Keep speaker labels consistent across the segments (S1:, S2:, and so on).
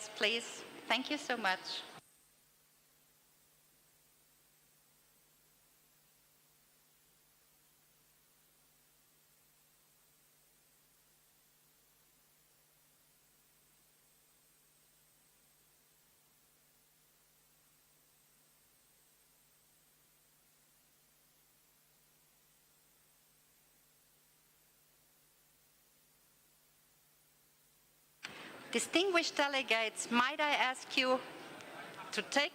S1: delegates, please. Thank you so much. Distinguished delegates, might I ask you to take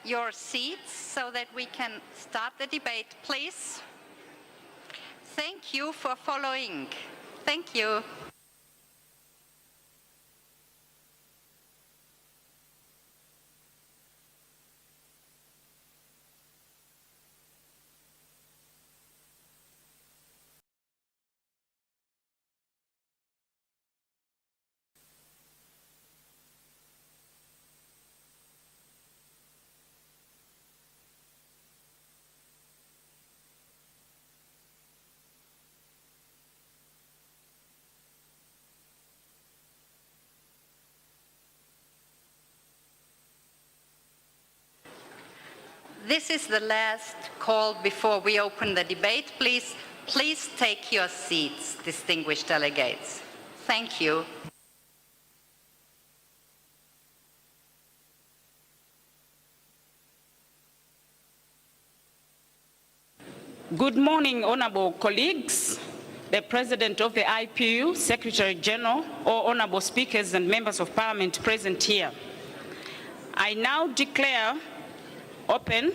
S1: your seats so that we can start the debate, please? Thank you for following. Thank you. This is the last call before we open the debate. Please take your seats, distinguished delegates. Thank you.
S2: Good morning, honorable colleagues, the President of the IPU, Secretary General, all honorable speakers and members of Parliament present here. I now declare open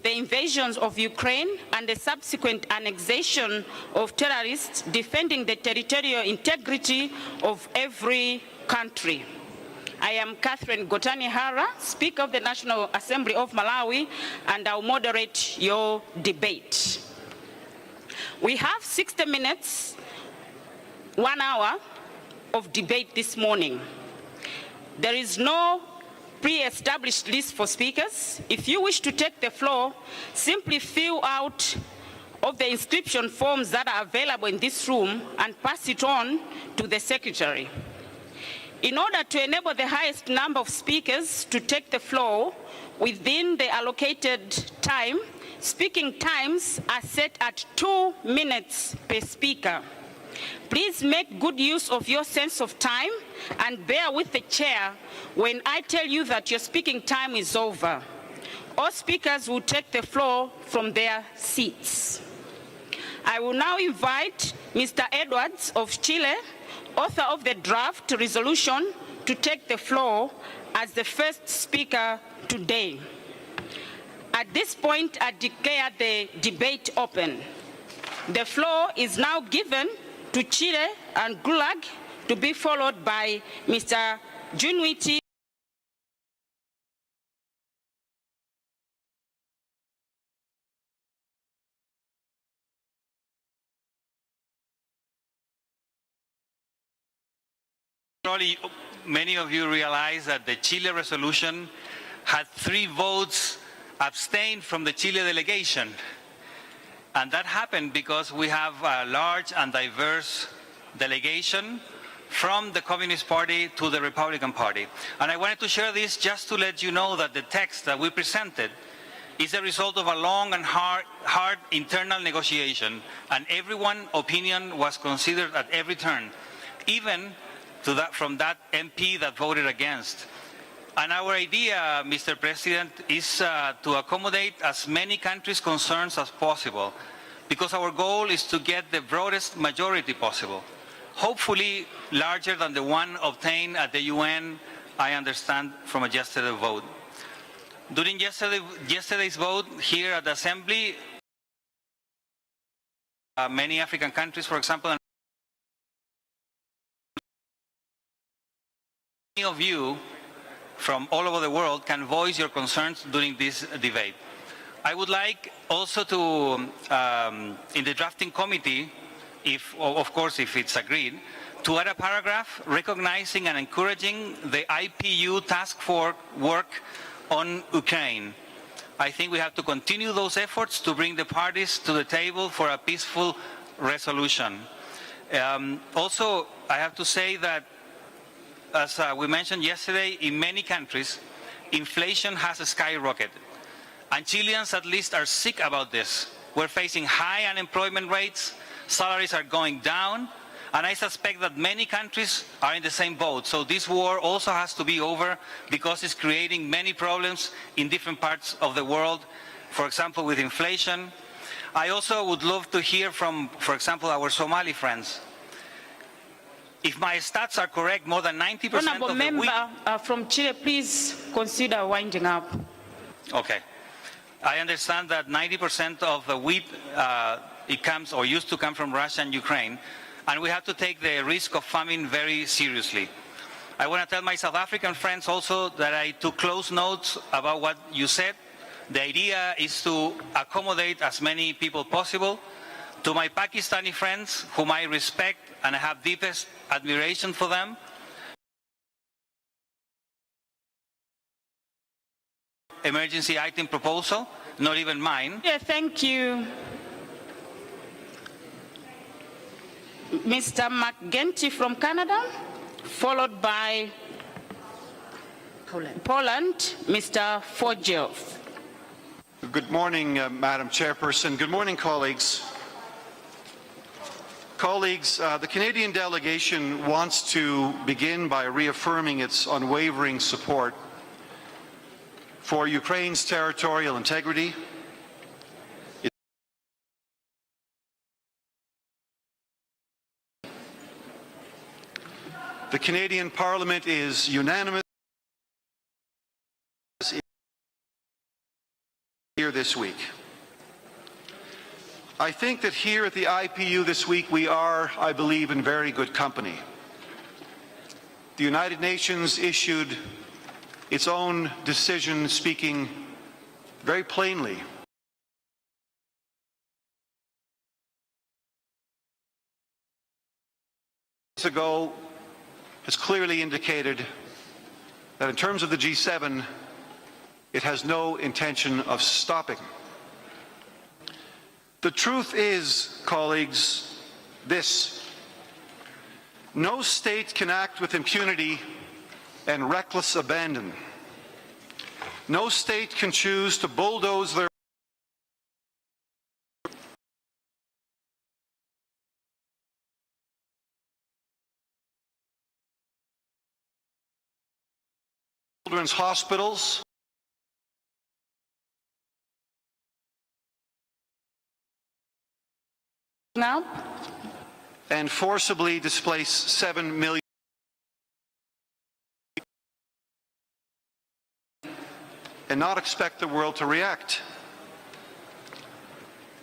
S2: the invasions of Ukraine and the subsequent annexation of terrorists defending the territorial integrity of every country. I am Catherine Gotani-Hara, Speaker of the National Assembly of Malawi, and I'll moderate your debate. We have 60 minutes, 1 hour of debate this morning. There is no pre-established list for speakers. If you wish to take the floor, simply fill out of the inscription forms that are available in this room and pass it on to the Secretary. In order to enable the highest number of speakers to take the floor within the allocated time, speaking times are set at 2 minutes per speaker. Please make good use of your sense of time and bear with the chair when I tell you that your speaking time is over. All speakers will take the floor from their seats. I will now invite Mr. Edwards of Chile, author of the draft resolution, to take the floor as the first speaker today. At this point, I declare the debate open. The floor is now given to Chile and Gulag, to be followed by Mr. Junwiti.
S3: Probably many of you realize that the Chile resolution had 3 votes abstained from the Chile delegation. And that happened because we have a large and diverse delegation from the Communist Party to the Republican Party. And I wanted to share this just to let you know that the text that we presented is a result of a long and hard internal negotiation, and everyone's opinion was considered at every turn, even from that MP that voted against. And our idea, Mr. President, is to accommodate as many countries' concerns as possible, because our goal is to get the broadest majority possible, hopefully larger than the one obtained at the UN, I understand, from a yesterday vote. During yesterday's vote here at the Assembly, many African countries, for example, many of you from all over the world can voice your concerns during this debate. I would like also to, in the drafting committee, of course, if it's agreed, to add a paragraph recognizing and encouraging the IPU task force work on Ukraine. I think we have to continue those efforts to bring the parties to the table for a peaceful resolution. Also, I have to say that, as we mentioned yesterday, in many countries, inflation has skyrocketed. And Chileans at least are sick about this. We're facing high unemployment rates, salaries are going down, and I suspect that many countries are in the same boat. So this war also has to be over because it's creating many problems in different parts of the world, for example, with inflation. I also would love to hear from, for example, our Somali friends. If my stats are correct, more than 90%
S2: Honourable
S3: of the wheat...
S2: member from Chile, please consider winding up.
S3: Okay. I understand that 90% of the wheat it comes or used to come from Russia and Ukraine, and we have to take the risk of famine very seriously. I want to tell my South African friends also that I took close notes about what you said. The idea is to accommodate as many people possible. To my Pakistani friends, whom I respect and I have deepest admiration for them, emergency item proposal, not even mine.
S2: Yeah, thank you. Mr. McGenty from Canada, followed by Poland, Mr. Forgev.
S4: Good morning, Madam Chairperson. Good morning, colleagues. Colleagues, the Canadian delegation wants to begin by reaffirming its unwavering support for Ukraine's territorial integrity, the Canadian Parliament is unanimous here this week. I think that here at the IPU this week we are, I believe, in very good company. The United Nations issued its own decision speaking very plainly ago has clearly indicated that in terms of the G7, it has no intention of stopping. The truth is, colleagues, this: no state can act with impunity and reckless abandon. No state can choose to bulldoze their children's hospitals,
S2: Now,
S4: and forcibly displace 7 million and not expect the world to react.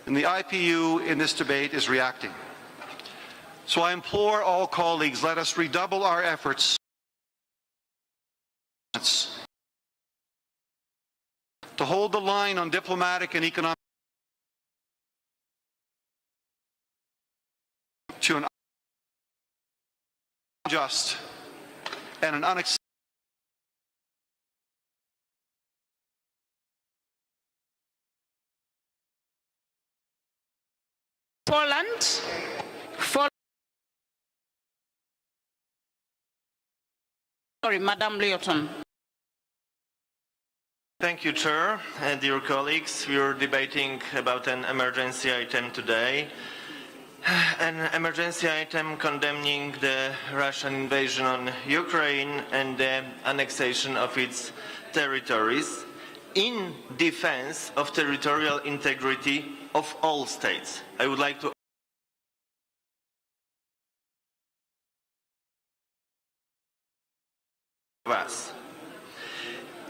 S4: And the IPU in this debate is reacting. So I implore all colleagues, let us redouble our efforts to hold the line on diplomatic and economic to an unjust and an unacceptable
S2: Poland, sorry, Madam Leoton.
S5: Thank you, Chair. Dear colleagues, we are debating about an emergency item today. An emergency item condemning the Russian invasion on Ukraine and the annexation of its territories in defense of territorial integrity of all states. I would like to us.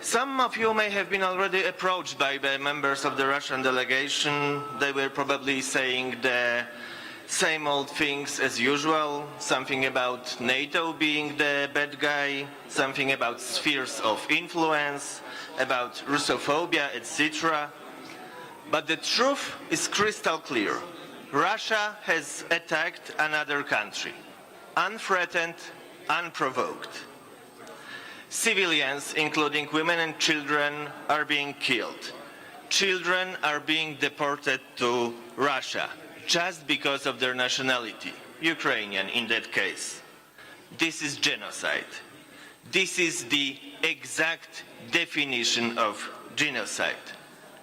S5: Some of you may have been already approached by the members of the Russian delegation. They were probably saying the same old things as usual, something about NATO being the bad guy, something about spheres of influence, about Russophobia, etc. But the truth is crystal clear. Russia has attacked another country, unthreatened, unprovoked. Civilians, including women and children, are being killed. children are being deported to Russia just because of their nationality, Ukrainian in that case. This is genocide. This is the exact definition of genocide.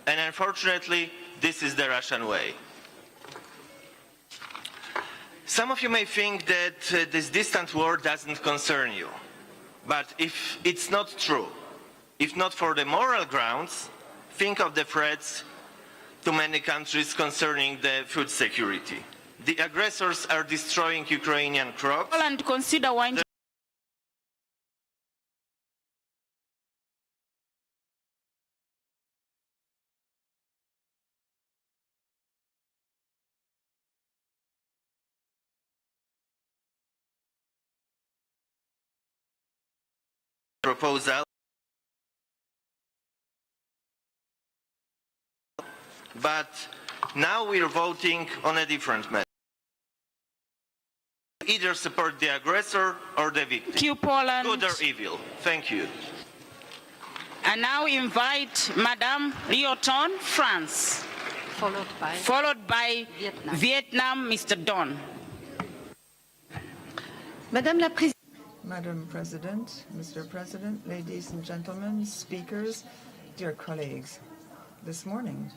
S5: And unfortunately, this is the Russian way. Some of you may think that this distant war doesn't concern you. But if it's not true, if not for the moral grounds, think of the threats to many countries concerning the food security. The aggressors are destroying Ukrainian crops.
S2: And consider one
S5: proposal. But now we're voting on a different matter. Either support the aggressor or the victim.
S2: Thank you, Poland.
S5: Good or evil. Thank you.
S2: I now invite Madame Rioton, France, followed by Vietnam, Mr. Don.
S6: Madam President, Mr. President, ladies and gentlemen, speakers, dear colleagues, this morning,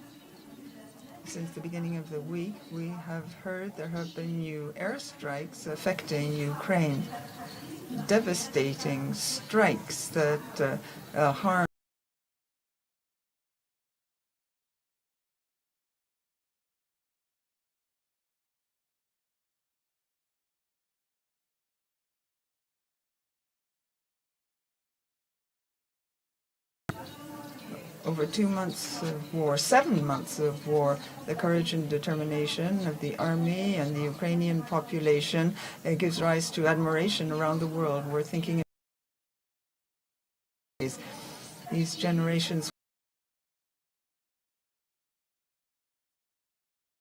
S6: since the beginning of the week, we have heard there have been new airstrikes affecting Ukraine, devastating strikes that harm over 2 months of war, 7 months of war, the courage and determination of the army and the Ukrainian population gives rise to admiration around the world. We're thinking of these generations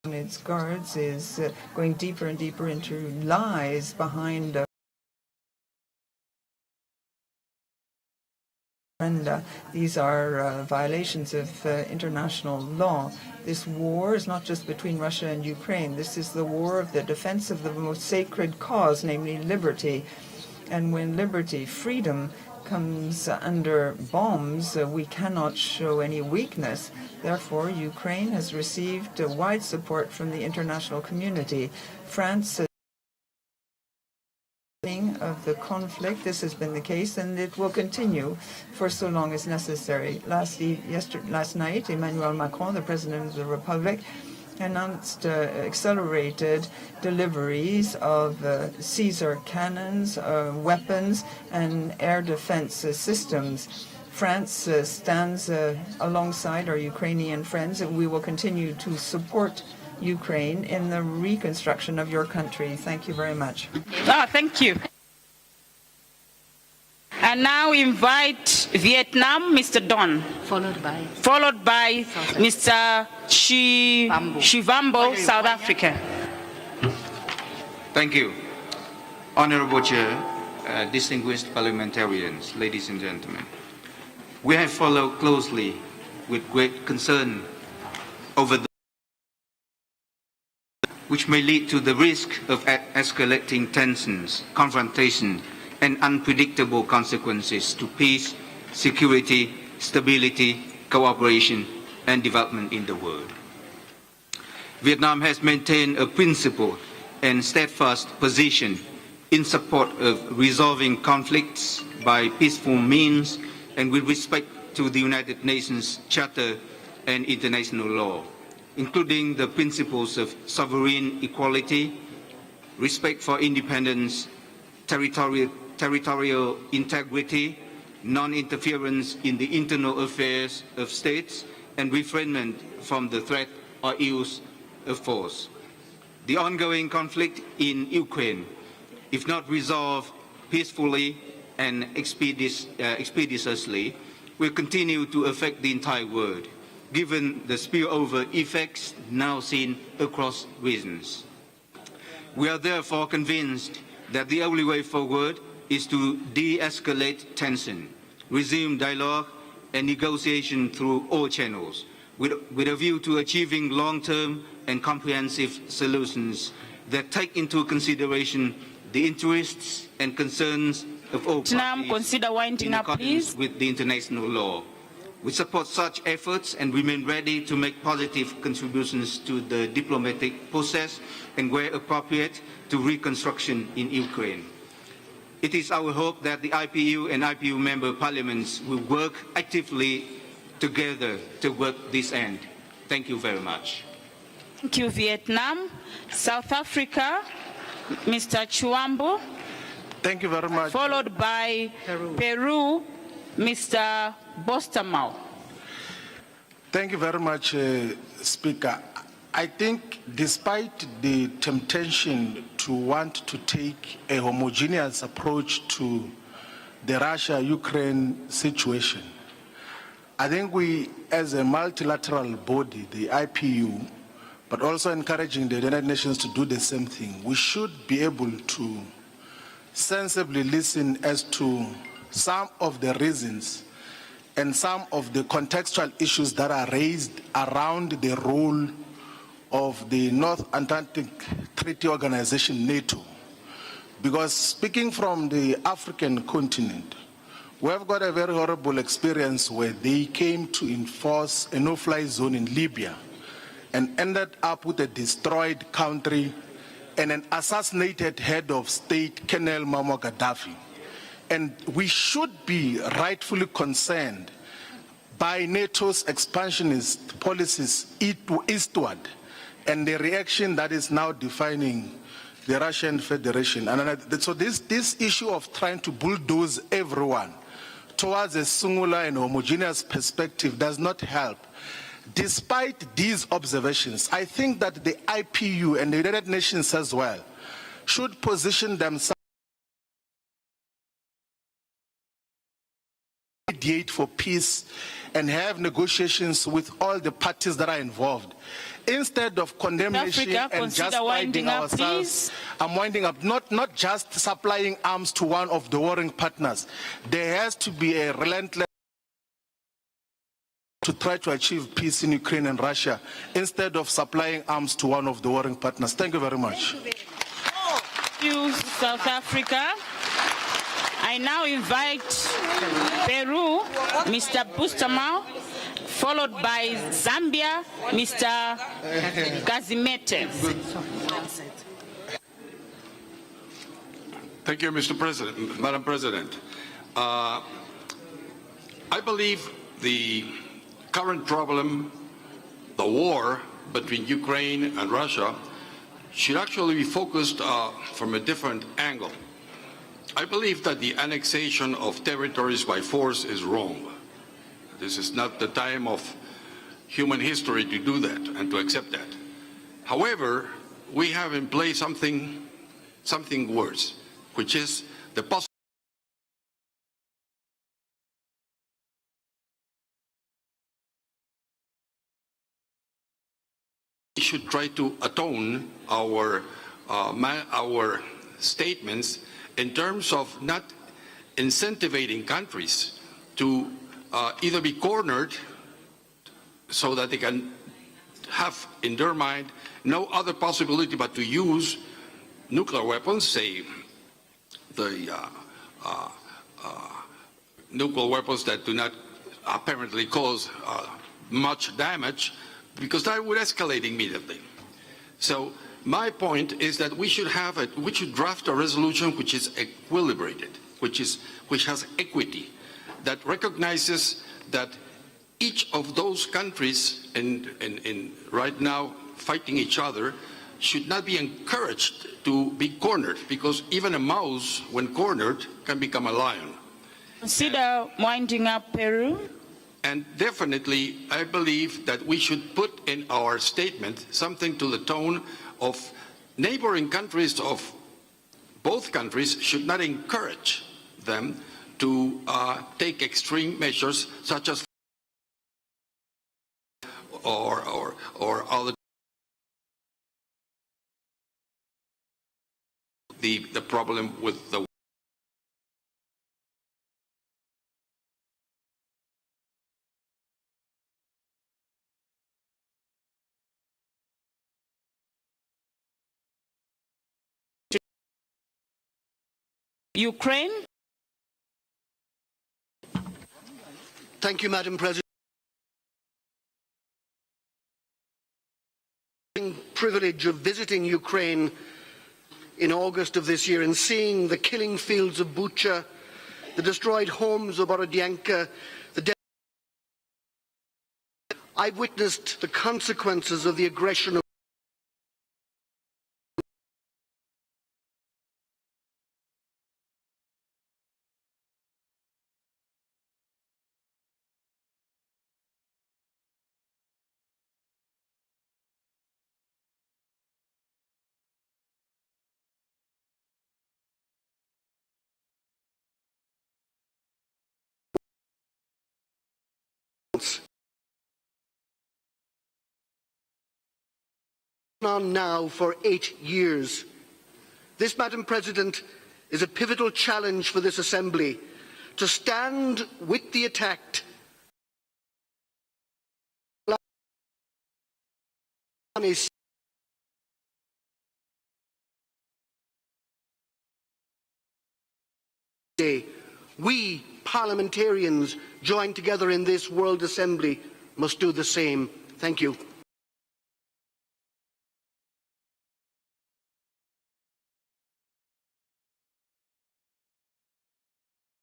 S6: and its guards is going deeper and deeper into lies behind these are violations of international law. This war is not just between Russia and Ukraine. This is the war of the defense of the most sacred cause, namely liberty. And when liberty, freedom, comes under bombs, we cannot show any weakness. Therefore, Ukraine has received wide support from the international community. France of the conflict. This has been the case, and it will continue for so long as necessary. Last night, Emmanuel Macron, the President of the Republic, announced accelerated deliveries of Caesar cannons, weapons, and air defense systems. France stands alongside our Ukrainian friends, and we will continue to support Ukraine in the reconstruction of your country. Thank you very much.
S2: Thank you. And now invite Vietnam, Mr. Don, followed by Mr. Shivambo, South Africa.
S7: Thank you. Honorable Chair, distinguished parliamentarians, ladies and gentlemen. We have followed closely with great concern over the which may lead to the risk of escalating tensions, confrontation, and unpredictable consequences to peace, security, stability, cooperation, and development in the world. Vietnam has maintained a principled and steadfast position in support of resolving conflicts by peaceful means and with respect to the United Nations Charter and international law, including the principles of sovereign equality, respect for independence, territorial integrity, non-interference in the internal affairs of states, and refrainment from the threat or use of force. The ongoing conflict in Ukraine, if not resolved peacefully and expeditiously, will continue to affect the entire world, given the spillover effects now seen across regions. We are therefore convinced that the only way forward is to de-escalate tension, resume dialogue and negotiation through all channels, with a view to achieving long-term and comprehensive solutions that take into consideration the interests and concerns of all parties
S2: Consider winding
S7: in
S2: up,
S7: accordance
S2: please.
S7: with the international law. We support such efforts and remain ready to make positive contributions to the diplomatic process and, where appropriate, to reconstruction in Ukraine. It is our hope that the IPU and IPU member parliaments will work actively together toward this end. Thank you very much.
S2: Thank you, Vietnam. South Africa, Mr. Chuambo,
S8: Thank you very much.
S2: followed by Peru, Mr. Bostamau.
S8: Thank you very much, Speaker. I think despite the temptation to want to take a homogeneous approach to the Russia-Ukraine situation, I think we, as a multilateral body, the IPU, but also encouraging the United Nations to do the same thing, we should be able to sensibly listen as to some of the reasons and some of the contextual issues that are raised around the role of the North Atlantic Treaty Organization, NATO. Because speaking from the African continent, we have got a very horrible experience where they came to enforce a no-fly zone in Libya and ended up with a destroyed country and an assassinated head of state, Colonel Muammar Gaddafi. And we should be rightfully concerned by NATO's expansionist policies eastward and the reaction that is now defining the Russian Federation. And so this issue of trying to bulldoze everyone towards a singular and homogeneous perspective does not help. Despite these observations, I think that the IPU and the United Nations as well should position themselves to mediate for peace and have negotiations with all the parties that are involved. Instead of condemnation and just finding ourselves, I'm winding up, not just supplying arms to one of the warring partners. There has to be a relentless to try to achieve peace in Ukraine and Russia instead of supplying arms to one of the warring partners. Thank you very much.
S2: Thank you, South Africa. I now invite Peru, Mr. Bustamau, followed by Zambia, Mr. Gazimete.
S9: Thank you, Mr. President, Madam President. I believe the current problem, the war between Ukraine and Russia, should actually be focused from a different angle. I believe that the annexation of territories by force is wrong. This is not the time of human history to do that and to accept that. However, we have in place something worse, which is the possibility we should try to atone our statements in terms of not incentivizing countries to either be cornered so that they can have in their mind no other possibility but to use nuclear weapons, say the nuclear weapons that do not apparently cause much damage, because that would escalate immediately. So my point is that we should draft a resolution which is equilibrated, which has equity, that recognizes that each of those countries in right now fighting each other should not be encouraged to be cornered, because even a mouse, when cornered, can become a lion.
S2: Consider winding up Peru.
S9: And definitely, I believe that we should put in our statement something to the tone of neighboring countries of both countries should not encourage them to take extreme measures such as or other the problem with the
S2: Ukraine.
S10: Thank you, Madam President. Privilege of visiting Ukraine in August of this year and seeing the killing fields of Bucha, the destroyed homes of Borodyanka, I've witnessed the consequences of the aggression of on now for 8 years. This, Madam President, is a pivotal challenge for this Assembly to stand with the attacked we parliamentarians joined together in this World Assembly must do the same. Thank you.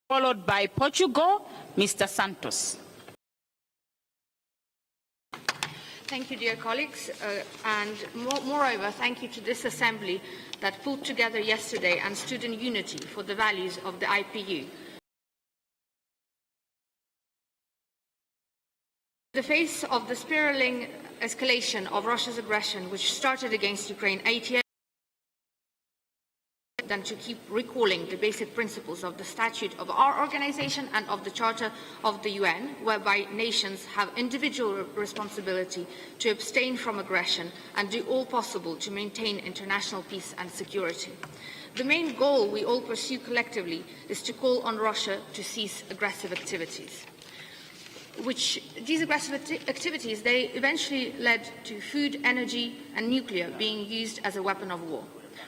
S2: Followed by Portugal, Mr. Santos.
S11: Thank you, dear colleagues, and moreover, thank you to this Assembly that pulled together yesterday and stood in unity for the values of the IPU. In the face of the spiraling escalation of Russia's aggression, which started against Ukraine 8 years, than to keep recalling the basic principles of the statute of our organization and of the Charter of the UN, whereby nations have individual responsibility to abstain from aggression and do all possible to maintain international peace and security. The main goal we all pursue collectively is to call on Russia to cease aggressive activities. These aggressive activities, they eventually led to food, energy and nuclear being used as a weapon of war.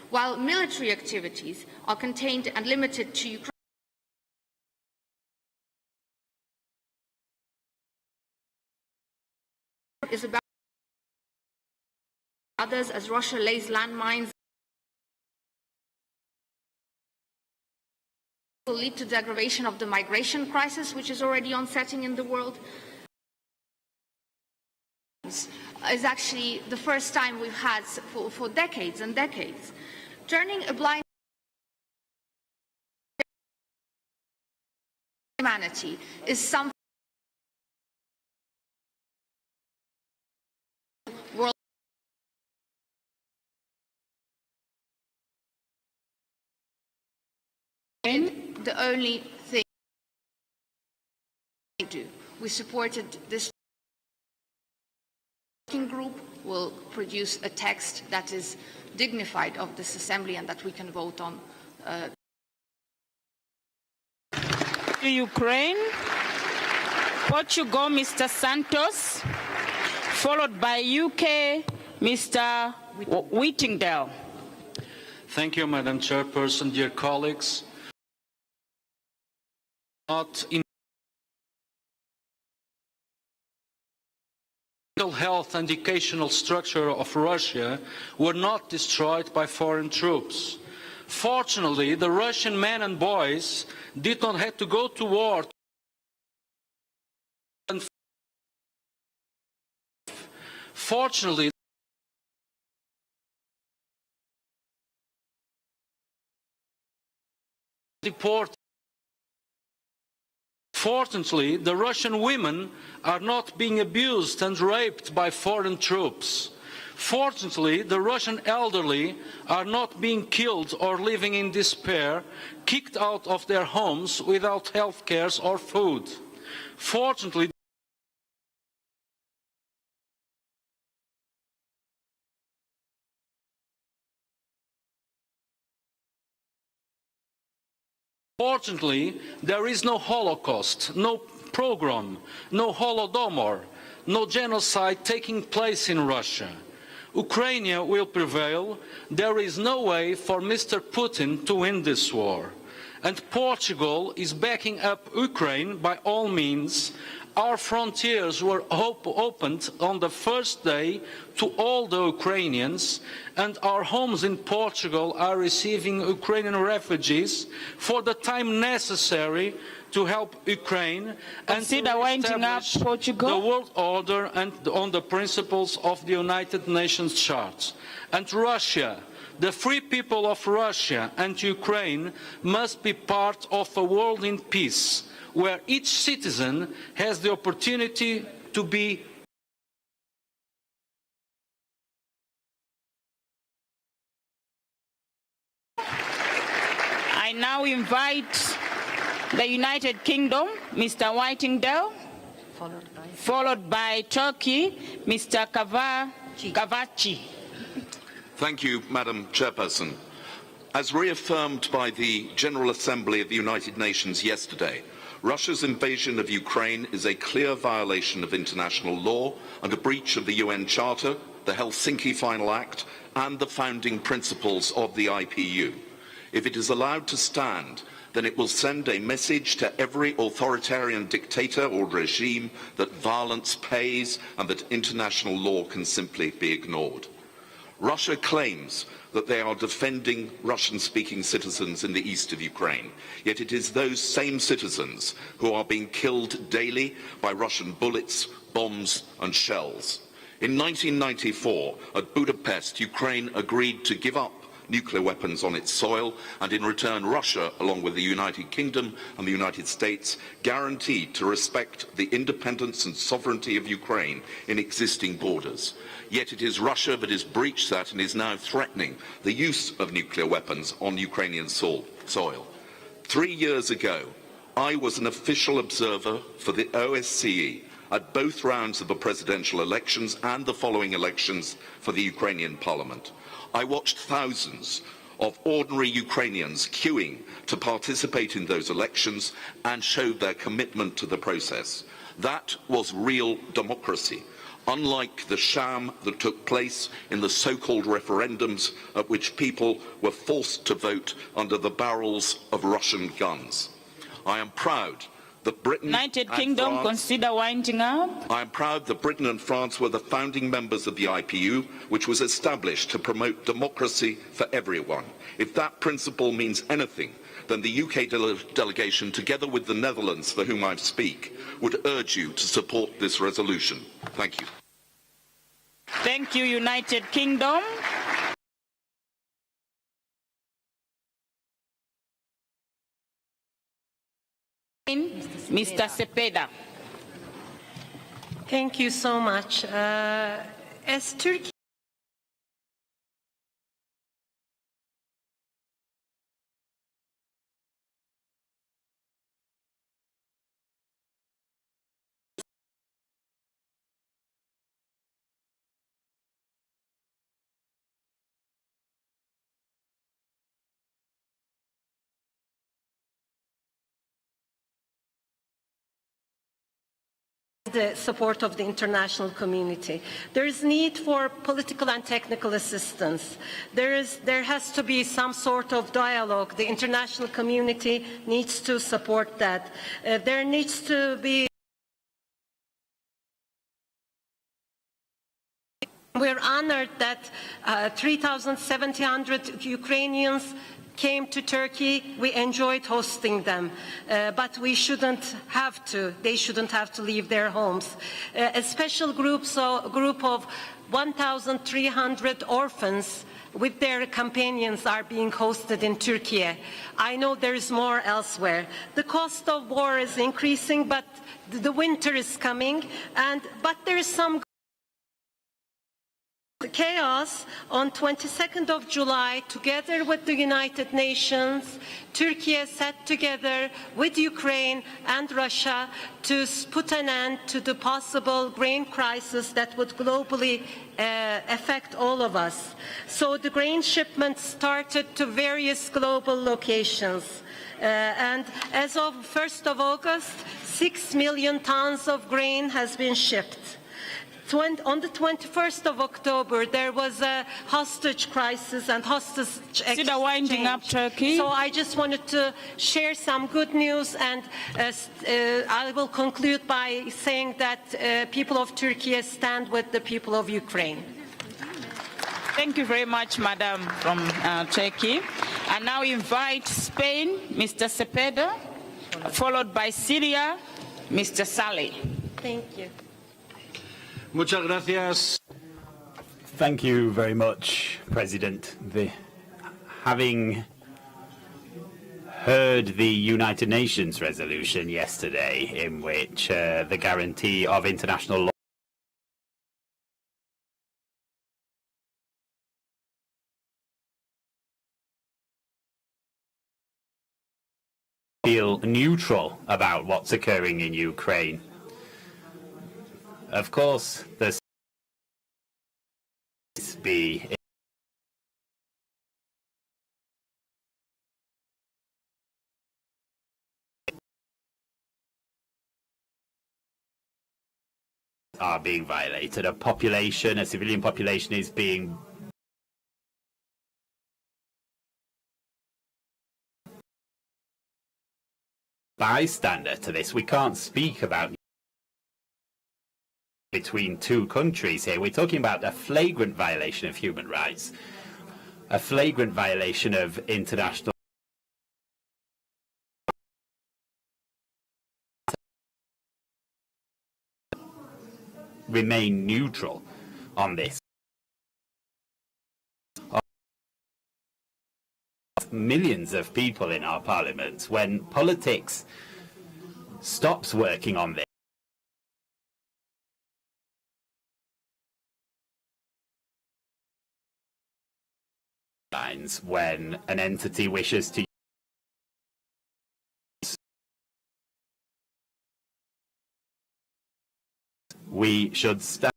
S11: While military activities are contained and limited to Ukraine, is about others as Russia lays landmines will lead to the aggravation of the migration crisis, which is already onsetting in the world. Is actually the first time we've had for decades and decades. Turning a blind humanity is something world the only thing we do. We supported this group will produce a text that is dignified of this Assembly and that we can vote on.
S2: Ukraine, Portugal, Mr. Santos, followed by UK, Mr. Whittingdale.
S12: Thank you, Madam Chairperson, dear colleagues. Not in mental health and educational structure of Russia were not destroyed by foreign troops. Fortunately, the Russian men and boys did not have to go to war. Fortunately, Fortunately, the Russian women are not being abused and raped by foreign troops. Fortunately, the Russian elderly are not being killed or living in despair, kicked out of their homes without health care or food. Fortunately, there is no Holocaust, no pogrom, no Holodomor, no genocide taking place in Russia. Ukraine will prevail. There is no way for Mr. Putin to win this war. and Portugal is backing up Ukraine by all means, our frontiers were opened on the first day to all the Ukrainians, and our homes in Portugal are receiving Ukrainian refugees for the time necessary to help Ukraine and to establish the world order and on the principles of the United Nations Charter. And Russia, the free people of Russia and Ukraine must be part of a world in peace, where each citizen has the opportunity to be
S2: I now invite the United Kingdom, Mr. Whitingdale, followed by Turkey, Mr. Kavachi.
S13: Thank you, Madam Chairperson. As reaffirmed by the General Assembly of the United Nations yesterday, Russia's invasion of Ukraine is a clear violation of international law and a breach of the UN Charter, the Helsinki Final Act, and the founding principles of the IPU. If it is allowed to stand, then it will send a message to every authoritarian dictator or regime that violence pays and that international law can simply be ignored. Russia claims that they are defending Russian-speaking citizens in the east of Ukraine, yet it is those same citizens who are being killed daily by Russian bullets, bombs and shells. In 1994, at Budapest, Ukraine agreed to give up nuclear weapons on its soil, and in return Russia, along with the United Kingdom and the United States, guaranteed to respect the independence and sovereignty of Ukraine in existing borders. Yet it is Russia that has breached that and is now threatening the use of nuclear weapons on Ukrainian soil. 3 years ago, I was an official observer for the OSCE at both rounds of the presidential elections and the following elections for the Ukrainian parliament. I watched thousands of ordinary Ukrainians queuing to participate in those elections and showed their commitment to the process. That was real democracy, unlike the sham that took place in the so-called referendums at which people were forced to vote under the barrels of Russian guns. I am proud that Britain
S2: United Kingdom consider winding up.
S13: I am proud that Britain and France were the founding members of the IPU, which was established to promote democracy for everyone. If that principle means anything, then the UK delegation, together with the Netherlands, for whom I speak, would urge you to support this resolution. Thank you.
S2: Thank you, United Kingdom. Mr. Cepeda.
S14: Thank you so much. As Turkey the support of the international community. There is need for political and technical assistance. There has to be some sort of dialogue. The international community needs to support that. There needs to be. We're honored that 3,700 Ukrainians came to Turkey. We enjoyed hosting them, but we shouldn't have to. They shouldn't have to leave their homes. A special group of 1,300 orphans with their companions are being hosted in Turkey. I know there is more elsewhere. The cost of war is increasing, but the winter is coming, but there is some chaos. On 22nd of July, together with the United Nations, Turkey sat together with Ukraine and Russia to put an end to the possible grain crisis that would globally affect all of us. So the grain shipments started to various global locations. And as of 1st of August, 6 million tons of grain has been shipped. On the 21st of October, there was a hostage crisis and hostage exchange.
S2: Consider winding up, Turkey.
S14: So I just wanted to share some good news, and I will conclude by saying that people of Turkey stand with the people of Ukraine.
S2: Thank you very much, Madam from Turkey. I now invite Spain, Mr. Cepeda, followed by Syria, Mr. Saleh.
S14: Thank you.
S15: Muchas gracias.
S16: Thank you very much, President. Having heard the United Nations resolution yesterday, in which the guarantee of international law feel neutral about what's occurring in Ukraine. Of course, there's be are being violated. A civilian population is being bystander to this. We can't speak about between two countries here. We're talking about a flagrant violation of human rights, a flagrant violation of international remain neutral on this. Millions of people in our parliament, when politics stops working on this, when an entity wishes to we should stand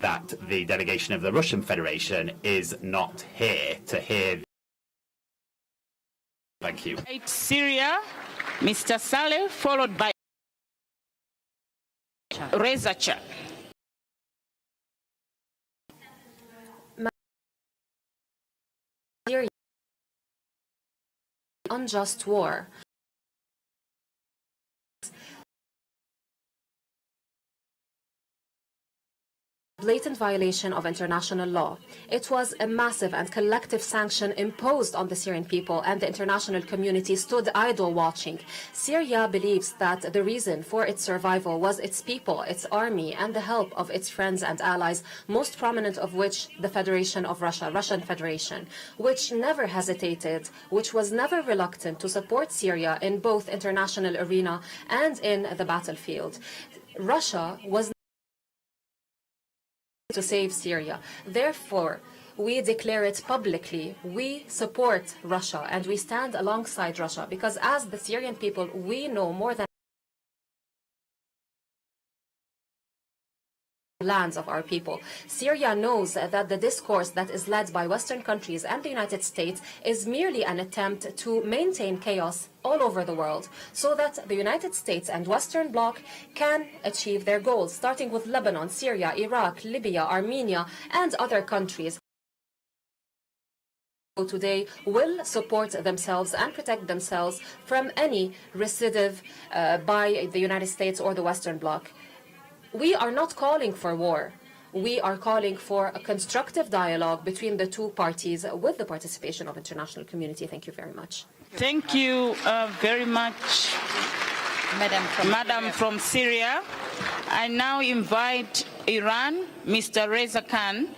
S16: that the delegation of the Russian Federation is not here to hear. Thank you.
S2: Syria, Mr. Saleh, followed by Reza Chak.
S17: Syria, unjust war. Blatant violation of international law. It was a massive and collective sanction imposed on the Syrian people, and the international community stood idle watching. Syria believes that the reason for its survival was its people, its army, and the help of its friends and allies, most prominent of which the Federation of Russia, Russian Federation, which never hesitated, which was never reluctant to support Syria in both international arena and in the battlefield. Russia was to save Syria. Therefore, we declare it publicly. We support Russia and we stand alongside Russia, because as the Syrian people, we know more than lands of our people. Syria knows that the discourse that is led by Western countries and the United States is merely an attempt to maintain chaos all over the world, so that the United States and Western Bloc can achieve their goals, starting with Lebanon, Syria, Iraq, Libya, Armenia, and other countries. Today will support themselves and protect themselves from any recidive by the United States or the Western Bloc. We are not calling for war. We are calling for a constructive dialogue between the two parties with the participation of the international community. Thank you very much.
S2: Thank you very much, Madam from Syria. I now invite Iran, Mr. Reza Khan.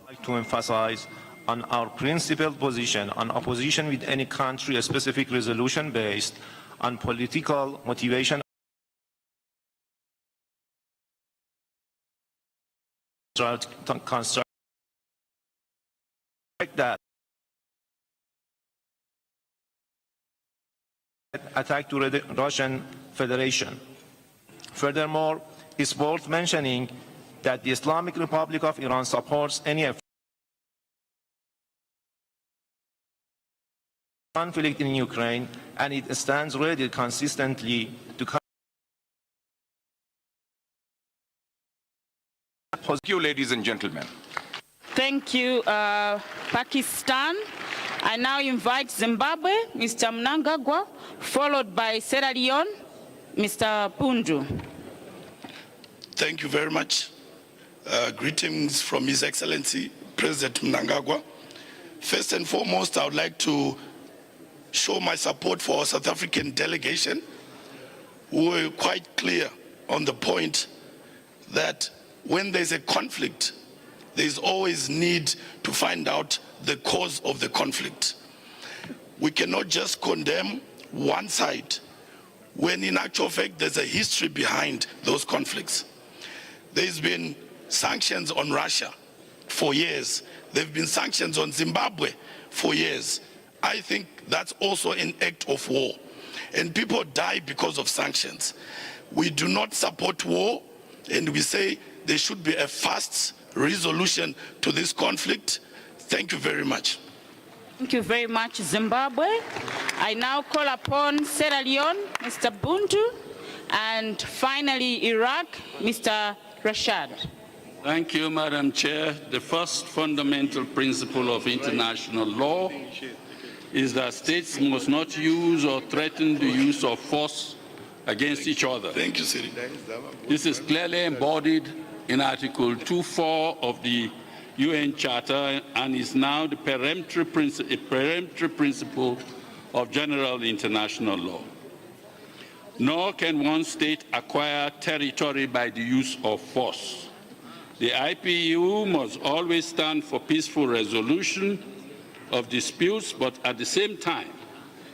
S18: I'd like to emphasize on our principled position on opposition with any country, a specific resolution based on political motivation. Construct that attack to the Russian Federation. Furthermore, it's worth mentioning that the Islamic Republic of Iran supports any conflict in Ukraine, and it stands ready consistently to
S19: Thank you, ladies and gentlemen.
S2: Thank you, Pakistan. I now invite Zimbabwe, Mr. Mnangagwa, followed by Sierra Leone, Mr. Pundu.
S20: Thank you very much. Greetings from His Excellency, President Mnangagwa. First and foremost, I would like to show my support for our South African delegation, who were quite clear on the point that when there's a conflict, there's always need to find out the cause of the conflict. We cannot just condemn one side when in actual fact there's a history behind those conflicts. There's been sanctions on Russia for years. There have been sanctions on Zimbabwe for years. I think that's also an act of war. And people die because of sanctions. We do not support war, and we say there should be a fast resolution to this conflict. Thank you very much.
S2: Thank you very much, Zimbabwe. I now call upon Sierra Leone, Mr. Buntu, and finally Iraq, Mr. Rashad.
S12: Thank you, Madam Chair. The first fundamental principle of international law is that states must not use or threaten the use of force against each other.
S20: Thank you, Siri.
S12: This is clearly embodied in Article 2.4 of the UN Charter and is now the peremptory principle of general international law. Nor can one state acquire territory by the use of force. The IPU must always stand for peaceful resolution of disputes, but at the same time,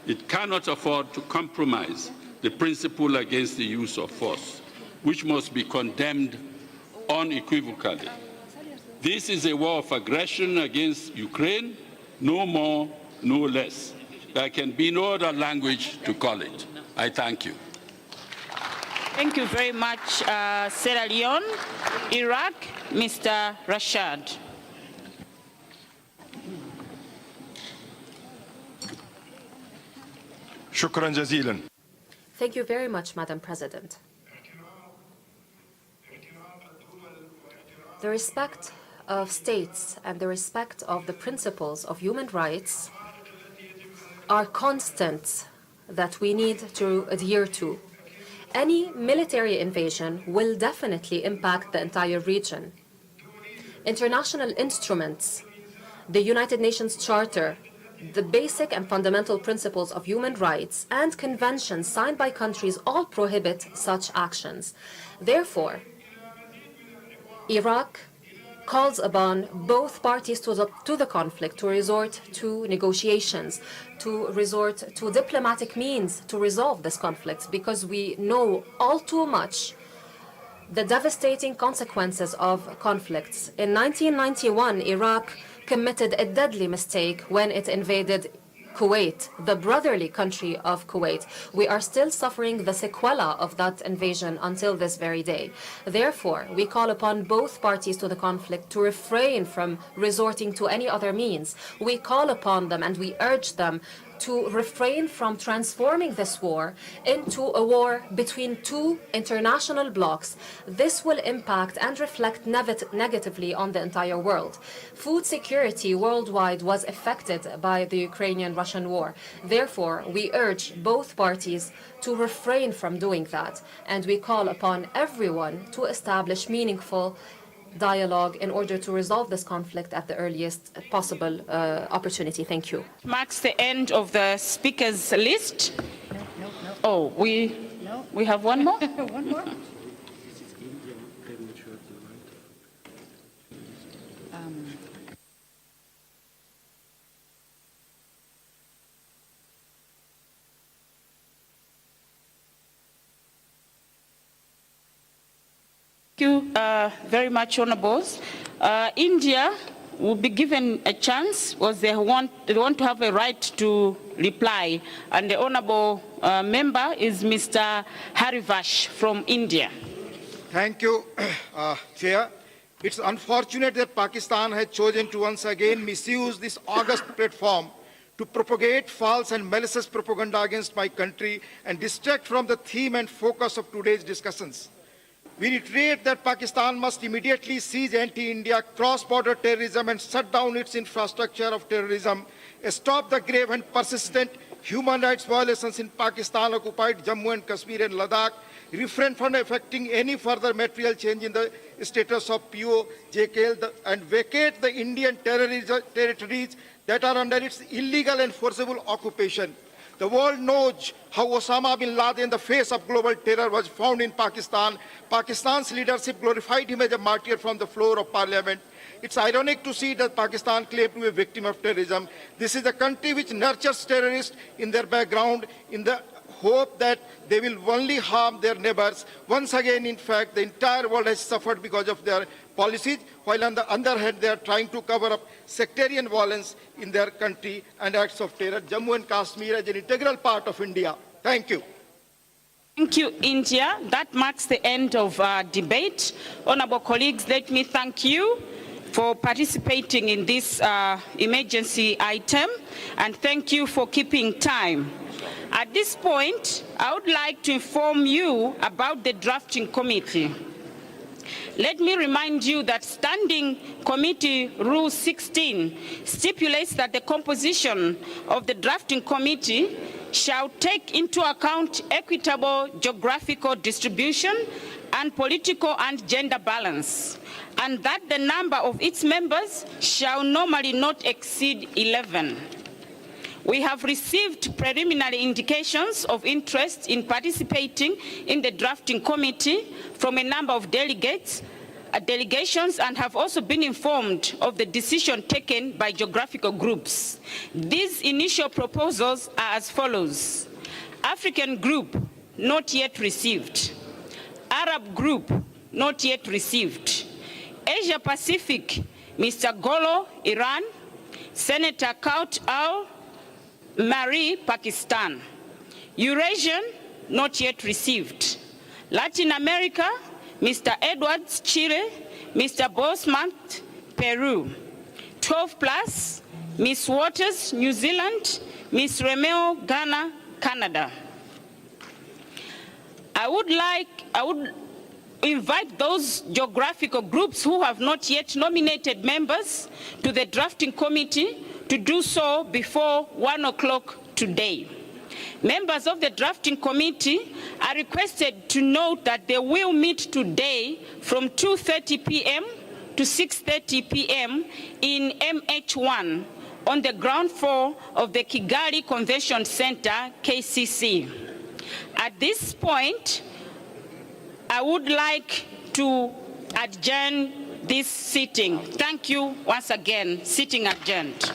S12: it cannot afford to compromise the principle against the use of force, which must be condemned unequivocally. This is a war of aggression against Ukraine, no more, no less. There can be no other language to call it. I thank you.
S2: Thank you very much, Sierra Leone. Iraq, Mr. Rashad.
S19: شكرا جزيلا.
S17: Thank you very much, Madam President. The respect of states and the respect of the principles of human rights are constants that we need to adhere to. Any military invasion will definitely impact the entire region. International instruments, the United Nations Charter, the basic and fundamental principles of human rights, and conventions signed by countries all prohibit such actions. Therefore, Iraq calls upon both parties to the conflict to resort to negotiations, to resort to diplomatic means to resolve this conflict, because we know all too much the devastating consequences of conflicts. In 1991, Iraq committed a deadly mistake when it invaded Kuwait, the brotherly country of Kuwait. We are still suffering the sequela of that invasion until this very day. Therefore, we call upon both parties to the conflict to refrain from resorting to any other means. We call upon them and we urge them to refrain from transforming this war into a war between two international blocs. This will impact and reflect negatively on the entire world. Food security worldwide was affected by the Ukrainian-Russian war. Therefore, we urge both parties to refrain from doing that, and we call upon everyone to establish meaningful dialogue in order to resolve this conflict at the earliest possible opportunity. Thank you.
S2: Marks the end of the speakers list. Oh, we have one more?
S1: One more?
S2: Thank you very much, Honorables. India will be given a chance because they want to have a right to reply. And the honorable member is Mr. Harivash from India.
S21: Thank you, Chair. It's unfortunate that Pakistan has chosen to once again misuse this august platform to propagate false and malicious propaganda against my country and distract from the theme and focus of today's discussions. We reiterate that Pakistan must immediately cease anti-India cross-border terrorism and shut down its infrastructure of terrorism, stop the grave and persistent human rights violations in Pakistan-occupied Jammu and Kashmir and Ladakh, refrain from effecting any further material change in the status of PO, JKL, and vacate the Indian territories that are under its illegal and forcible occupation. The world knows how Osama bin Laden, the face of global terror, was found in Pakistan. Pakistan's leadership glorified him as a martyr from the floor of parliament. It's ironic to see that Pakistan claimed to be a victim of terrorism. This is a country which nurtures terrorists in their background in the hope that they will only harm their neighbors. Once again, in fact, the entire world has suffered because of their policies, while on the other hand, they are trying to cover up sectarian violence in their country and acts of terror. Jammu and Kashmir is an integral part of India. Thank you.
S2: Thank you, India. That marks the end of our debate. Honorable colleagues, let me thank you for participating in this emergency item, and thank you for keeping time. At this point, I would like to inform you about the drafting committee. Let me remind you that Standing Committee Rule 16 stipulates that the composition of the drafting committee shall take into account equitable geographical distribution and political and gender balance, and that the number of its members shall normally not exceed 11. We have received preliminary indications of interest in participating in the drafting committee from a number of delegations and have also been informed of the decision taken by geographical groups. These initial proposals are as follows. African group, not yet received. Arab group, not yet received. Asia Pacific, Mr. Golo, Iran. Senator Kaut Al Marie, Pakistan. Eurasian, not yet received. Latin America, Mr. Edwards, Chile. Mr. Bosmant, Peru. 12 plus, Ms. Waters, New Zealand. Ms. Remeo, Ghana, Canada. I would invite those geographical groups who have not yet nominated members to the drafting committee to do so before 1 o'clock today. Members of the drafting committee are requested to note that they will meet today from 2:30 p.m. to 6:30 p.m. in MH1 on the ground floor of the Kigali Convention Center, KCC. At this point, I would like to adjourn this sitting. Thank you once again. Sitting adjourned.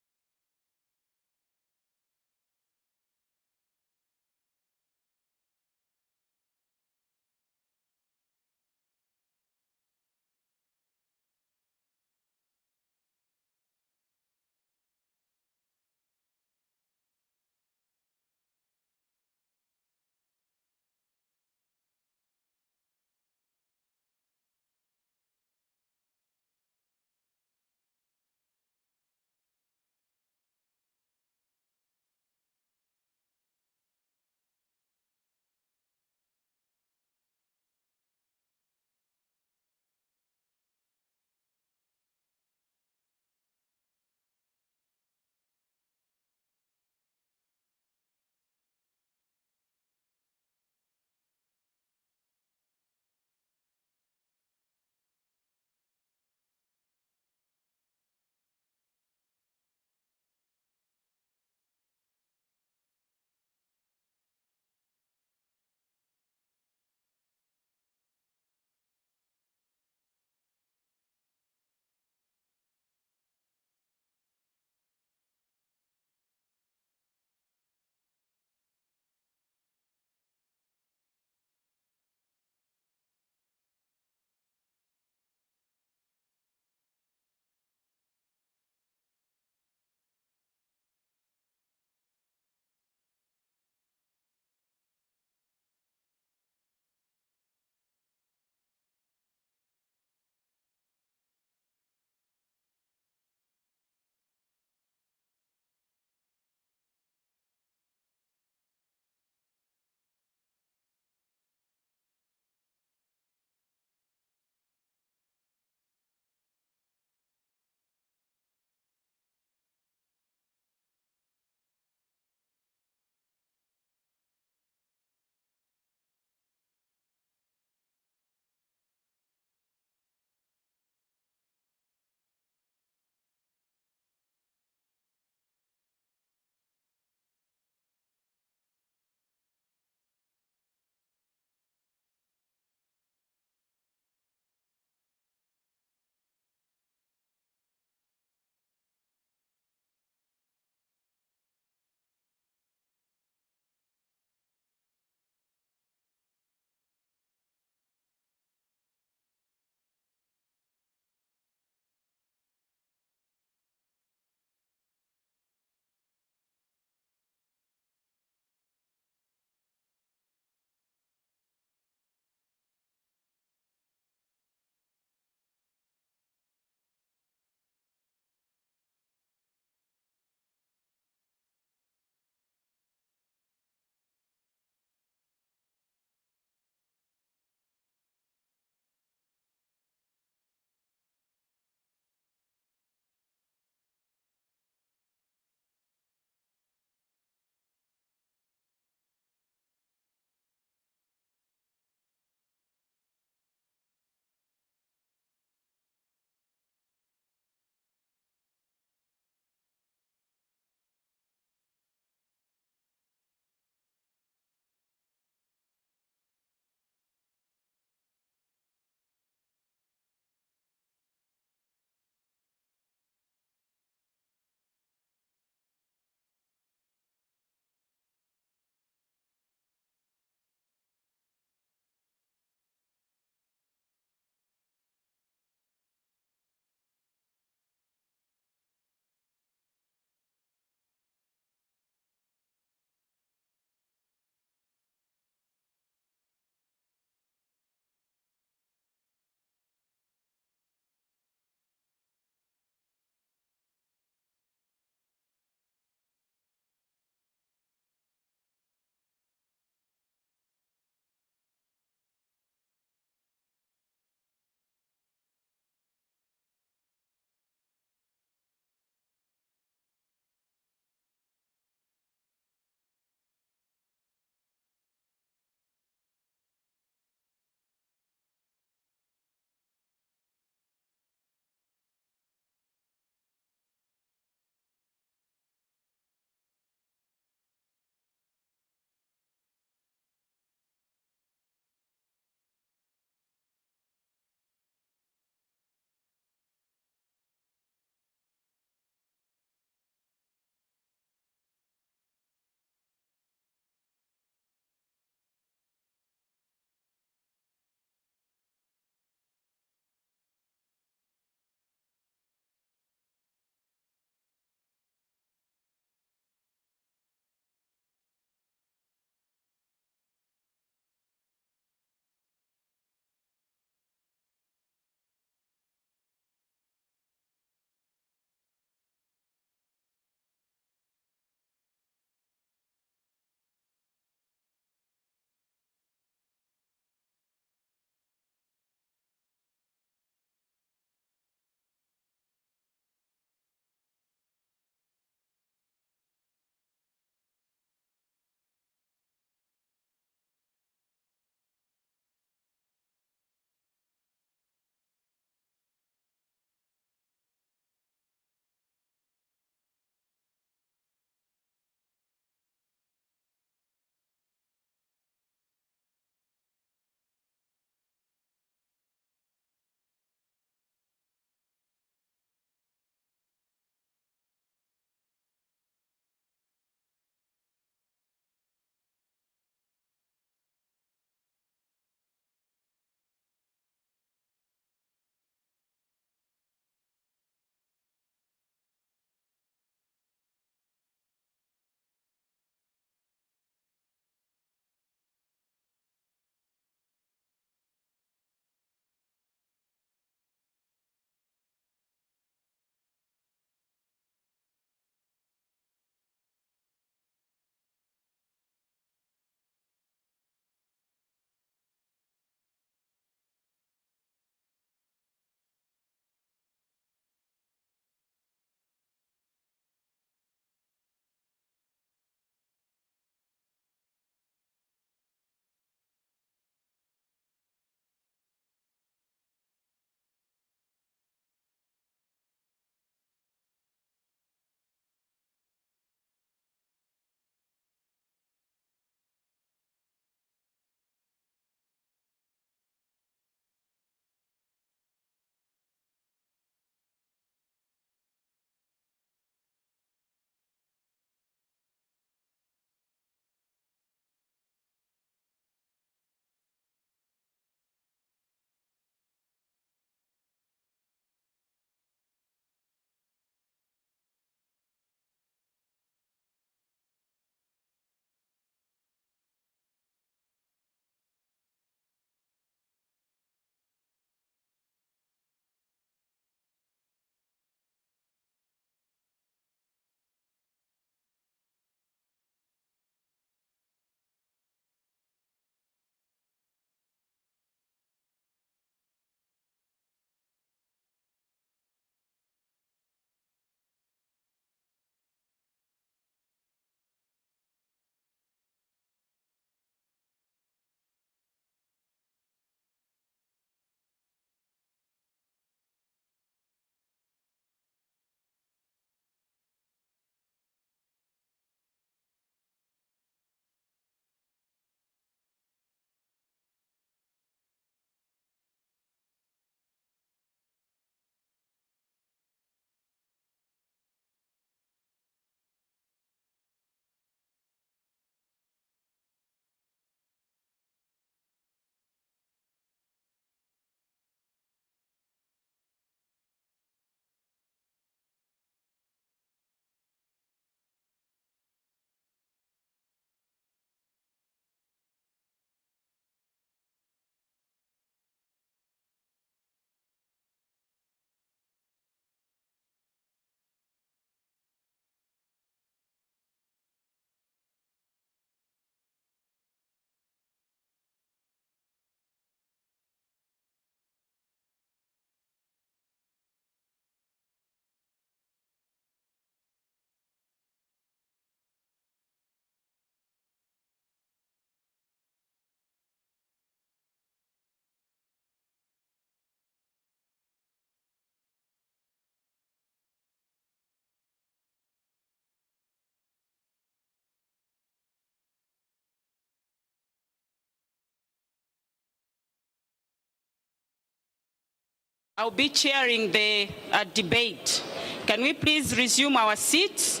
S2: I'll be chairing the debate. Can we please resume our seats?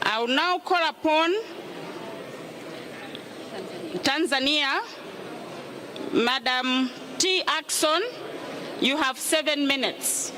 S2: I will now call upon Tanzania, Madam T. Axon. You have 7 minutes.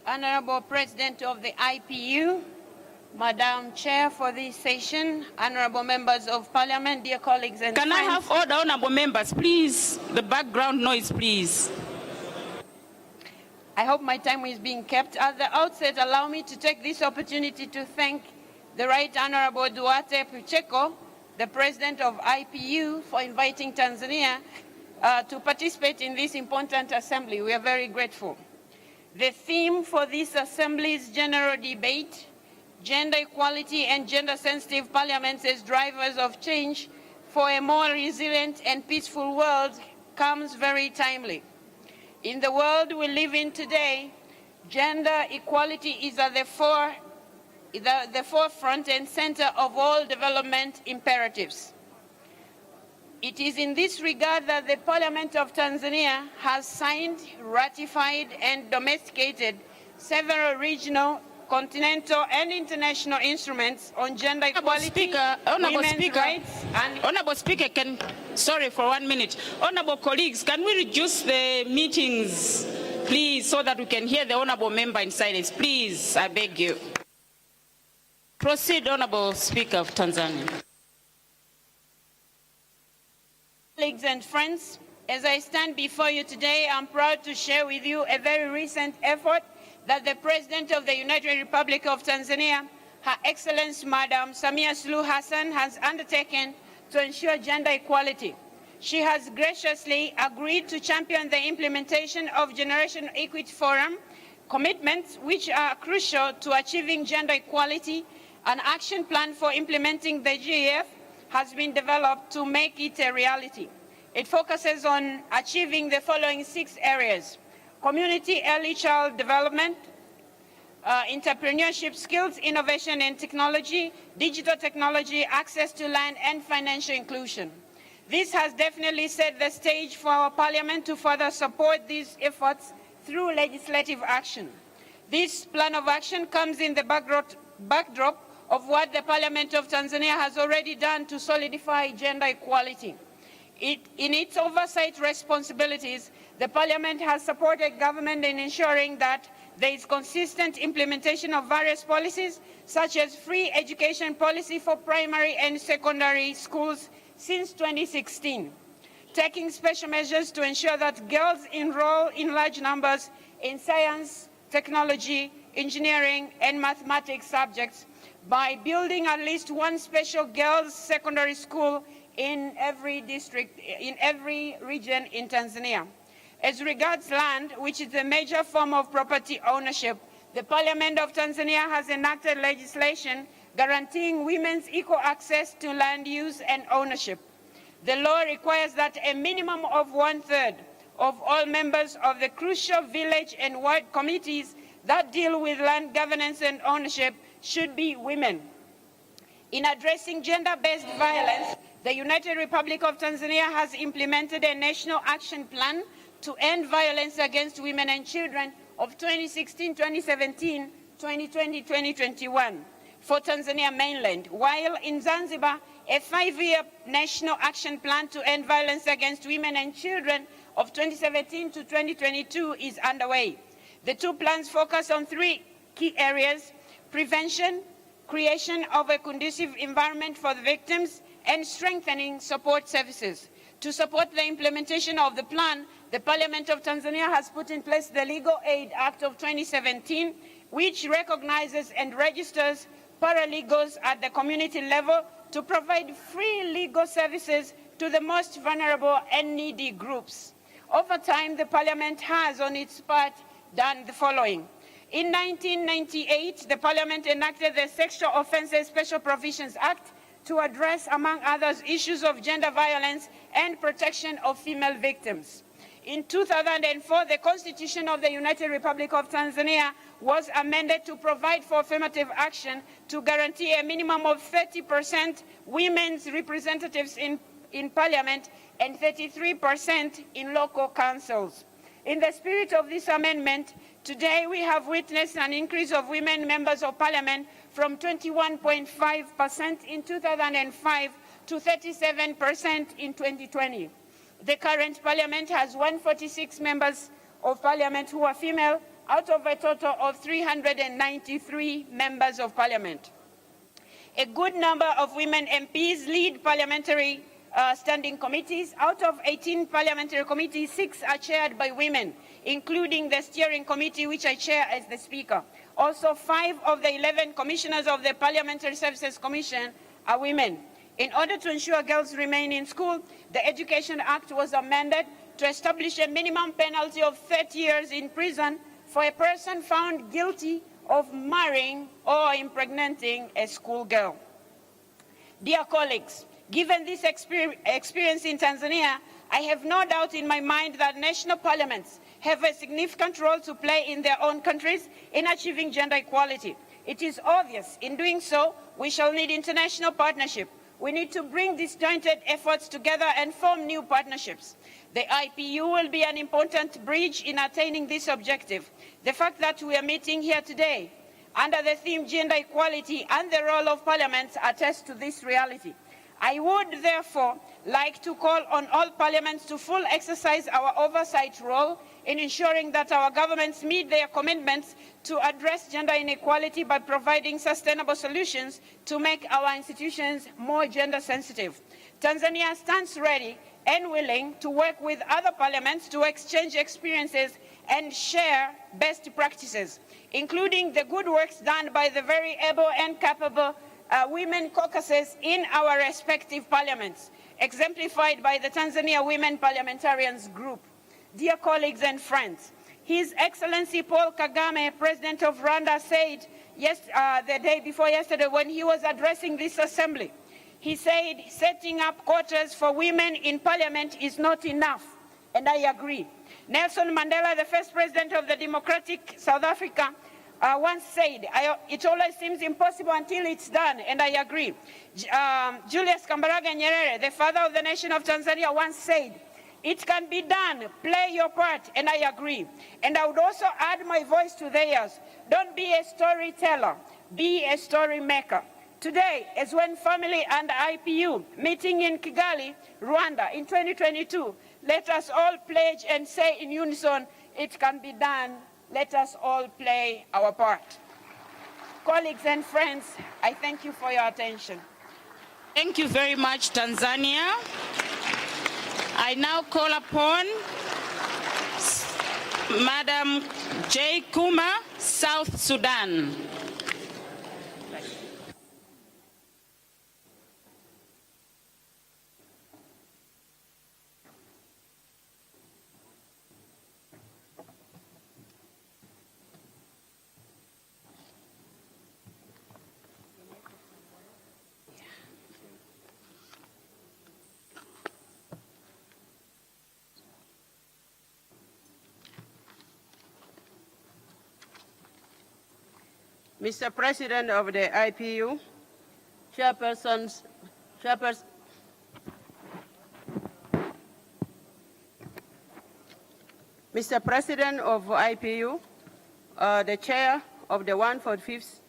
S3: Honorable President of the IPU, Madam Chair for this session, honorable members of Parliament, dear colleagues and
S2: friends. Can I have order, honorable members, please? The background noise, please.
S3: I hope my time is being kept. At the outset, allow me to take this opportunity to thank the Right Honorable Duarte Pacheco, the President of IPU, for inviting Tanzania to participate in this important assembly. We are very grateful. The theme for this Assembly's general debate, gender equality and gender-sensitive parliaments as drivers of change for a more resilient and peaceful world, comes very timely. In the world we live in today, gender equality is at the forefront and center of all development imperatives. It is in this regard that the Parliament of Tanzania has signed, ratified, and domesticated several regional, continental, and international instruments on gender equality, women's rights, and...
S2: Honorable Speaker, sorry for 1 minute. Honorable colleagues, can we reduce the meetings, please, so that we can hear the honorable member in silence? Please, I beg you. Proceed, Honorable Speaker of Tanzania.
S3: Colleagues and friends, as I stand before you today, I'm proud to share with you a very recent effort that the President of the United Republic of Tanzania, Her Excellency Madam Samia Suluhu Hassan, has undertaken to ensure gender equality. She has graciously agreed to champion the implementation of Generation Equity Forum commitments which are crucial to achieving gender equality. An action plan for implementing the GEF has been developed to make it a reality. It focuses on achieving the following 6 areas: community early child development, entrepreneurship skills, innovation and technology, digital technology, access to land, and financial inclusion. This has definitely set the stage for our Parliament to further support these efforts through legislative action. This plan of action comes in the backdrop of what the Parliament of Tanzania has already done to solidify gender equality. In its oversight responsibilities, the Parliament has supported government in ensuring that there is consistent implementation of various policies, such as free education policy for primary and secondary schools since 2016, taking special measures to ensure that girls enroll in large numbers in science, technology, engineering, and mathematics subjects, by building at least one special girls' secondary school in every district, in every region in Tanzania. As regards land, which is a major form of property ownership, the Parliament of Tanzania has enacted legislation guaranteeing women's equal access to land use and ownership. The law requires that a minimum of 1/3 of all members of the crucial village and ward committees that deal with land governance and ownership should be women. In addressing gender-based violence, the United Republic of Tanzania has implemented a national action plan to end violence against women and children of 2016, 2017, 2020, 2021 for Tanzania mainland, while in Zanzibar, a 5-year national action plan to end violence against women and children of 2017 to 2022 is underway. The 2 plans focus on 3 key areas: prevention, creation of a conducive environment for the victims, and strengthening support services. To support the implementation of the plan, the Parliament of Tanzania has put in place the Legal Aid Act of 2017, which recognizes and registers paralegals at the community level to provide free legal services to the most vulnerable and needy groups. Over time, the Parliament has, on its part, done the following. In 1998, the Parliament enacted the Sexual Offences Special Provisions Act to address, among others, issues of gender violence and protection of female victims. In 2004, the Constitution of the United Republic of Tanzania was amended to provide for affirmative action to guarantee a minimum of 30% women's representatives in Parliament and 33% in local councils. In the spirit of this amendment, today we have witnessed an increase of women members of Parliament from 21.5% in 2005 to 37% in 2020. The current Parliament has 146 members of Parliament who are female, out of a total of 393 members of Parliament. A good number of women MPs lead parliamentary standing committees. Out of 18 parliamentary committees, 6 are chaired by women, including the steering committee, which I chair as the Speaker. Also, 5 of the 11 commissioners of the Parliamentary Services Commission are women. In order to ensure girls remain in school, the Education Act was amended to establish a minimum penalty of 30 years in prison for a person found guilty of marrying or impregnating a schoolgirl. Dear colleagues, given this experience in Tanzania, I have no doubt in my mind that national parliaments have a significant role to play in their own countries in achieving gender equality. It is obvious in doing so, we shall need international partnership. We need to bring disjointed efforts together and form new partnerships. The IPU will be an important bridge in attaining this objective. The fact that we are meeting here today under the theme gender equality and the role of parliaments attests to this reality. I would therefore like to call on all parliaments to fully exercise our oversight role in ensuring that our governments meet their commitments to address gender inequality by providing sustainable solutions to make our institutions more gender sensitive. Tanzania stands ready and willing to work with other parliaments to exchange experiences and share best practices, including the good works done by the very able and capable women caucuses in our respective parliaments, exemplified by the Tanzania Women Parliamentarians group. Dear colleagues and friends, His Excellency Paul Kagame, President of Rwanda, said the day before yesterday when he was addressing this assembly, he said setting up quotas for women in parliament is not enough, and I agree. Nelson Mandela, the first president of the democratic South Africa, once said, it always seems impossible until it's done, and I agree. Julius Kambarage Nyerere, the father of the nation of Tanzania, once said, it can be done, play your part, and I agree. And I would also add my voice to theirs. Don't be a storyteller, be a story maker. Today is when family and IPU meeting in Kigali, Rwanda in 2022. Let us all pledge and say in unison, it can be done. Let us all play our part. Colleagues and friends, I thank you for your attention.
S2: Thank you very much, Tanzania. I now call upon Madam J. Kuma, South Sudan.
S4: Mr. President of the IPU, Chairperson, Mr. President of IPU, the Chair of the 145th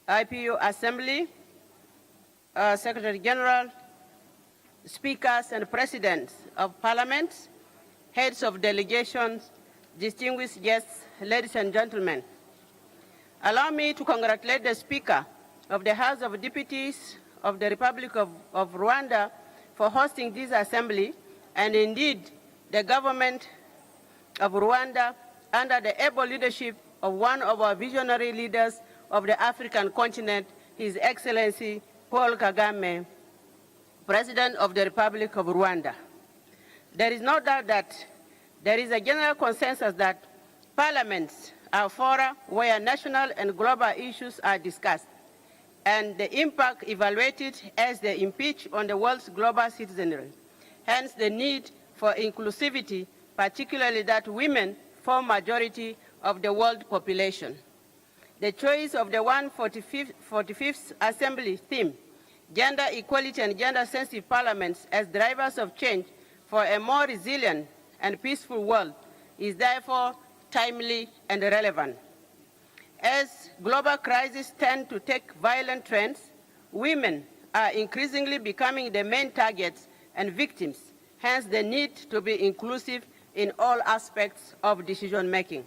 S4: IPU Assembly, Secretary General, Speakers and Presidents of Parliament, Heads of Delegations, distinguished guests, ladies and gentlemen. Allow me to congratulate the Speaker of the House of Deputies of the Republic of Rwanda for hosting this assembly, and indeed the government of Rwanda under the able leadership of one of our visionary leaders of the African continent, His Excellency Paul Kagame, President of the Republic of Rwanda. There is no doubt that There is a general consensus that parliaments are fora where national and global issues are discussed, and the impact evaluated as they impinge on the world's global citizenry. Hence the need for inclusivity, particularly that women form majority of the world population. The choice of the 145th Assembly theme, gender equality and gender-sensitive parliaments as drivers of change for a more resilient and peaceful world, is therefore timely and relevant. As global crises tend to take violent trends, women are increasingly becoming the main targets and victims, hence the need to be inclusive in all aspects of decision-making.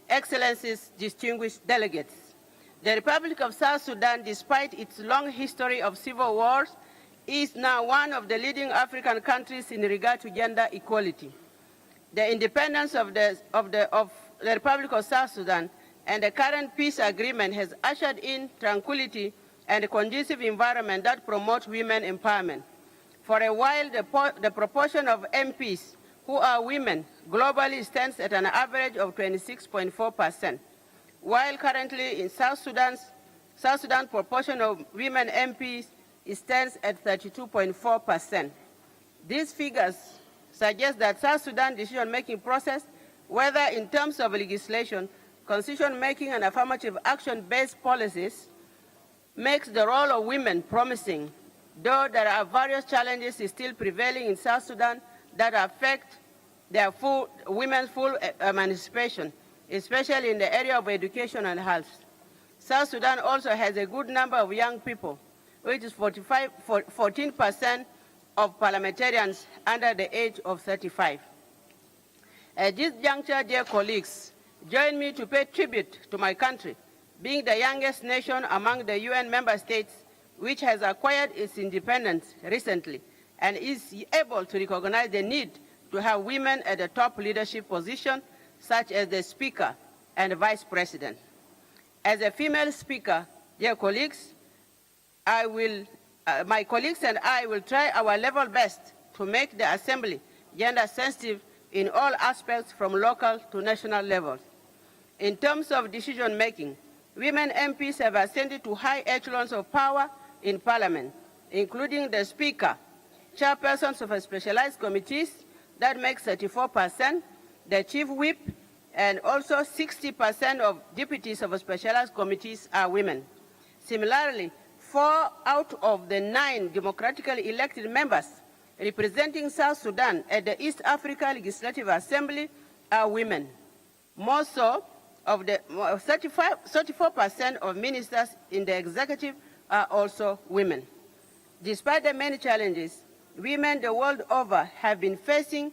S4: Excellencies, distinguished delegates, the Republic of South Sudan, despite its long history of civil wars, is now one of the leading African countries in regard to gender equality. The independence of the Republic of South Sudan and the current peace agreement has ushered in tranquility and a conducive environment that promotes women empowerment. For a while, the proportion of MPs who are women globally stands at an average of 26.4%, while currently in South Sudan proportion of women MPs stands at 32.4%. These figures suggest that South Sudan decision-making process, whether in terms of legislation, constitution-making, and affirmative action-based policies, makes the role of women promising, though there are various challenges still prevailing in South Sudan that affect their women's full emancipation, especially in the area of education and health. South Sudan also has a good number of young people, which is 14% of parliamentarians under the age of 35. At this juncture, dear colleagues, join me to pay tribute to my country, being the youngest nation among the UN member states, which has acquired its independence recently and is able to recognize the need to have women at the top leadership position, such as the Speaker and the Vice President. As a female Speaker, dear colleagues, my colleagues and I will try our level best to make the Assembly gender sensitive in all aspects from local to national levels. In terms of decision making, women MPs have ascended to high echelons of power in Parliament, including the Speaker, chairpersons of specialized committees, that makes 34%, the Chief Whip, and also 60% of deputies of specialized committees are women. Similarly, 4 out of the 9 democratically elected members representing South Sudan at the East Africa Legislative Assembly are women. More so, of the 34% of ministers in the executive are also women. Despite the many challenges women the world over have been facing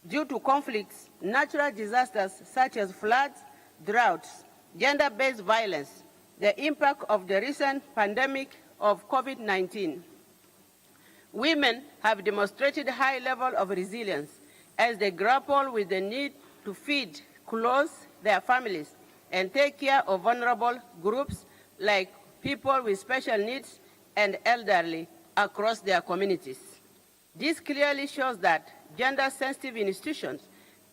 S4: due to conflicts, natural disasters such as floods, droughts, gender-based violence, the impact of the recent pandemic of COVID-19, women have demonstrated a high level of resilience as they grapple with the need to feed, clothe their families, and take care of vulnerable groups like people with special needs and elderly across their communities. This clearly shows that gender-sensitive institutions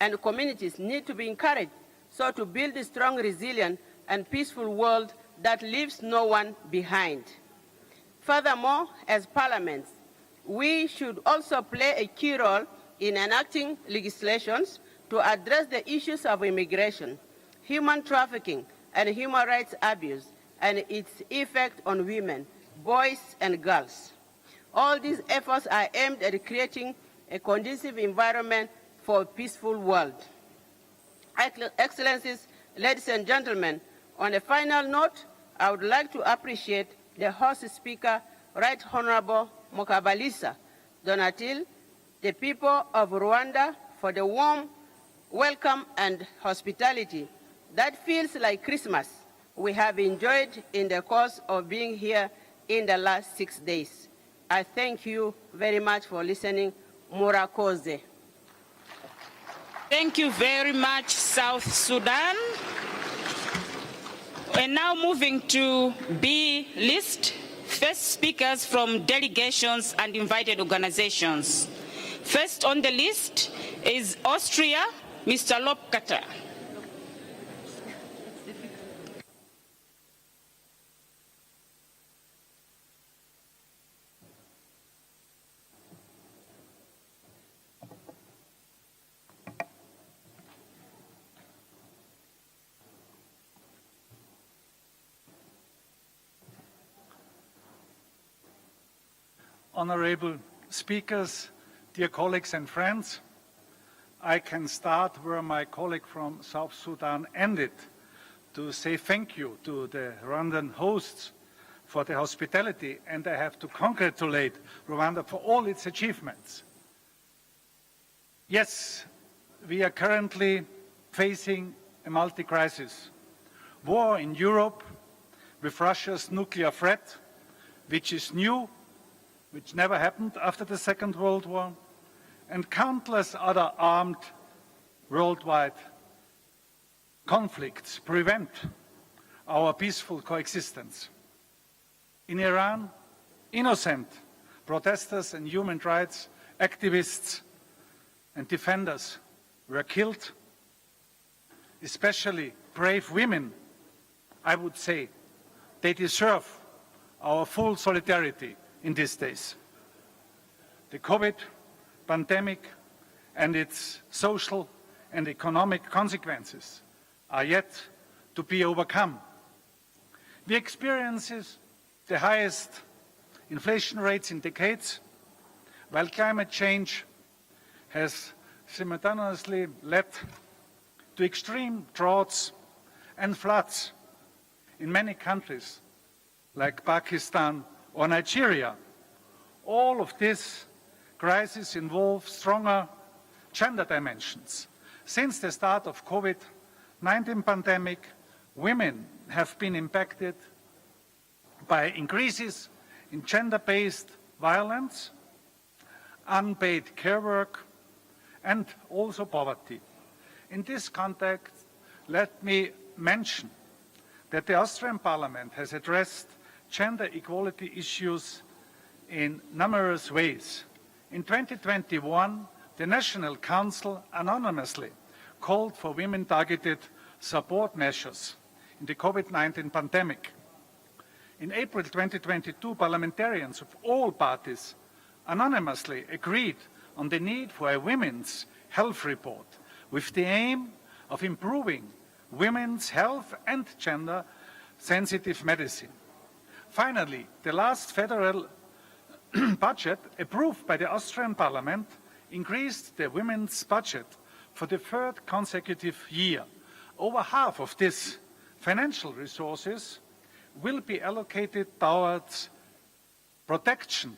S4: and communities need to be encouraged so to build a strong, resilient, and peaceful world that leaves no one behind. Furthermore, as parliaments, we should also play a key role in enacting legislations to address the issues of immigration, human trafficking, and human rights abuse, and its effect on women, boys, and girls. All these efforts are aimed at creating a conducive environment for a peaceful world. Excellencies, ladies and gentlemen, on a final note, I would like to appreciate the host speaker, Right Honorable Mukabalisa Donatil, the people of Rwanda, for the warm welcome and hospitality that feels like Christmas we have enjoyed in the course of being here in the last 6 days. I thank you very much for listening. Murakoze.
S2: Thank you very much, South Sudan. We're now moving to B list. First speakers from delegations and invited organizations. First on the list is Austria, Mr. Lopkata.
S5: Honorable speakers, dear colleagues and friends, I can start where my colleague from South Sudan ended, to say thank you to the Rwandan hosts for the hospitality, and I have to congratulate Rwanda for all its achievements. Yes, we are currently facing a multi-crisis. War in Europe with Russia's nuclear threat, which is new, which never happened after the Second World War, and countless other armed worldwide conflicts prevent our peaceful coexistence. In Iran, innocent protesters and human rights activists and defenders were killed, especially brave women. I would say they deserve our full solidarity in these days. The COVID pandemic and its social and economic consequences are yet to be overcome. We experience the highest inflation rates in decades, while climate change has simultaneously led to extreme droughts and floods in many countries like Pakistan or Nigeria. All of this crisis involves stronger gender dimensions. Since the start of COVID-19 pandemic, women have been impacted by increases in gender-based violence, unpaid care work, and also poverty. In this context, let me mention that the Austrian Parliament has addressed gender equality issues in numerous ways. In 2021, the National Council anonymously called for women-targeted support measures in the COVID-19 pandemic. In April 2022, parliamentarians of all parties anonymously agreed on the need for a women's health report with the aim of improving women's health and gender-sensitive medicine. Finally, the last federal budget approved by the Austrian Parliament increased the women's budget for the third consecutive year. Over half of this financial resources will be allocated towards protection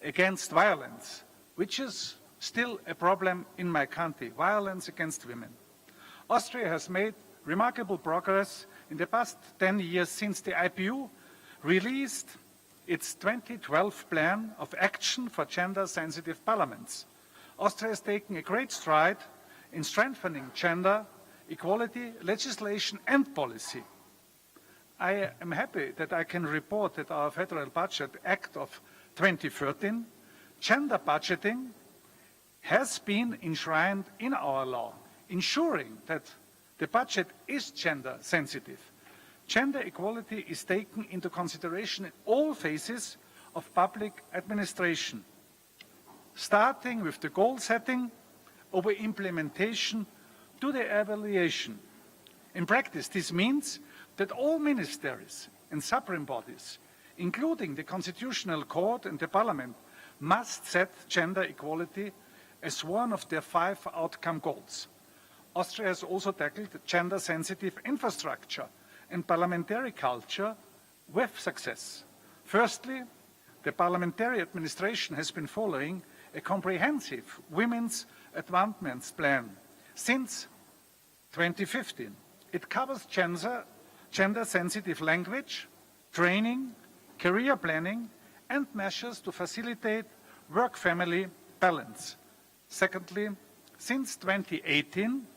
S5: against violence, which is still a problem in my country, violence against women. Austria has made remarkable progress in the past 10 years since the IPU released its 2012 plan of action for gender-sensitive parliaments. Austria has taken a great stride in strengthening gender equality legislation and policy. I am happy that I can report that our Federal Budget Act of 2013, gender budgeting, has been enshrined in our law, ensuring that the budget is gender sensitive. Gender equality is taken into consideration in all phases of public administration, starting with the goal setting, over implementation to the evaluation. In practice, this means that all ministries and sovereign bodies, including the Constitutional Court and the Parliament, must set gender equality as one of their 5 outcome goals. Austria has also tackled gender-sensitive infrastructure and parliamentary culture with success. Firstly, the parliamentary administration has been following a comprehensive women's advancement plan since 2015. It covers gender-sensitive language, training, career planning, and measures to facilitate work-family balance. Secondly, since 2018,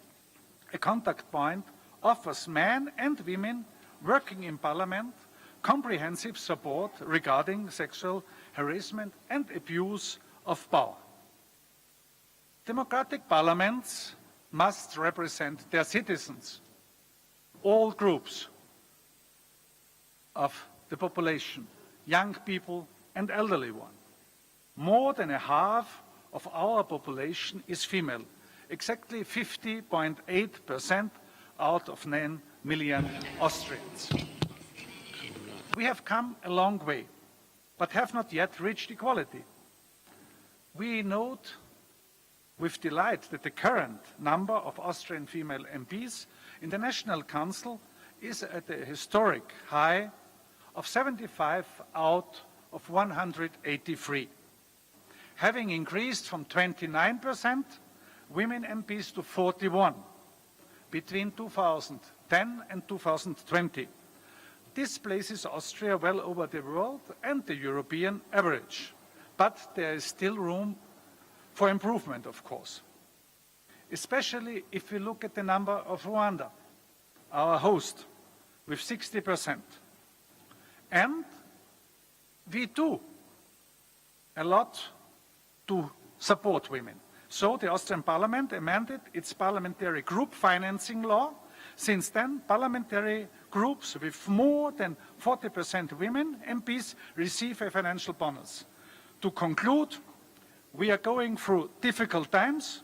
S5: a contact point offers men and women working in Parliament comprehensive support regarding sexual harassment and abuse of power. Democratic parliaments must represent their citizens, all groups of the population, young people and elderly ones. More than a half of our population is female, exactly 50.8% out of 9 million Austrians. We have come a long way, but have not yet reached equality. We note with delight that the current number of Austrian female MPs in the National Council is at a historic high of 75 out of 183, having increased from 29% women MPs to 41 between 2010 and 2020. This places Austria well over the world and the European average, but there is still room for improvement, of course, especially if we look at the number of Rwanda, our host, with 60%. And we do a lot to support women. So the Austrian Parliament amended its parliamentary group financing law. Since then, parliamentary groups with more than 40% women MPs receive a financial bonus. To conclude, we are going through difficult times.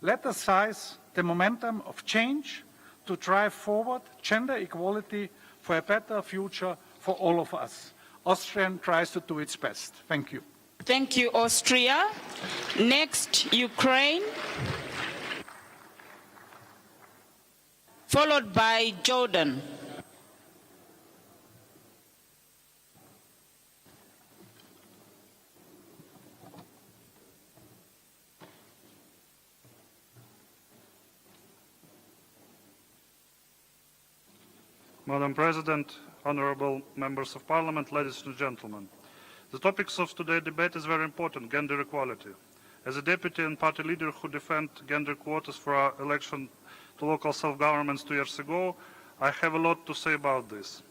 S5: Let us seize the momentum of change to drive forward gender equality for a better future for all of us. Austria tries to do its best. Thank you.
S2: Thank you, Austria. Next, Ukraine, followed by Jordan.
S6: Madam President, honourable members of Parliament, ladies and gentlemen. The topics of today's debate is very important, gender equality. As a deputy and party leader who defend gender quotas for our election to local self-governments 2 years ago, I have a lot to say about this.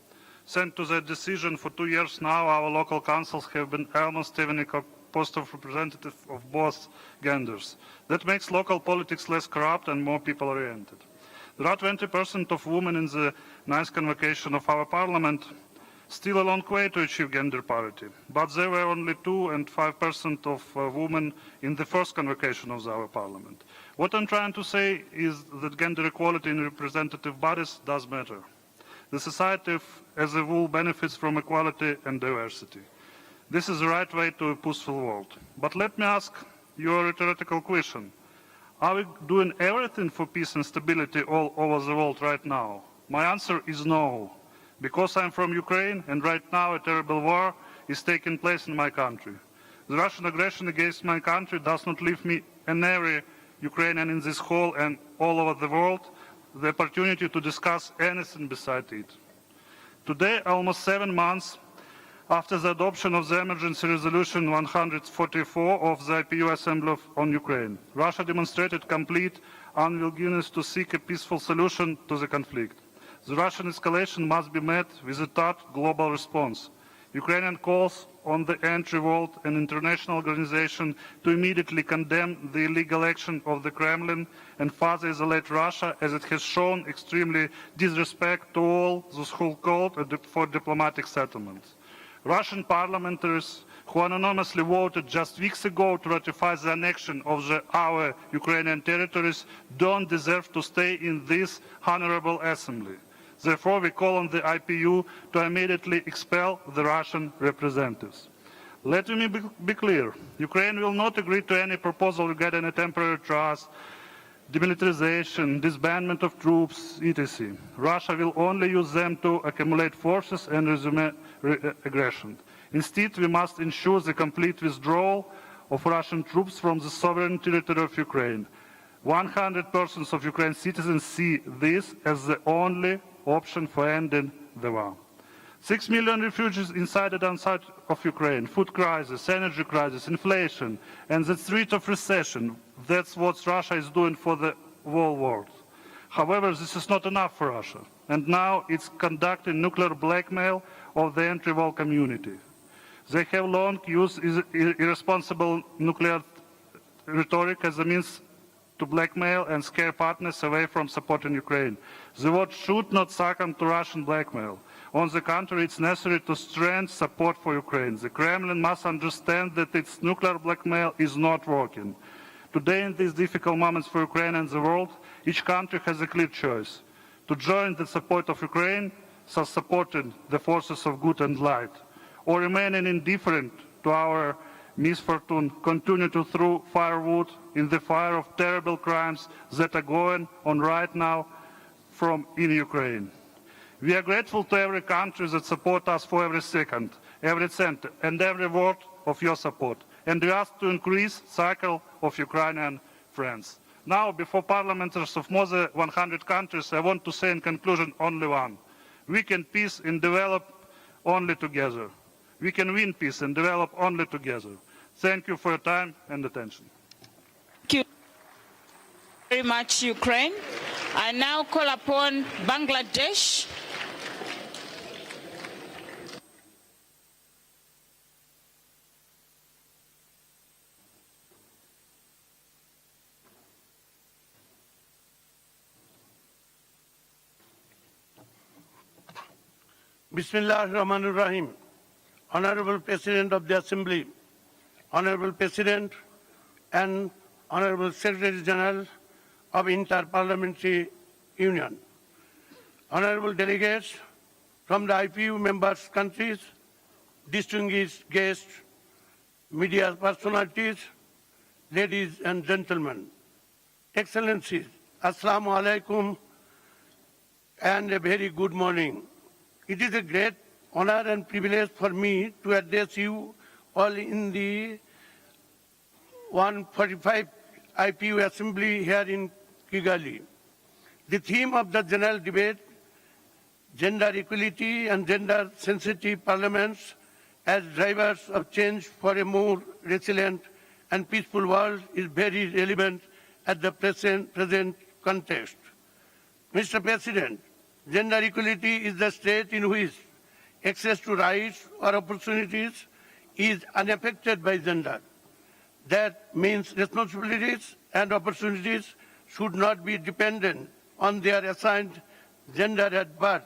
S6: Thanks to that decision, for 2 years now, our local councils have been almost having a post of representative of both genders. That makes local politics less corrupt and more people-oriented. There are 20% of women in the 9th convocation of our parliament, still a long way to achieve gender parity. But there were only 2 and 5% of women in the first convocation of our parliament. What I'm trying to say is that gender equality in representative bodies does matter. The society as a whole benefits from equality and diversity. This is the right way to a peaceful world. But let me ask you a rhetorical question. Are we doing everything for peace and stability all over the world right now? My answer is no. Because I'm from Ukraine and right now a terrible war is taking place in my country. The Russian aggression against my country does not leave me and every Ukrainian in this hall and all over the world the opportunity to discuss anything beside it. Today, almost 7 months after the adoption of the emergency resolution 144 of the IPU Assembly on Ukraine, Russia demonstrated complete unwillingness to seek a peaceful solution to the conflict. The Russian escalation must be met with a tough global response. Ukrainian calls on the entry world and international organization to immediately condemn the illegal action of the Kremlin and further isolate Russia, as it has shown extremely disrespect to all those who called for diplomatic settlements. Russian parliamentarians who anonymously voted just weeks ago to ratify the annexion of our Ukrainian territories don't deserve to stay in this honorable assembly. Therefore, we call on the IPU to immediately expel the Russian representatives. Let me be clear. Ukraine will not agree to any proposal regarding a temporary truce, demilitarization, disbandment of troops, etc. Russia will only use them to accumulate forces and resume aggression. Instead, we must ensure the complete withdrawal of Russian troops from the sovereign territory of Ukraine. 100% of Ukraine's citizens see this as the only option for ending the war. 6 million refugees inside and outside of Ukraine, food crisis, energy crisis, inflation, and the threat of recession. That's what Russia is doing for the whole world. However, this is not enough for Russia, and now it's conducting nuclear blackmail of the anti-war community. They have long used irresponsible nuclear rhetoric as a means to blackmail and scare partners away from supporting Ukraine. The world should not succumb to Russian blackmail. On the contrary, it's necessary to strengthen support for Ukraine. The Kremlin must understand that its nuclear blackmail is not working. Today, in these difficult moments for Ukraine and the world, each country has a clear choice: to join the support of Ukraine, so supporting the forces of good and light, or remaining indifferent to our misfortune, continue to throw firewood in the fire of terrible crimes that are going on right now in Ukraine. We are grateful to every country that supports us for every second, every cent, and every word of your support. And we ask to increase the cycle of Ukrainian friends. Now, before parliamentarians of more than 100 countries, I want to say in conclusion only one: we can peace and develop only together. We can win peace and develop only together. Thank you for your time and attention.
S2: Thank you very much, Ukraine. I now call upon Bangladesh.
S7: Bismillah ar-Rahman ar-Rahim. Honorable President of the Assembly, Honorable President and Honorable Secretary General of Inter-Parliamentary Union, Honorable delegates from the IPU members countries, distinguished guests, media personalities, ladies and gentlemen, Excellencies, Assalamu alaikum and a very good morning. It is a great honor and privilege for me to address you all in the 145 IPU Assembly here in Kigali. The theme of the general debate, gender equality and gender-sensitive parliaments as drivers of change for a more resilient and peaceful world, is very relevant at the present context. Mr. President, gender equality is the state in which access to rights or opportunities is unaffected by gender. That means responsibilities and opportunities should not be dependent on their assigned gender at birth.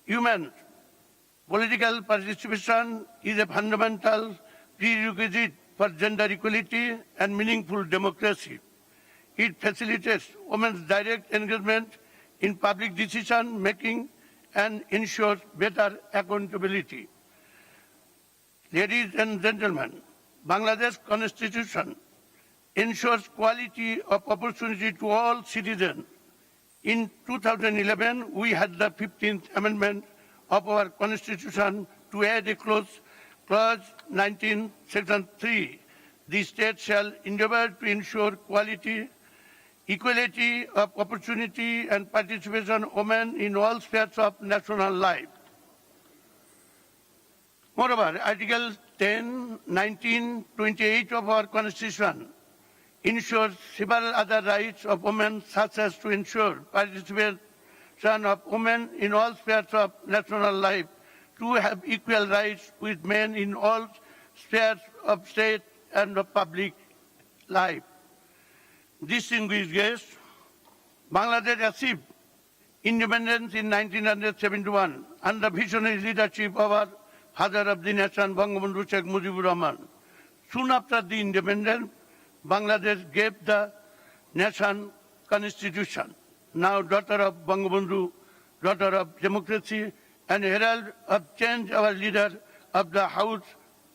S7: Human political participation is a fundamental prerequisite for gender equality and meaningful democracy. It facilitates women's direct engagement in public decision making and ensures better accountability. Ladies and gentlemen, Bangladesh Constitution ensures quality of opportunity to all citizens. In 2011, we had the 15th Amendment of our Constitution to add a clause 19, Section 3. The state shall endeavor to ensure quality, equality of opportunity and participation of women in all spheres of national life. Moreover, Article 10, 19, 28 of our Constitution ensures several other rights of women, such as to ensure participation of women in all spheres of national life, to have equal rights with men in all spheres of state and of public life. Distinguished guests, Bangladesh achieved independence in 1971 under visionary leadership of our father of the nation, Bangabandhu Sheikh Mujibur Rahman. Soon after the independence, Bangladesh gave the nation constitution. Now daughter of Bangabandhu, daughter of democracy, and herald of change, our leader of the House,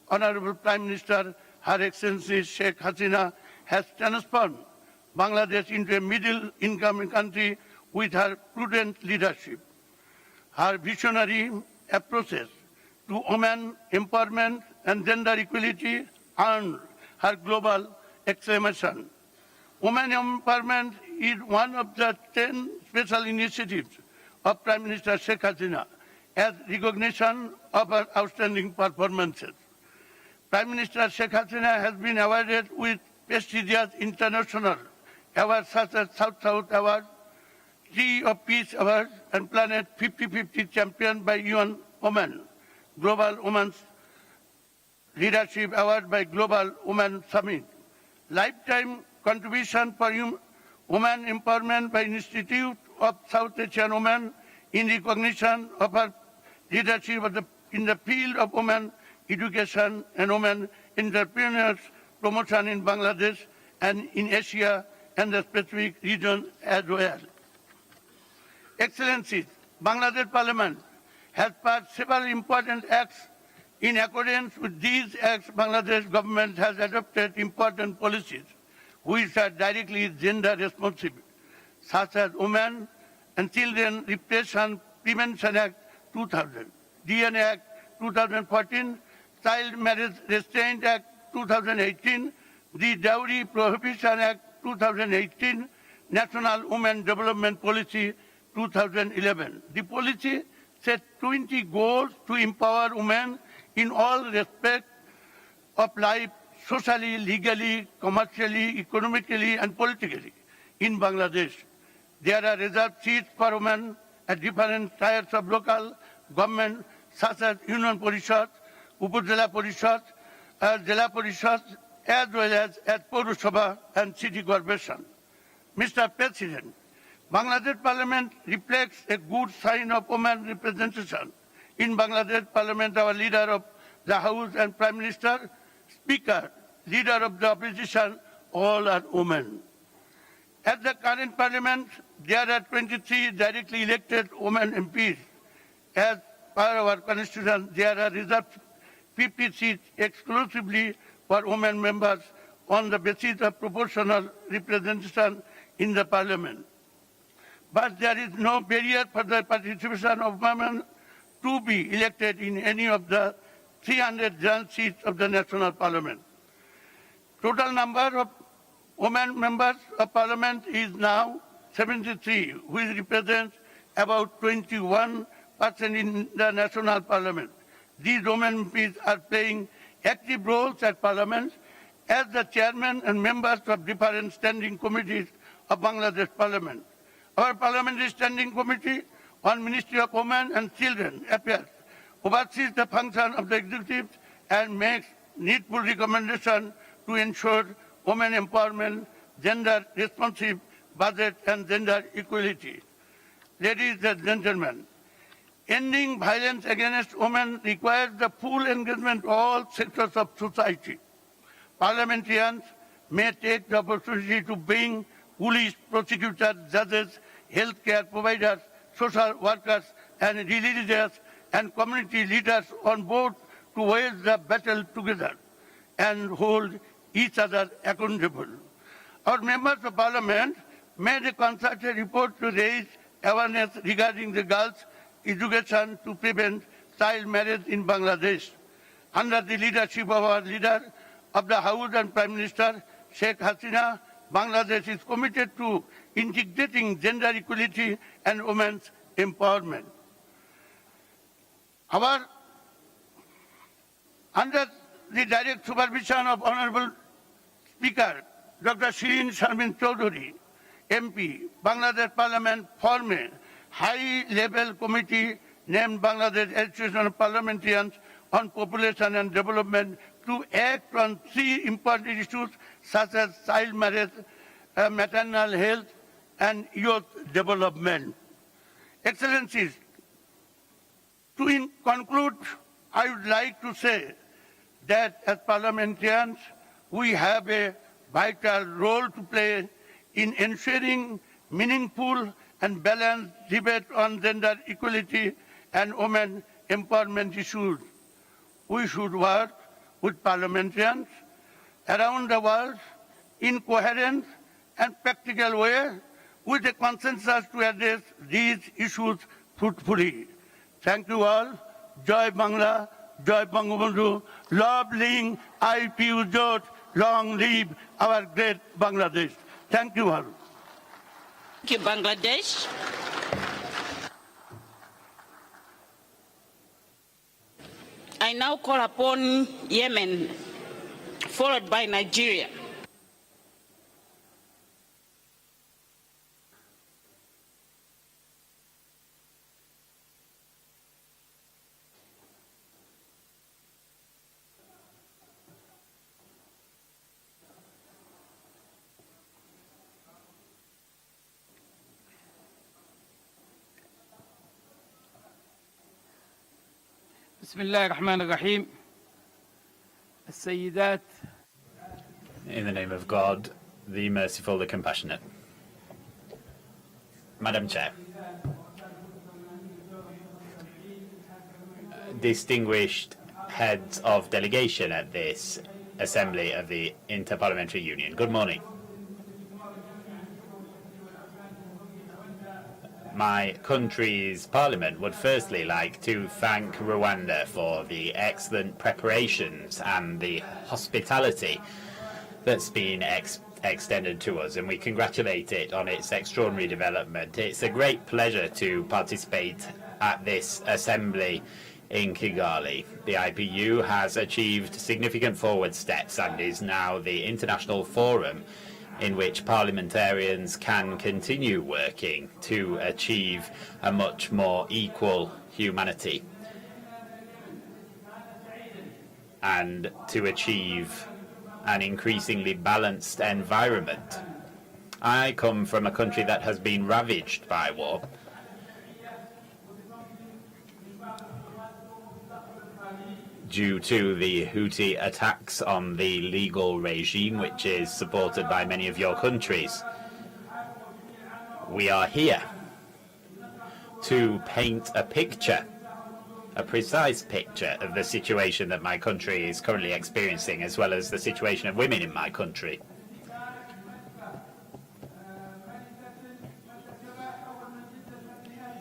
S7: Honorable Prime Minister, Her Excellency Sheikh Hasina, has transformed Bangladesh into a middle-income country with her prudent leadership. Her visionary approaches to women empowerment and gender equality earned her global acclamation. Women empowerment is one of the 10 special initiatives of Prime Minister Sheikh Hasina as recognition of her outstanding performances. Prime Minister Sheikh Hasina has been awarded with prestigious international awards such as South-South Award, Tree of Peace Award, and Planet 50-50 champion by UN Women, Global Women's Leadership Award by Global Women Summit, lifetime contribution for women empowerment by Institute of South Asian Women in recognition of her leadership in the field of women education and women entrepreneurs promotion in Bangladesh and in Asia and the specific region as well. Excellencies, Bangladesh Parliament has passed several important acts. In accordance with these acts, Bangladesh government has adopted important policies which are directly gender responsive, such as Women and Children Repression Prevention Act 2000, DNA Act 2014, Child Marriage Restraint Act 2018, the Dowry Prohibition Act 2018, National Women Development Policy 2011. The policy set 20 goals to empower women in all respects of life, socially, legally, commercially, economically, and politically in Bangladesh. There are reserved seats for women at different tiers of local government, such as Union Parishad, Upazila Parishad, Jila Parishad, as well as at Paur Sabha and City Corporation. Mr. President, Bangladesh Parliament reflects a good sign of women representation. In Bangladesh Parliament, our leader of the House and Prime Minister, Speaker, leader of the opposition, all are women. At the current Parliament, there are 23 directly elected women MPs. As per our Constitution, there are reserved 50 seats exclusively for women members on the basis of proportional representation in the Parliament. But there is no barrier for the participation of women to be elected in any of the 300 general seats of the National Parliament. Total number of women members of Parliament is now 73, which represents about 21% in the National Parliament. These women MPs are playing active roles at Parliament as the chairman and members of different standing committees of Bangladesh Parliament. Our Parliamentary Standing Committee on Ministry of Women and Children Affairs oversees the function of the executive and makes needful recommendations to ensure women empowerment, gender responsive budget and gender equality. Ladies and gentlemen, ending violence against women requires the full engagement of all sectors of society. Parliamentarians may take the opportunity to bring police, prosecutors, judges, healthcare providers, social workers, and religious and community leaders on board to wage the battle together and hold each other accountable. Our members of Parliament made a concerted report to raise awareness regarding the girls' education to prevent child marriage in Bangladesh. Under the leadership of our leader of the House and Prime Minister, Sheikh Hasina, Bangladesh is committed to integrating gender equality and women's empowerment. Under the direct supervision of Honorable Speaker, Dr. Shirin Sharmin Chowdhury, MP, Bangladesh Parliament formed a high-level committee named Bangladesh Association of Parliamentarians on Population and Development to act on 3 important issues such as child marriage, maternal health, and youth development. Excellencies, to conclude, I would like to say that as parliamentarians, we have a vital role to play in ensuring meaningful and balanced debate on gender equality and women empowerment issues. We should work with parliamentarians around the world in coherent and practical way with a consensus to address these issues fruitfully. Thank you all. Joy Bangla, Joy Bangabandhu, love Ling, IPU Jot, long live our great Bangladesh. Thank you all.
S2: Thank you, Bangladesh. I now call upon Yemen, followed by Nigeria.
S8: بسم الله الرحمن الرحيم السيدات.
S16: In the name of God, the merciful, the compassionate. Madam Chair, distinguished heads of delegation at this Assembly of the Inter-Parliamentary Union, good morning. My country's parliament would firstly like to thank Rwanda for the excellent preparations and the hospitality that's been extended to us, and we congratulate it on its extraordinary development. It's a great pleasure to participate at this assembly in Kigali. The IPU has achieved significant forward steps and is now the international forum in which parliamentarians can continue working to achieve a much more equal humanity and to achieve an increasingly balanced environment. I come from a country that has been ravaged by war. Due to the Houthi attacks on the legal regime, which is supported by many of your countries. We are here to paint a picture, a precise picture of the situation that my country is currently experiencing, as well as the situation of women in my country.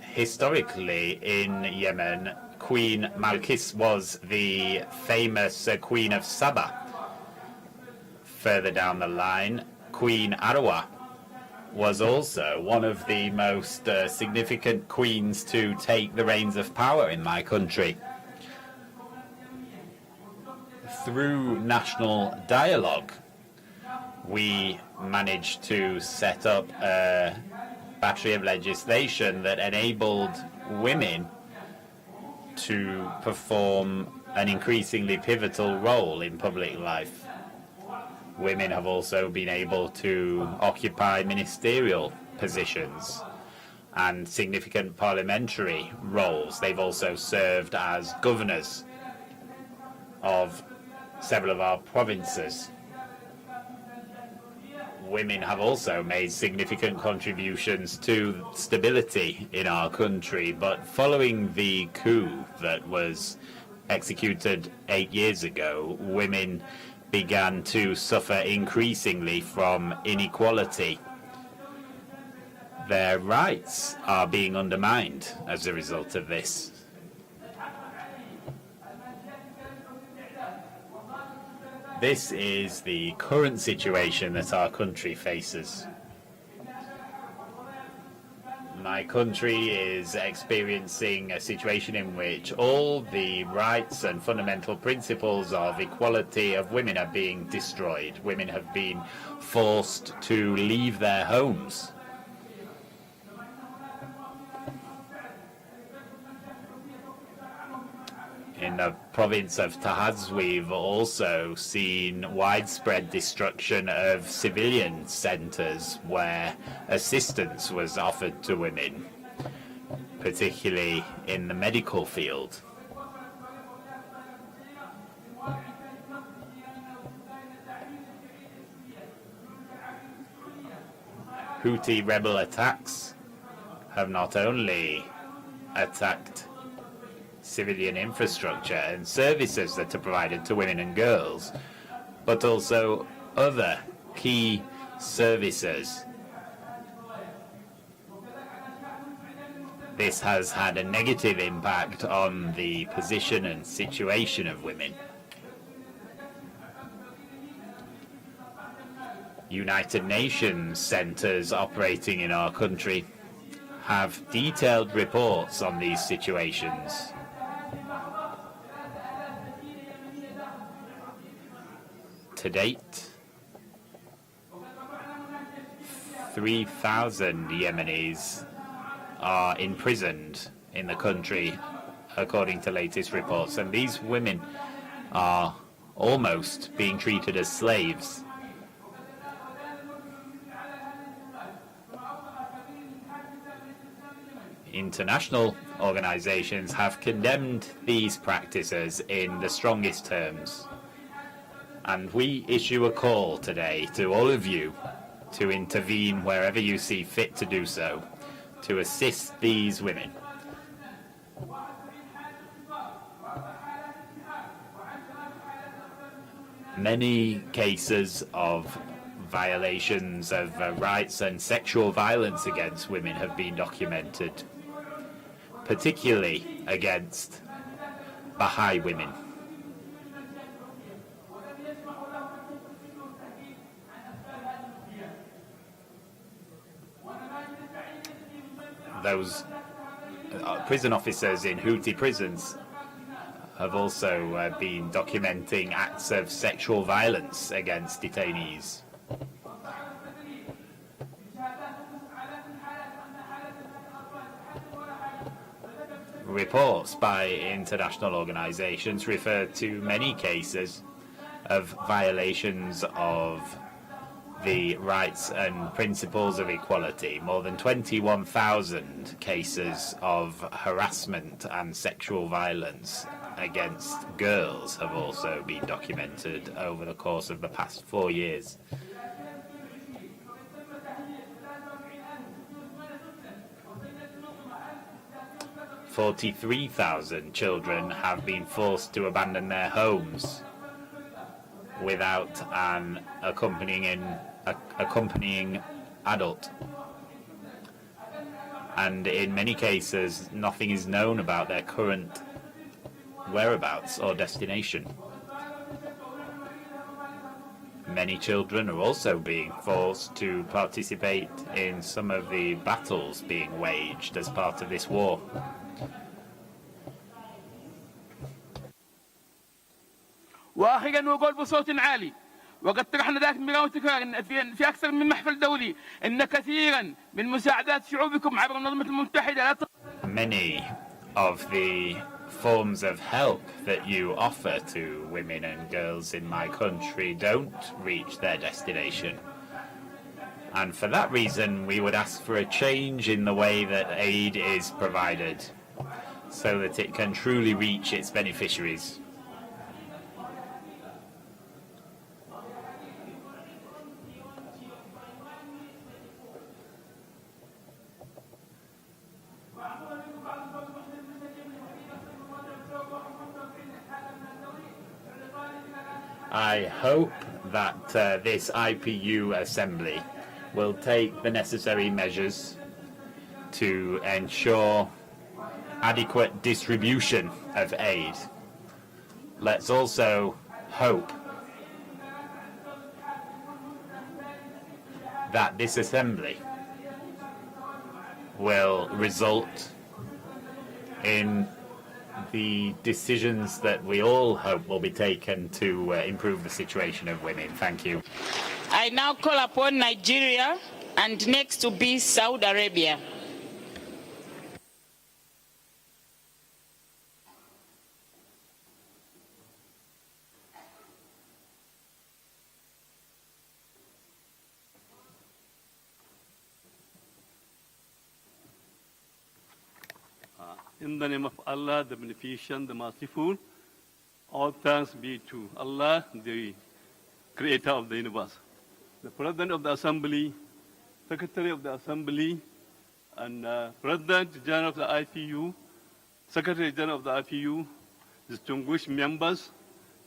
S16: Historically, in Yemen, Queen Malkis was the famous Queen of Saba. Further down the line, Queen Arwa was also one of the most significant queens to take the reins of power in my country. Through national dialogue, we managed to set up a battery of legislation that enabled women to perform an increasingly pivotal role in public life. Women have also been able to occupy ministerial positions and significant parliamentary roles. They've also served as governors of several of our provinces. Women have also made significant contributions to stability in our country, but following the coup that was executed 8 years ago, women began to suffer increasingly from inequality. Their rights are being undermined as a result of this. This is the current situation that our country faces. My country is experiencing a situation in which all the rights and fundamental principles of equality of women are being destroyed. Women have been forced to leave their homes. In the province of Tahaz, we've also seen widespread destruction of civilian centres where assistance was offered to women, particularly in the medical field. Houthi rebel attacks have not only attacked civilian infrastructure and services that are provided to women and girls, but also other key services. This has had a negative impact on the position and situation of women. United Nations centres operating in our country have detailed reports on these situations. To date, 3,000 Yemenis are imprisoned in the country, according to latest reports, and these women are almost being treated as slaves. international organisations have condemned these practices in the strongest terms. And we issue a call today to all of you to intervene wherever you see fit to do so, to assist these women. Many cases of violations of rights and sexual violence against women have been documented, particularly against Baha'i women. Those prison officers in Houthi prisons have also been documenting acts of sexual violence against detainees. Reports by international organisations refer to many cases of violations of the rights and principles of equality. More than 21,000 cases of harassment and sexual violence against girls have also been documented over the course of the past 4 years. "43,000 children have been forced to abandon their homes without an accompanying adult. And in many cases, nothing is known about their current whereabouts or destination. Many children are also being forced to participate in some of the battles being waged as part of this war.
S8: واخيرا نقول بصوت عالي وقد طرحنا ذلك مرة وتكرارا في أكثر من محفل دولي إن كثيرا من مساعدات شعوبكم عبر الأمم المتحدة لا
S16: Many of the forms of help that you offer to women and girls in my country don't reach their destination. And for that reason, we would ask for a change in the way that aid is provided so that it can truly reach its beneficiaries. I hope that this IPU assembly will take the necessary measures to ensure adequate distribution of aid. Let's also hope that this assembly will result in the decisions that we all hope will be taken to improve the situation of women. Thank you.
S2: I now call upon Nigeria, and next to be Saudi Arabia.
S22: In the name of Allah, the Beneficent, the Merciful, all thanks be to Allah, the Creator of the universe. The President of the Assembly, Secretary of the Assembly, and President General of the IPU, Secretary General of the IPU, distinguished members,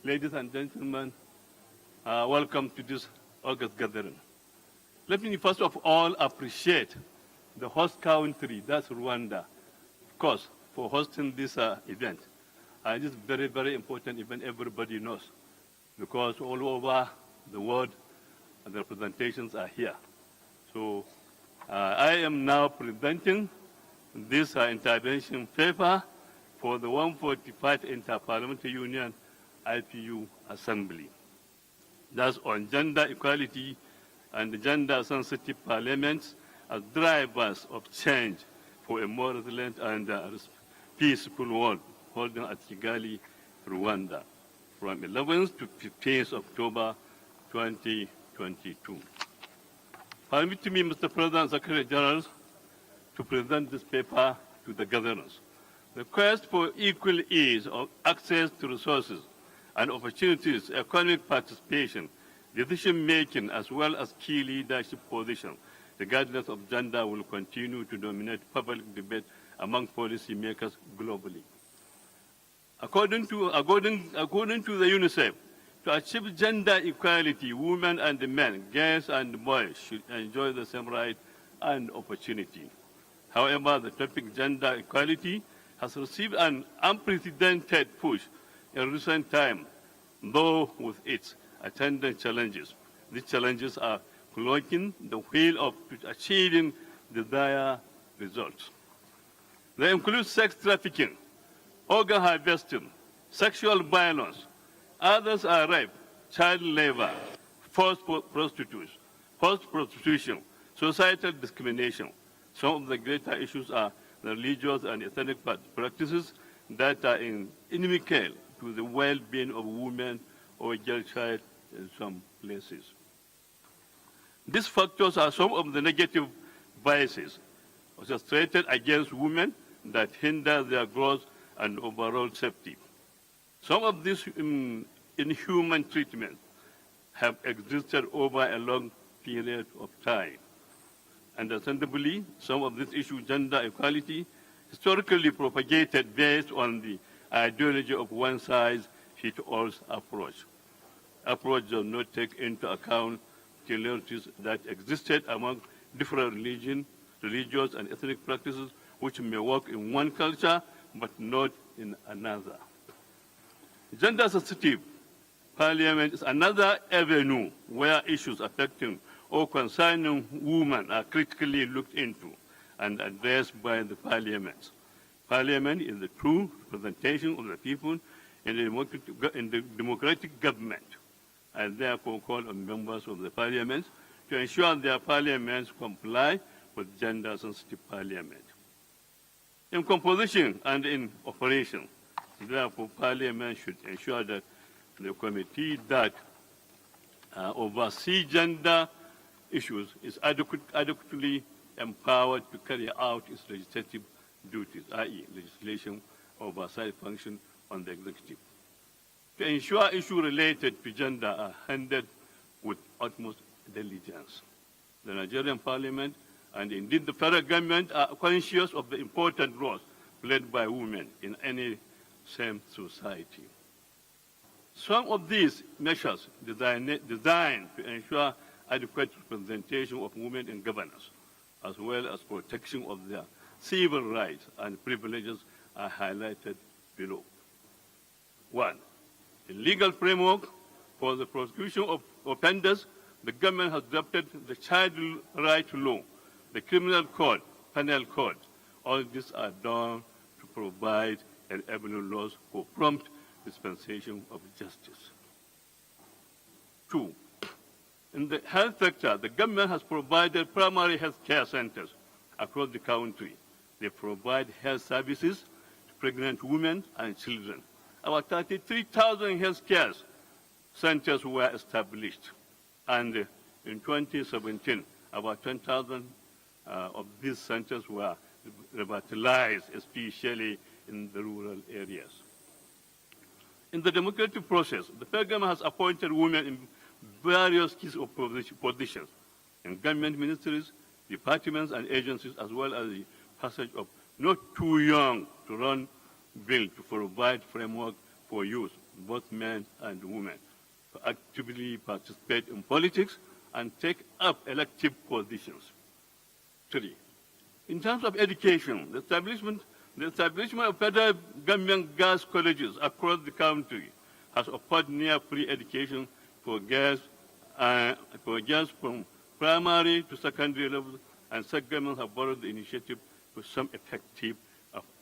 S22: ladies and gentlemen, welcome to this August gathering. Let me first of all appreciate the host country, that's Rwanda, of course, for hosting this event. And it's very, very important event, everybody knows, because all over the world, the representations are here. So I am now presenting this intervention paper for the 145th Inter-Parliamentary Union IPU Assembly. That's on gender equality and gender-sensitive parliaments as drivers of change for a more resilient and peaceful world, holding at Kigali, Rwanda, from 11th to 15th October 2022. Permit me, Mr. President and Secretary General, to present this paper to the governance. The quest for equal ease of access to resources and opportunities, economic participation, decision-making, as well as key leadership positions, regardless of gender, will continue to dominate public debate among policymakers globally. According to the UNICEF, to achieve gender equality, women and men, girls and boys should enjoy the same rights and opportunity. However, the topic gender equality has received an unprecedented push in recent times, though with its attendant challenges. These challenges are clogging the wheel of achieving desired results. They include sex trafficking, organ harvesting, sexual violence. Others are rape, child labor, forced prostitution, societal discrimination. Some of the greater issues are the religious and ethnic practices that are inimical to the well-being of women or girl child in some places. These factors are some of the negative biases orchestrated against women that hinder their growth and overall safety. Some of these inhuman treatments have existed over a long period of time. Understandably, some of these issues, gender equality, historically propagated based on the ideology of one-size-fits-all approach. Approach does not take into account similarities that existed among different religious and ethnic practices which may work in one culture but not in another. Gender-sensitive parliament is another avenue where issues affecting or concerning women are critically looked into and addressed by the parliament. Parliament is the true representation of the people in the democratic government. I therefore call on members of the parliament to ensure their parliaments comply with gender-sensitive parliament. In composition and in operation, therefore, parliament should ensure that the committee that oversees gender issues is adequately empowered to carry out its legislative duties, i.e. legislation oversight function on the executive. To ensure issues related to gender are handled with utmost diligence. The Nigerian Parliament and indeed the federal government are conscious of the important role played by women in any same society. Some of these measures designed to ensure adequate representation of women in governance, as well as protection of their civil rights and privileges are highlighted below. 1. The legal framework for the prosecution of offenders, the government has adopted the Child Rights Law, the Criminal Code, Penal Code. All these are done to provide enabling laws for prompt dispensation of justice. 2. In the health sector, the government has provided primary health care centers across the country. They provide health services to pregnant women and children. About 33,000 health care centers were established. And in 2017, about 10,000 of these centers were revitalized, especially in the rural areas. In the democratic process, the federal government has appointed women in various key positions in government ministries, departments, and agencies, as well as the passage of Not Too Young to Run bill to provide framework for youth, both men and women, to actively participate in politics and take up elective positions. 3. In terms of education, the establishment of federal government girls' colleges across the country has offered near-free education for girls from primary to secondary levels, and some governments have borrowed the initiative with some effective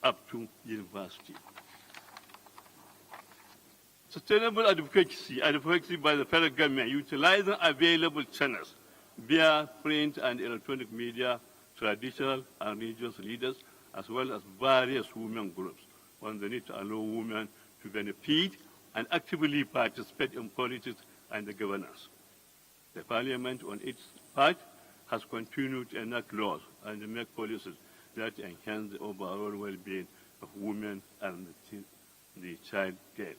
S22: up to university. Sustainable advocacy by the federal government utilizing available channels via print and electronic media, traditional and religious leaders, as well as various women groups, on the need to allow women to benefit and actively participate in politics and the governance. The Parliament, on its part, has continued to enact laws and make policies that enhance the overall well-being of women and the child care.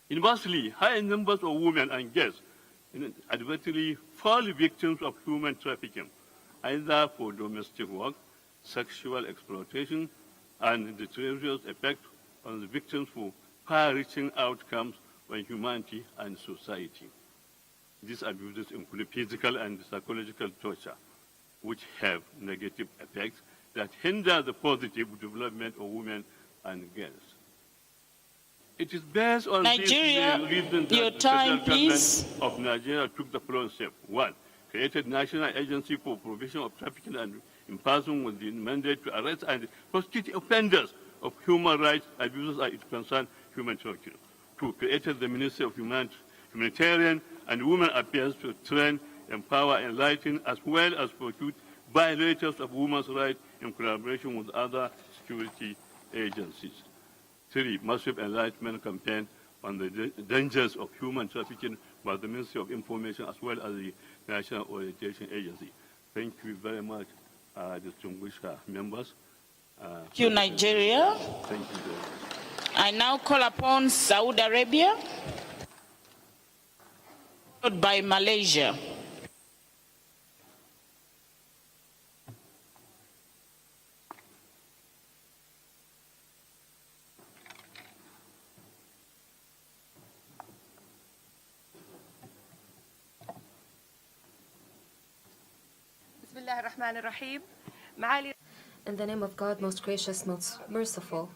S22: Inversely, high numbers of women and girls adversely fall victims of human trafficking, either for domestic work, sexual exploitation, and the treacherous effect on the victims for far-reaching outcomes on humanity and society. These abuses include physical and psychological torture, which have negative effects that hinder the positive development of women and girls. It is based on
S2: Nigeria,
S22: this reason that
S2: your
S22: the
S2: time,
S22: federal
S2: please.
S22: government of Nigeria took the following step. 1. Created National Agency for Prevention of Trafficking and Imprisonment with the mandate to arrest and prosecute offenders of human rights abuses as it concerns human trafficking. 2. Created the Ministry of Humanitarian and Women Affairs to train, empower, enlighten, as well as prosecute violators of women's rights in collaboration with other security agencies. 3. Massive enlightenment campaign on the dangers of human trafficking by the Ministry of Information as well as the National Orientation Agency. Thank you very much, distinguished members.
S2: Thank you, Nigeria.
S22: Thank you very much.
S2: I now call upon Saudi Arabia, followed by Malaysia.
S17: In the name of God, most gracious, most merciful,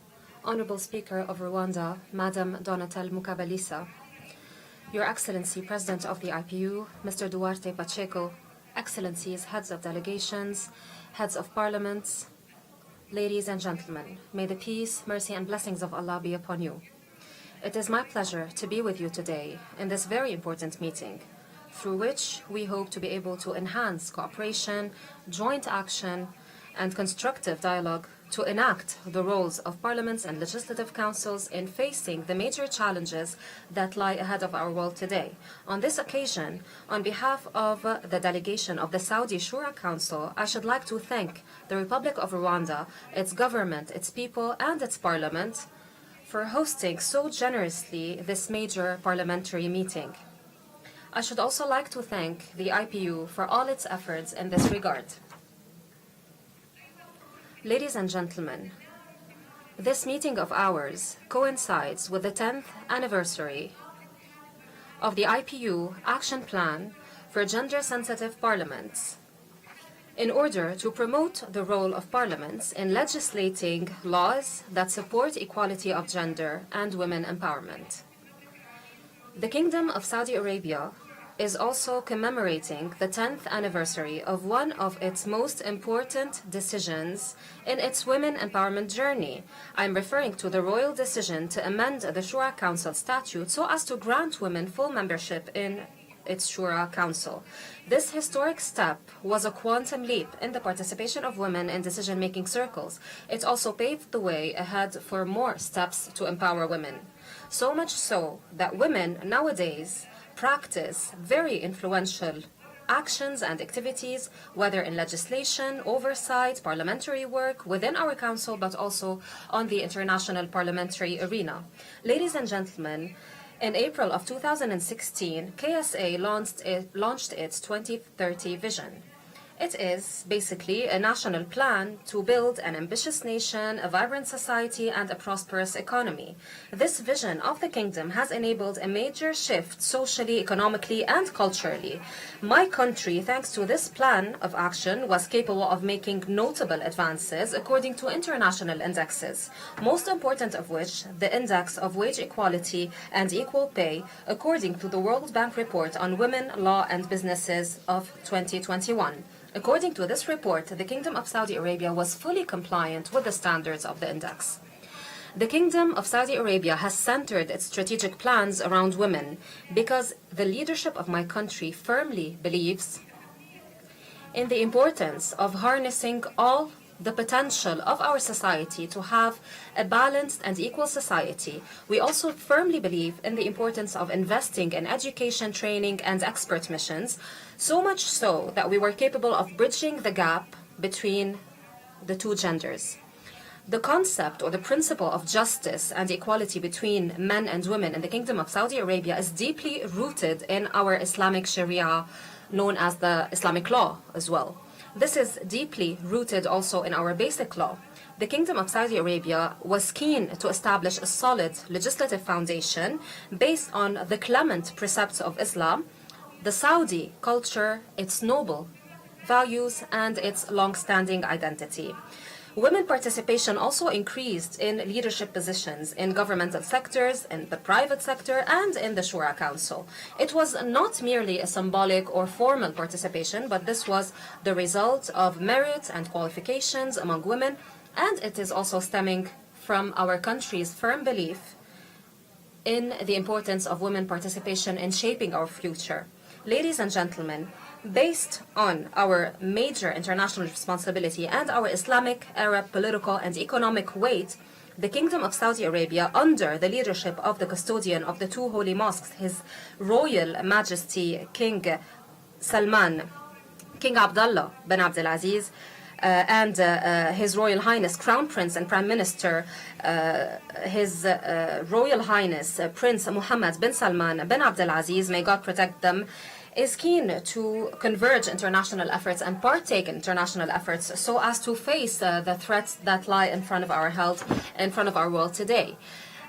S17: Honorable Speaker of Rwanda, Madam Donatelle Mukabalisa, Your Excellency, President of the IPU, Mr. Duarte Pacheco, Excellencies, Heads of Delegations, Heads of Parliaments, ladies and gentlemen, may the peace, mercy, and blessings of Allah be upon you. It is my pleasure to be with you today in this very important meeting, through which we hope to be able to enhance cooperation, joint action, and constructive dialogue to enact the roles of parliaments and legislative councils in facing the major challenges that lie ahead of our world today. On this occasion, on behalf of the delegation of the Saudi Shura Council, I should like to thank the Republic of Rwanda, its government, its people, and its parliament for hosting so generously this major parliamentary meeting. I should also like to thank the IPU for all its efforts in this regard. Ladies and gentlemen, this meeting of ours coincides with the 10th anniversary of the IPU Action Plan for Gender-Sensitive Parliaments in order to promote the role of parliaments in legislating laws that support equality of gender and women empowerment. The Kingdom of Saudi Arabia is also commemorating the 10th anniversary of one of its most important decisions in its women empowerment journey. I'm referring to the royal decision to amend the Shura Council statute so as to grant women full membership in its Shura Council. This historic step was a quantum leap in the participation of women in decision-making circles. It also paved the way ahead for more steps to empower women. So much so that women nowadays practice very influential actions and activities, whether in legislation, oversight, parliamentary work within our council, but also on the international parliamentary arena. Ladies and gentlemen, in April of 2016, KSA launched its 2030 vision. It is basically a national plan to build an ambitious nation, a vibrant society, and a prosperous economy. This vision of the kingdom has enabled a major shift socially, economically, and culturally. My country, thanks to this plan of action, was capable of making notable advances according to international indexes, most important of which the Index of Wage Equality and Equal Pay, according to the World Bank Report on Women, Law, and Businesses of 2021. According to this report, the Kingdom of Saudi Arabia was fully compliant with the standards of the index. The Kingdom of Saudi Arabia has centered its strategic plans around women because the leadership of my country firmly believes in the importance of harnessing all the potential of our society to have a balanced and equal society. We also firmly believe in the importance of investing in education, training, and expert missions, so much so that we were capable of bridging the gap between the two genders. The concept or the principle of justice and equality between men and women in the Kingdom of Saudi Arabia is deeply rooted in our Islamic Sharia, known as the Islamic law as well. This is deeply rooted also in our basic law. The Kingdom of Saudi Arabia was keen to establish a solid legislative foundation based on the clement precepts of Islam, the Saudi culture, its noble values, and its long-standing identity. Women participation also increased in leadership positions in governmental sectors, in the private sector, and in the Shura Council. It was not merely a symbolic or formal participation, but this was the result of merit and qualifications among women, and it is also stemming from our country's firm belief in the importance of women participation in shaping our future. Ladies and gentlemen, based on our major international responsibility and our Islamic, Arab, political and economic weight, the Kingdom of Saudi Arabia, under the leadership of the custodian of the two holy mosques, His Royal Majesty King Salman, King Abdullah bin Abdulaziz, and His Royal Highness Crown Prince and Prime Minister, His Royal Highness Prince Mohammed bin Salman bin Abdulaziz, may God protect them, is keen to converge international efforts and partake in international efforts so as to face the threats that lie in front of our health, in front of our world today.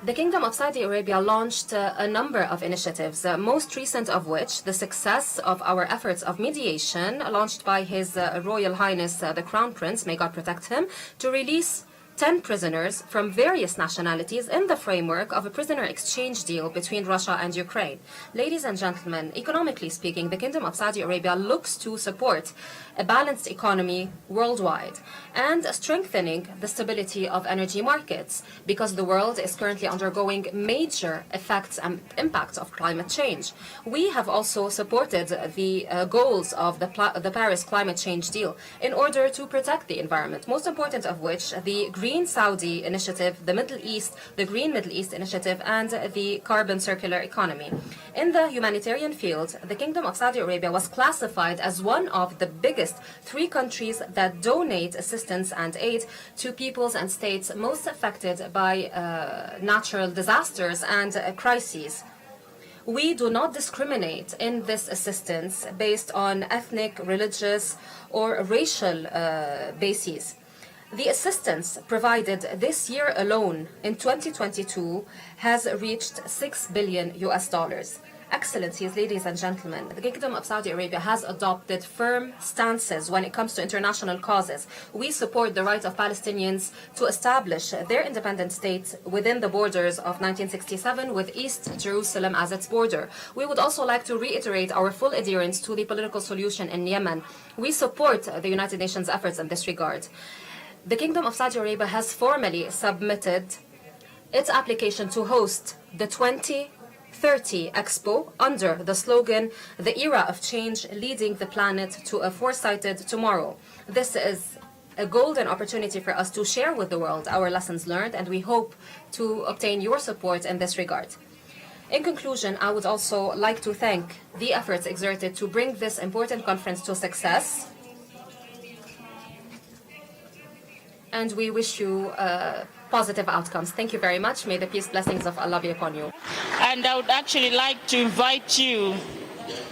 S17: The Kingdom of Saudi Arabia launched a number of initiatives, most recent of which the success of our efforts of mediation launched by His Royal Highness the Crown Prince, may God protect him, to release 10 prisoners from various nationalities in the framework of a prisoner exchange deal between Russia and Ukraine. Ladies and gentlemen, economically speaking, the Kingdom of Saudi Arabia looks to support a balanced economy worldwide and strengthening the stability of energy markets because the world is currently undergoing major effects and impacts of climate change. We have also supported the goals of the Paris Climate Change Deal in order to protect the environment, most important of which the Green Saudi Initiative, the Middle East, the Green Middle East Initiative, and the Carbon Circular Economy. In the humanitarian field, the Kingdom of Saudi Arabia was classified as one of the biggest 3 countries that donate assistance and aid to peoples and states most affected by natural disasters and crises. We do not discriminate in this assistance based on ethnic, religious, or racial bases. The assistance provided this year alone in 2022 has reached $6 billion. Excellencies, ladies and gentlemen, the Kingdom of Saudi Arabia has adopted firm stances when it comes to international causes. We support the right of Palestinians to establish their independent state within the borders of 1967 with East Jerusalem as its border. We would also like to reiterate our full adherence to the political solution in Yemen. We support the United Nations efforts in this regard. The Kingdom of Saudi Arabia has formally submitted its application to host the 2030 Expo under the slogan, "The Era of Change, Leading the Planet to a Foresighted Tomorrow." This is a golden opportunity for us to share with the world our lessons learned, and we hope to obtain your support in this regard. In conclusion, I would also like to thank the efforts exerted to bring this important conference to success. And we wish you positive outcomes. Thank you very much. May the peace, blessings of Allah be upon you.
S2: And I would actually like to invite you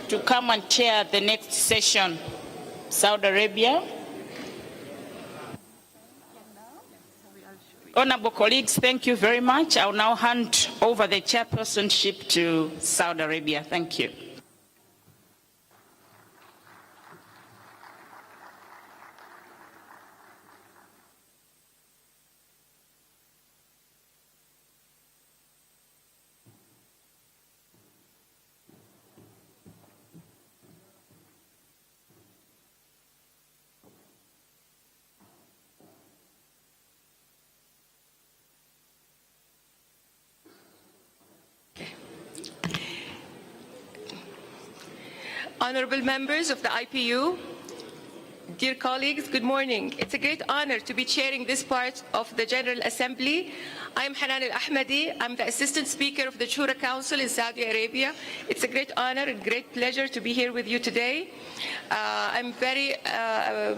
S2: to come and chair the next session, Saudi Arabia. Honorable colleagues, thank you very much. I will now hand over the chairpersonship to Saudi Arabia. Thank you.
S9: Honorable members of the IPU, Dear colleagues, good morning. It's a great honor to be chairing this part of the General Assembly. I'm Hanan Al-Ahmadi. I'm the Assistant Speaker of the Shura Council in Saudi Arabia. It's a great honor and great pleasure to be here with you today. I'm very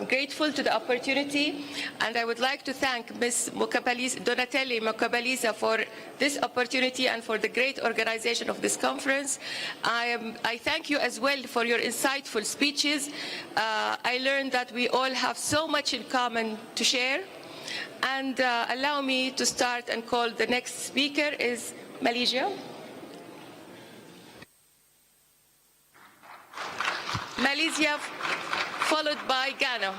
S9: grateful to the opportunity, and I would like to thank Ms. Donatelli Mukabaliza for this opportunity and for the great organization of this conference. I thank you as well for your insightful speeches. I learned that we all have so much in common to share. And allow me to start and call the next speaker is Malaysia. Malaysia, followed by Ghana.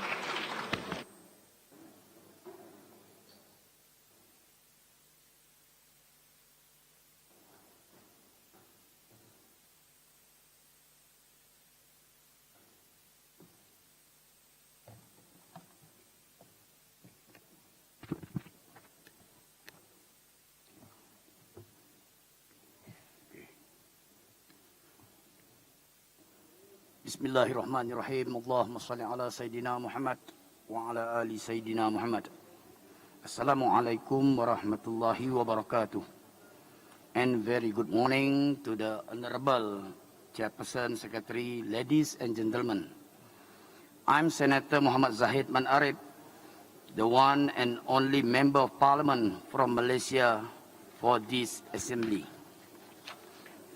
S10: Bismillahirrahmanirrahim. Allahumma salli ala Sayyidina Muhammad wa ala ali Sayyidina Muhammad. Assalamualaikum warahmatullahi wabarakatuh. And very good morning to the Honorable Chairperson, Secretary, ladies and gentlemen. I'm Senator Muhammad Zahid Manarib, the one and only Member of Parliament from Malaysia for this Assembly.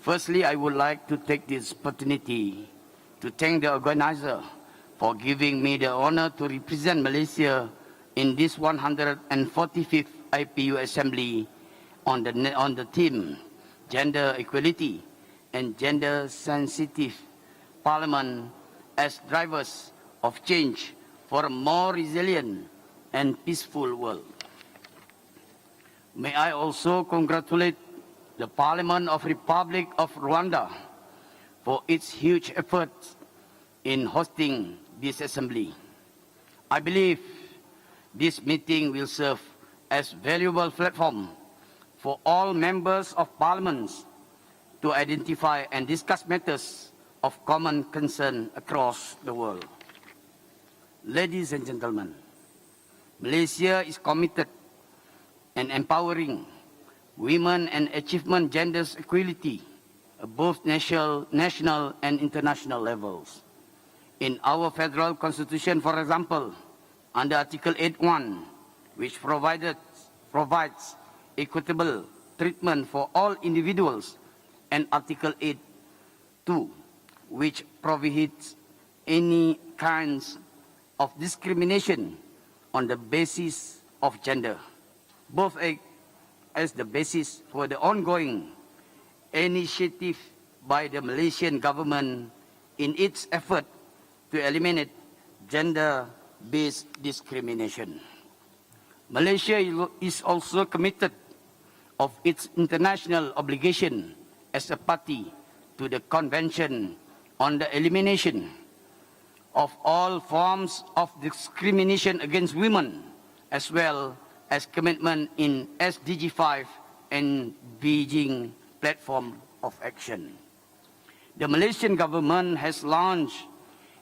S10: Firstly, I would like to take this opportunity to thank the organizer for giving me the honor to represent Malaysia in this 145th IPU Assembly on the theme Gender Equality and Gender Sensitive Parliament as drivers of change for a more resilient and peaceful world. May I also congratulate the Parliament of Republic of Rwanda for its huge efforts in hosting this assembly. I believe this meeting will serve as a valuable platform for all members of parliaments to identify and discuss matters of common concern across the world. Ladies and gentlemen, Malaysia is committed and empowering women and achievement gender equality at both national and international levels. In our federal constitution, for example, under Article 8.1, which provides equitable treatment for all individuals, and Article 8.2, which prohibits any kinds of discrimination on the basis of gender, both as the basis for the ongoing initiative by the Malaysian government in its effort to eliminate gender-based discrimination. Malaysia is also committed of its international obligation as a party to the Convention on the Elimination of all forms of discrimination against women, as well as commitment in SDG 5 and Beijing Platform of Action. The Malaysian government has launched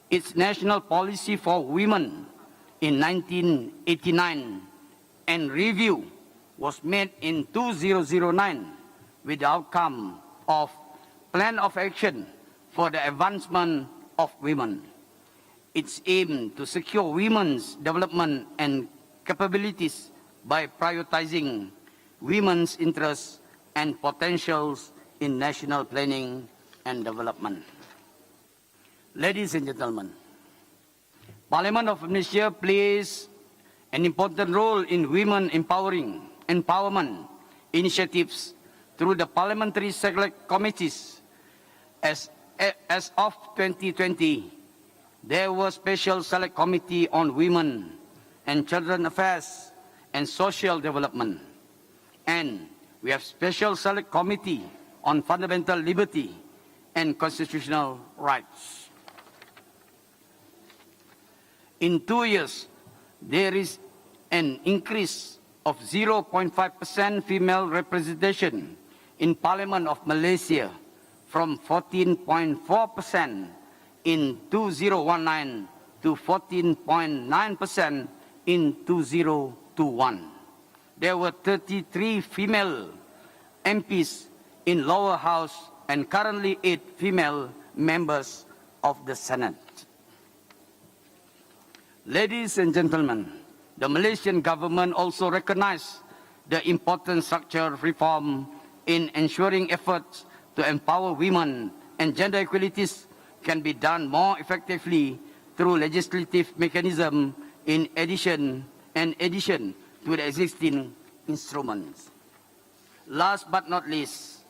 S10: its national policy for women in 1989, and review was made in 2009 with the outcome of Plan of Action for the Advancement of Women. Its aim to secure women's development and capabilities by prioritizing women's interests and potentials in national planning and development. Ladies and gentlemen, Parliament of Malaysia plays an important role in women empowerment initiatives through the parliamentary select committees. As of 2020, there was special select committee on women and children affairs and social development, and we have special select committee on fundamental liberty and constitutional rights. In 2 years, there is an increase of 0.5% female representation in Parliament of Malaysia from 14.4% in 2019 to 14.9% in 2021. There were 33 female MPs in lower house and currently 8 female members of the Senate. Ladies and gentlemen, the Malaysian government also recognized the important structural reform in ensuring efforts to empower women and gender equalities can be done more effectively through legislative mechanism in addition to the existing instruments. Last but not least,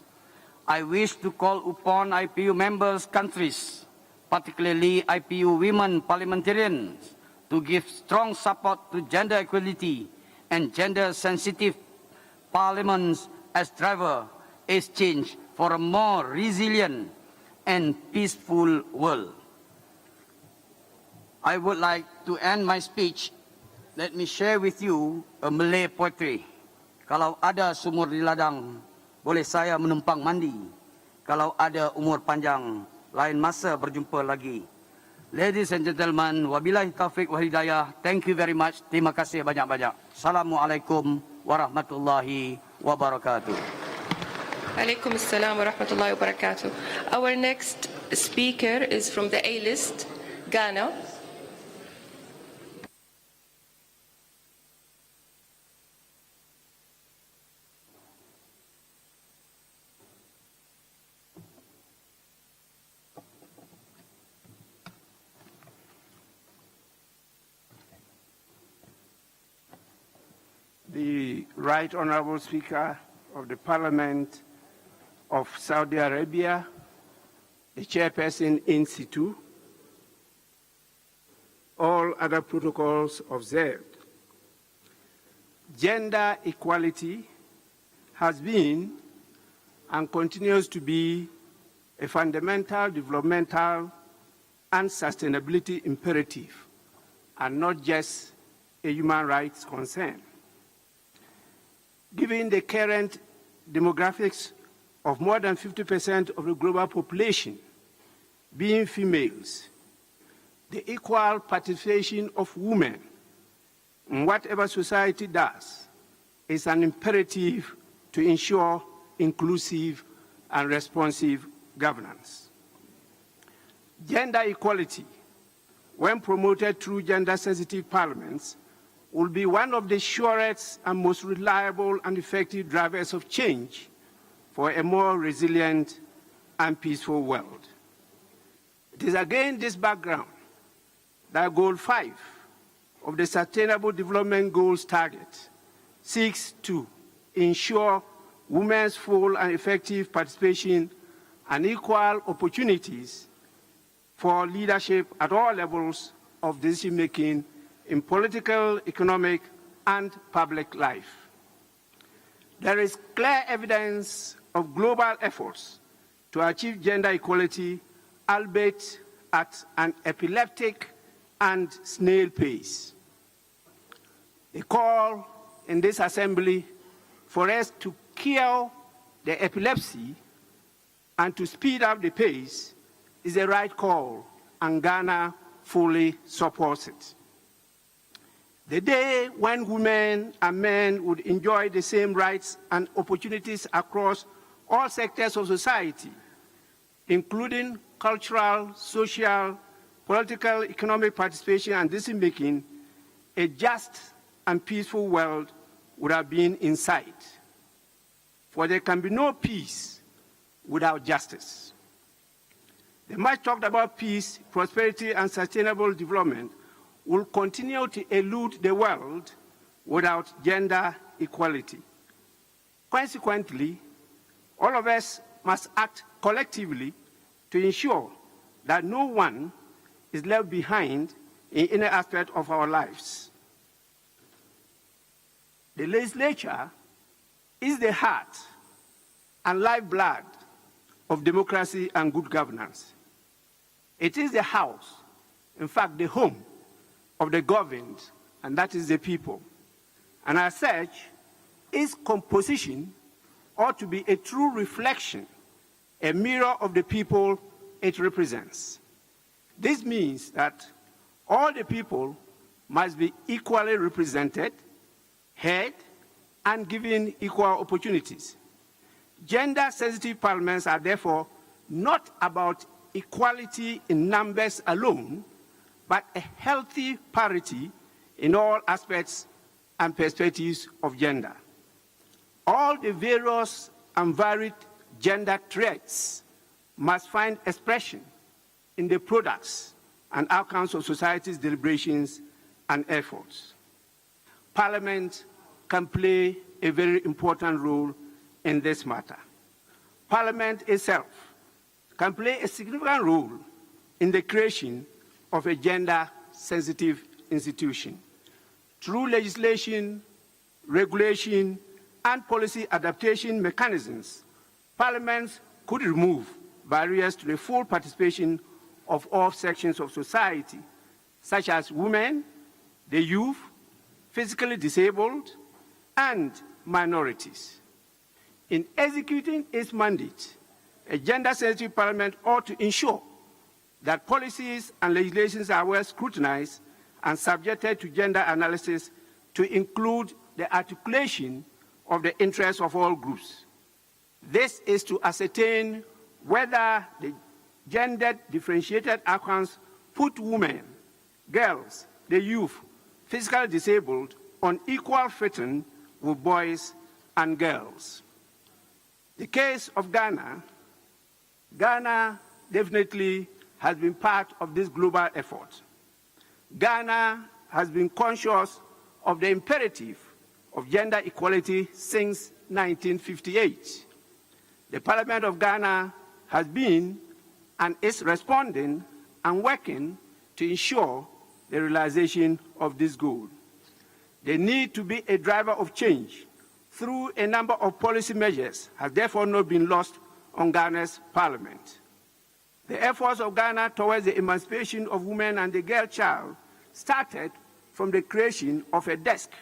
S10: I wish to call upon IPU members countries, particularly IPU women parliamentarians, to give strong support to gender equality and gender-sensitive parliaments as driver exchange for a more resilient and peaceful world. I would like to end my speech. Let me share with you a Malay poetry. Kalau ada sumur di ladang, boleh saya menumpang mandi. Kalau ada umur panjang, lain masa berjumpa lagi. Ladies and gentlemen, wabillahi taufiq wa hidayah. Thank you very much. Terima kasih banyak-banyak. Assalamualaikum warahmatullahi wabarakatuh.
S9: Alaikum assalam wa rahmatullahi wa barakatuh. Our next speaker is from the A-list, Ghana.
S11: The Right Honorable Speaker of the Parliament of Saudi Arabia, the chairperson in situ, all other protocols observed. Gender equality has been and continues to be a fundamental developmental and sustainability imperative, and not just a human rights concern. Given the current demographics of more than 50% of the global population being females, the equal participation of women in whatever society does is an imperative to ensure inclusive and responsive governance. Gender equality, when promoted through gender-sensitive parliaments, will be one of the surest and most reliable and effective drivers of change for a more resilient and peaceful world. It is against this background that Goal 5 of the Sustainable Development Goals target seeks to ensure women's full and effective participation and equal opportunities for leadership at all levels of decision-making in political, economic, and public life. There is clear evidence of global efforts to achieve gender equality, albeit at an epileptic and snail pace. The call in this assembly for us to cure the epilepsy and to speed up the pace is the right call, and Ghana fully supports it. The day when women and men would enjoy the same rights and opportunities across all sectors of society, including cultural, social, political, economic participation and decision-making, a just and peaceful world would have been in sight. For there can be no peace without justice. The much talked about peace, prosperity, and sustainable development will continue to elude the world without gender equality. Consequently, all of us must act collectively to ensure that no one is left behind in any aspect of our lives. The legislature is the heart and lifeblood of democracy and good governance. It is the house, in fact, the home of the governed, and that is the people. And as such, its composition ought to be a true reflection, a mirror of the people it represents. This means that All the people must be equally represented, heard, and given equal opportunities. Gender-sensitive parliaments are therefore not about equality in numbers alone, but a healthy parity in all aspects and perspectives of gender. All the various and varied gender traits must find expression in the products and outcomes of society's deliberations and efforts. Parliament can play a very important role in this matter. Parliament itself can play a significant role in the creation of a gender-sensitive institution. Through legislation, regulation, and policy adaptation mechanisms, parliaments could remove barriers to the full participation of all sections of society, such as women, the youth, physically disabled, and minorities. In executing its mandate, a gender-sensitive parliament ought to ensure that policies and legislations are well scrutinized and subjected to gender analysis to include the articulation of the interests of all groups. This is to ascertain whether the gender differentiated outcomes put women, girls, the youth, physically disabled on equal footing with boys and girls. The case of Ghana definitely has been part of this global effort. Ghana has been conscious of the imperative of gender equality since 1958. The Parliament of Ghana has been and is responding and working to ensure the realization of this goal. The need to be a driver of change through a number of policy measures has therefore not been lost on Ghana's Parliament. The efforts of Ghana towards the emancipation of women and the girl child started from the creation of a desk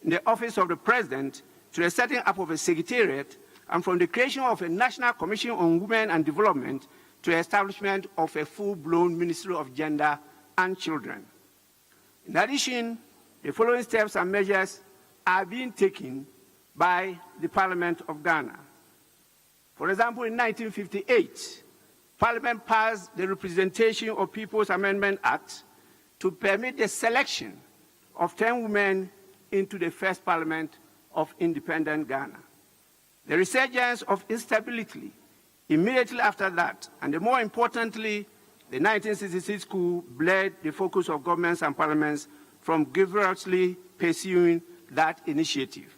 S11: in the office of the President to the setting up of a secretariat, and from the creation of a National Commission on Women and Development to the establishment of a full-blown Ministry of Gender and Children. In addition, the following steps and measures are being taken by the Parliament of Ghana. For example, in 1958, Parliament passed the Representation of People's Amendment Act to permit the selection of 10 women into the first Parliament of independent Ghana. The resurgence of instability immediately after that, and more importantly, the 1966 coup blurred the focus of governments and parliaments from vigorously pursuing that initiative.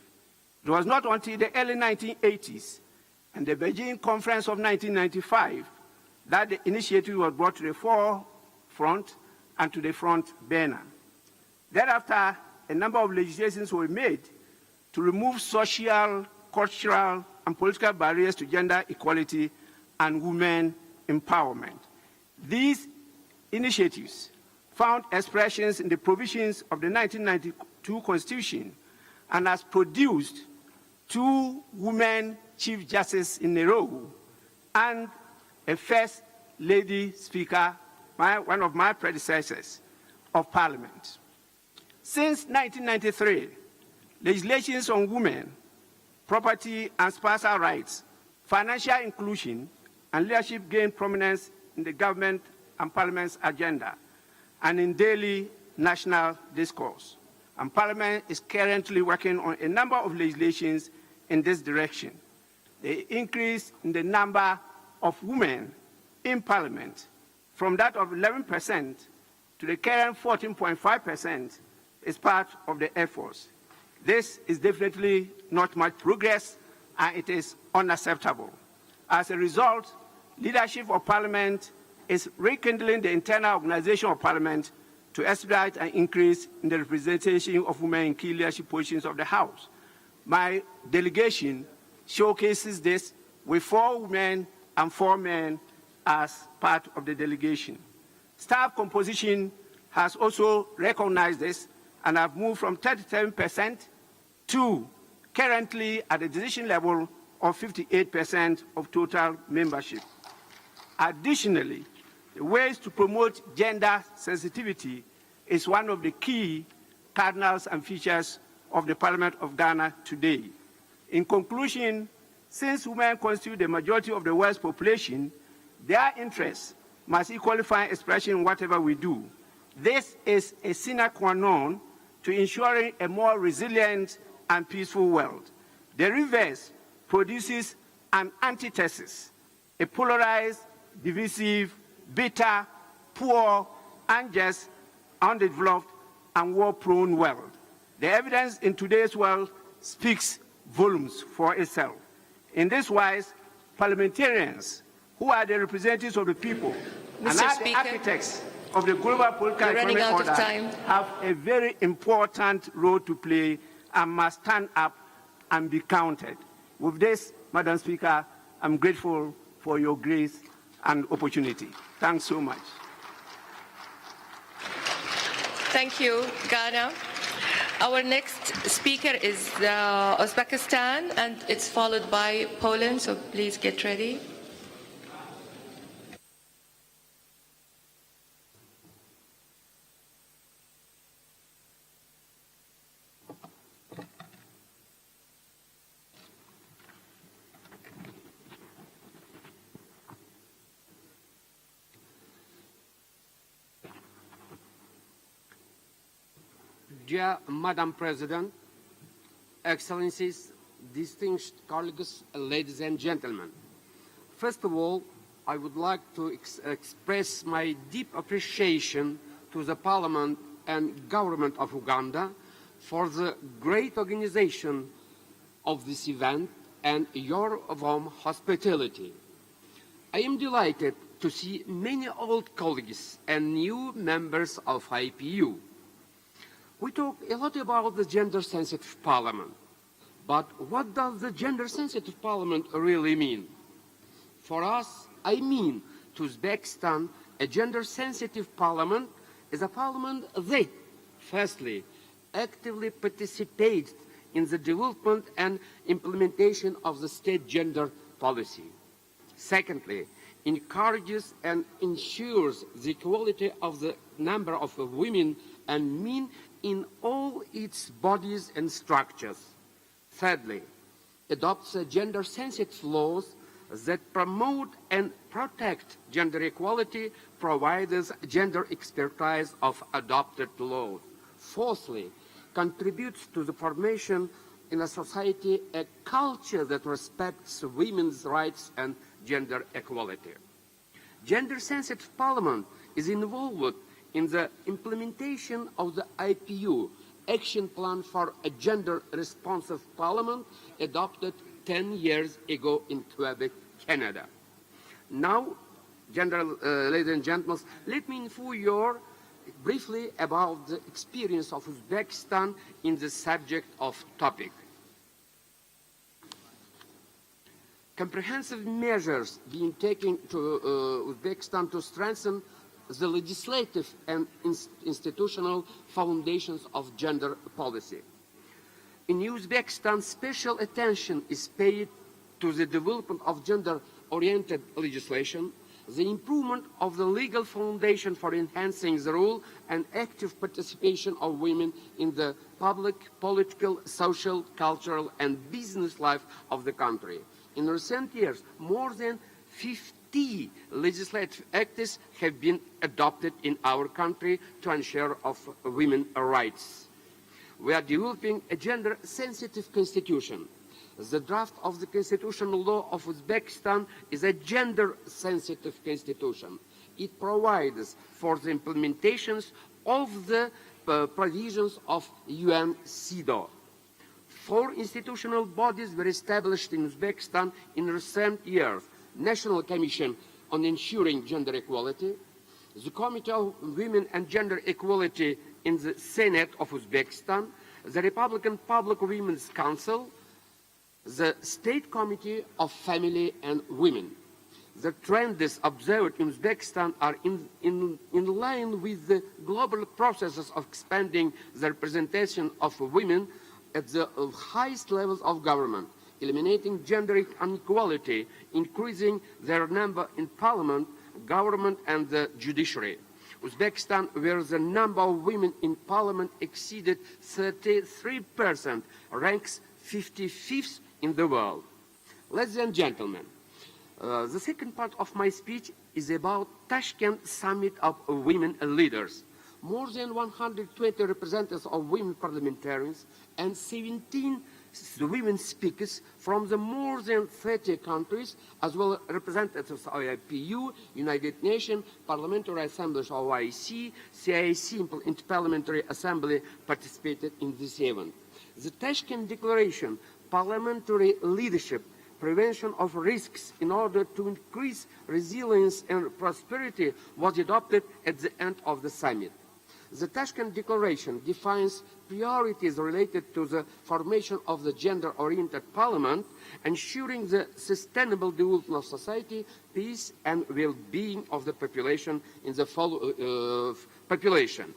S11: It was not until the early 1980s and the Beijing Conference of 1995 that the initiative was brought to the forefront and to the front burner. Thereafter, a number of legislations were made to remove social, cultural, and political barriers to gender equality and women empowerment. These initiatives found expressions in the provisions of the 1992 Constitution and has produced 2 women Chief Justices in a row and a First Lady Speaker, one of my predecessors of Parliament. Since 1993, legislations on women, property and spousal rights, financial inclusion, and leadership gained prominence in the government and Parliament's agenda and in daily national discourse. And Parliament is currently working on a number of legislations in this direction. The increase in the number of women in Parliament from that of 11% to the current 14.5% is part of the efforts. This is definitely not much progress, and it is unacceptable. As a result, leadership of Parliament is rekindling the internal organization of Parliament to expedite an increase in the representation of women in key leadership positions of the House. My delegation showcases this with 4 women and 4 men as part of the delegation. Staff composition has also recognized this and have moved from 37% to currently at the decision level of 58% of total membership. Additionally, the ways to promote gender sensitivity is one of the key cardinals and features of the Parliament of Ghana today. In conclusion, since women constitute the majority of the world's population, their interests must equally find expression in whatever we do. This is a sine qua non to ensuring a more resilient and peaceful world. The reverse produces an antithesis, a polarized, divisive, bitter, poor, unjust, undeveloped, and war-prone world. The evidence in today's world speaks volumes for itself. In this wise, parliamentarians, who are the representatives of the people and are the architects of the global political economic order, have a very important role to play and must stand up and be counted. With this, Madam Speaker, I'm grateful for your grace and opportunity. Thanks so much.
S9: Thank you, Ghana. Our next speaker is Uzbekistan, and it's followed by Poland, so please get ready.
S13: Dear Madam President, Excellencies, distinguished colleagues, ladies and gentlemen. First of all, I would like to express my deep appreciation to the Parliament and Government of Uganda for the great organization of this event and your warm hospitality. I am delighted to see many old colleagues and new members of IPU. We talk a lot about the gender-sensitive parliament, but what does the gender-sensitive parliament really mean? For us, I mean to Uzbekistan, a gender-sensitive parliament is a parliament that, firstly, actively participates in the development and implementation of the state gender policy. Secondly, encourages and ensures the equality of the number of women and men in all its bodies and structures. Thirdly, adopts gender-sensitive laws that promote and protect gender equality, provides gender expertise of adopted laws. Fourthly, contributes to the formation in a society a culture that respects women's rights and gender equality. Gender-sensitive parliament is involved in the implementation of the IPU Action Plan for a Gender-Responsive Parliament adopted 10 years ago in Quebec, Canada. Now, ladies and gentlemen, let me inform you briefly about the experience of Uzbekistan in the subject of topic. Comprehensive measures being taken to Uzbekistan to strengthen the legislative and institutional foundations of gender policy. In Uzbekistan, special attention is paid to the development of gender-oriented legislation, the improvement of the legal foundation for enhancing the role and active participation of women in the public, political, social, cultural, and business life of the country. In recent years, more than 50 legislative acts have been adopted in our country to ensure of women's rights. We are developing a gender-sensitive constitution. The draft of the constitutional law of Uzbekistan is a gender-sensitive constitution. It provides for the implementations of the provisions of UN CEDAW. 4 institutional bodies were established in Uzbekistan in recent years: National Commission on Ensuring Gender Equality, the Committee of Women and Gender Equality in the Senate of Uzbekistan, the Republican Public Women's Council, the State Committee of Family and Women. The trends observed in Uzbekistan are in line with the global processes of expanding the representation of women at the highest levels of government, eliminating gender inequality, increasing their number in parliament, government, and the judiciary. Uzbekistan, where the number of women in parliament exceeded 33%, ranks 55th in the world. Ladies and gentlemen, the second part of my speech is about Tashkent Summit of Women Leaders. More than 120 representatives of women parliamentarians and 17 women speakers from the more than 30 countries, as well as representatives of IPU, United Nations, Parliamentary Assemblies of OIC, CIC, Inter-Parliamentary Assembly participated in this event. The Tashkent Declaration, Parliamentary Leadership, Prevention of Risks in order to increase resilience and prosperity was adopted at the end of the summit. The Tashkent Declaration defines priorities related to the formation of the gender-oriented parliament, ensuring the sustainable development of society, peace and well-being of the population in the population.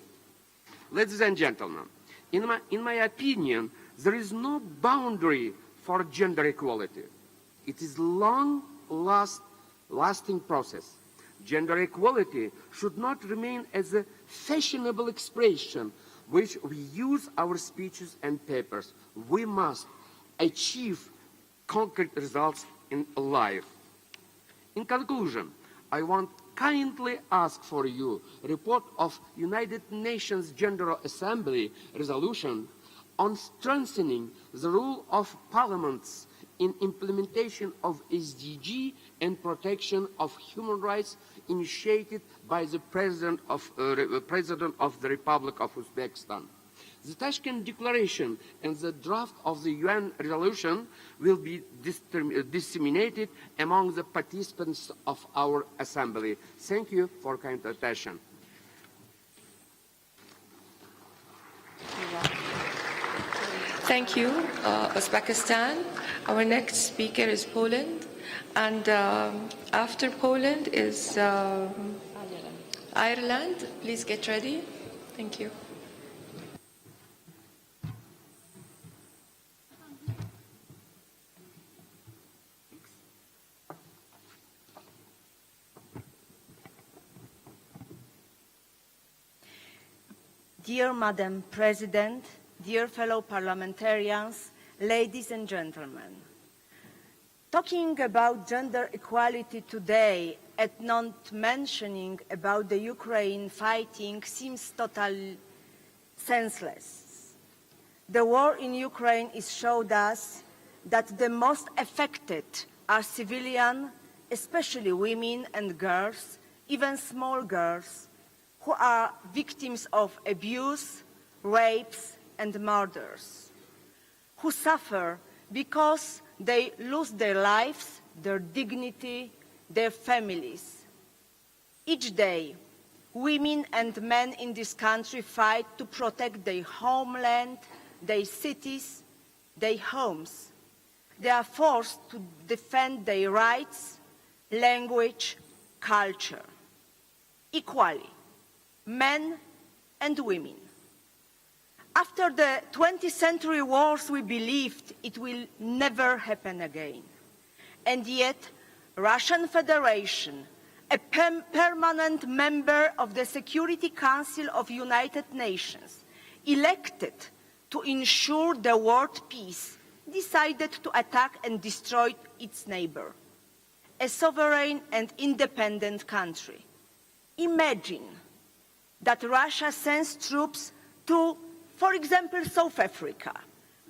S13: Ladies and gentlemen, in my opinion, there is no boundary for gender equality. It is a long-lasting process. Gender equality should not remain as a fashionable expression which we use our speeches and papers. We must achieve concrete results in life. In conclusion, I want kindly ask for you a report of United Nations General Assembly resolution on strengthening the role of parliaments in implementation of SDG and protection of human rights initiated by the President of the Republic of Uzbekistan. The Tashkent Declaration and the draft of the UN resolution will be disseminated among the participants of our Assembly. Thank you for kind attention.
S9: Thank you, Uzbekistan. Our next speaker is Poland, and after Poland is Ireland. Please get ready. Thank you.
S14: Dear Madam President, dear fellow parliamentarians, ladies and gentlemen, talking about gender equality today and not mentioning about the Ukraine fighting seems totally senseless. The war in Ukraine has showed us that the most affected are civilians, especially women and girls, even small girls, who are victims of abuse, rapes, and murders, who suffer because they lose their lives, their dignity, their families. Each day, women and men in this country fight to protect their homeland, their cities, their homes. They are forced to defend their rights, language, culture, equally, men and women. After the 20th century wars, we believed it will never happen again. And yet, Russian Federation, a permanent member of the Security Council of United Nations, elected to ensure the world peace, decided to attack and destroy its neighbor, a sovereign and independent country. Imagine that Russia sends troops to, for example, South Africa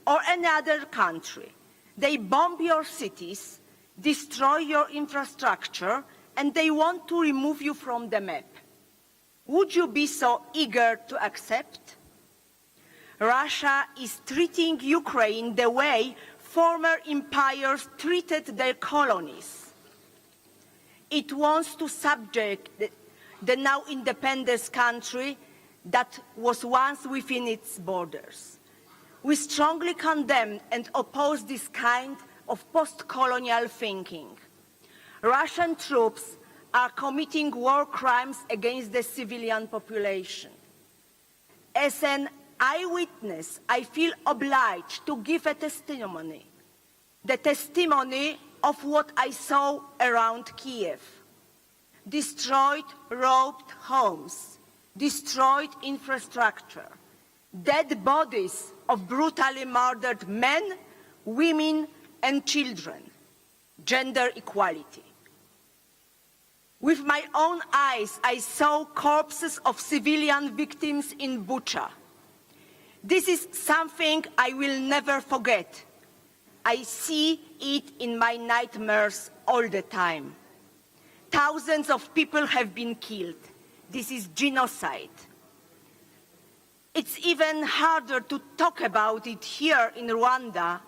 S14: or any other country. They bomb your cities, destroy your infrastructure, and they want to remove you from the map. Would you be so eager to accept? Russia is treating Ukraine the way former empires treated their colonies. It wants to subject the now independent country that was once within its borders. We strongly condemn and oppose this kind of post-colonial thinking. Russian troops are committing war crimes against the civilian population. As an eyewitness, I feel obliged to give a testimony, the testimony of what I saw around Kiev. Destroyed, robbed homes, destroyed infrastructure, dead bodies of brutally murdered men, women, and children, gender equality. With my own eyes, I saw corpses of civilian victims in Bucha. This is something I will never forget. I see it in my nightmares all the time. Thousands of people have been killed. This is genocide. It's even harder to talk about it here in Rwanda,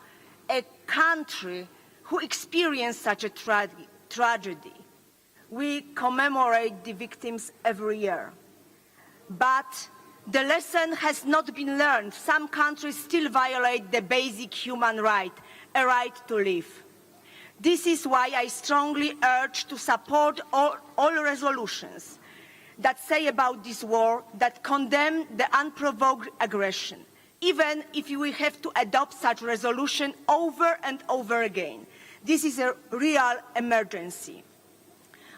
S14: a country who experienced such a tragedy. We commemorate the victims every year. But the lesson has not been learned. Some countries still violate the basic human right, a right to live. This is why I strongly urge to support all resolutions that say about this war, that condemn the unprovoked aggression, even if we have to adopt such resolution over and over again. This is a real emergency.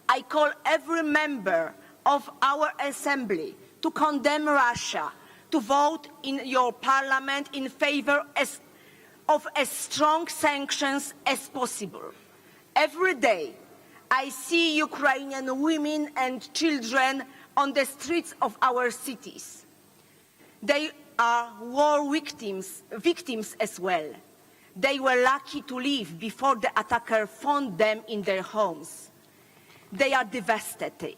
S14: I call every member of our assembly to condemn Russia, to vote in your parliament in favor of as strong sanctions as possible. Every day, I see Ukrainian women and children on the streets of our cities. They are war victims as well. They were lucky to live before the attacker found them in their homes. They are devastated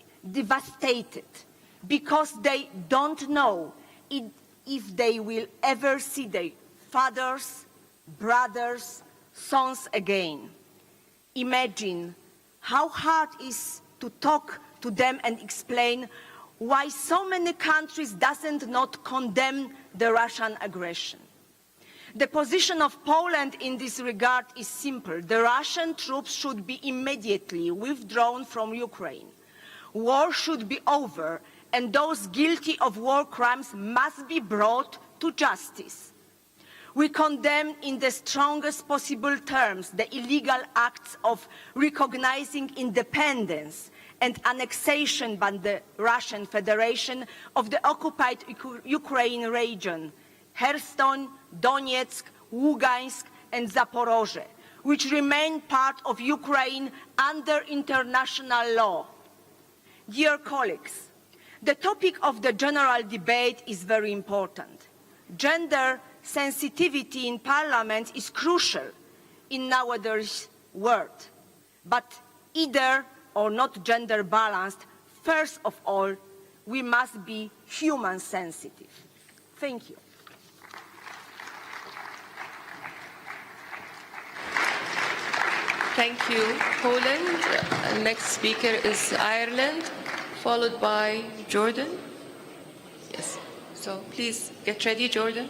S14: because they don't know if they will ever see their fathers, brothers, sons again. Imagine how hard it is to talk to them and explain why so many countries doesn't not condemn the Russian aggression. The position of Poland in this regard is simple. The Russian troops should be immediately withdrawn from Ukraine. War should be over, and those guilty of war crimes must be brought to justice. We condemn in the strongest possible terms the illegal acts of recognizing independence and annexation by the Russian Federation of the occupied Ukraine region, Kherson, Donetsk, Lugansk, and Zaporozhye, which remain part of Ukraine under international law. Dear colleagues, the topic of the general debate is very important. Gender sensitivity in Parliament is crucial in nowadays world, but either or not gender balanced, first of all, we must be human sensitive. Thank you.
S9: Thank you, Poland. Next speaker is Ireland, followed by Jordan. Yes, so please get ready, Jordan.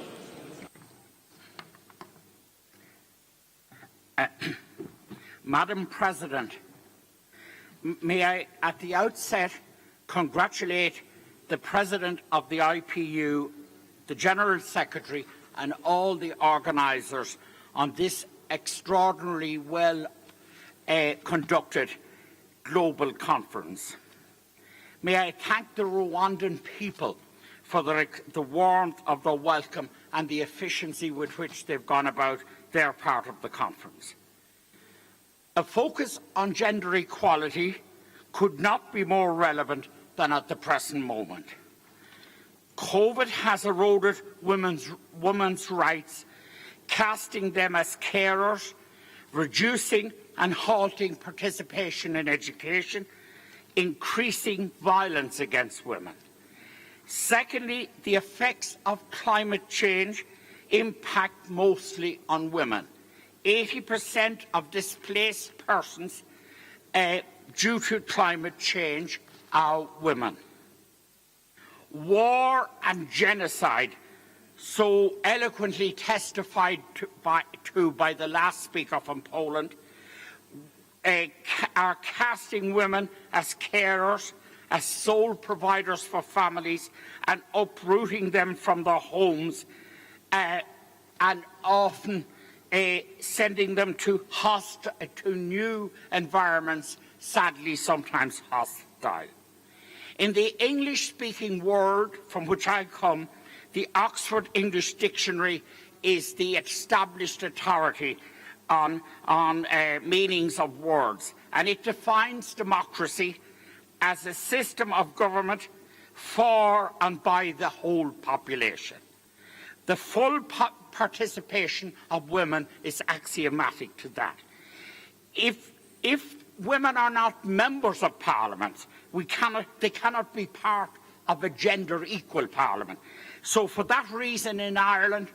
S15: Madam President, may I at the outset congratulate the President of the IPU, the General Secretary, and all the organisers on this extraordinarily well conducted global conference. May I thank the Rwandan people for the warmth of their welcome and the efficiency with which they've gone about their part of the conference. A focus on gender equality could not be more relevant than at the present moment. COVID has eroded women's rights, casting them as carers, reducing and halting participation in education, increasing violence against women. Secondly, the effects of climate change impact mostly on women. 80% of displaced persons due to climate change are women. War and genocide, so eloquently testified to by the last speaker from Poland, are casting women as carers, as sole providers for families, and uprooting them from their homes, and often sending them to new environments, sadly sometimes hostile. In the English-speaking world from which I come, the Oxford English Dictionary is the established authority on meanings of words, and it defines democracy as a system of government for and by the whole population. The full participation of women is axiomatic to that. If women are not members of Parliament, they cannot be part of a gender-equal Parliament. So for that reason in Ireland,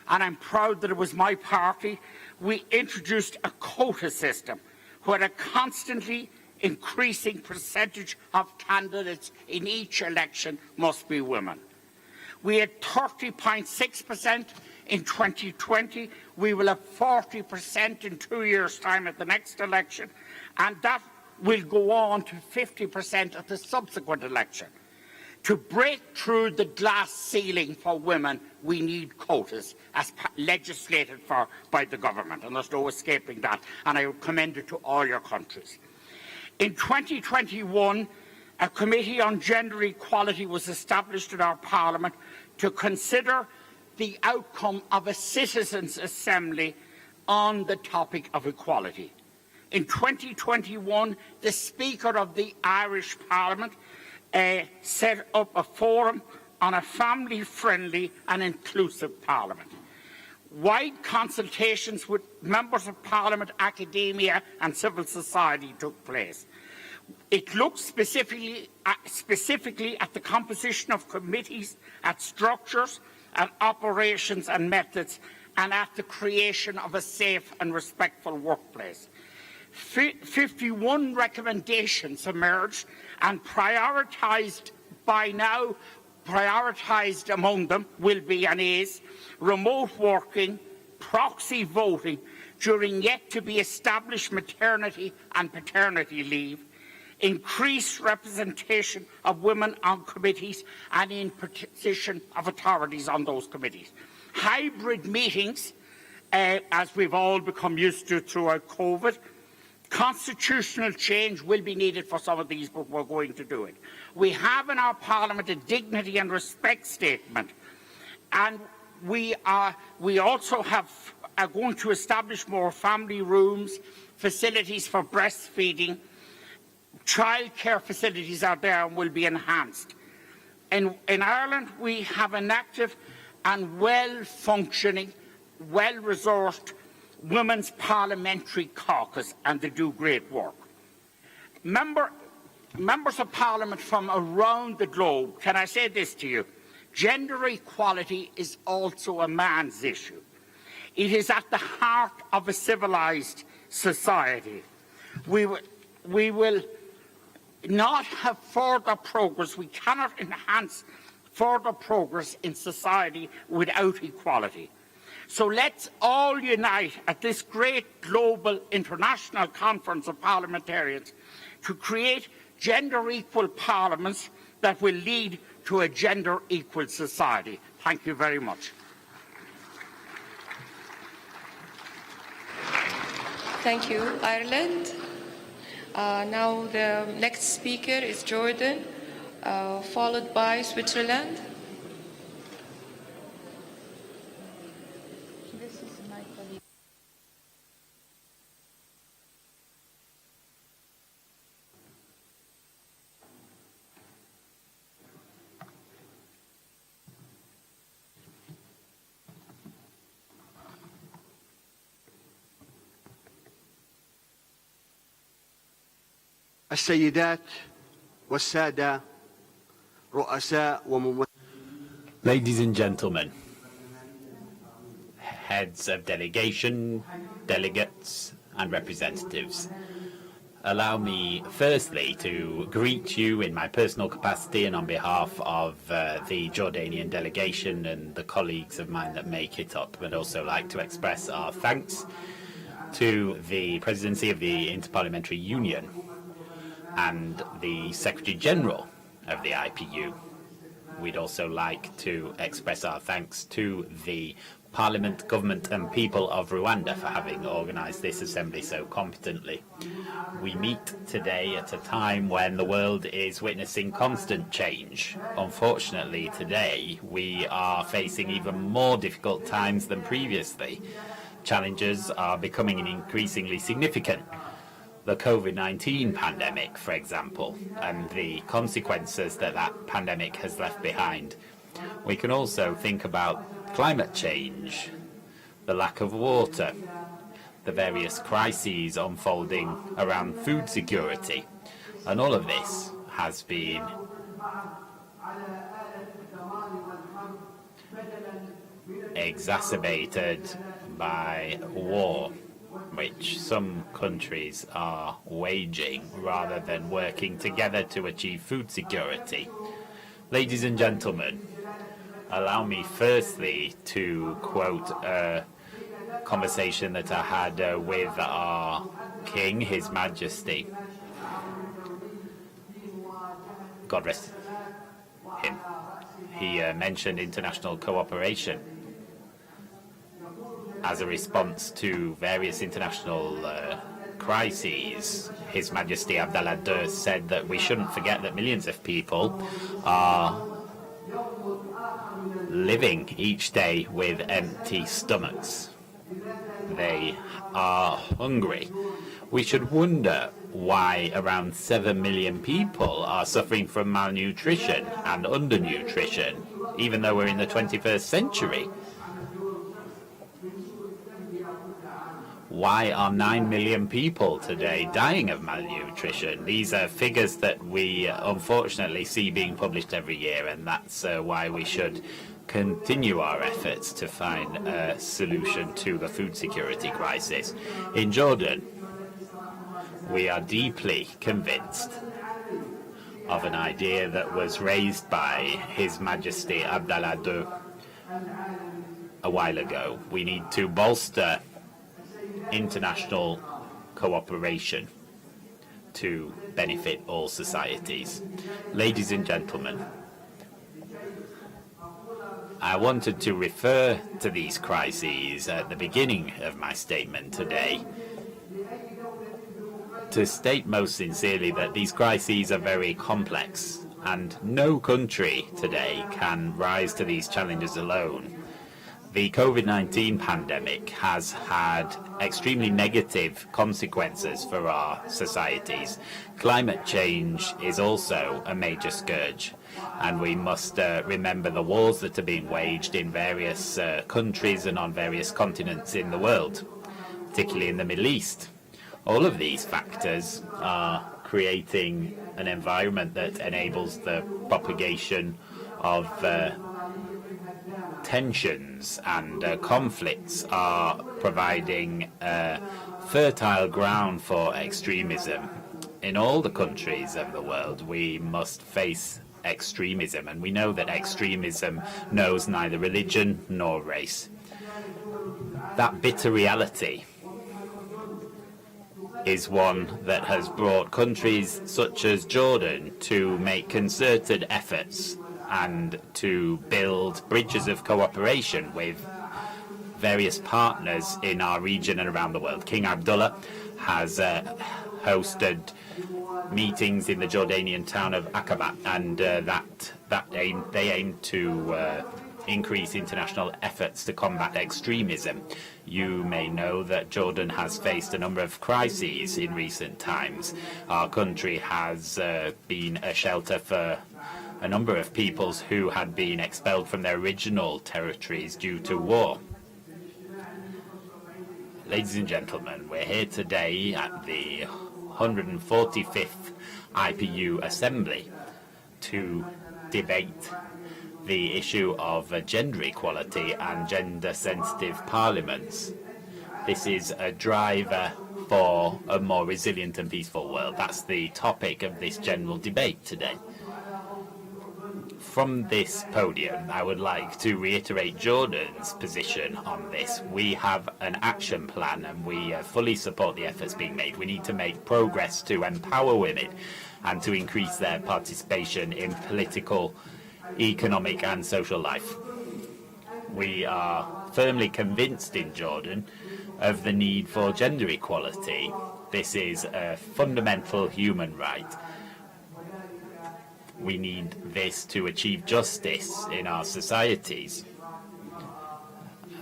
S15: and I'm proud that it was my party, we introduced a quota system where a constantly increasing percentage of candidates in each election must be women. We had 30.6% in 2020. We will have 40% in 2 years' time at the next election, and that will go on to 50% at the subsequent election. To break through the glass ceiling for women, we need quotas as legislated for by the government, and there's no escaping that, and I would commend it to all your countries. In 2021, a committee on gender equality was established in our Parliament to consider the outcome of a citizens' assembly on the topic of equality. In 2021, the Speaker of the Irish Parliament set up a forum on a family-friendly and inclusive Parliament. Wide consultations with members of Parliament, academia and civil society took place. It looked specifically at the composition of committees, at structures, at operations and methods, and at the creation of a safe and respectful workplace. 51 recommendations emerged, and prioritised among them will be and is remote working, proxy voting during yet to be established maternity and paternity leave, increased representation of women on committees and in position of authorities on those committees, hybrid meetings, as we've all become used to throughout COVID. Constitutional change will be needed for some of these, but we're going to do it. We have in our Parliament a dignity and respect statement, and we also are going to establish more family rooms, facilities for breastfeeding. Childcare facilities are there and will be enhanced. In Ireland, we have an active and well-functioning, well-resourced Women's Parliamentary Caucus, and they do great work. Members of Parliament from around the globe, can I say this to you? Gender equality is also a man's issue. It is at the heart of a civilised society. We will not have further progress. We cannot enhance further progress in society without equality. So let's all unite at this great global international conference of parliamentarians to create gender-equal parliaments that will lead to a gender-equal society. Thank you very much.
S9: Thank you, Ireland. Now the next speaker is Jordan, followed by Switzerland.
S11: السيدات والسادة رؤساء وممثلين.
S16: Ladies and gentlemen, heads of delegation, delegates and representatives, allow me firstly to greet you in my personal capacity and on behalf of the Jordanian delegation and the colleagues of mine that make it up, but also like to express our thanks to the Presidency of the Inter-Parliamentary Union and the Secretary General of the IPU. We'd also like to express our thanks to the Parliament, Government and people of Rwanda for having organised this assembly so competently. We meet today at a time when the world is witnessing constant change. Unfortunately, today we are facing even more difficult times than previously. Challenges are becoming increasingly significant. The COVID-19 pandemic, for example, and the consequences that that pandemic has left behind. We can also think about climate change, the lack of water, the various crises unfolding around food security, and all of this has been exacerbated by war, which some countries are waging rather than working together to achieve food security. Ladies and gentlemen, allow me firstly to quote a conversation that I had with our King, His Majesty. God rest him. He mentioned international cooperation as a response to various international crises. His Majesty Abdallah II said that we shouldn't forget that millions of people are living each day with empty stomachs. They are hungry. We should wonder why around 7 million people are suffering from malnutrition and undernutrition, even though we're in the 21st century. Why are 9 million people today dying of malnutrition? These are figures that we unfortunately see being published every year, and that's why we should continue our efforts to find a solution to the food security crisis. In Jordan, we are deeply convinced of an idea that was raised by His Majesty Abdallah II a while ago. We need to bolster international cooperation to benefit all societies. Ladies and gentlemen, I wanted to refer to these crises at the beginning of my statement today to state most sincerely that these crises are very complex and no country today can rise to these challenges alone. The COVID-19 pandemic has had extremely negative consequences for our societies. Climate change is also a major scourge, and we must remember the wars that are being waged in various countries and on various continents in the world, particularly in the Middle East. All of these factors are creating an environment that enables the propagation of tensions, and conflicts are providing fertile ground for extremism. In all the countries of the world, we must face extremism, and we know that extremism knows neither religion nor race. That bitter reality is one that has brought countries such as Jordan to make concerted efforts and to build bridges of cooperation with various partners in our region and around the world. King Abdullah has hosted meetings in the Jordanian town of Aqaba, and they aim to increase international efforts to combat extremism. You may know that Jordan has faced a number of crises in recent times. Our country has been a shelter for a number of peoples who had been expelled from their original territories due to war. Ladies and gentlemen, we're here today at the 145th IPU Assembly to debate the issue of gender equality and gender-sensitive parliaments. This is a driver for a more resilient and peaceful world. That's the topic of this general debate today. From this podium, I would like to reiterate Jordan's position on this. We have an action plan and we fully support the efforts being made. We need to make progress to empower women and to increase their participation in political, economic and social life. We are firmly convinced in Jordan of the need for gender equality. This is a fundamental human right. We need this to achieve justice in our societies.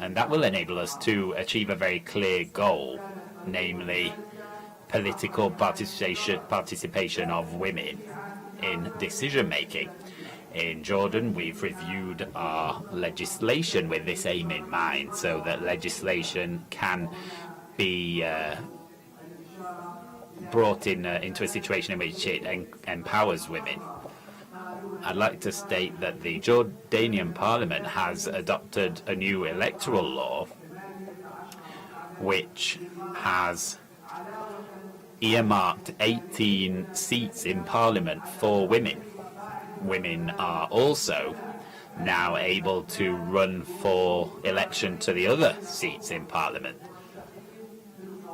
S16: And that will enable us to achieve a very clear goal, namely political participation of women in decision-making. In Jordan, we've reviewed our legislation with this aim in mind, so that legislation can be brought into a situation in which it empowers women. I'd like to state that the Jordanian Parliament has adopted a new electoral law which has earmarked 18 seats in Parliament for women. Women are also now able to run for election to the other seats in Parliament.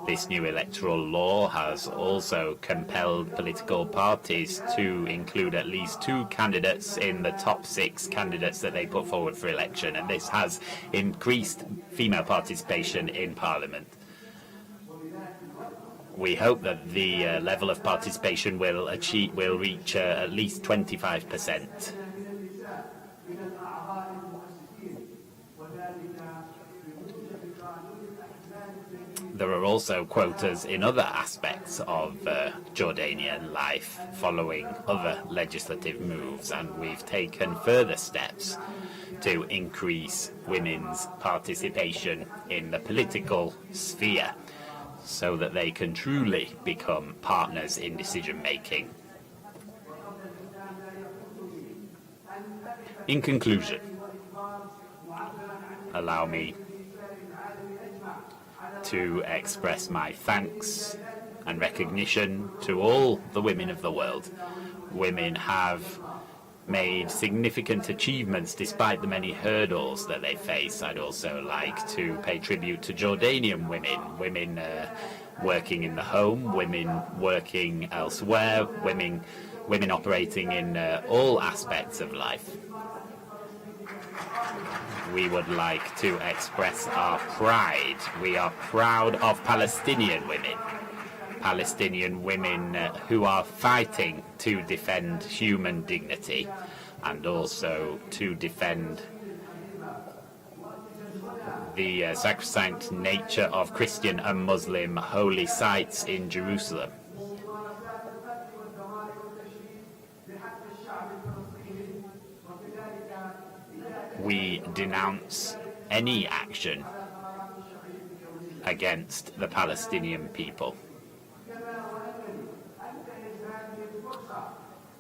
S16: This new electoral law has also compelled political parties to include at least 2 candidates in the top 6 candidates that they put forward for election, and this has increased female participation in Parliament. We hope that the level of participation will reach at least 25%. There are also quotas in other aspects of Jordanian life following other legislative moves, and we've taken further steps to increase women's participation in the political sphere so that they can truly become partners in decision-making. In conclusion, allow me to express my thanks and recognition to all the women of the world. Women have made significant achievements despite the many hurdles that they face. I'd also like to pay tribute to Jordanian women working in the home, women working elsewhere, women operating in all aspects of life. We would like to express our pride. We are proud of Palestinian women who are fighting to defend human dignity and also to defend the sacrosanct nature of Christian and Muslim holy sites in Jerusalem. We denounce any action against the Palestinian people.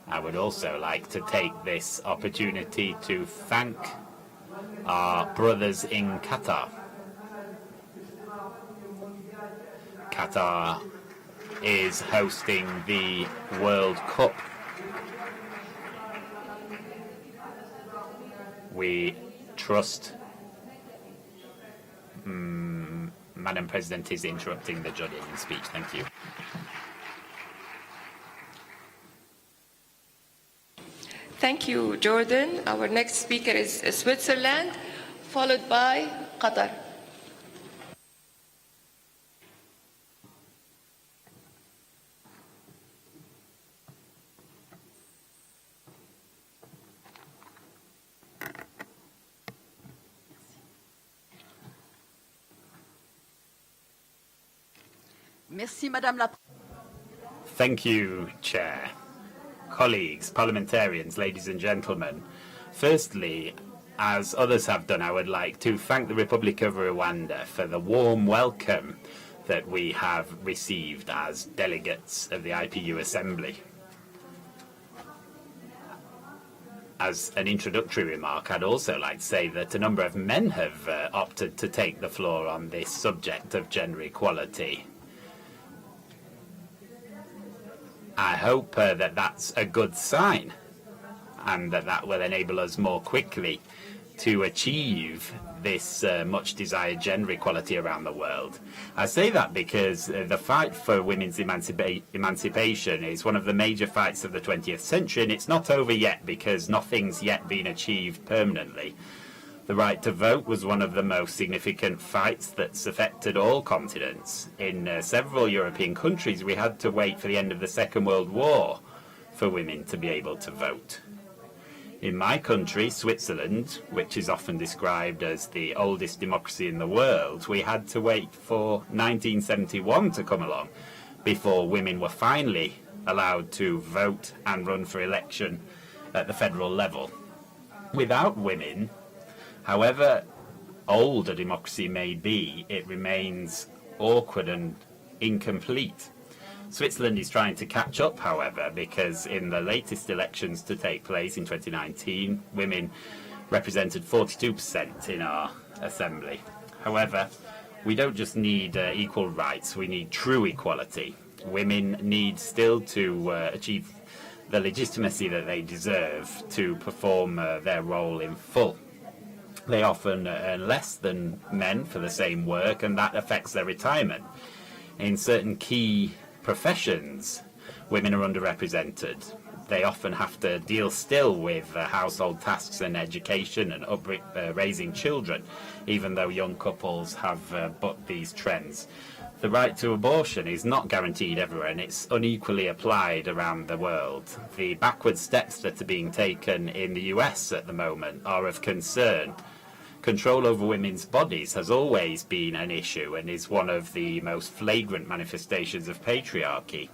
S16: I would also like to take this opportunity to thank our brothers in Qatar. Qatar is hosting the World Cup. We trust. Madam President is interrupting the Jordanian speech. Thank you.
S9: Thank you, Jordan. Our next speaker is Switzerland, followed by Qatar.
S16: Thank you, Chair. Colleagues, parliamentarians, ladies and gentlemen. Firstly, as others have done, I would like to thank the Republic of Rwanda for the warm welcome that we have received as delegates of the IPU Assembly. As an introductory remark, I'd also like to say that a number of men have opted to take the floor on this subject of gender equality. I hope that that's a good sign and that will enable us more quickly to achieve this much desired gender equality around the world. I say that because the fight for women's emancipation is one of the major fights of the 20th century, and it's not over yet because nothing's yet been achieved permanently. The right to vote was one of the most significant fights that's affected all continents. In several European countries, we had to wait for the end of the Second World War for women to be able to vote. In my country, Switzerland, which is often described as the oldest democracy in the world, we had to wait for 1971 to come along before women were finally allowed to vote and run for election at the federal level. Without women, however old a democracy may be, it remains awkward and incomplete. Switzerland is trying to catch up, however, because in the latest elections to take place in 2019, women represented 42% in our assembly. However, we don't just need equal rights, we need true equality. Women need still to achieve the legitimacy that they deserve to perform their role in full. They often earn less than men for the same work, and that affects their retirement. In certain key professions, women are underrepresented. They often have to deal still with household tasks and education and raising children, even though young couples have bucked these trends. The right to abortion is not guaranteed everywhere, and it's unequally applied around the world. The backward steps that are being taken in the US at the moment are of concern. Control over women's bodies has always been an issue and is one of the most flagrant manifestations of patriarchy.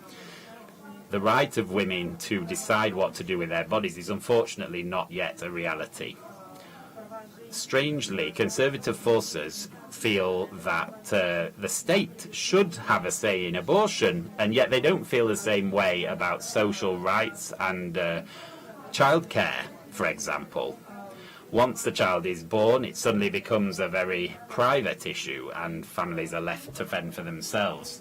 S16: The right of women to decide what to do with their bodies is unfortunately not yet a reality. Strangely, conservative forces feel that the state should have a say in abortion, and yet they don't feel the same way about social rights and childcare, for example. Once the child is born, it suddenly becomes a very private issue, and families are left to fend for themselves.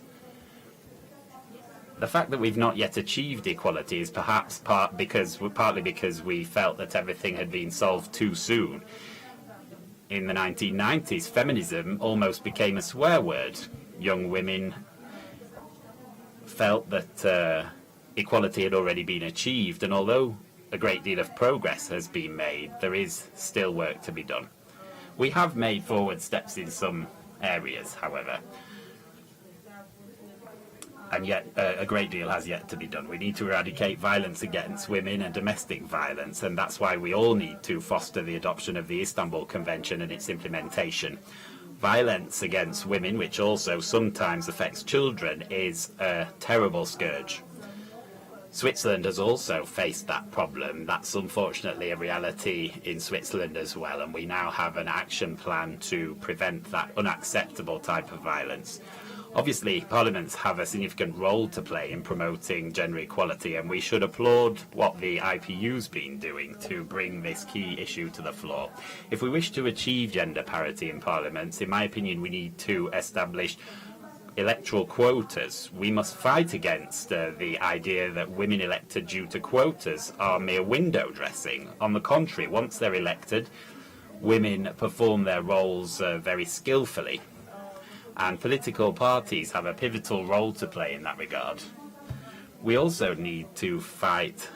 S16: The fact that we've not yet achieved equality is perhaps partly because we felt that everything had been solved too soon. In the 1990s, feminism almost became a swear word. Young women felt that equality had already been achieved, and although a great deal of progress has been made, there is still work to be done. We have made forward steps in some areas, however, and yet a great deal has yet to be done. We need to eradicate violence against women and domestic violence, and that's why we all need to foster the adoption of the Istanbul Convention and its implementation. Violence against women, which also sometimes affects children, is a terrible scourge. Switzerland has also faced that problem. That's unfortunately a reality in Switzerland as well, and we now have an action plan to prevent that unacceptable type of violence. Obviously, parliaments have a significant role to play in promoting gender equality, and we should applaud what the IPU's been doing to bring this key issue to the floor. If we wish to achieve gender parity in parliaments, in my opinion, we need to establish electoral quotas. We must fight against the idea that women elected due to quotas are mere window dressing. On the contrary, once they're elected, women perform their roles very skillfully, and political parties have a pivotal role to play in that regard. We also need to fight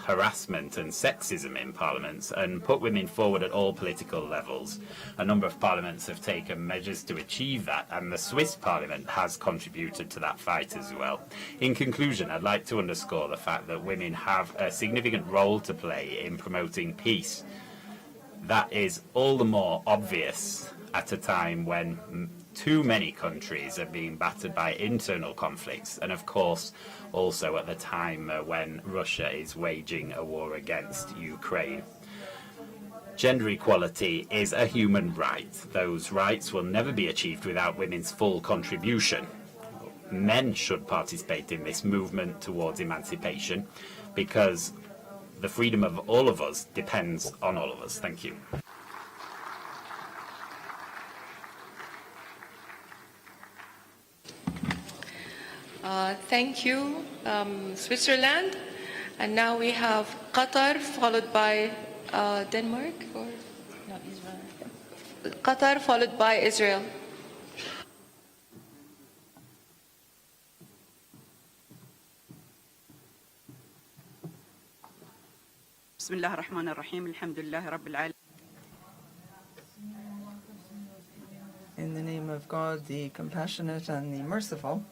S16: harassment and sexism in parliaments and put women forward at all political levels. A number of parliaments have taken measures to achieve that, and the Swiss parliament has contributed to that fight as well. In conclusion, I'd like to underscore the fact that women have a significant role to play in promoting peace. That is all the more obvious at a time when too many countries are being battered by internal conflicts, and of course also at the time when Russia is waging a war against Ukraine. Gender equality is a human right. Those rights will never be achieved without women's full contribution. Men should participate in this movement towards emancipation, because the freedom of all of us depends on all of us. Thank you.
S9: Thank you, Switzerland. And now we have Qatar, followed by Denmark, or not Israel? Qatar, followed by Israel.
S18: بسم الله الرحمن الرحيم الحمد لله رب العالمين God, the compassionate and the merciful,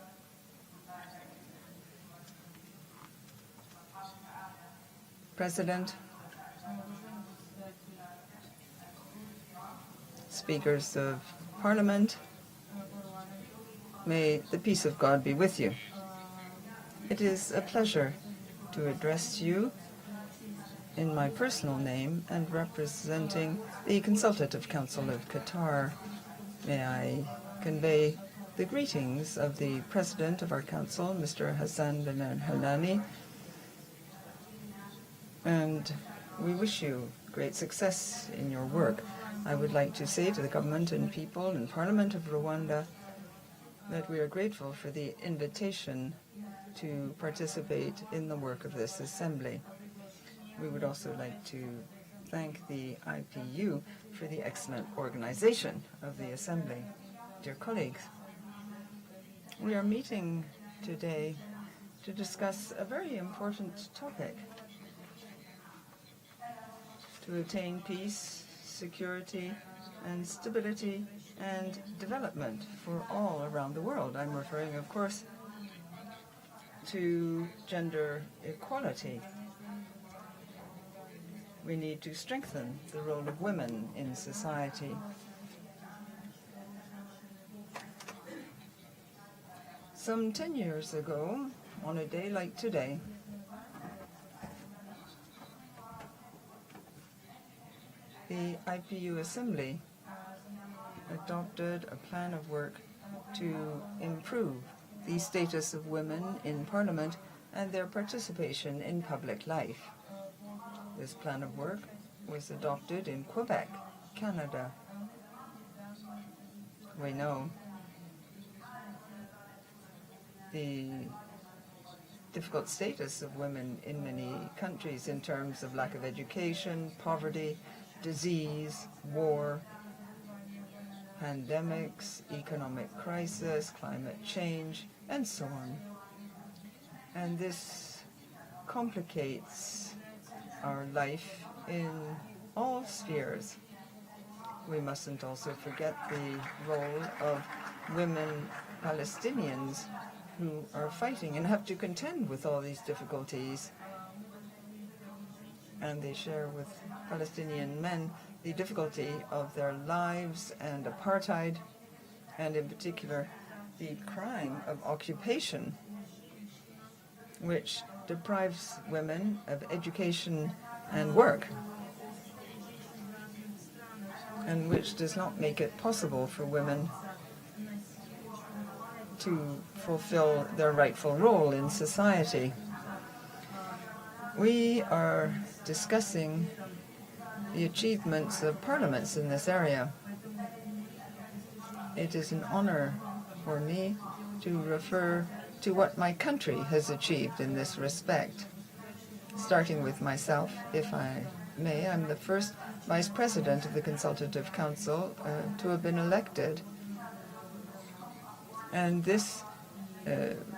S18: President, speakers of Parliament, may the peace of God be with you. It is a pleasure to address you in my personal name and representing the Consultative Council of Qatar. May I convey the greetings of the President of our Council, Mr. Hassan bin al-Hanani, and we wish you great success in your work. I would like to say to the government and people and Parliament of Rwanda that we are grateful for the invitation to participate in the work of this Assembly. We would also like to thank the IPU for the excellent organization of the Assembly. Dear colleagues, we are meeting today to discuss a very important topic: to attain peace, security, and stability and development for all around the world. I'm referring, of course, to gender equality. We need to strengthen the role of women in society. Some 10 years ago, on a day like today, the IPU Assembly adopted a plan of work to improve the status of women in Parliament and their participation in public life. This plan of work was adopted in Quebec, Canada. We know the difficult status of women in many countries in terms of lack of education, poverty, disease, war, pandemics, economic crisis, climate change, and so on. And this complicates our life in all spheres. We mustn't also forget the role of women Palestinians who are fighting and have to contend with all these difficulties. And they share with Palestinian men the difficulty of their lives and apartheid, and in particular the crime of occupation, which deprives women of education and work, and which does not make it possible for women to fulfill their rightful role in society. We are discussing the achievements of parliaments in this area. It is an honor for me to refer to what my country has achieved in this respect. Starting with myself, if I may, I'm the first Vice President of the Consultative Council to have been elected. And this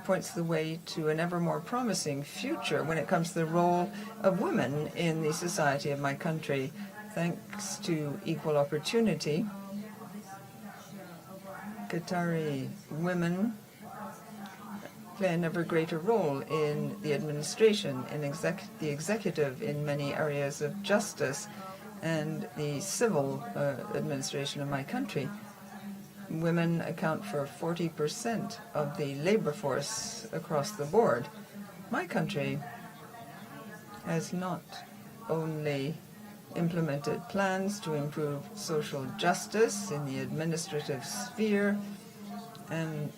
S18: points the way to an ever more promising future when it comes to the role of women in the society of my country. Thanks to equal opportunity, Qatari women play an ever greater role in the administration, in the executive, in many areas of justice, and the civil administration of my country. Women account for 40% of the labor force across the board. My country has not only implemented plans to improve social justice in the administrative sphere, and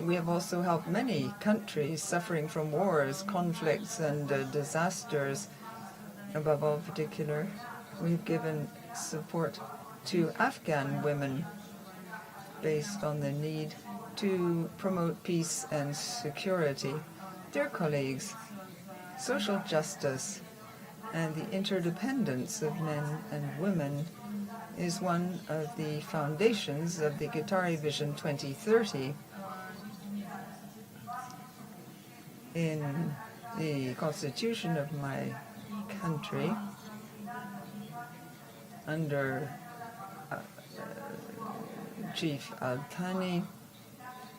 S18: we have also helped many countries suffering from wars, conflicts, and disasters. Above all, particular, we've given support to Afghan women based on the need to promote peace and security. Dear colleagues, social justice and the interdependence of men and women is one of the foundations of the Qatari Vision 2030. In the constitution of my country, under Chief Al-Thani,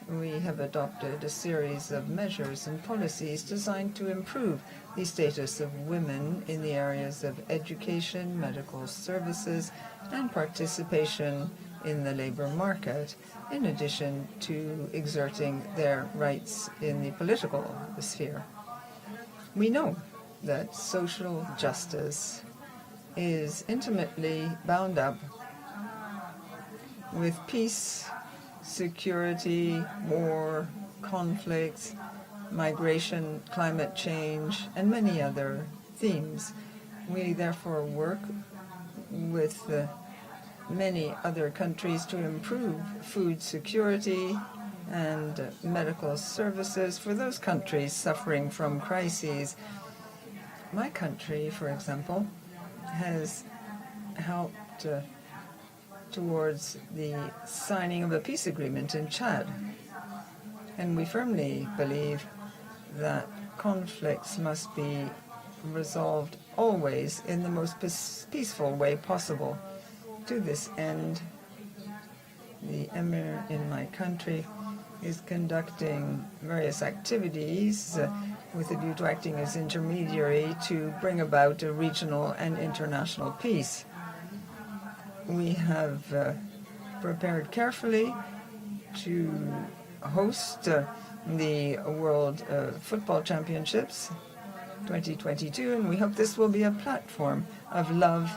S18: we have adopted a series of measures and policies designed to improve the status of women in the areas of education, medical services, and participation in the labor market, in addition to exerting their rights in the political sphere. We know that social justice is intimately bound up with peace, security, war, conflicts, migration, climate change, and many other themes. We therefore work with many other countries to improve food security and medical services for those countries suffering from crises. My country, for example, has helped towards the signing of a peace agreement in Chad. And we firmly believe that conflicts must be resolved always in the most peaceful way possible. To this end, the Emir in my country is conducting various activities with a view to acting as intermediary to bring about a regional and international peace. We have prepared carefully to host the World Football Championships 2022, and we hope this will be a platform of love,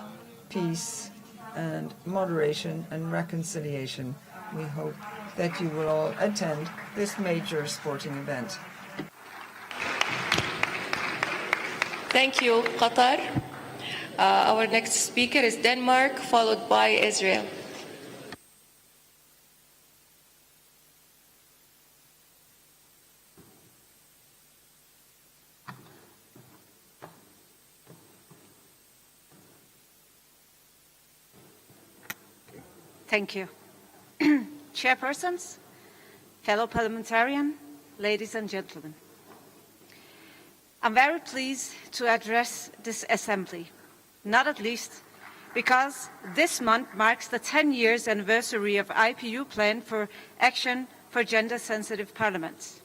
S18: peace, and moderation and reconciliation. We hope that you will all attend this major sporting event.
S9: Thank you, Qatar. Our next speaker is Denmark, followed by Israel.
S12: Thank you. Chairpersons, fellow parliamentarians, ladies and gentlemen. I'm very pleased to address this assembly, not at least because this month marks the 10 years anniversary of IPU Plan for Action for Gender-Sensitive Parliaments.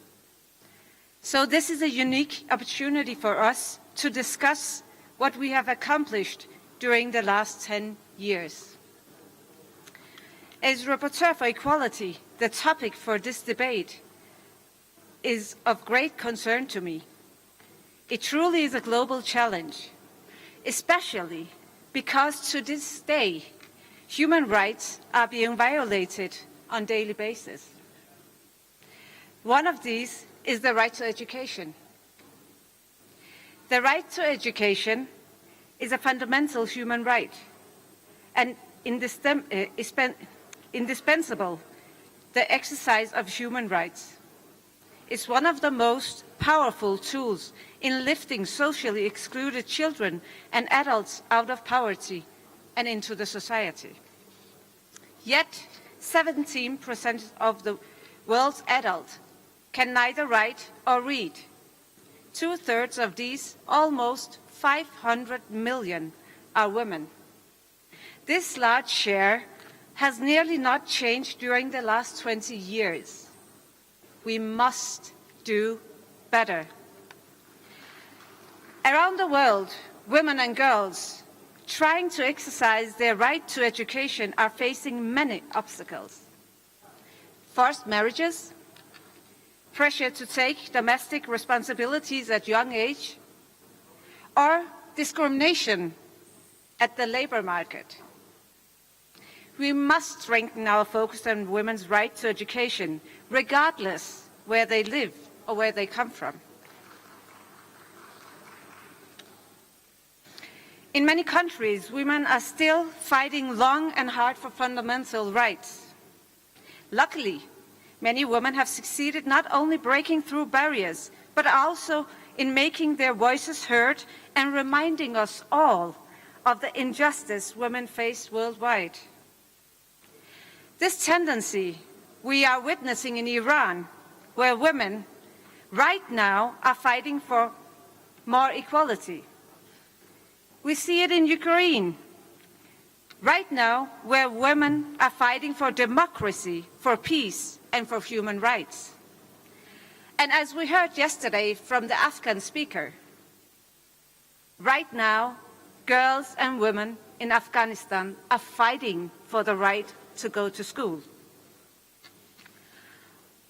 S12: So this is a unique opportunity for us to discuss what we have accomplished during the last 10 years. As Rapporteur for Equality, the topic for this debate is of great concern to me. It truly is a global challenge, especially because to this day, human rights are being violated on a daily basis. One of these is the right to education. The right to education is a fundamental human right and indispensable the exercise of human rights. Is one of the most powerful tools in lifting socially excluded children and adults out of poverty and into the society. Yet, 17% of the world's adults can neither write or read. 2/3 of these, almost 500 million, are women. This large share has nearly not changed during the last 20 years. We must do better. Around the world, women and girls trying to exercise their right to education are facing many obstacles. Forced marriages, pressure to take domestic responsibilities at young age, or discrimination at the labor market. We must strengthen our focus on women's right to education, regardless where they live or where they come from. In many countries, women are still fighting long and hard for fundamental rights. Luckily, many women have succeeded not only breaking through barriers, but also in making their voices heard and reminding us all of the injustice women face worldwide. This tendency we are witnessing in Iran, where women right now are fighting for more equality. We see it in Ukraine, Right now, where women are fighting for democracy, for peace, and for human rights. And as we heard yesterday from the Afghan speaker, right now, girls and women in Afghanistan are fighting for the right to go to school.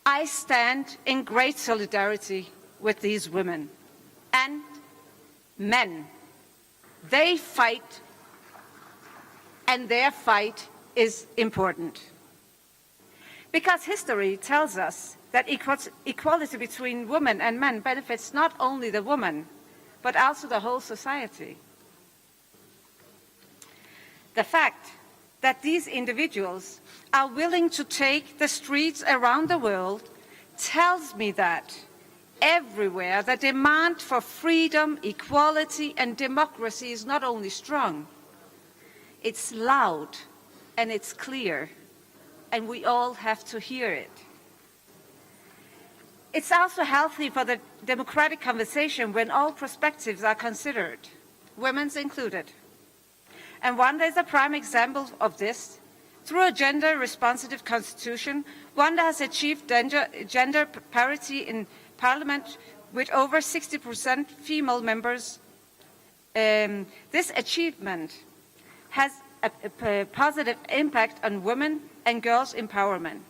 S12: I stand in great solidarity with these women and men. They fight, and their fight is important. Because history tells us that equality between women and men benefits not only the woman, but also the whole society. The fact that these individuals are willing to take the streets around the world tells me that everywhere the demand for freedom, equality, and democracy is not only strong, it's loud and it's clear, and we all have to hear it. It's also healthy for the democratic conversation when all perspectives are considered, women's included. And Rwanda is a prime example of this. Through a gender-responsive constitution, Rwanda has achieved gender parity in parliament with over 60% female members. This achievement has a positive impact on women and girls' empowerment.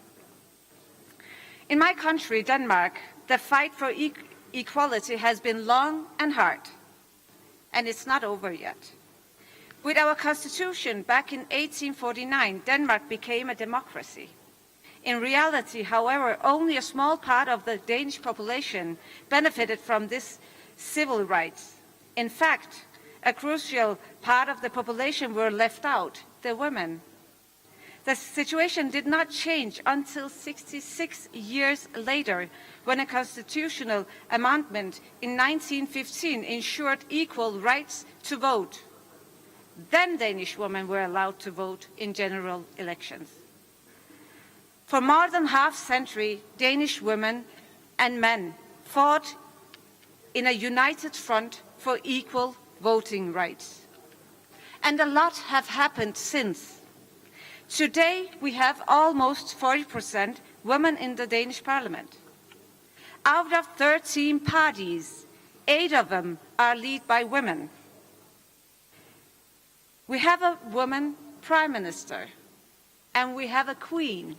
S12: In my country, Denmark, the fight for equality has been long and hard, and it's not over yet. With our constitution back in 1849, Denmark became a democracy. In reality, however, only a small part of the Danish population benefited from this civil rights. In fact, a crucial part of the population were left out, the women. The situation did not change until 66 years later, when a constitutional amendment in 1915 ensured equal rights to vote. Then Danish women were allowed to vote in general elections. For more than half a century, Danish women and men fought in a united front for equal voting rights. And a lot have happened since. Today, we have almost 40% women in the Danish parliament. Out of 13 parties, 8 of them are led by women. We have a woman prime minister, and we have a queen.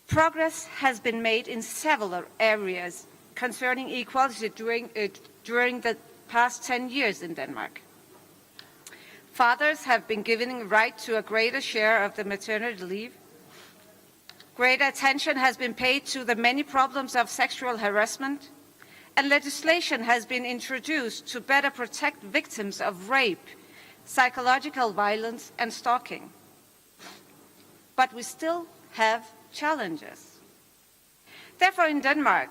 S12: Progress has been made in several areas concerning equality during the past 10 years in Denmark. Fathers have been given right to a greater share of the maternity leave. Greater attention has been paid to the many problems of sexual harassment, and legislation has been introduced to better protect victims of rape, psychological violence, and stalking. But we still have challenges. Therefore, in Denmark,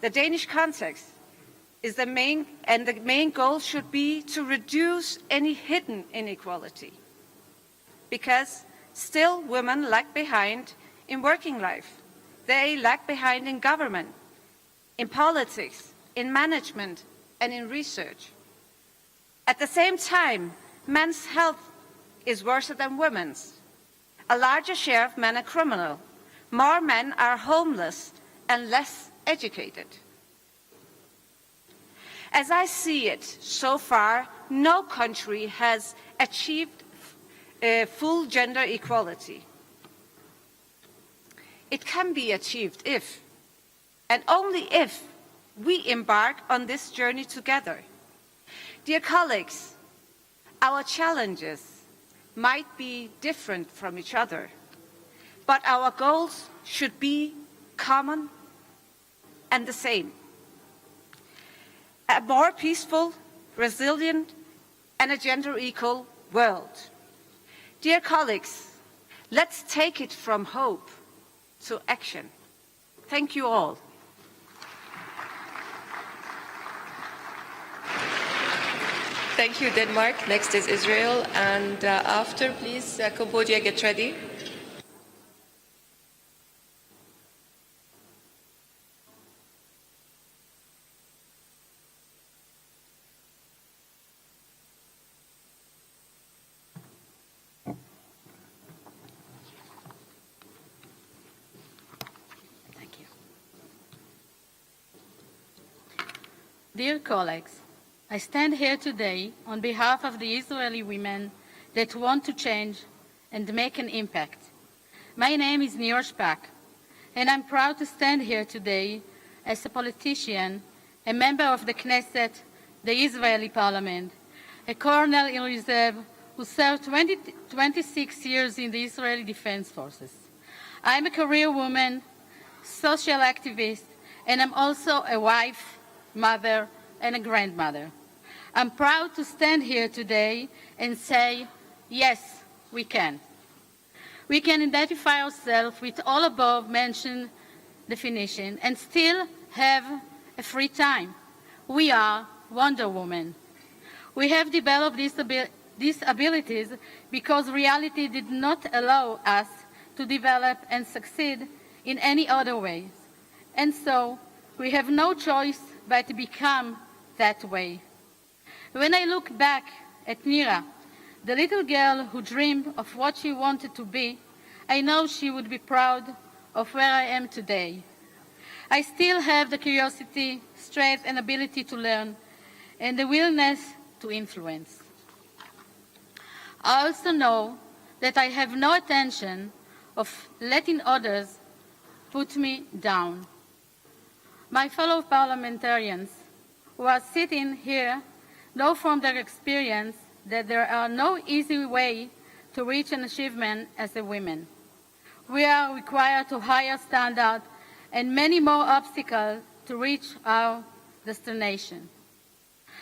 S12: the Danish context is the main goal should be to reduce any hidden inequality, because still women lag behind in working life. They lag behind in government, in politics, in management, and in research. At the same time, men's health is worse than women's. A larger share of men are criminal. More men are homeless and less educated. As I see it, so far, no country has achieved full gender equality. It can be achieved if, and only if, we embark on this journey together. Dear colleagues, our challenges might be different from each other, but our goals should be common and the same. A more peaceful, resilient, and a gender-equal world. Dear colleagues, let's take it from hope to action. Thank you all.
S9: Thank you, Denmark. Next is Israel. And after, please, Cambodia, get ready.
S19: Dear colleagues, I stand here today on behalf of the Israeli women that want to change and make an impact. My name is Nior Shpak, and I'm proud to stand here today as a politician, a member of the Knesset, the Israeli parliament, a colonel in reserve who served 26 years in the Israeli Defense Forces. I'm a career woman, social activist, and I'm also a wife, mother, and a grandmother. I'm proud to stand here today and say, yes, we can. We can identify ourselves with all above mentioned definition and still have a free time. We are Wonder Woman. We have developed these abilities because reality did not allow us to develop and succeed in any other ways. And so we have no choice but to become that way. When I look back at Nira, the little girl who dreamed of what she wanted to be, I know she would be proud of where I am today. I still have the curiosity, strength, and ability to learn, and the willingness to influence. I also know that I have no intention of letting others put me down. My fellow parliamentarians who are sitting here know from their experience that there are no easy way to reach an achievement as a woman. We are required to higher standards and many more obstacles to reach our destination.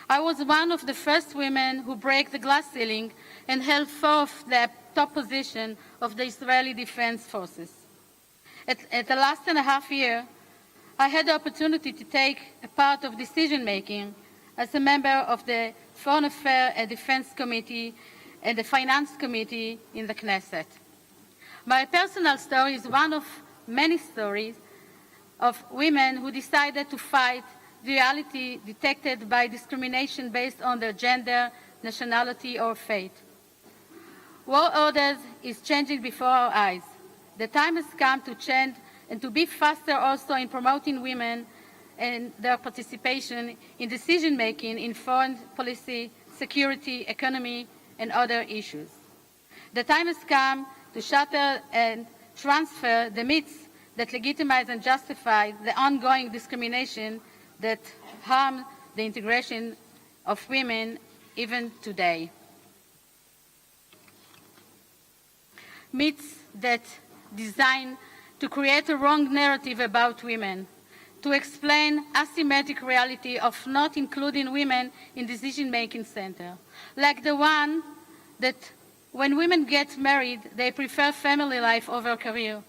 S19: I was one of the first women who broke the glass ceiling and held forth the top position of the Israeli Defense Forces. At the last and a half year, I had the opportunity to take a part of decision-making as a member of the Foreign Affairs and Defense Committee and the Finance Committee in the Knesset. My personal story is one of many stories of women who decided to fight the reality detected by discrimination based on their gender, nationality, or faith. World orders is changing before our eyes. The time has come to change and to be faster also in promoting women and their participation in decision-making in foreign policy, security, economy, and other issues. The time has come to shatter and transfer the myths that legitimize and justify the ongoing discrimination that harm the integration of women even today. Myths that design to create a wrong narrative about women, to explain asymmetric reality of not including women in decision-making center, like the one that when women get married, they prefer family life over career,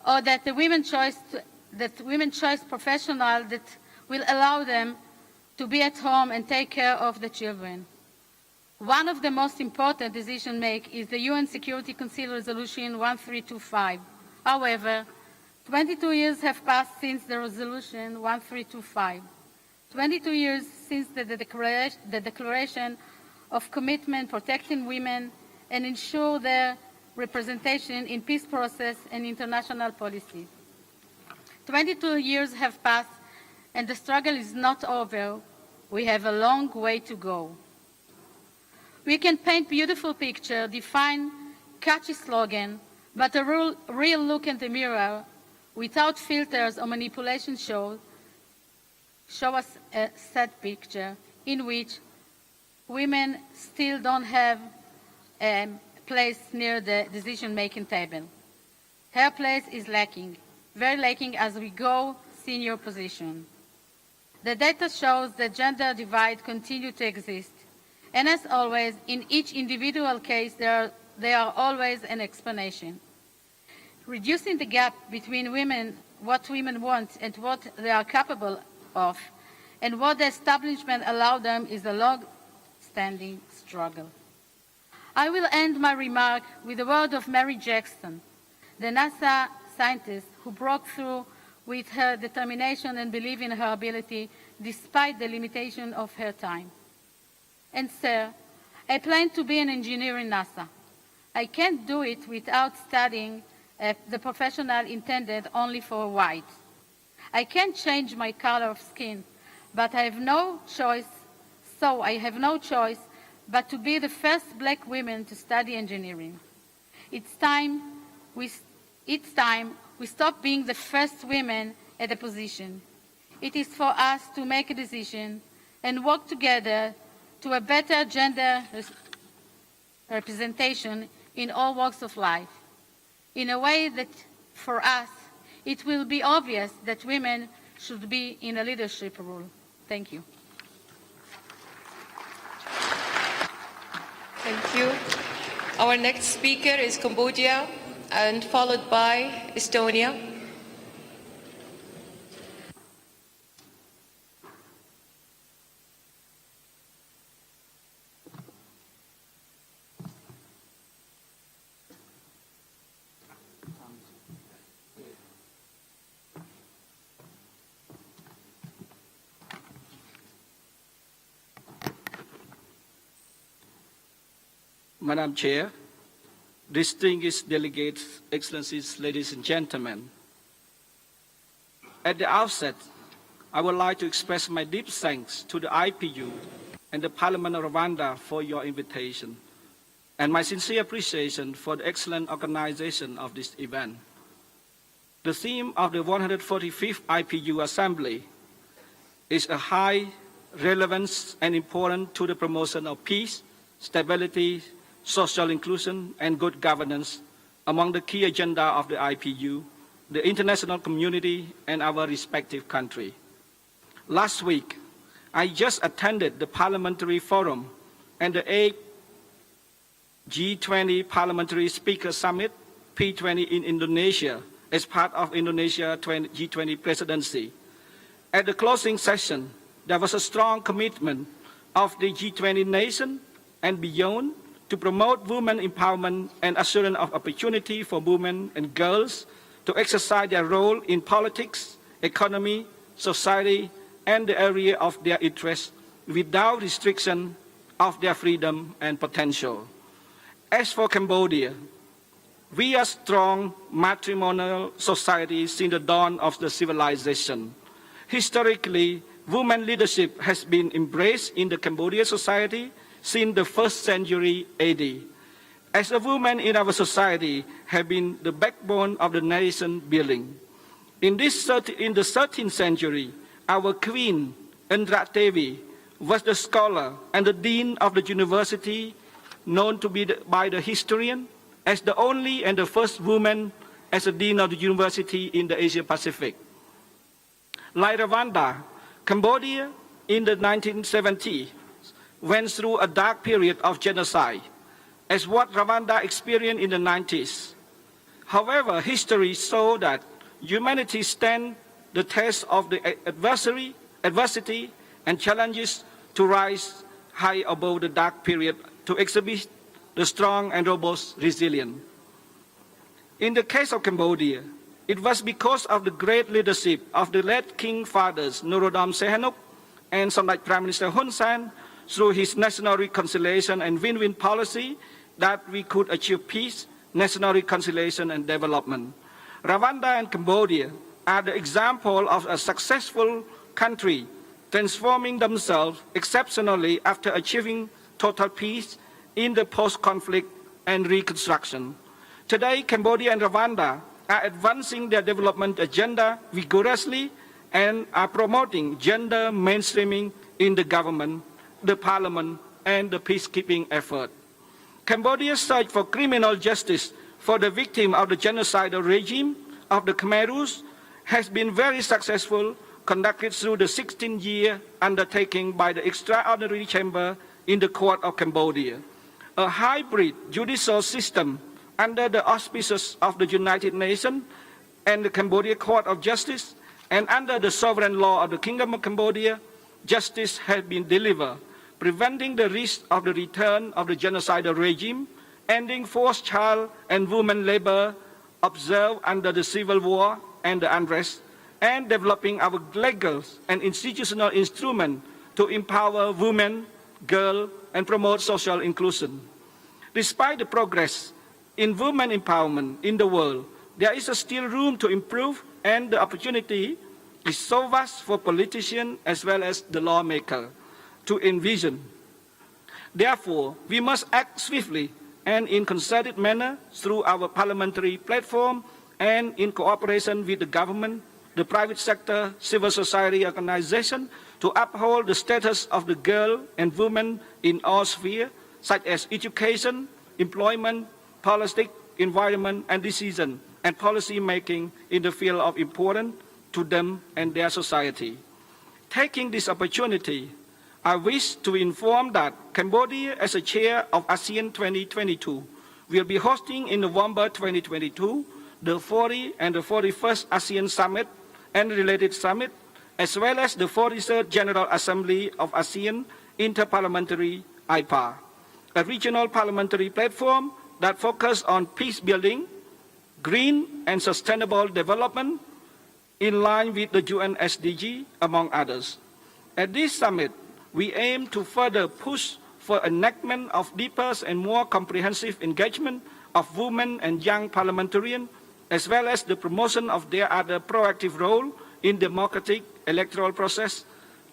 S19: or that the women choice professional that will allow them to be at home and take care of the children. One of the most important decisions made is the UN Security Council Resolution 1325. However, 22 years have passed since the Resolution 1325. 22 years since the Declaration of Commitment protecting women and ensure their representation in peace process and international policy. 22 years have passed and the struggle is not over. We have a long way to go. We can paint beautiful pictures, define catchy slogan, but a real look in the mirror without filters or manipulation show us a sad picture in which women still don't have a place near the decision-making table. Her place is lacking, very lacking as we go senior position. The data shows that gender divide continues to exist. And as always, in each individual case, there are always an explanation. Reducing the gap between women, what women want and what they are capable of, and what the establishment allows them is a long-standing struggle. I will end my remark with the word of Mary Jackson, the NASA scientist who broke through with her determination and belief in her ability despite the limitation of her time. And sir, I plan to be an engineer in NASA. I can't do it without studying the professional intended only for white. I can't change my color of skin. but I have no choice but to be the first black women to study engineering. It's time we stop being the first women at a position. It is for us to make a decision and work together to a better gender representation in all walks of life, in a way that, for us, it will be obvious that women should be in a leadership role. Thank you.
S9: Thank you. Our next speaker is Cambodia, and followed by Estonia.
S1: Madam Chair, distinguished delegates, excellencies, ladies and gentlemen. At the outset, I would like to express my deep thanks to the IPU and the Parliament of Rwanda for your invitation, and my sincere appreciation for the excellent organization of this event. The theme of the 145th IPU Assembly is a high relevance and important to the promotion of peace, stability, social inclusion, and good governance among the key agenda of the IPU, the international community, and our respective country. Last week, I just attended the Parliamentary Forum and the 8th G20 Parliamentary Speaker Summit, P20 in Indonesia, as part of Indonesia G20 presidency. At the closing session, there was a strong commitment of the G20 nation and beyond to promote women empowerment and assurance of opportunity for women and girls to exercise their role in politics, economy, society, and the area of their interest without restriction of their freedom and potential. As for Cambodia, we are strong matrimonial society since the dawn of the civilization. Historically, women leadership has been embraced in the Cambodian society since the 1st century AD. As a woman in our society have been the backbone of the nation building. In the 13th century, our queen, Indra Devi, was the scholar and the dean of the university, known to be by the historian as the only and the first woman as a dean of the university in the Asia Pacific. Like Rwanda, Cambodia in the 1970s went through a dark period of genocide, as what Rwanda experienced in the 90s. However, history shows that humanity stands the test of the adversity and challenges to rise high above the dark period to exhibit the strong and robust resilience. In the case of Cambodia, it was because of the great leadership of the late King Fathers Norodom Sihanouk and Samdech Prime Minister Hun Sen through his national reconciliation and win-win policy that we could achieve peace, national reconciliation and development. Rwanda and Cambodia are the example of a successful country transforming themselves exceptionally after achieving total peace in the post-conflict and reconstruction. Today, Cambodia and Rwanda are advancing their development agenda vigorously and are promoting gender mainstreaming in the government, the parliament, and the peacekeeping effort. Cambodia's search for criminal justice for the victim of the genocidal regime of the Khmer Rouge has been very successful, conducted through the 16-year undertaking by the Extraordinary Chamber in the Court of Cambodia, a hybrid judicial system under the auspices of the United Nations and the Cambodia Court of Justice, and under the sovereign law of the Kingdom of Cambodia. Justice has been delivered, preventing the risk of the return of the genocidal regime, ending forced child and women labor observed under the civil war and the unrest, and developing our legal and institutional instrument to empower women, girls, and promote social inclusion. Despite the progress in women empowerment in the world, there is still room to improve, and the opportunity is so vast for politicians as well as the lawmaker to envision. Therefore, we must act swiftly and in concerted manner through our parliamentary platform and in cooperation with the government, the private sector, civil society organizations to uphold the status of the girl and woman in all spheres, such as education, employment, politics, environment, and decision and policy making in the field of importance to them and their society. Taking this opportunity, I wish to inform that Cambodia, as a chair of ASEAN 2022, will be hosting in November 2022 the 40th and the 41st ASEAN Summit and related summit, as well as the 43rd General Assembly of ASEAN Inter-Parliamentary IPA, a regional parliamentary platform that focuses on peace building, green and sustainable development in line with the UN SDG, among others. At this summit, we aim to further push for enactment of deeper and more comprehensive engagement of women and young parliamentarians, as well as the promotion of their other proactive role in democratic electoral process,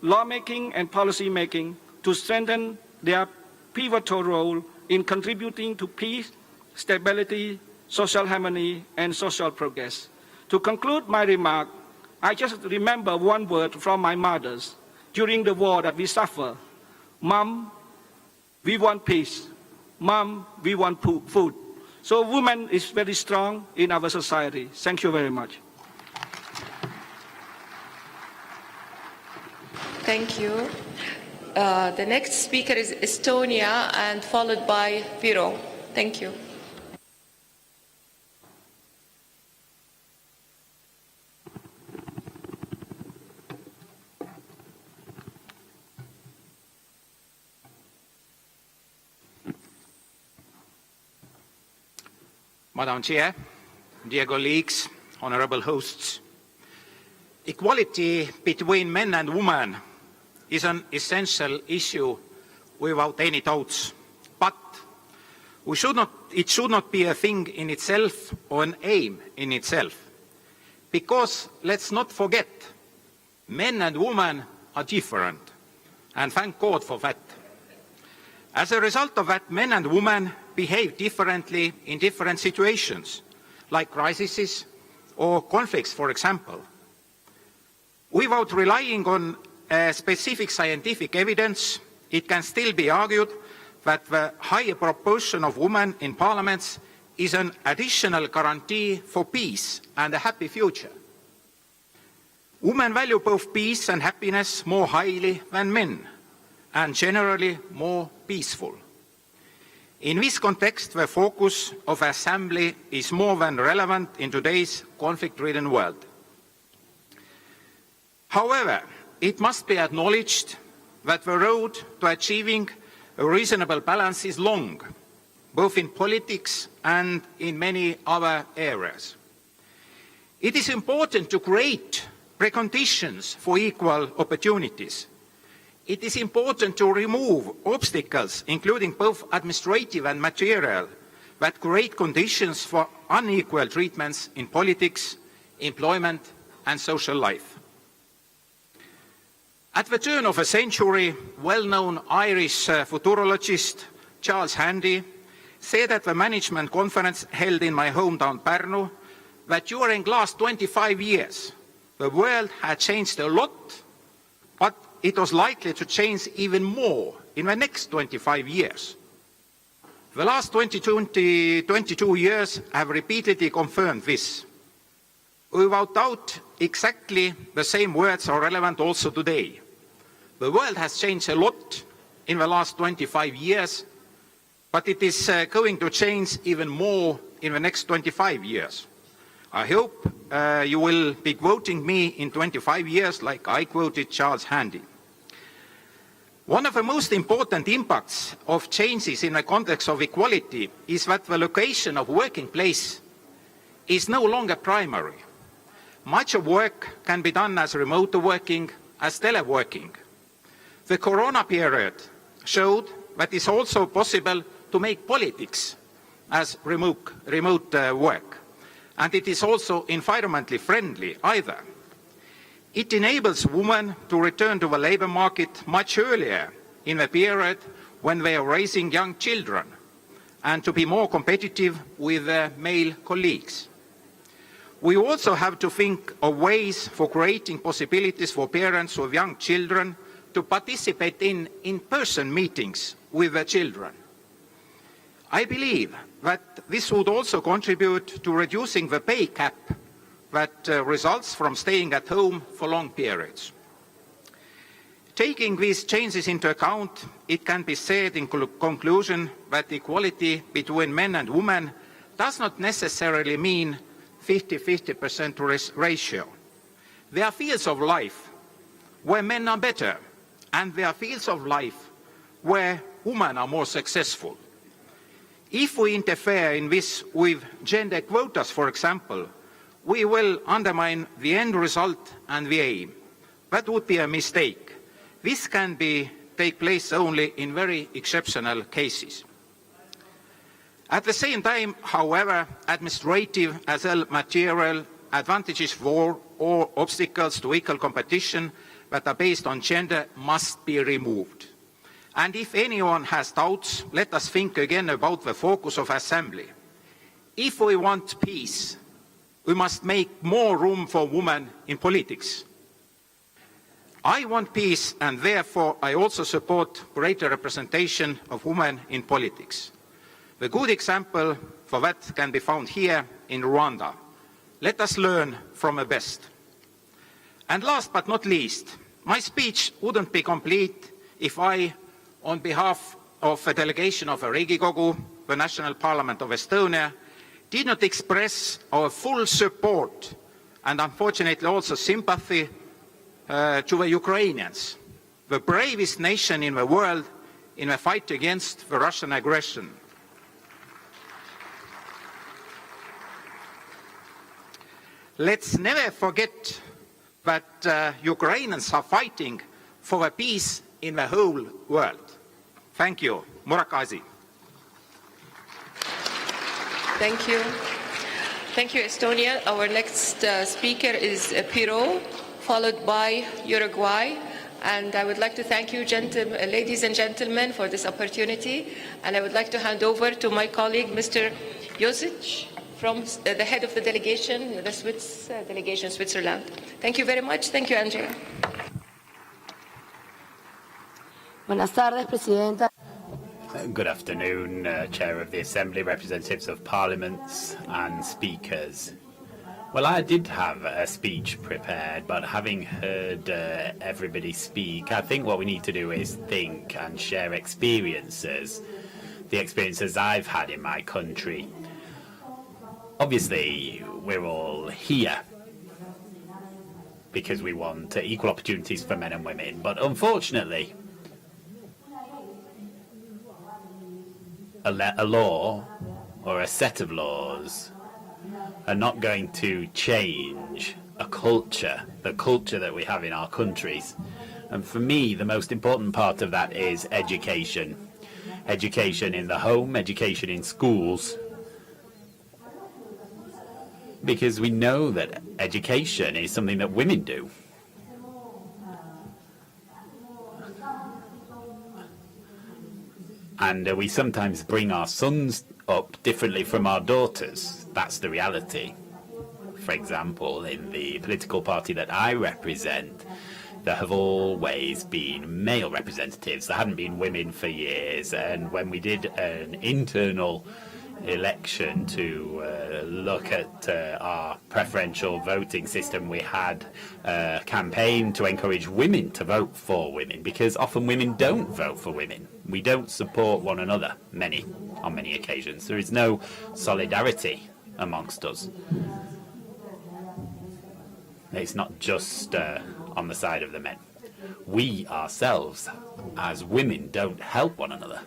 S1: lawmaking and policy making to strengthen their pivotal role in contributing to peace, stability, social harmony, and social progress. To conclude my remark, I just remember one word from my mothers during the war that we suffer. Mom, we want peace. Mom, we want food. So women is very strong in our society. Thank you very much.
S9: Thank you. The next speaker is Estonia and followed by Viro. Thank you.
S20: Madam Chair, dear colleagues, honorable hosts, equality between men and women is an essential issue without any doubts, but it should not be a thing in itself or an aim in itself, because let's not forget, men and women are different, and thank God for that. As a result of that, men and women behave differently in different situations, like crises or conflicts, for example. Without relying on specific scientific evidence, it can still be argued that the higher proportion of women in parliaments is an additional guarantee for peace and a happy future. Women value both peace and happiness more highly than men, and generally more peaceful. In this context, the focus of the Assembly is more than relevant in today's conflict-ridden world. However, it must be acknowledged that the road to achieving a reasonable balance is long, both in politics and in many other areas. It is important to create preconditions for equal opportunities. It is important to remove obstacles, including both administrative and material, that create conditions for unequal treatments in politics, employment, and social life. At the turn of a century, well-known Irish futurologist Charles Handy said at the management conference held in my hometown Pärnu that during the last 25 years, the world had changed a lot, but it was likely to change even more in the next 25 years. The last 22 years have repeatedly confirmed this. Without doubt, exactly the same words are relevant also today. The world has changed a lot in the last 25 years, but it is going to change even more in the next 25 years. I hope you will be quoting me in 25 years like I quoted Charles Handy. One of the most important impacts of changes in the context of equality is that the location of working place is no longer primary. Much of work can be done as remote working, as teleworking. The Corona period showed that it's also possible to make politics as remote work, and it is also environmentally friendly either. It enables women to return to the labour market much earlier in the period when they are raising young children and to be more competitive with their male colleagues. We also have to think of ways for creating possibilities for parents of young children to participate in in-person meetings with their children. I believe that this would also contribute to reducing the pay gap that results from staying at home for long periods. Taking these changes into account, it can be said in conclusion that equality between men and women does not necessarily mean 50-50% ratio. There are fields of life where men are better, and there are fields of life where women are more successful. If we interfere in this with gender quotas, for example, we will undermine the end result and the aim. That would be a mistake. This can take place only in very exceptional cases. At the same time, however, administrative as well material advantages for or obstacles to equal competition that are based on gender must be removed. And if anyone has doubts, let us think again about the focus of Assembly. If we want peace, we must make more room for women in politics. I want peace, and therefore I also support greater representation of women in politics. The good example for that can be found here in Rwanda. Let us learn from the best. And last but not least, my speech wouldn't be complete if I, on behalf of a delegation of Riigikogu, the National Parliament of Estonia, did not express our full support and unfortunately also sympathy to the Ukrainians, the bravest nation in the world in the fight against the Russian aggression. Let's never forget that Ukrainians are fighting for a peace in the whole world. Thank you. Murakazi.
S9: Thank you. Thank you, Estonia. Our next speaker is Peru, followed by Uruguay. And I would like to thank you, ladies and gentlemen, for this opportunity. And I would like to hand over to my colleague, Mr. Josic, from the head of the delegation, the Swiss delegation, Switzerland. Thank you very much. Thank you, Andrea.
S3: Buenas tardes, Presidenta.
S16: Good afternoon, Chair of the Assembly, representatives of parliaments and speakers. Well, I did have a speech prepared, but having heard everybody speak, I think what we need to do is think and share experiences, the experiences I've had in my country. Obviously, we're all here because we want equal opportunities for men and women, but unfortunately, a law or a set of laws are not going to change a culture, the culture that we have in our countries. And for me, the most important part of that is education. Education in the home, education in schools. Because we know that education is something that women do. And we sometimes bring our sons up differently from our daughters. That's the reality. For example, in the political party that I represent, there have always been male representatives. There hadn't been women for years. And when we did an internal election to look at our preferential voting system, we had a campaign to encourage women to vote for women, because often women don't vote for women. We don't support one another on many occasions. There is no solidarity amongst us. It's not just on the side of the men. We ourselves, as women, don't help one another.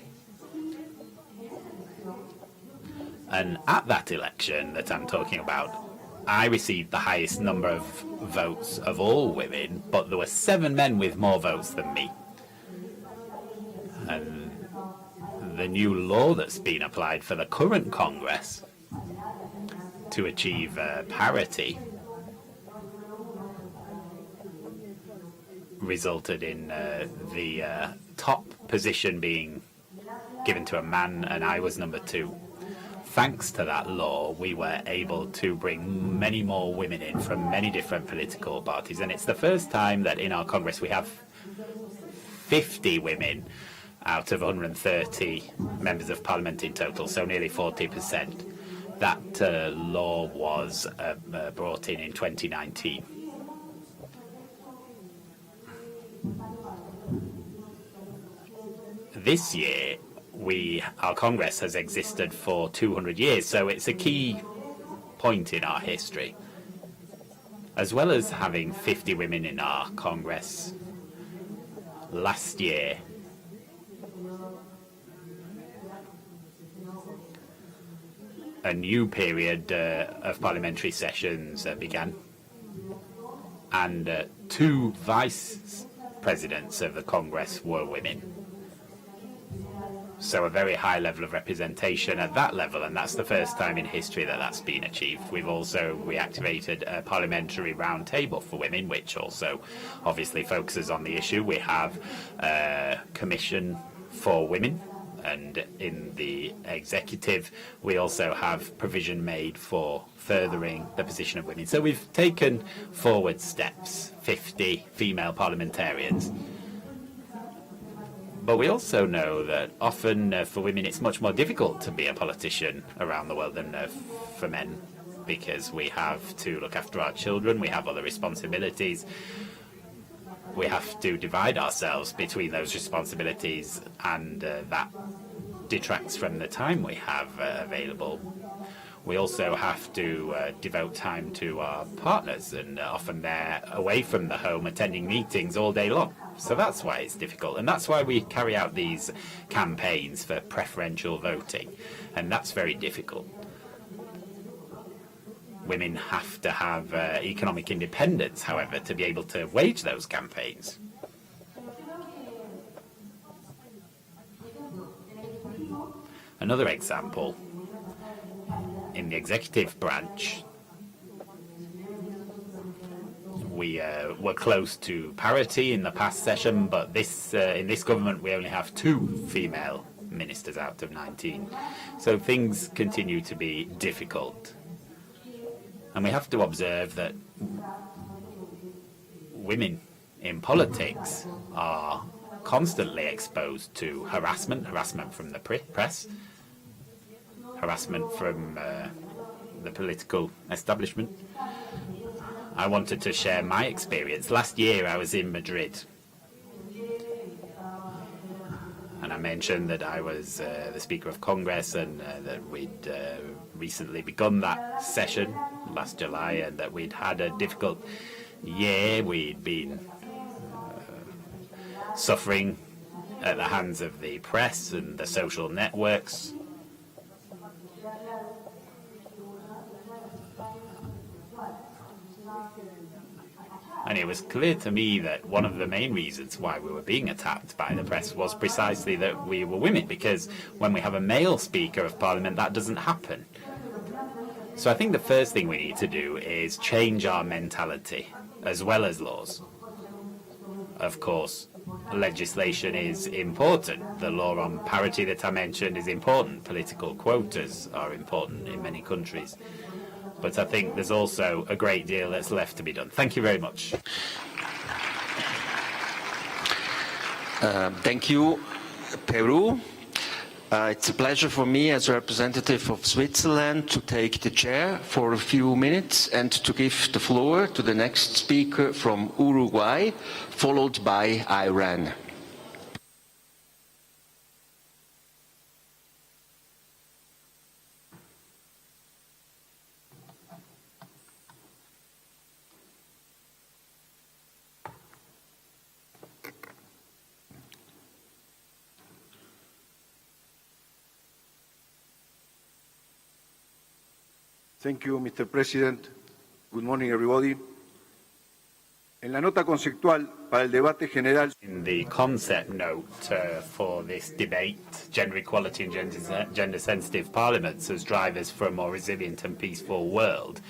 S16: And at that election that I'm talking about, I received the highest number of votes of all women, but there were 7 men with more votes than me. And the new law that's been applied for the current Congress to achieve parity resulted in the top position being given to a man, and I was number 2. Thanks to that law, we were able to bring many more women in from many different political parties, and it's the first time that in our Congress we have 50 women out of 130 members of Parliament in total, so nearly 40%. That law was brought in 2019. This year, our Congress has existed for 200 years, so it's a key point in our history. As well as having 50 women in our Congress, last year, a new period of parliamentary sessions began, and 2 vice presidents of the Congress were women. So a very high level of representation at that level, and that's the first time in history that that's been achieved. We've also reactivated a parliamentary roundtable for women, which also obviously focuses on the issue. We have a commission for women, and in the executive we also have provision made for furthering the position of women. So we've taken forward steps, 50 female parliamentarians. But we also know that often for women it's much more difficult to be a politician around the world than for men, because we have to look after our children, we have other responsibilities, we have to divide ourselves between those responsibilities, and that detracts from the time we have available. We also have to devote time to our partners, and often they're away from the home attending meetings all day long. So that's why it's difficult, and that's why we carry out these campaigns for preferential voting, and that's very difficult. Women have to have economic independence, however, to be able to wage those campaigns. Another example, in the executive branch, we were close to parity in the past session, but in this government we only have 2 female ministers out of 19. So things continue to be difficult. And we have to observe that women in politics are constantly exposed to harassment from the press, harassment from the political establishment. I wanted to share my experience. Last year I was in Madrid, and I mentioned that I was the Speaker of Congress, and that we'd recently begun that session last July, and that we'd had a difficult year. We'd been suffering at the hands of the press and the social networks. And it was clear to me that one of the main reasons why we were being attacked by the press was precisely that we were women, because when we have a male Speaker of Parliament, that doesn't happen. So I think the first thing we need to do is change our mentality, as well as laws. Of course, legislation is important. The law on parity that I mentioned is important. Political quotas are important in many countries. But I think there's also a great deal that's left to be done. Thank you very much.
S4: Thank you, Peru. It's a pleasure for me as a representative of Switzerland to take the chair for a few minutes and to give the floor to the next speaker from Uruguay, followed by Iran.
S21: Thank you, Mr. President. Good morning, everybody. En la nota conceptual para el debate general.
S16: In the concept note for this debate, gender equality and gender-sensitive parliaments as drivers for a more resilient and peaceful world,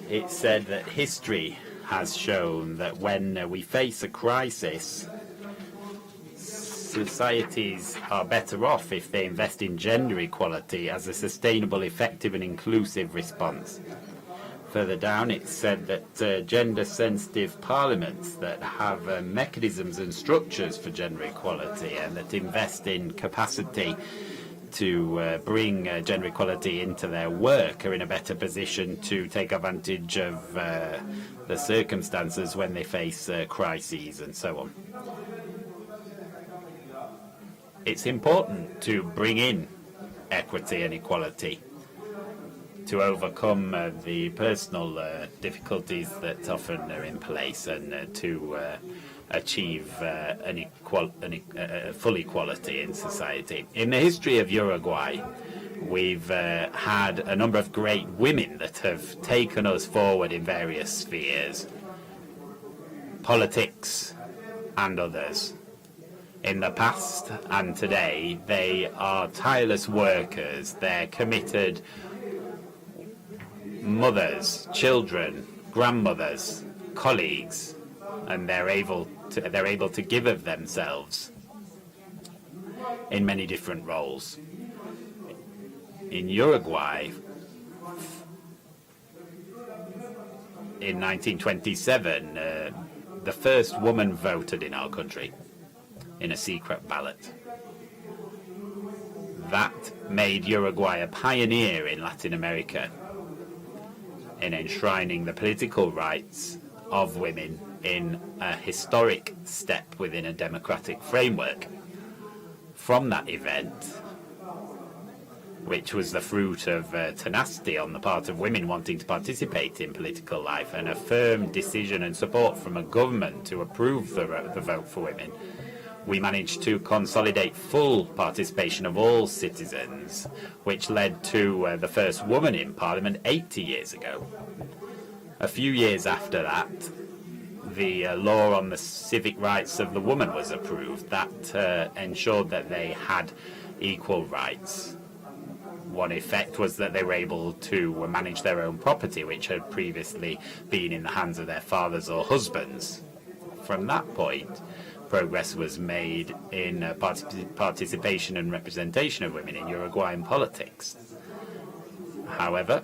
S16: it said that history has shown that when we face a crisis, societies are better off if they invest in gender equality as a sustainable, effective and inclusive response. Further down, it said that gender-sensitive parliaments that have mechanisms and structures for gender equality and that invest in capacity to bring gender equality into their work are in a better position to take advantage of the circumstances when they face crises and so on. It's important to bring in equity and equality to overcome the personal difficulties that often are in place and to achieve full equality in society. In the history of Uruguay, we've had a number of great women that have taken us forward in various spheres, politics and others. In the past and today, they are tireless workers. They're committed mothers, children, grandmothers, colleagues, and they're able to give of themselves in many different roles. In Uruguay, in 1927, the first woman voted in our country in a secret ballot. That made Uruguay a pioneer in Latin America in enshrining the political rights of women in a historic step within a democratic framework. From that event, which was the fruit of tenacity on the part of women wanting to participate in political life and a firm decision and support from a government to approve the vote for women, we managed to consolidate full participation of all citizens, which led to the first woman in Parliament 80 years ago. A few years after that, the law on the civic rights of the woman was approved. That ensured that they had equal rights. One effect was that they were able to manage their own property, which had previously been in the hands of their fathers or husbands. From that point, progress was made in participation and representation of women in Uruguayan politics. However,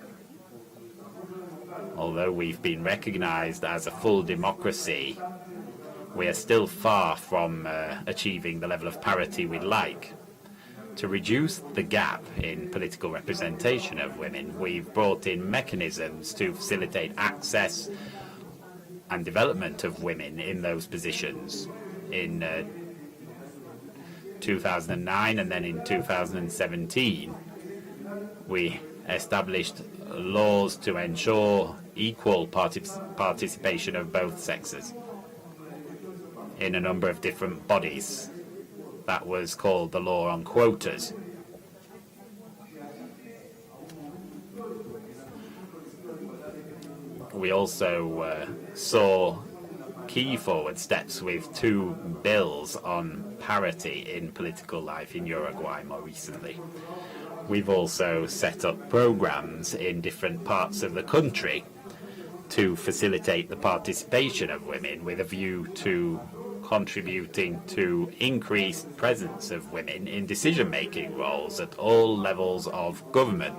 S16: although we've been recognized as a full democracy, we are still far from achieving the level of parity we'd like. To reduce the gap in political representation of women, we've brought in mechanisms to facilitate access and development of women in those positions. In 2009 and then in 2017, we established laws to ensure equal participation of both sexes in a number of different bodies. That was called the law on quotas. We also saw key forward steps with 2 bills on parity in political life in Uruguay more recently. We've also set up programs in different parts of the country to facilitate the participation of women with a view to contributing to increased presence of women in decision-making roles at all levels of government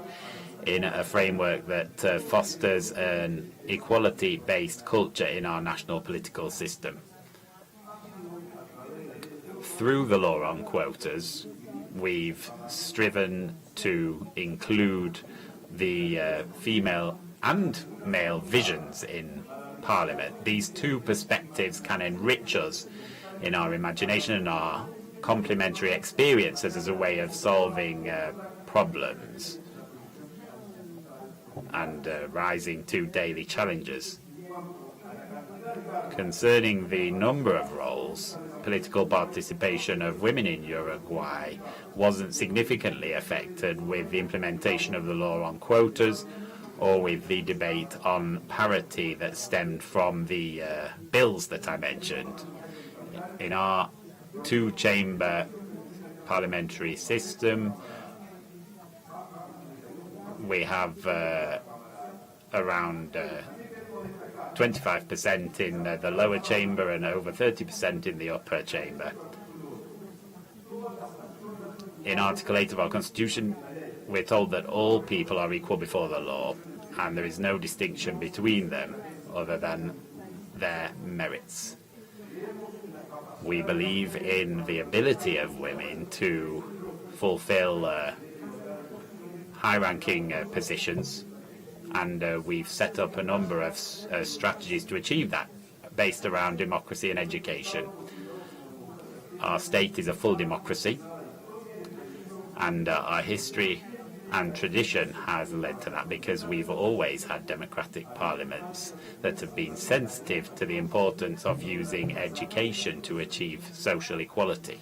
S16: in a framework that fosters an equality-based culture in our national political system. Through the law on quotas, we've striven to include the female and male visions in Parliament. These 2 perspectives can enrich us in our imagination and our complementary experiences as a way of solving problems and rising to daily challenges. Concerning the number of roles, political participation of women in Uruguay wasn't significantly affected with the implementation of the law on quotas or with the debate on parity that stemmed from the bills that I mentioned. In our 2-chamber parliamentary system, we have around 25% in the lower chamber and over 30% in the upper chamber. In Article 8 of our Constitution, we're told that all people are equal before the law, and there is no distinction between them other than their merits. We believe in the ability of women to fulfill high-ranking positions, and we've set up a number of strategies to achieve that, based around democracy and education. Our state is a full democracy, and our history and tradition has led to that, because we've always had democratic parliaments that have been sensitive to the importance of using education to achieve social equality.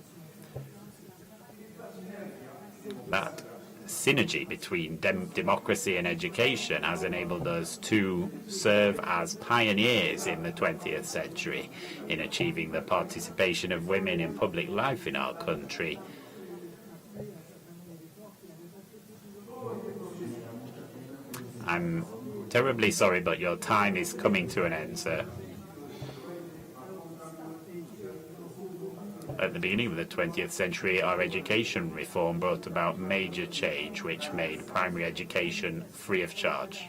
S16: That synergy between democracy and education has enabled us to serve as pioneers in the 20th century in achieving the participation of women in public life in our country. I'm terribly sorry, but your time is coming to an end, sir. At the beginning of the 20th century, our education reform brought about major change, which made primary education free of charge.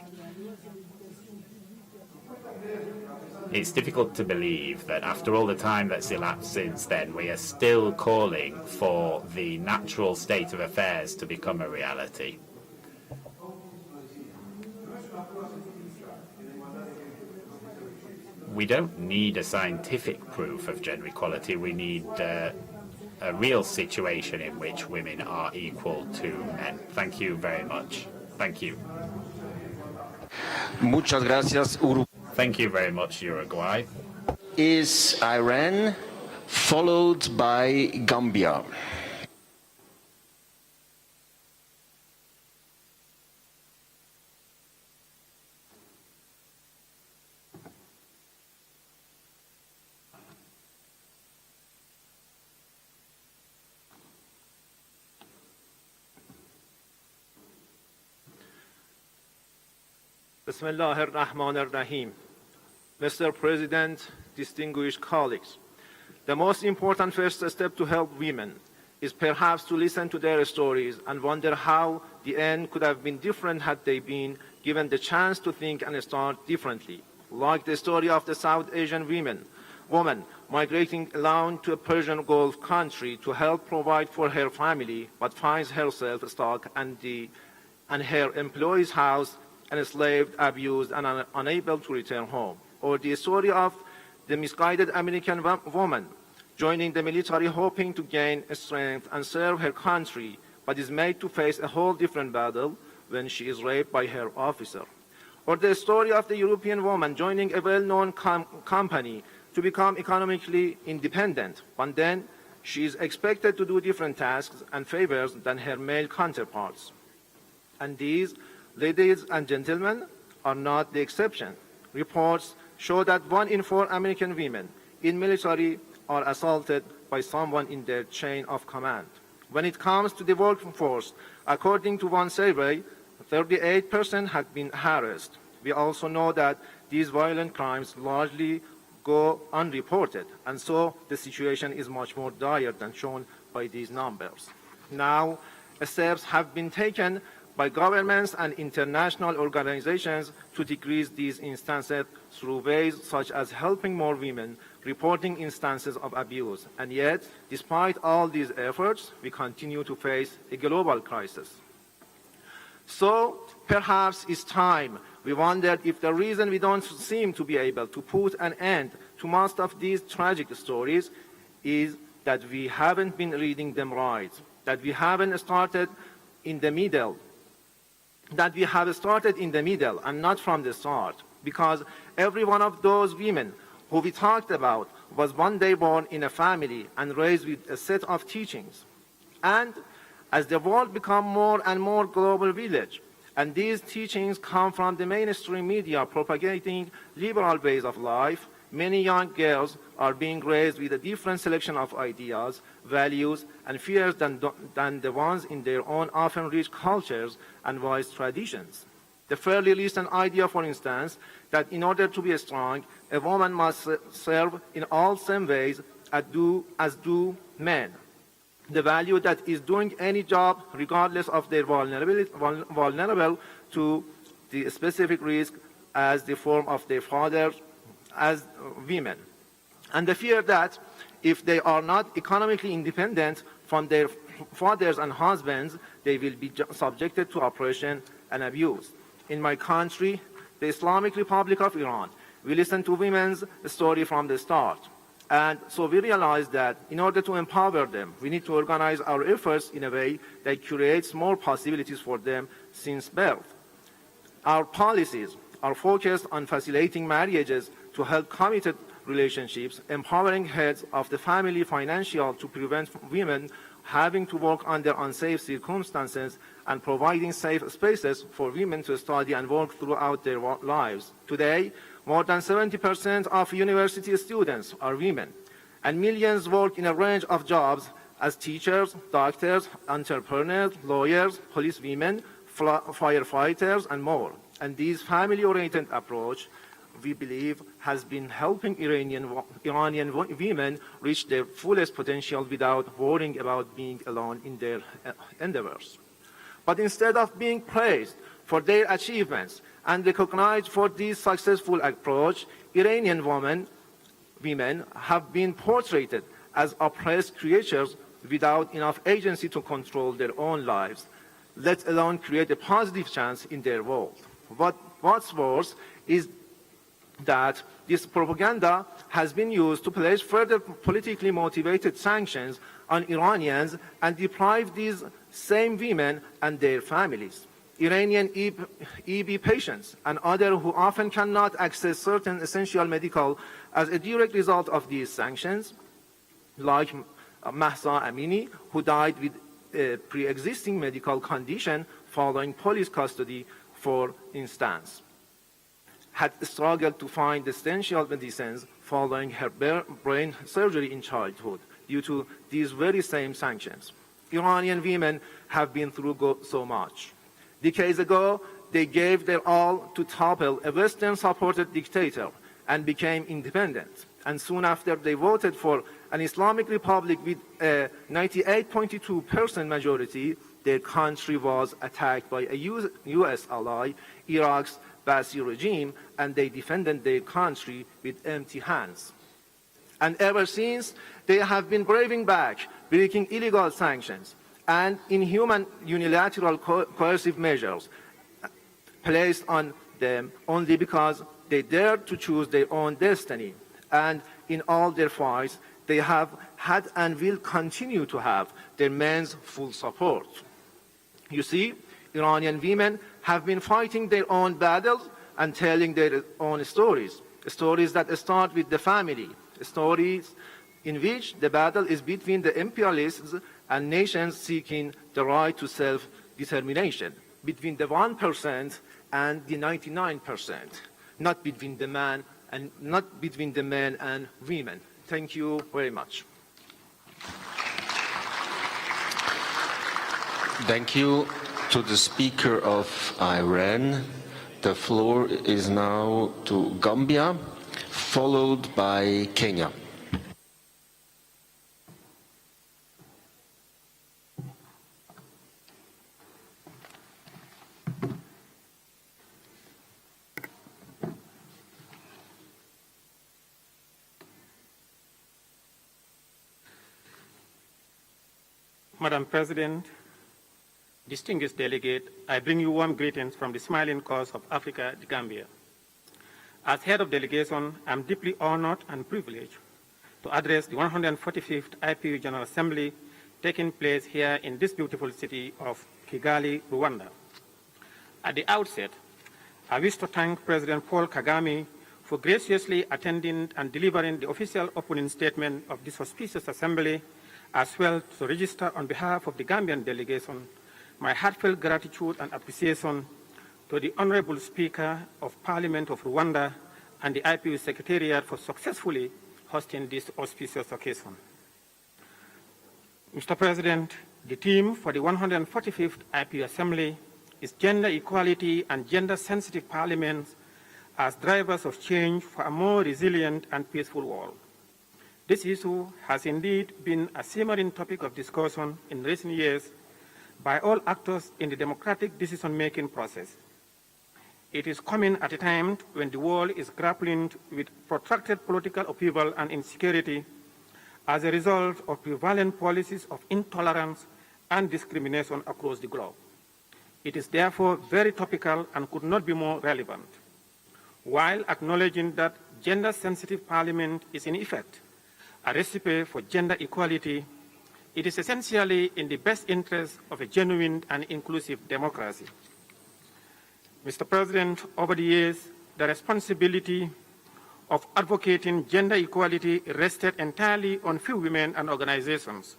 S16: It's difficult to believe that after all the time that's elapsed since then, we are still calling for the natural state of affairs to become a reality. We don't need a scientific proof of gender equality. We need a real situation in which women are equal to men. Thank you very much. Thank you.
S4: Muchas gracias, Uruguay.
S16: Thank you very much, Uruguay.
S4: Is Iran, followed by Gambia.
S5: Bismillah ar-Rahman ar-Rahim. Mr. President, distinguished colleagues, the most important first step to help women is perhaps to listen to their stories and wonder how the end could have been different had they been given the chance to think and start differently. Like the story of the South Asian woman migrating alone to a Persian Gulf country to help provide for her family, but finds herself stuck and her employee's house enslaved, abused, and unable to return home. Or the story of the misguided American woman joining the military hoping to gain strength and serve her country, but is made to face a whole different battle when she is raped by her officer. Or the story of the European woman joining a well-known company to become economically independent, but then she is expected to do different tasks and favors than her male counterparts. And these, ladies and gentlemen, are not the exception. Reports show that 1 in 4 American women in military are assaulted by someone in their chain of command. When it comes to the workforce, according to one survey, 38% have been harassed. We also know that these violent crimes largely go unreported, and so the situation is much more dire than shown by these numbers. Now, steps have been taken by governments and international organizations to decrease these instances through ways such as helping more women reporting instances of abuse. And yet, despite all these efforts, we continue to face a global crisis. So, perhaps it's time we wondered if the reason we don't seem to be able to put an end to most of these tragic stories is that we haven't been reading them right, that we haven't started in the middle, that we have started in the middle and not from the start, because every one of those women who we talked about was one day born in a family and raised with a set of teachings. And as the world becomes more and more global village, and these teachings come from the mainstream media propagating liberal ways of life, many young girls are being raised with a different selection of ideas, values, and fears than the ones in their own often rich cultures and wise traditions. The fairly recent idea, for instance, that in order to be strong, a woman must serve in all same ways as do men. The value that is doing any job, regardless of their vulnerable to the specific risk as the form of their fathers as women. And the fear that if they are not economically independent from their fathers and husbands, they will be subjected to oppression and abuse. In my country, the Islamic Republic of Iran, we listened to women's story from the start. And so we realized that in order to empower them, we need to organize our efforts in a way that creates more possibilities for them since birth. Our policies are focused on facilitating marriages to help committed relationships, empowering heads of the family financially to prevent women having to work under unsafe circumstances, and providing safe spaces for women to study and work throughout their lives. Today, more than 70% of university students are women, and millions work in a range of jobs as teachers, doctors, entrepreneurs, lawyers, policewomen, firefighters, and more. And this family-oriented approach, we believe, has been helping Iranian women reach their fullest potential without worrying about being alone in their endeavors. But instead of being praised for their achievements and recognized for this successful approach, Iranian women have been portrayed as oppressed creatures without enough agency to control their own lives, let alone create a positive chance in their world. What's worse is that this propaganda has been used to place further politically motivated sanctions on Iranians and deprive these same women and their families. Iranian EB patients and others who often cannot access certain essential medical as a direct result of these sanctions, like Mahsa Amini, who died with a pre-existing medical condition following police custody, for instance, had struggled to find essential medicines following her brain surgery in childhood due to these very same sanctions. Iranian women have been through so much. Decades ago, they gave their all to topple a Western-supported dictator and became independent. And soon after, they voted for an Islamic Republic with a 98.2% majority. Their country was attacked by a U.S. ally, Iraq's Ba'athi regime, and they defended their country with empty hands. And ever since, they have been braving back, breaking illegal sanctions and inhuman unilateral coercive measures placed on them only because they dared to choose their own destiny. And in all their fights, they have had and will continue to have their men's full support. You see, Iranian women have been fighting their own battles and telling their own stories that start with the family, stories in which the battle is between the imperialists and nations seeking the right to self-determination, between the 1% and the 99%, not between the men and women. Thank you very much.
S4: Thank you to the Speaker of Iran. The floor is now to Gambia, followed by Kenya.
S6: Madam President, distinguished delegate, I bring you warm greetings from the smiling coast of Africa, the Gambia. As head of delegation, I am deeply honored and privileged to address the 145th IPU General Assembly taking place here in this beautiful city of Kigali, Rwanda. At the outset, I wish to thank President Paul Kagame for graciously attending and delivering the official opening statement of this auspicious assembly, as well to register on behalf of the Gambian delegation my heartfelt gratitude and appreciation to the Honorable Speaker of Parliament of Rwanda and the IPU Secretariat for successfully hosting this auspicious occasion. Mr. President, the theme for the 145th IPU Assembly is gender equality and gender-sensitive parliaments as drivers of change for a more resilient and peaceful world. This issue has indeed been a simmering topic of discussion in recent years by all actors in the democratic decision-making process. It is coming at a time when the world is grappling with protracted political upheaval and insecurity as a result of prevalent policies of intolerance and discrimination across the globe. It is therefore very topical and could not be more relevant. While acknowledging that gender-sensitive parliament is in effect a recipe for gender equality, it is essentially in the best interest of a genuine and inclusive democracy. Mr. President, over the years, the responsibility of advocating gender equality rested entirely on few women and organizations.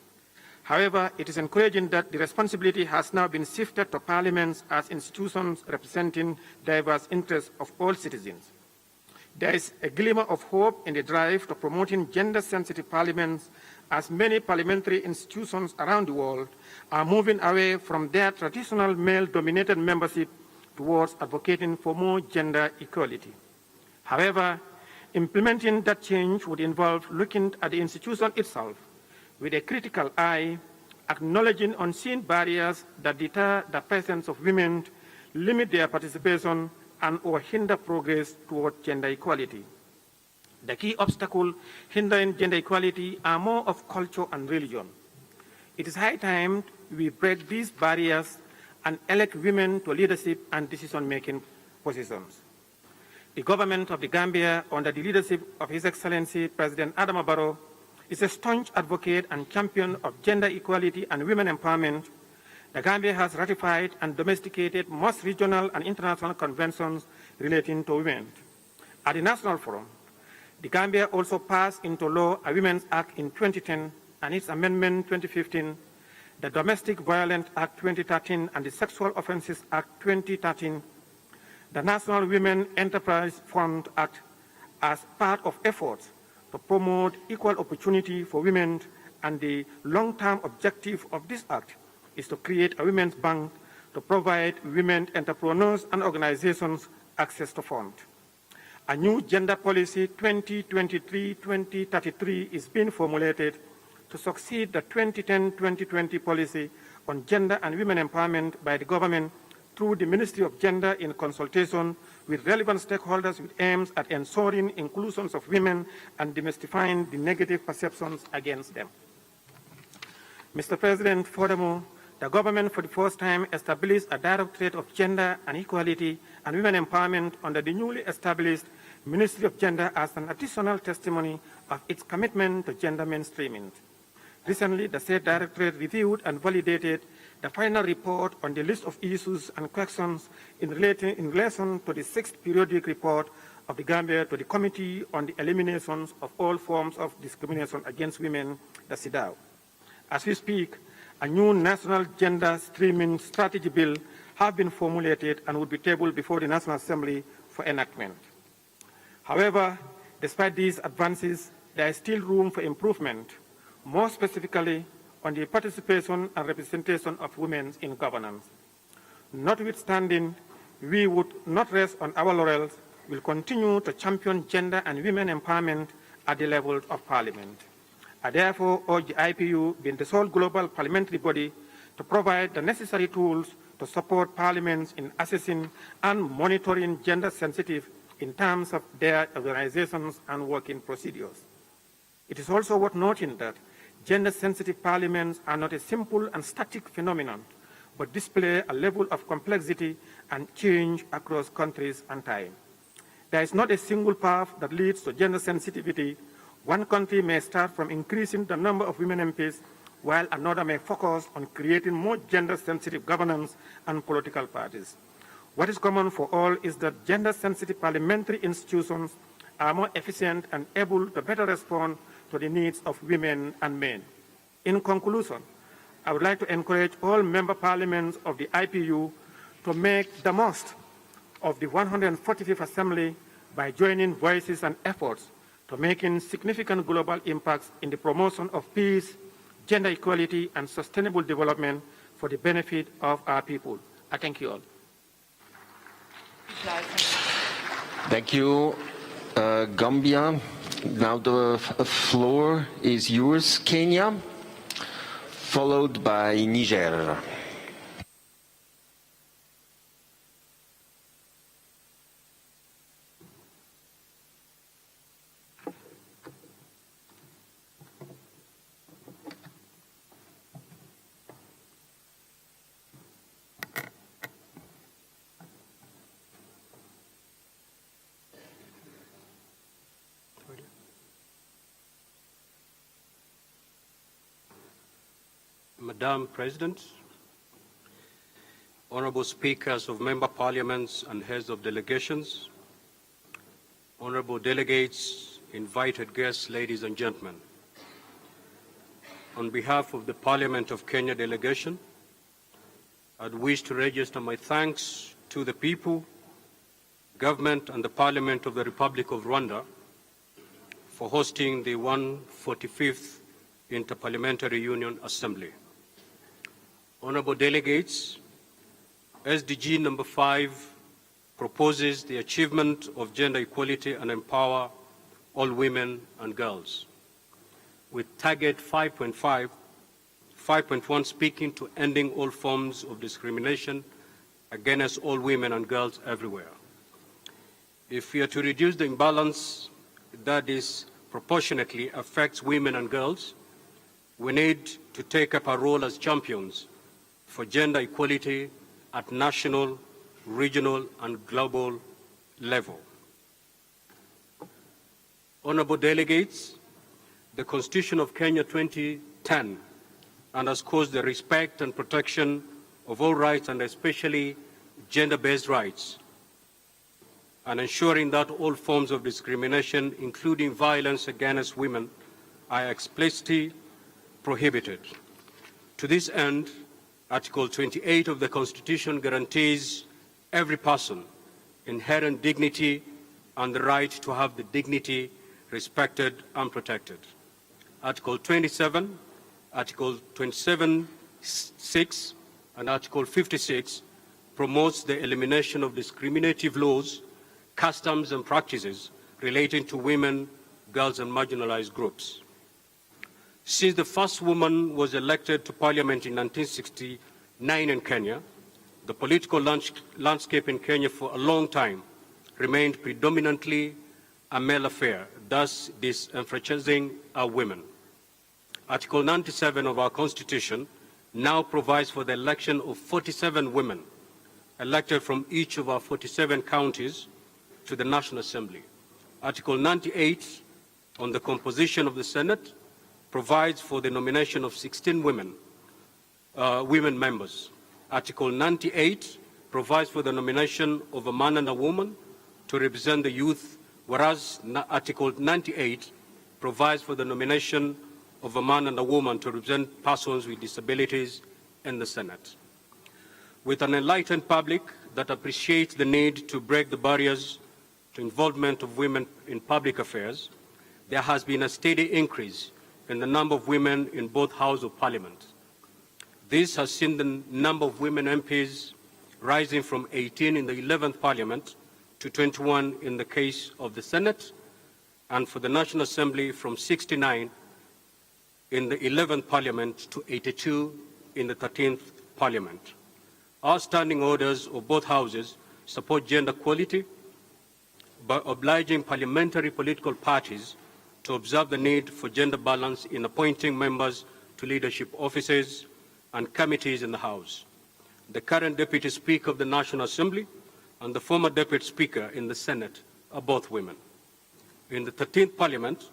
S6: However, it is encouraging that the responsibility has now been shifted to parliaments as institutions representing diverse interests of all citizens. There is a glimmer of hope in the drive to promoting gender-sensitive parliaments, as many parliamentary institutions around the world are moving away from their traditional male-dominated membership towards advocating for more gender equality. However, implementing that change would involve looking at the institution itself with a critical eye, acknowledging unseen barriers that deter the presence of women, limit their participation, and/or hinder progress toward gender equality. The key obstacles hindering gender equality are more of culture and religion. It is high time we break these barriers and elect women to leadership and decision-making positions. The government of the Gambia, under the leadership of His Excellency President Adama Barrow, is a staunch advocate and champion of gender equality and women empowerment. The Gambia has ratified and domesticated most regional and international conventions relating to women. At the National Forum, the Gambia also passed into law a Women's Act in 2010 and its amendment 2015, the Domestic Violence Act 2013 and the Sexual Offences Act 2013, the National Women Enterprise Fund Act as part of efforts to promote equal opportunity for women, and the long-term objective of this act is to create a women's bank to provide women entrepreneurs and organizations access to funds. A new gender policy 2023-2033 is being formulated to succeed the 2010-2020 policy on gender and women empowerment by the government through the Ministry of Gender in consultation with relevant stakeholders with aims at ensuring inclusion of women and demystifying the negative perceptions against them. Mr. President, furthermore, the government for the first time established a Directorate of Gender and Equality and Women Empowerment under the newly established Ministry of Gender as an additional testimony of its commitment to gender mainstreaming. Recently, the said Directorate reviewed and validated the final report on the list of issues and questions in relation to the 6th periodic report of the Gambia to the Committee on the Elimination of All Forms of Discrimination Against Women, the CEDAW. As we speak, a new national gender streaming strategy bill has been formulated and will be tabled before the National Assembly for enactment. However, despite these advances, there is still room for improvement, more specifically on the participation and representation of women in governance. Notwithstanding, we would not rest on our laurels. We will continue to champion gender and women empowerment at the level of Parliament. I therefore urge the IPU, being the sole global parliamentary body, to provide the necessary tools to support parliaments in assessing and monitoring gender sensitive in terms of their organizations and working procedures. It is also worth noting that gender-sensitive parliaments are not a simple and static phenomenon, but display a level of complexity and change across countries and time. There is not a single path that leads to gender sensitivity. One country may start from increasing the number of women MPs, while another may focus on creating more gender-sensitive governance and political parties. What is common for all is that gender-sensitive parliamentary institutions are more efficient and able to better respond to the needs of women and men. In conclusion, I would like to encourage all member parliaments of the IPU to make the most of the 145th Assembly by joining voices and efforts to making significant global impacts in the promotion of peace, gender equality, and sustainable development for the benefit of our people. I thank you all.
S4: Thank you, Gambia. Now the floor is yours, Kenya, followed by Niger.
S7: Madam President, honorable speakers of member parliaments and heads of delegations, honorable delegates, invited guests, ladies and gentlemen. On behalf of the Parliament of Kenya delegation, I'd wish to register my thanks to the people, government and the Parliament of the Republic of Rwanda for hosting the 145th Inter-Parliamentary Union Assembly. Honorable delegates, SDG number 5 proposes the achievement of gender equality and empower all women and girls, with target 5.1 speaking to ending all forms of discrimination against all women and girls everywhere. If we are to reduce the imbalance that disproportionately affects women and girls, we need to take up our role as champions for gender equality at national, regional, and global level. Honorable delegates, the Constitution of Kenya 2010 underscores the respect and protection of all rights and especially gender-based rights, and ensuring that all forms of discrimination, including violence against women, are explicitly prohibited. To this end, Article 28 of the Constitution guarantees every person inherent dignity and the right to have the dignity respected and protected. Article 27, Article 27(6), and Article 56 promotes the elimination of discriminative laws, customs and practices relating to women, girls and marginalized groups. Since the first woman was elected to Parliament in 1969 in Kenya, the political landscape in Kenya for a long time remained predominantly a male affair, thus disenfranchising our women. Article 97 of our Constitution now provides for the election of 47 women elected from each of our 47 counties to the National Assembly. Article 98 on the composition of the Senate provides for the nomination of 16 women members. Article 98 provides for the nomination of a man and a woman to represent the youth, whereas Article 98 provides for the nomination of a man and a woman to represent persons with disabilities in the Senate. With an enlightened public that appreciates the need to break the barriers to involvement of women in public affairs, there has been a steady increase in the number of women in both Houses of Parliament. This has seen the number of women MPs rising from 18 in the 11th Parliament to 21 in the case of the Senate, and for the National Assembly from 69 in the 11th Parliament to 82 in the 13th Parliament. Our standing orders of both houses support gender equality by obliging parliamentary political parties to observe the need for gender balance in appointing members to leadership offices and committees in the House. The current Deputy Speaker of the National Assembly and the former Deputy Speaker in the Senate are both women. In the 13th Parliament,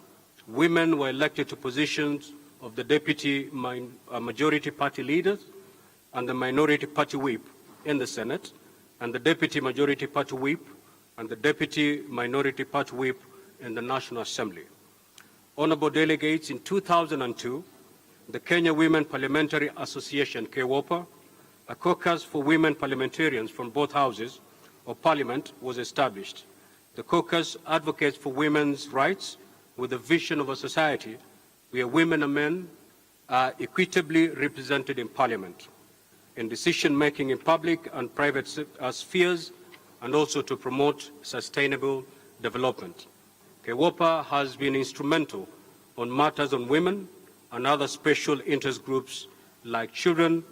S7: women were elected to positions of the Deputy Majority Party leaders and the Minority Party Whip in the Senate, and the Deputy Majority Party Whip and the Deputy Minority Party Whip in the National Assembly. Honorable delegates, in 2002, the Kenya Women Parliamentary Association, KWOPA, a caucus for women parliamentarians from both houses of Parliament, was established. The caucus advocates for women's rights with a vision of a society where women and men are equitably represented in Parliament. in decision-making in public and private spheres, and also to promote sustainable development. KEWOPA has been instrumental on matters on women and other special interest groups like children,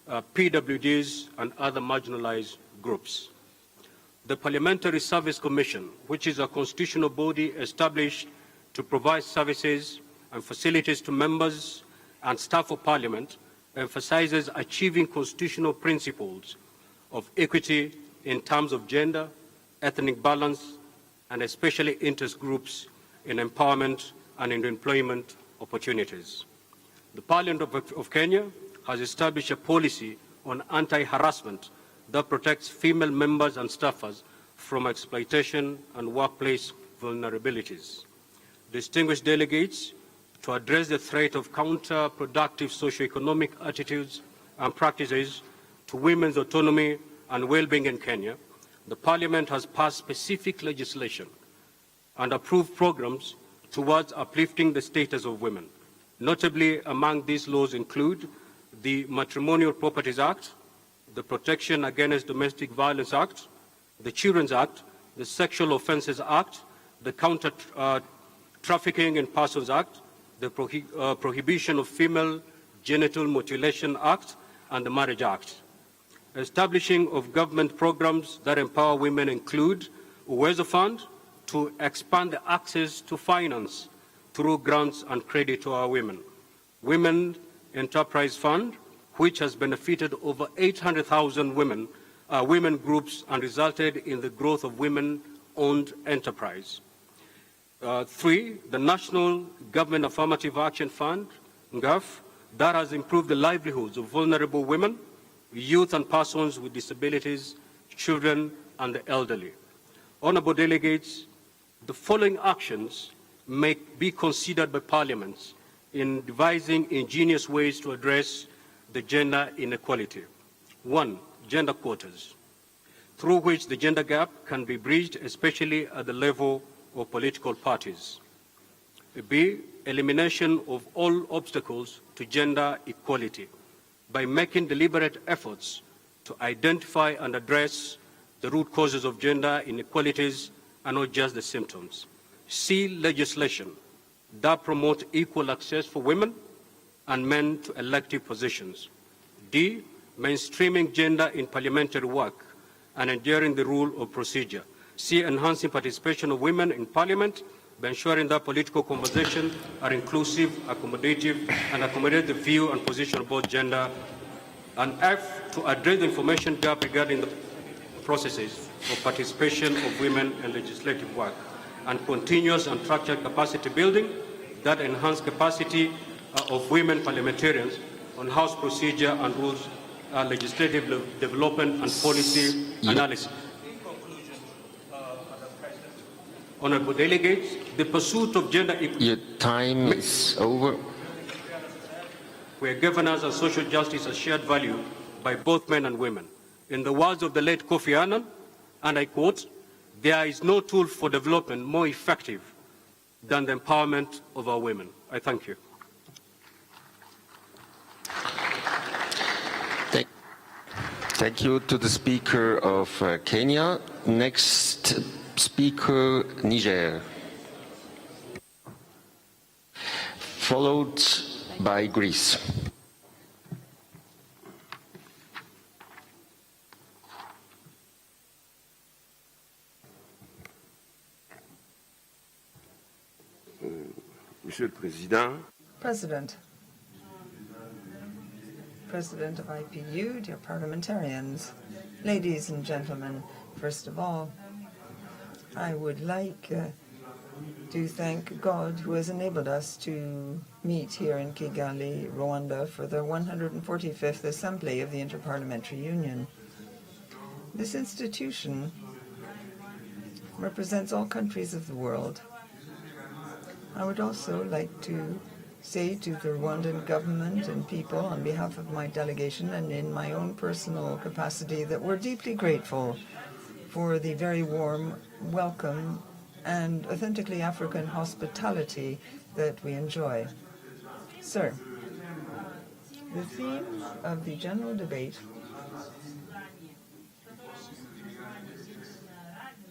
S7: PWDs, and other marginalized groups. The Parliamentary Service Commission, which is a constitutional body established to provide services and facilities to members and staff of Parliament, emphasizes achieving constitutional principles of equity in terms of gender, ethnic balance, and especially interest groups in empowerment and in employment opportunities. The Parliament of Kenya has established a policy on anti-harassment that protects female members and staffers from exploitation and workplace vulnerabilities. Distinguished delegates, to address the threat of counterproductive socio-economic attitudes and practices to women's autonomy and well-being in Kenya, the Parliament has passed specific legislation and approved programs towards uplifting the status of women. Notably, among these laws include the Matrimonial Properties Act, the Protection Against Domestic Violence Act, the Children's Act, the Sexual Offences Act, the Counter-Trafficking in Persons Act, the Prohibition of Female Genital Mutilation Act, and the Marriage Act. Establishing of government programs that empower women include Uwezo Fund to expand the access to finance through grants and credit to our women. Women Enterprise Fund, which has benefited over 800,000 women groups and resulted in the growth of women-owned enterprise. 3, the National Government Affirmative Action Fund, NGAF, that has improved the livelihoods of vulnerable women, youth and persons with disabilities, children and the elderly. Honourable delegates, the following actions may be considered by parliaments in devising ingenious ways to address the gender inequality. 1, gender quotas, through which the gender gap can be bridged, especially at the level of political parties. B, elimination of all obstacles to gender equality by making deliberate efforts to identify and address the root causes of gender inequalities and not just the symptoms. C, legislation that promotes equal access for women and men to elective positions. D, mainstreaming gender in parliamentary work and enduring the rule of procedure. C, enhancing participation of women in parliament by ensuring that political conversations are inclusive, accommodative, and accommodate the view and position of both gender. And F, to address the information gap regarding the processes of participation of women in legislative work, and continuous and structured capacity building that enhance capacity of women parliamentarians on House procedure and rules, legislative development and policy analysis. Honourable delegates, the pursuit of gender equality.
S4: Your time is over.
S7: Where governance and social justice are shared value by both men and women. In the words of the late Kofi Annan, and I quote, "There is no tool for development more effective than the empowerment of our women." I thank you.
S4: Thank you to the Speaker of Kenya. Next speaker, Niger, followed by Greece.
S8: Monsieur le Président,
S18: President of IPU, dear parliamentarians, ladies and gentlemen, first of all, I would like to thank God who has enabled us to meet here in Kigali, Rwanda, for the 145th Assembly of the Inter-Parliamentary Union. This institution represents all countries of the world. I would also like to say to the Rwandan government and people on behalf of my delegation and in my own personal capacity that we're deeply grateful for the very warm welcome and authentically African hospitality that we enjoy. Sir, The theme of the general debate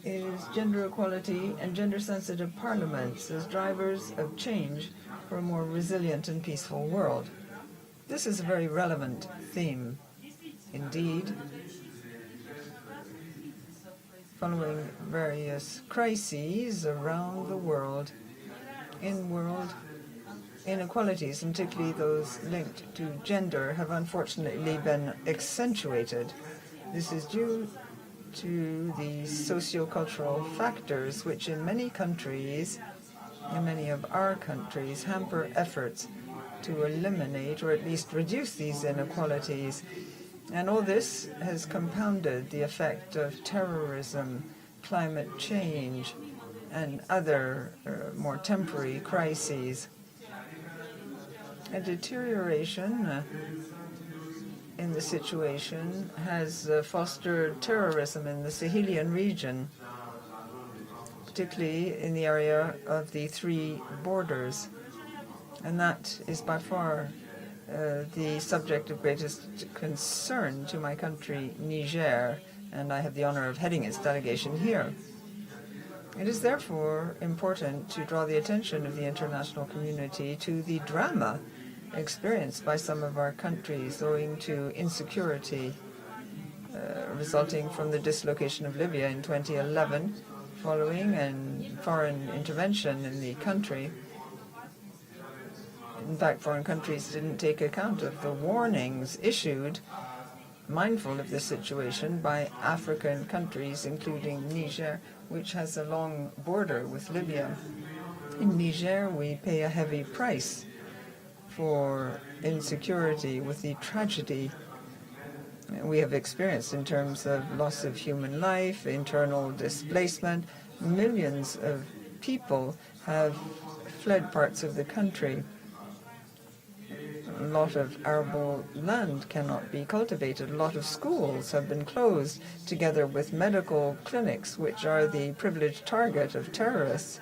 S18: is gender equality and gender-sensitive parliaments as drivers of change for a more resilient and peaceful world. This is a very relevant theme indeed. Following various crises around the world, in world inequalities, and particularly those linked to gender, have unfortunately been accentuated. This is due to the socio-cultural factors which in many countries, in many of our countries, hamper efforts to eliminate or at least reduce these inequalities. And all this has compounded the effect of terrorism, climate change, and other more temporary crises. A deterioration in the situation has fostered terrorism in the Sahelian region, particularly in the area of the three borders. And that is by far the subject of greatest concern to my country, Niger, and I have the honor of heading its delegation here. It is therefore important to draw the attention of the international community to the drama experienced by some of our countries owing to insecurity resulting from the dislocation of Libya in 2011 following a foreign intervention in the country. In fact, foreign countries didn't take account of the warnings issued, mindful of the situation, by African countries, including Niger, which has a long border with Libya. In Niger, we pay a heavy price for insecurity with the tragedy we have experienced in terms of loss of human life, internal displacement. Millions of people have fled parts of the country. A lot of arable land cannot be cultivated. A lot of schools have been closed, together with medical clinics, which are the privileged target of terrorists.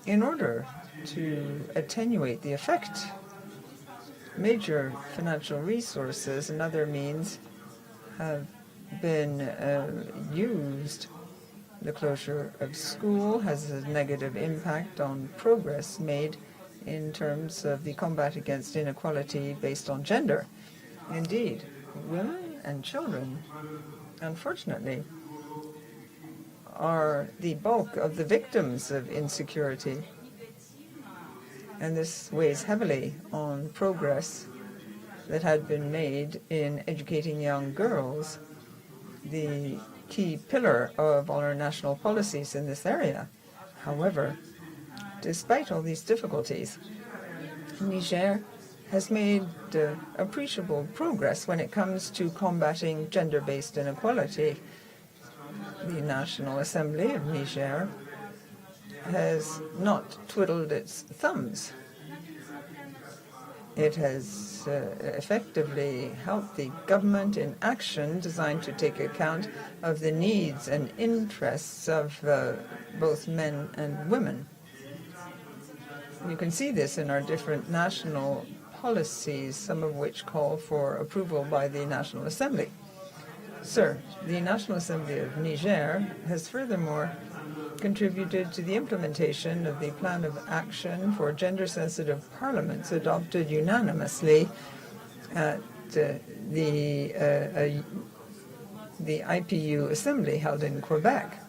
S18: In order to attenuate the effect, major financial resources and other means have been used. The closure of school has a negative impact on progress made in terms of the combat against inequality based on gender. Indeed, women and children, unfortunately, are the bulk of the victims of insecurity. And this weighs heavily on progress that had been made in educating young girls, the key pillar of all our national policies in this area. However, despite all these difficulties, Niger has made appreciable progress when it comes to combating gender-based inequality. The National Assembly of Niger has not twiddled its thumbs. It has effectively helped the government in action designed to take account of the needs and interests of both men and women. You can see this in our different national policies, some of which call for approval by the National Assembly. Sir, the National Assembly of Niger has furthermore contributed to the implementation of the Plan of Action for Gender-Sensitive Parliaments adopted unanimously at the IPU Assembly held in Quebec.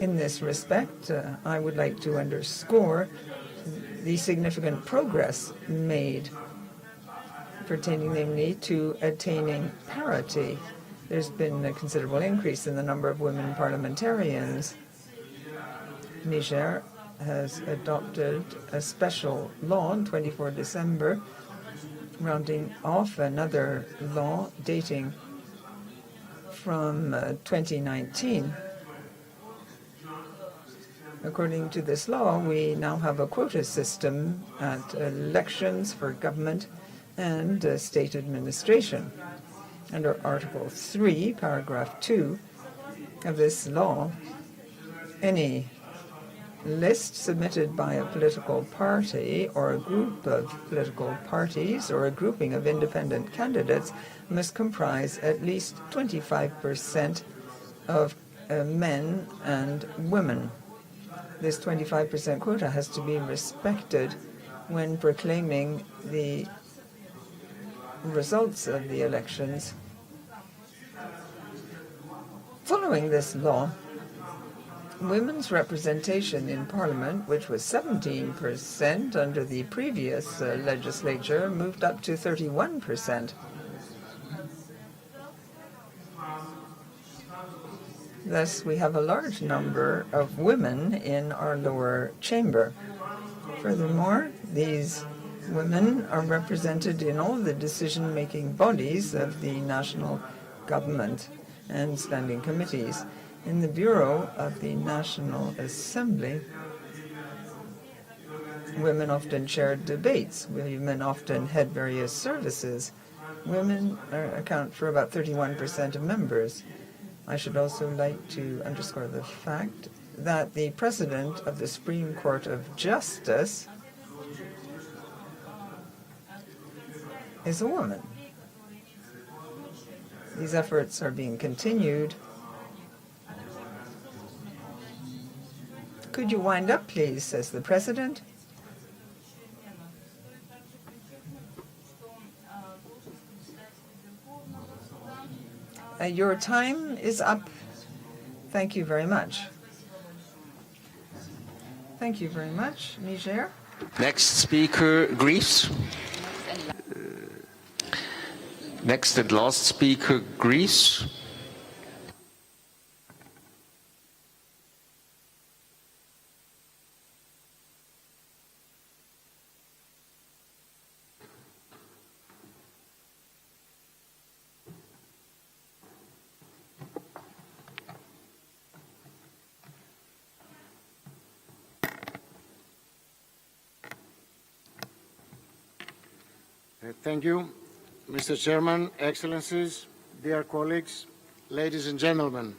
S18: In this respect, I would like to underscore the significant progress made pertaining namely to attaining parity. There's been a considerable increase in the number of women parliamentarians. Niger has adopted a special law on 24 December, rounding off another law dating from 2019. According to this law, we now have a quota system at elections for government and state administration. Under Article 3, Paragraph 2 of this law, any list submitted by a political party or a group of political parties or a grouping of independent candidates must comprise at least 25% of men and women. This 25% quota has to be respected when proclaiming the results of the elections. Following this law, women's representation in Parliament, which was 17% under the previous legislature, moved up to 31%. Thus, we have a large number of women in our lower chamber. Furthermore, these women are represented in all the decision-making bodies of the national government and standing committees. In the Bureau of the National Assembly, women often chair debates. Women often head various services. Women account for about 31% of members. I should also like to underscore the fact that the President of the Supreme Court of Justice is a woman. These efforts are being continued. Could you wind up, please, says the President. Your time is up. Thank you very much. Thank you very much, Niger.
S4: Next speaker, Greece. Next and last speaker, Greece.
S8: Thank you, Mr. Chairman, Excellencies, dear colleagues, ladies and gentlemen.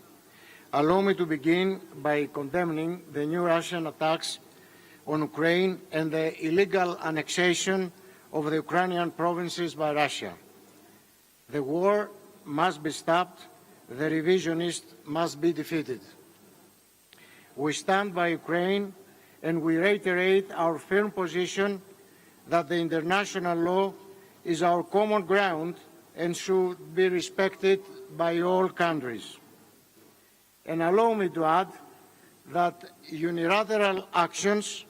S8: Allow me to begin by condemning the new Russian attacks on Ukraine and the illegal annexation of the Ukrainian provinces by Russia. The war must be stopped. The revisionists must be defeated. We stand by Ukraine and we reiterate our firm position that the international law is our common ground and should be respected by all countries. And allow me to add that unilateral actions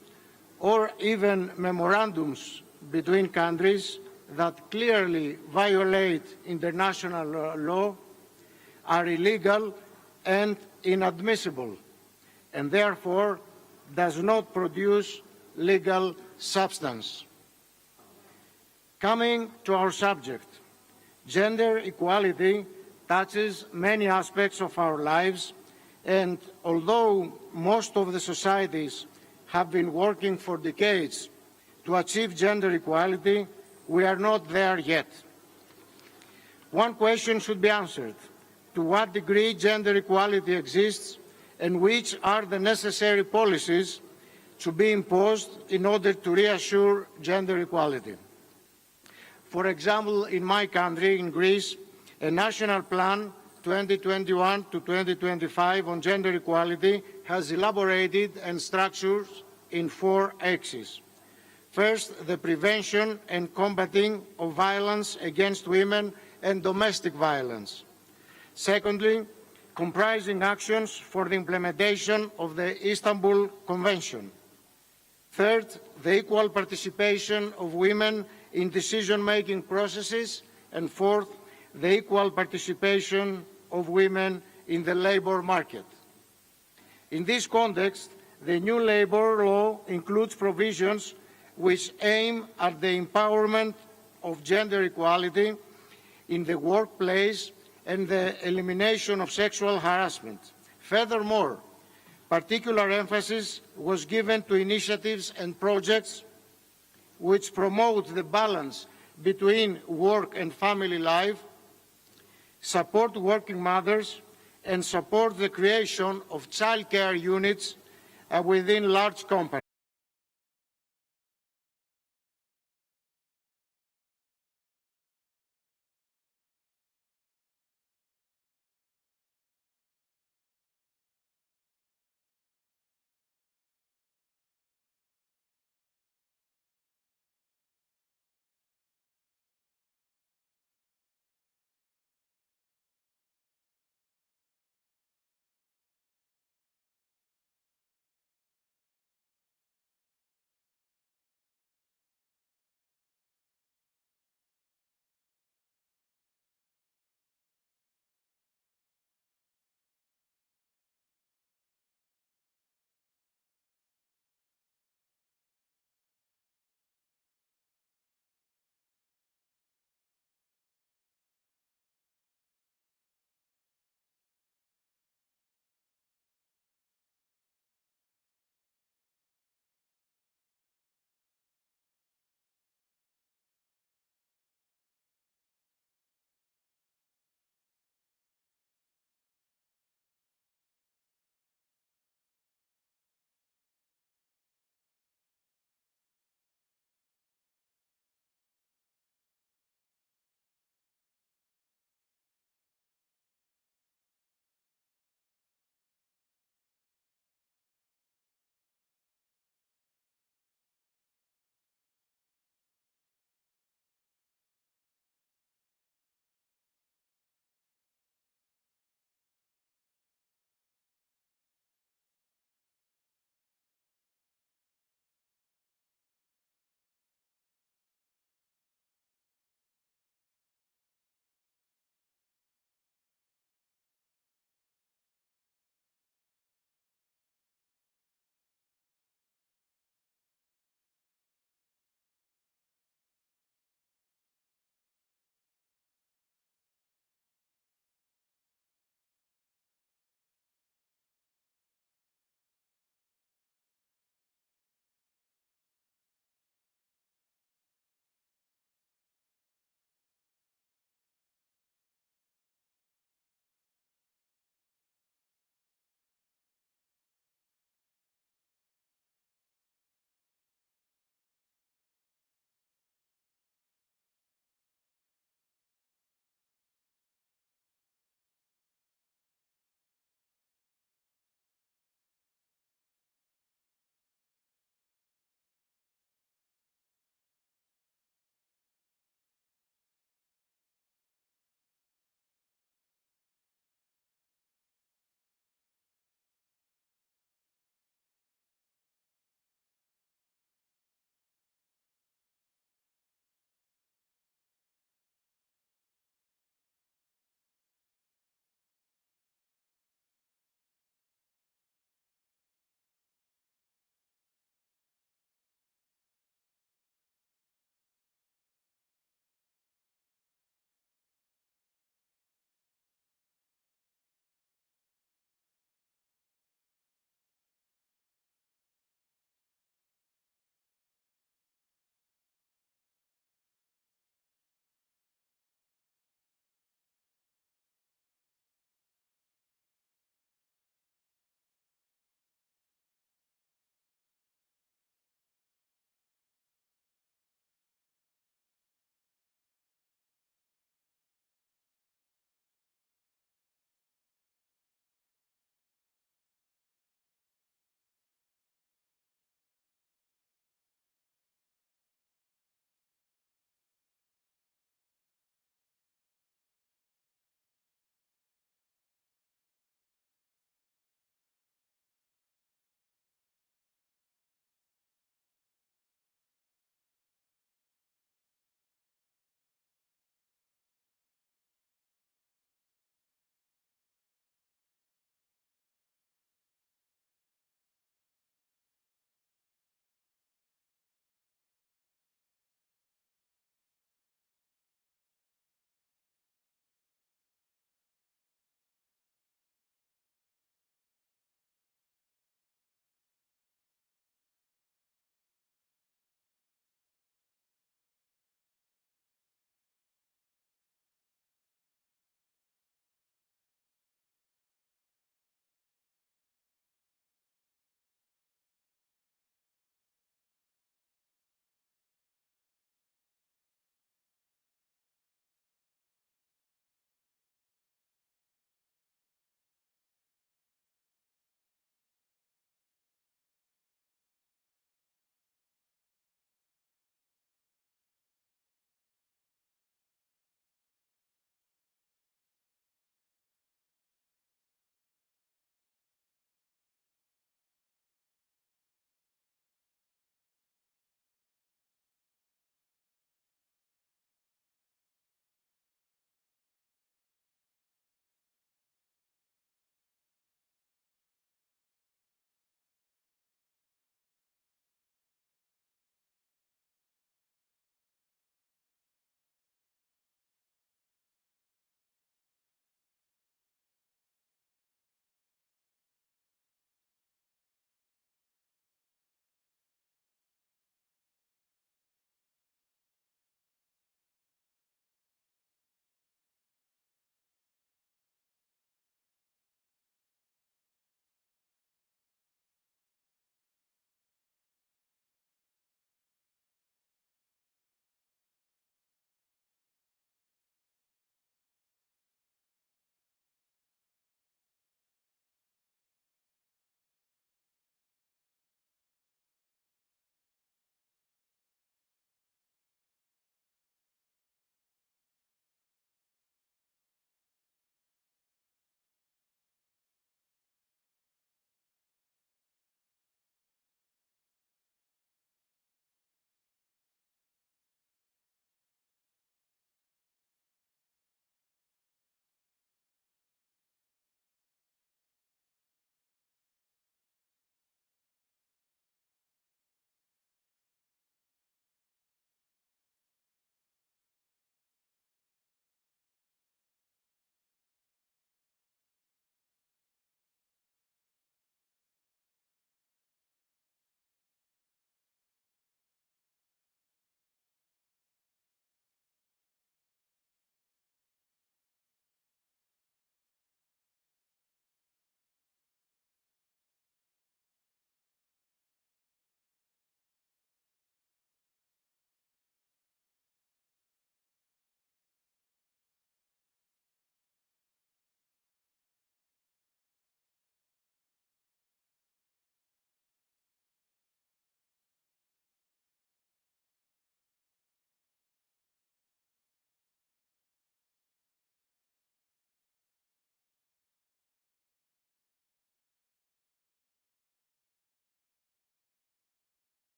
S8: or even memorandums between countries that clearly violate international law are illegal and inadmissible, and therefore does not produce legal substance. Coming to our subject, gender equality touches many aspects of our lives, and although most of the societies have been working for decades to achieve gender equality, we are not there yet. One question should be answered: to what degree gender equality exists, and which are the necessary policies to be imposed in order to reassure gender equality? For example, in my country, in Greece, a national plan 2021 to 2025 on gender equality has elaborated and structured in 4 axes. First, the prevention and combating of violence against women and domestic violence. Secondly, comprising actions for the implementation of the Istanbul Convention. Third, the equal participation of women in decision-making processes, and fourth, the equal participation of women in the labour market. In this context, the new labour law includes provisions which aim at the empowerment of gender equality in the workplace and the elimination of sexual harassment. Furthermore, particular emphasis was given to initiatives and projects which promote the balance between work and family life, support working mothers, and support the creation of childcare units within large companies.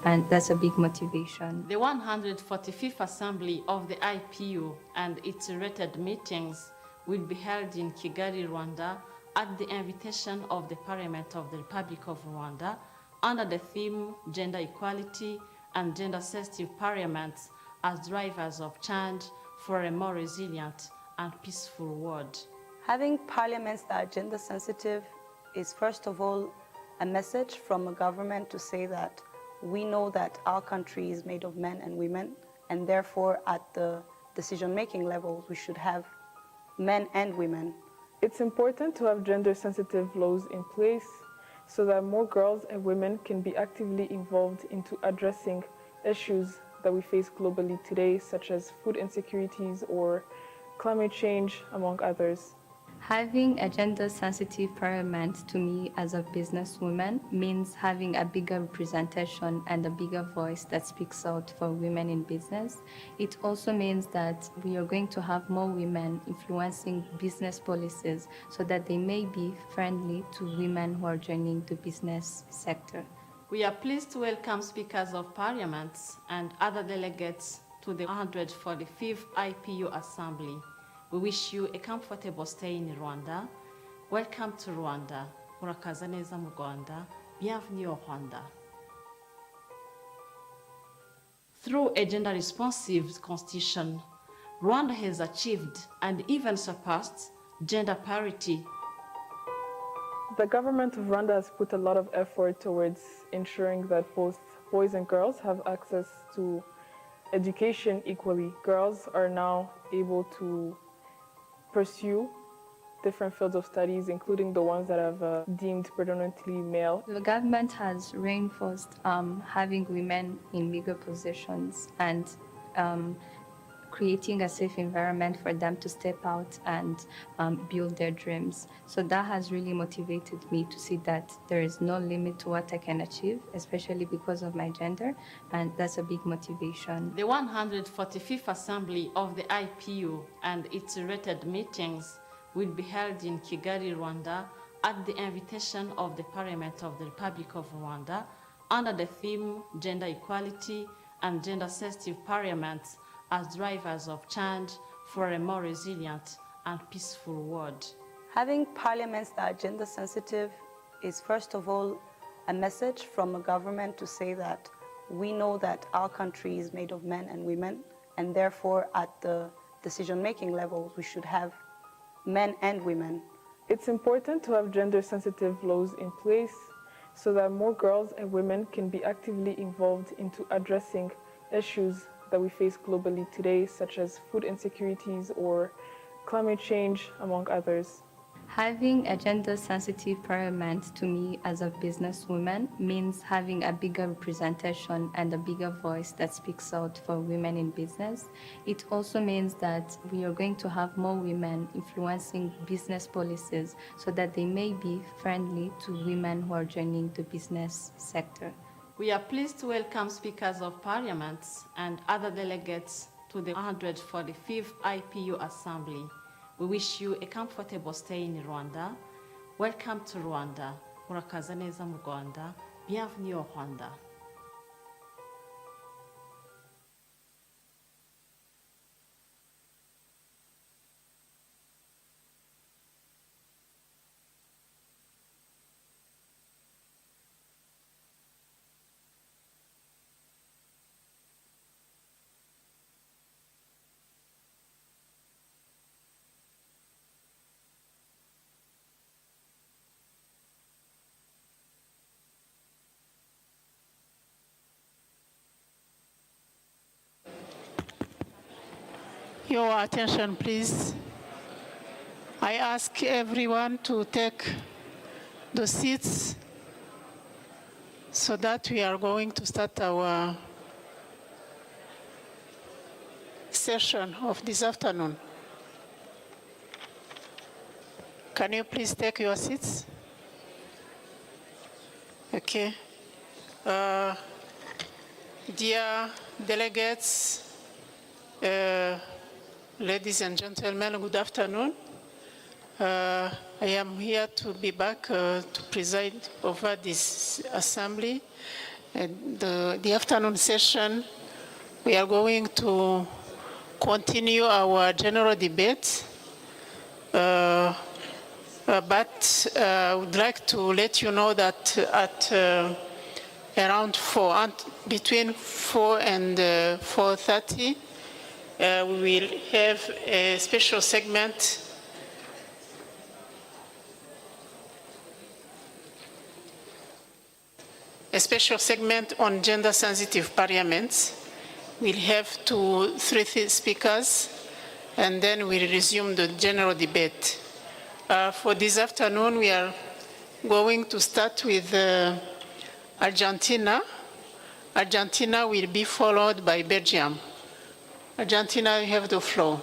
S17: and that's a big motivation.
S2: The 145th Assembly of the IPU and its related meetings will be held in Kigali, Rwanda, at the invitation of the Parliament of the Republic of Rwanda, under the theme Gender Equality and Gender-Sensitive Parliaments as Drivers of Change for a More Resilient and Peaceful World.
S14: Having parliaments that are gender sensitive is first of all a message from a government to say that we know that our country is made of men and women, and therefore at the decision-making levels we should have men and women.
S22: It's important to have gender-sensitive laws in place so that more girls and women can be actively involved into addressing issues that we face globally today, such as food insecurities or climate change, among others.
S17: Having a gender-sensitive parliament, to me as a businesswoman, means having a bigger representation and a bigger voice that speaks out for women in business. It also means that we are going to have more women influencing business policies so that they may be friendly to women who are joining the business sector.
S2: We are pleased to welcome speakers of parliaments and other delegates to the 145th IPU Assembly. We wish you a comfortable stay in Rwanda. Welcome to Rwanda. Murakaza neza mu Rwanda. Bienvenue au Rwanda. Through a gender-responsive constitution, Rwanda has achieved and even surpassed gender parity.
S22: The government of Rwanda has put a lot of effort towards ensuring that both boys and girls have access to education equally. Girls are now able to pursue different fields of studies, including the ones that have deemed predominantly male.
S17: The government has reinforced having women in bigger positions and creating a safe environment for them to step out and build their dreams. So that has really motivated me to see that there is no limit to what I can achieve, especially because of my gender, and that's a big motivation.
S2: The 145th Assembly of the IPU and its related meetings will be held in Kigali, Rwanda, at the invitation of the Parliament of the Republic of Rwanda, under the theme Gender Equality and Gender-Sensitive Parliaments as Drivers of Change for a More Resilient and Peaceful World.
S14: Having parliaments that are gender sensitive is first of all a message from a government to say that we know that our country is made of men and women, and therefore at the decision-making levels we should have men and women.
S22: It's important to have gender-sensitive laws in place so that more girls and women can be actively involved into addressing issues that we face globally today, such as food insecurities or climate change, among others.
S17: Having a gender-sensitive parliament, to me as a businesswoman, means having a bigger representation and a bigger voice that speaks out for women in business. It also means that we are going to have more women influencing business policies so that they may be friendly to women who are joining the business sector.
S2: We are pleased to welcome speakers of parliaments and other delegates to the 145th IPU Assembly. We wish you a comfortable stay in Rwanda. Welcome to Rwanda. Murakaza neza mu Rwanda. Bienvenue au Rwanda.
S23: Your attention, please. I ask everyone to take the seats so that we are going to start our session of this afternoon. Can you please take your seats? Okay. Dear delegates, ladies and gentlemen, good afternoon. I am here to be back to preside over this assembly. the afternoon session, we are going to continue our general debate. But I would like to let you know that at around between 4 and 4:30, we will have a special segment on gender-sensitive parliaments. We'll have 3 speakers, and then we'll resume the general debate. For this afternoon, we are going to start with Argentina. Argentina will be followed by Belgium. Argentina, you have the floor.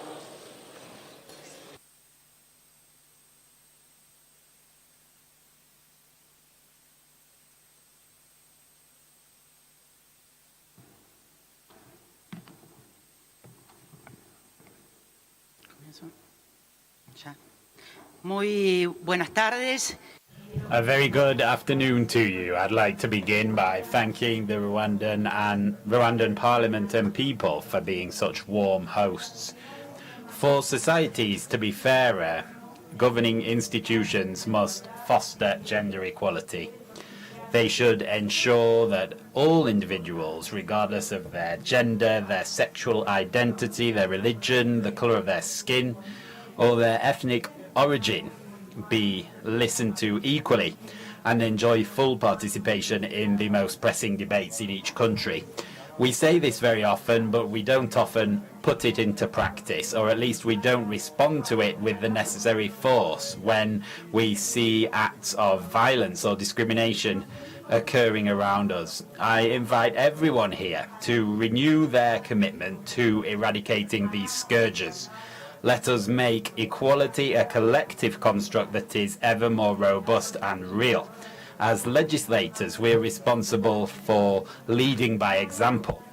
S10: Muy buenas tardes.
S16: A very good afternoon to you. I'd like to begin by thanking the Rwandan Parliament and people for being such warm hosts. For societies to be fairer, governing institutions must foster gender equality. They should ensure that all individuals, regardless of their gender, their sexual identity, their religion, the colour of their skin, or their ethnic origin, be listened to equally and enjoy full participation in the most pressing debates in each country. We say this very often, but we don't often put it into practice, or at least we don't respond to it with the necessary force when we see acts of violence or discrimination occurring around us. I invite everyone here to renew their commitment to eradicating these scourges. Let us make equality a collective construct that is ever more robust and real. As legislators, we're responsible for leading by example.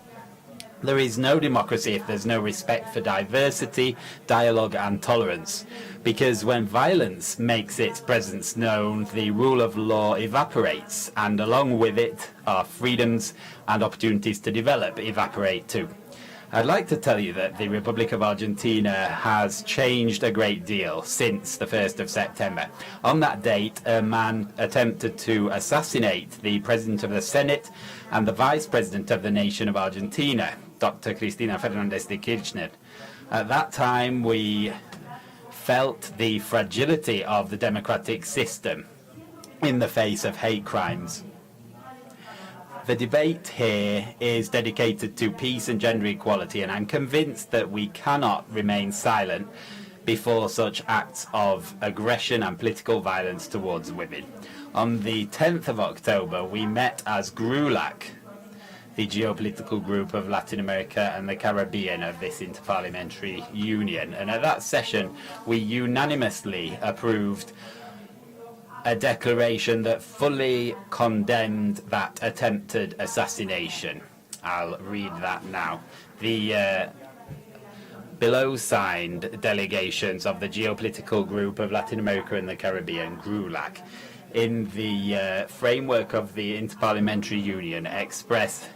S16: There is no democracy if there's no respect for diversity, dialogue and tolerance. Because when violence makes its presence known, the rule of law evaporates, and along with it, our freedoms and opportunities to develop evaporate too. I'd like to tell you that the Republic of Argentina has changed a great deal since the 1st of September. On that date, a man attempted to assassinate the President of the Senate and the Vice President of the nation of Argentina, Dr. Cristina Fernández de Kirchner. At that time, we felt the fragility of the democratic system in the face of hate crimes. The debate here is dedicated to peace and gender equality, and I'm convinced that we cannot remain silent before such acts of aggression and political violence towards women. On the 10th of October, we met as GRULAC, the geopolitical group of Latin America and the Caribbean of this Inter-Parliamentary Union, and at that session we unanimously approved a declaration that fully condemned that attempted assassination. I'll read that now. The below signed delegations of the geopolitical group of Latin America and the Caribbean, GRULAC, in the framework of the Inter-Parliamentary Union, express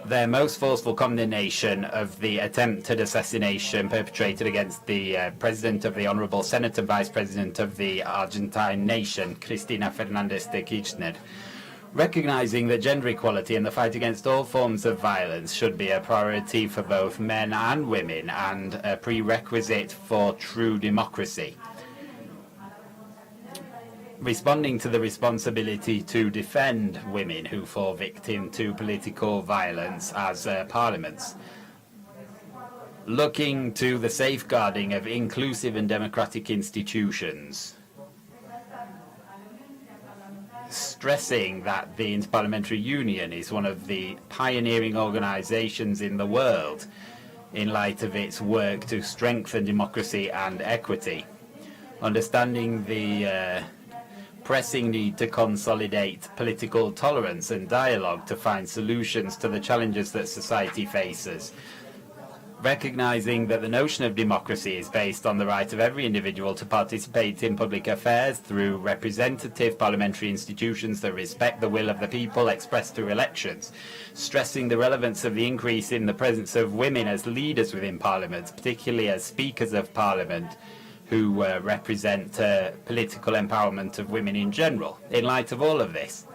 S16: their most forceful condemnation of the attempted assassination perpetrated against the President of the Honourable Senate and Vice President of the Argentine nation, Cristina Fernández de Kirchner, recognizing that gender equality and the fight against all forms of violence should be a priority for both men and women and a prerequisite for true democracy. Responding to the responsibility to defend women who fall victim to political violence as parliaments. Looking to the safeguarding of inclusive and democratic institutions. Stressing that the Inter-Parliamentary Union is one of the pioneering organizations in the world in light of its work to strengthen democracy and equity. Understanding the pressing need to consolidate political tolerance and dialogue to find solutions to the challenges that society faces. recognizing that the notion of democracy is based on the right of every individual to participate in public affairs through representative parliamentary institutions that respect the will of the people expressed through elections, stressing the relevance of the increase in the presence of women as leaders within parliament, particularly as speakers of parliament, who represent political empowerment of women in general. In light of all of this,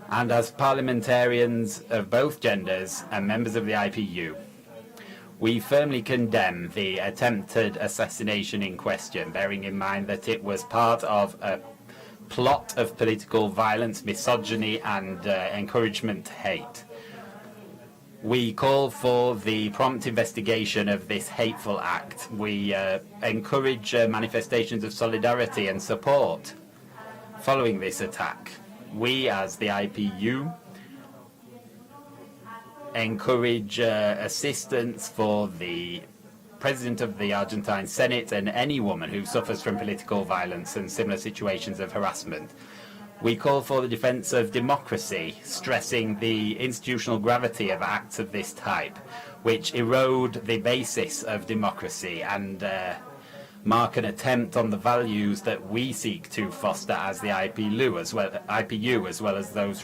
S16: and as parliamentarians of both genders and members of the IPU, we firmly condemn the attempted assassination in question, bearing in mind that it was part of a plot of political violence, misogyny, and encouragement to hate. We call for the prompt investigation of this hateful act. We encourage manifestations of solidarity and support following this attack. We, as the IPU, encourage assistance for the President of the Argentine Senate and any woman who suffers from political violence and similar situations of harassment. We call for the defense of democracy, stressing the institutional gravity of acts of this type, which erode the basis of democracy and mark an attempt on the values that we seek to foster as the IPU, as well as those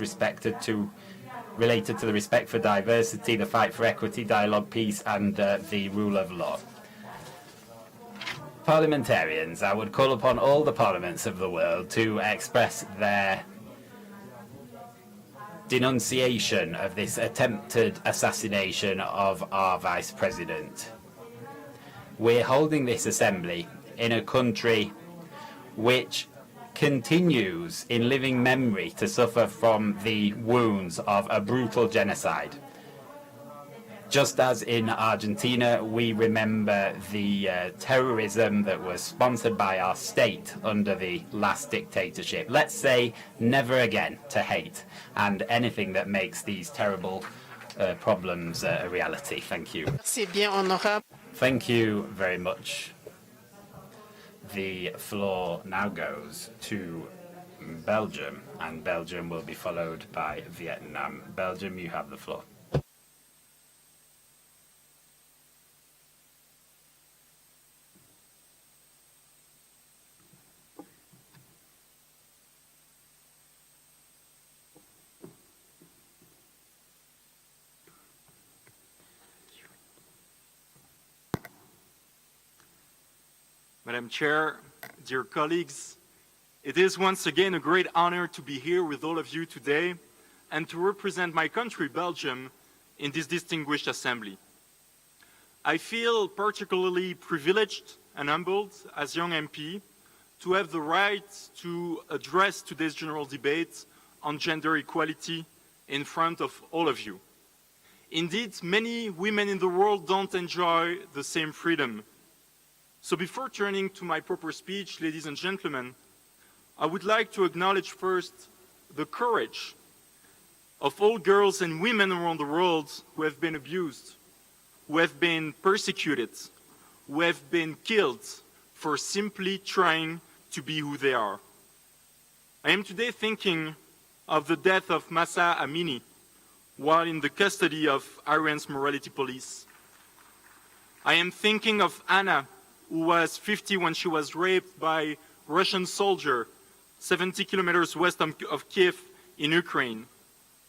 S16: related to the respect for diversity, the fight for equity, dialogue, peace, and the rule of law. Parliamentarians, I would call upon all the parliaments of the world to express their denunciation of this attempted assassination of our Vice President. We're holding this assembly in a country which continues in living memory to suffer from the wounds of a brutal genocide. Just as in Argentina, we remember the terrorism that was sponsored by our state under the last dictatorship. Let's say never again to hate and anything that makes these terrible problems a reality. Thank you. Thank you very much. The floor now goes to Belgium, and Belgium will be followed by Vietnam. Belgium, you have the floor.
S11: Madam Chair, dear colleagues, it is once again a great honor to be here with all of you today and to represent my country, Belgium, in this distinguished assembly. I feel particularly privileged and humbled as young MP to have the right to address today's general debate on gender equality in front of all of you. Indeed, many women in the world don't enjoy the same freedom. So before turning to my proper speech, ladies and gentlemen, I would like to acknowledge first the courage of all girls and women around the world who have been abused, who have been persecuted, who have been killed for simply trying to be who they are. I am today thinking of the death of Mahsa Amini while in the custody of Iran's morality police. I am thinking of Anna, who was 50 when she was raped by Russian soldier 70 kilometers west of Kiev in Ukraine.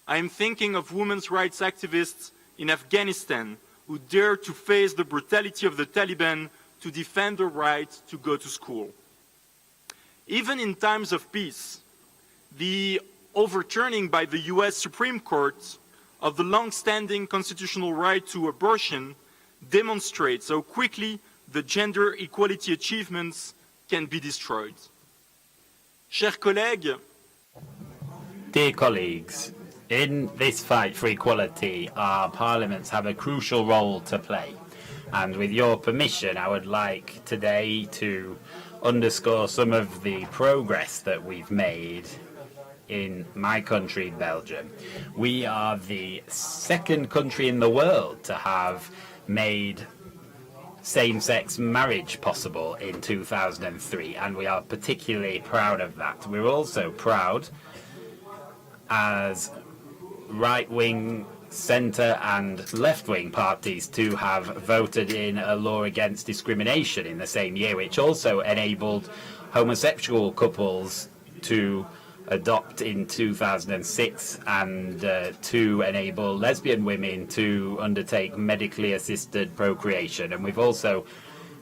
S11: I am thinking of women's rights activists in Afghanistan who dare to face the brutality of the Taliban to defend the right to go to school. Even in times of peace, the overturning by the US Supreme Court of the long-standing constitutional right to abortion demonstrates how quickly the gender equality achievements can be destroyed. Chers collègues,
S16: dear colleagues, in this fight for equality, our parliaments have a crucial role to play. And with your permission, I would like today to underscore some of the progress that we've made in my country, Belgium. We are the second country in the world to have made same-sex marriage possible in 2003, and we are particularly proud of that. We're also proud as right-wing centre and left-wing parties to have voted in a law against discrimination in the same year, which also enabled homosexual couples to adopt in 2006 and to enable lesbian women to undertake medically assisted procreation. And we've also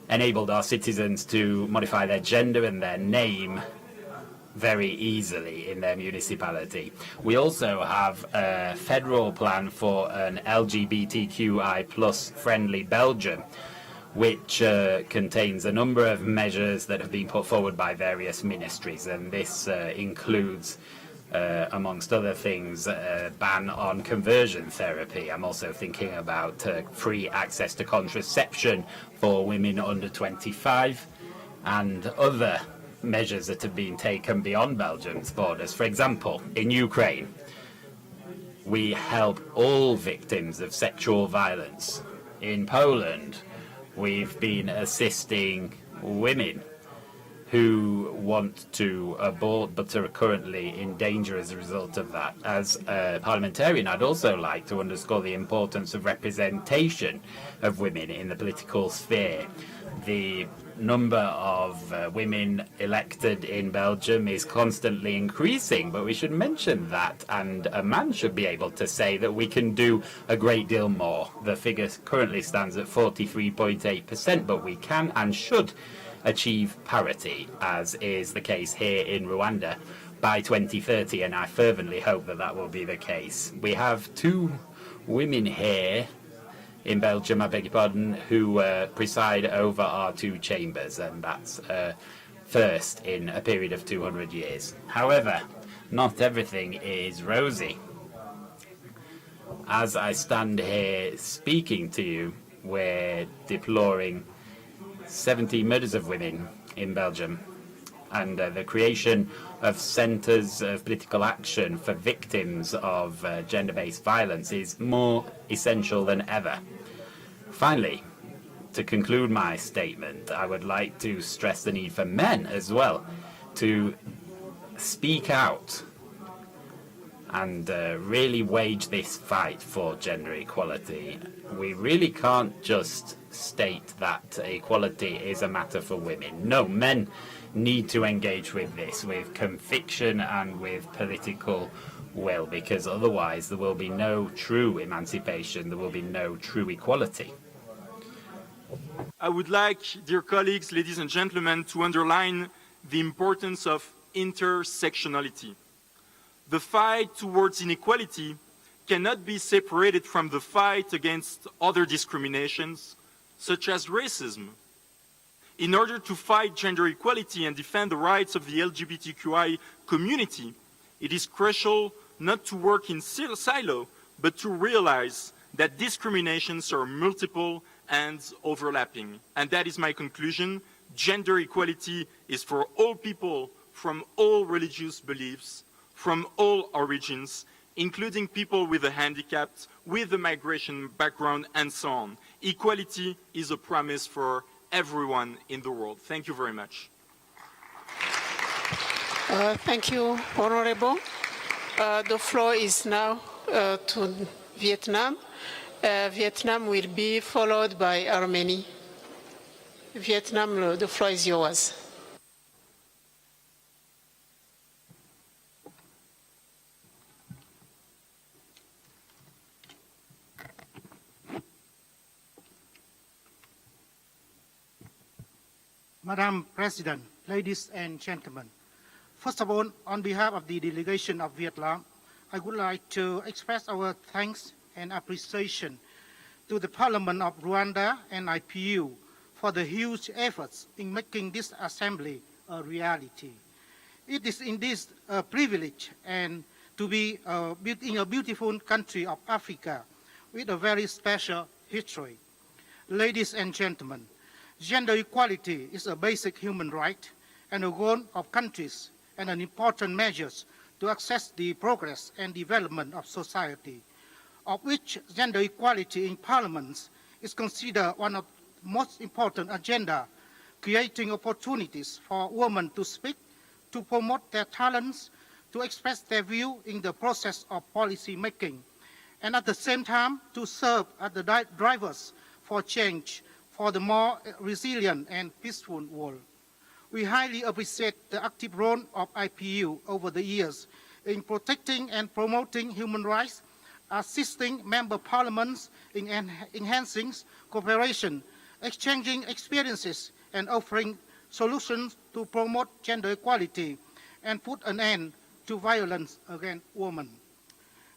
S16: enabled our citizens to modify their gender and their name very easily in their municipality. We also have a federal plan for an LGBTQI+ friendly Belgium, which contains a number of measures that have been put forward by various ministries, and this includes, amongst other things, a ban on conversion therapy. I'm also thinking about free access to contraception for women under 25 and other measures that have been taken beyond Belgium's borders. For example, in Ukraine, we help all victims of sexual violence. In Poland, we've been assisting women who want to abort but are currently in danger as a result of that. As a parliamentarian, I'd also like to underscore the importance of representation of women in the political sphere. The number of women elected in Belgium is constantly increasing, but we should mention that, and a man should be able to say that we can do a great deal more. The figure currently stands at 43.8%, but we can and should achieve parity, as is the case here in Rwanda, by 2030, and I fervently hope that that will be the case. We have two women here in Belgium, I beg your pardon, who preside over our two chambers, and that's first in a period of 200 years. However, not everything is rosy. As I stand here speaking to you, we're deploring 70 murders of women in Belgium, and the creation of centres of political action for victims of gender-based violence is more essential than ever. Finally, to conclude my statement, I would like to stress the need for men as well to speak out and really wage this fight for gender equality. We really can't just state that equality is a matter for women. No, men need to engage with this with conviction and with political will, because otherwise there will be no true emancipation, there will be no true equality.
S11: I would like, dear colleagues, ladies and gentlemen, to underline the importance of intersectionality. The fight towards inequality cannot be separated from the fight against other discriminations, such as racism. In order to fight gender equality and defend the rights of the LGBTQI community, it is crucial not to work in silo, but to realize that discriminations are multiple and overlapping. And that is my conclusion. Gender equality is for all people from all religious beliefs, from all origins, including people with a handicap, with a migration background, and so on. Equality is a promise for everyone in the world. Thank you very much.
S23: Thank you, Honorable. The floor is now to Vietnam. Vietnam will be followed by Armenia. Vietnam, the floor is yours.
S8: Madam President, ladies and gentlemen, first of all, on behalf of the delegation of Vietnam, I would like to express our thanks and appreciation to the Parliament of Rwanda and IPU for the huge efforts in making this assembly a reality. It is indeed a privilege and to be in a beautiful country of Africa with a very special history. Ladies and gentlemen, gender equality is a basic human right and a goal of countries and an important measure to access the progress and development of society, of which gender equality in parliaments is considered one of the most important agenda, creating opportunities for women to speak, to promote their talents, to express their view in the process of policy making, and at the same time to serve as the drivers for change for the more resilient and peaceful world. We highly appreciate the active role of IPU over the years in protecting and promoting human rights, assisting member parliaments in enhancing cooperation, exchanging experiences, and offering solutions to promote gender equality and put an end to violence against women.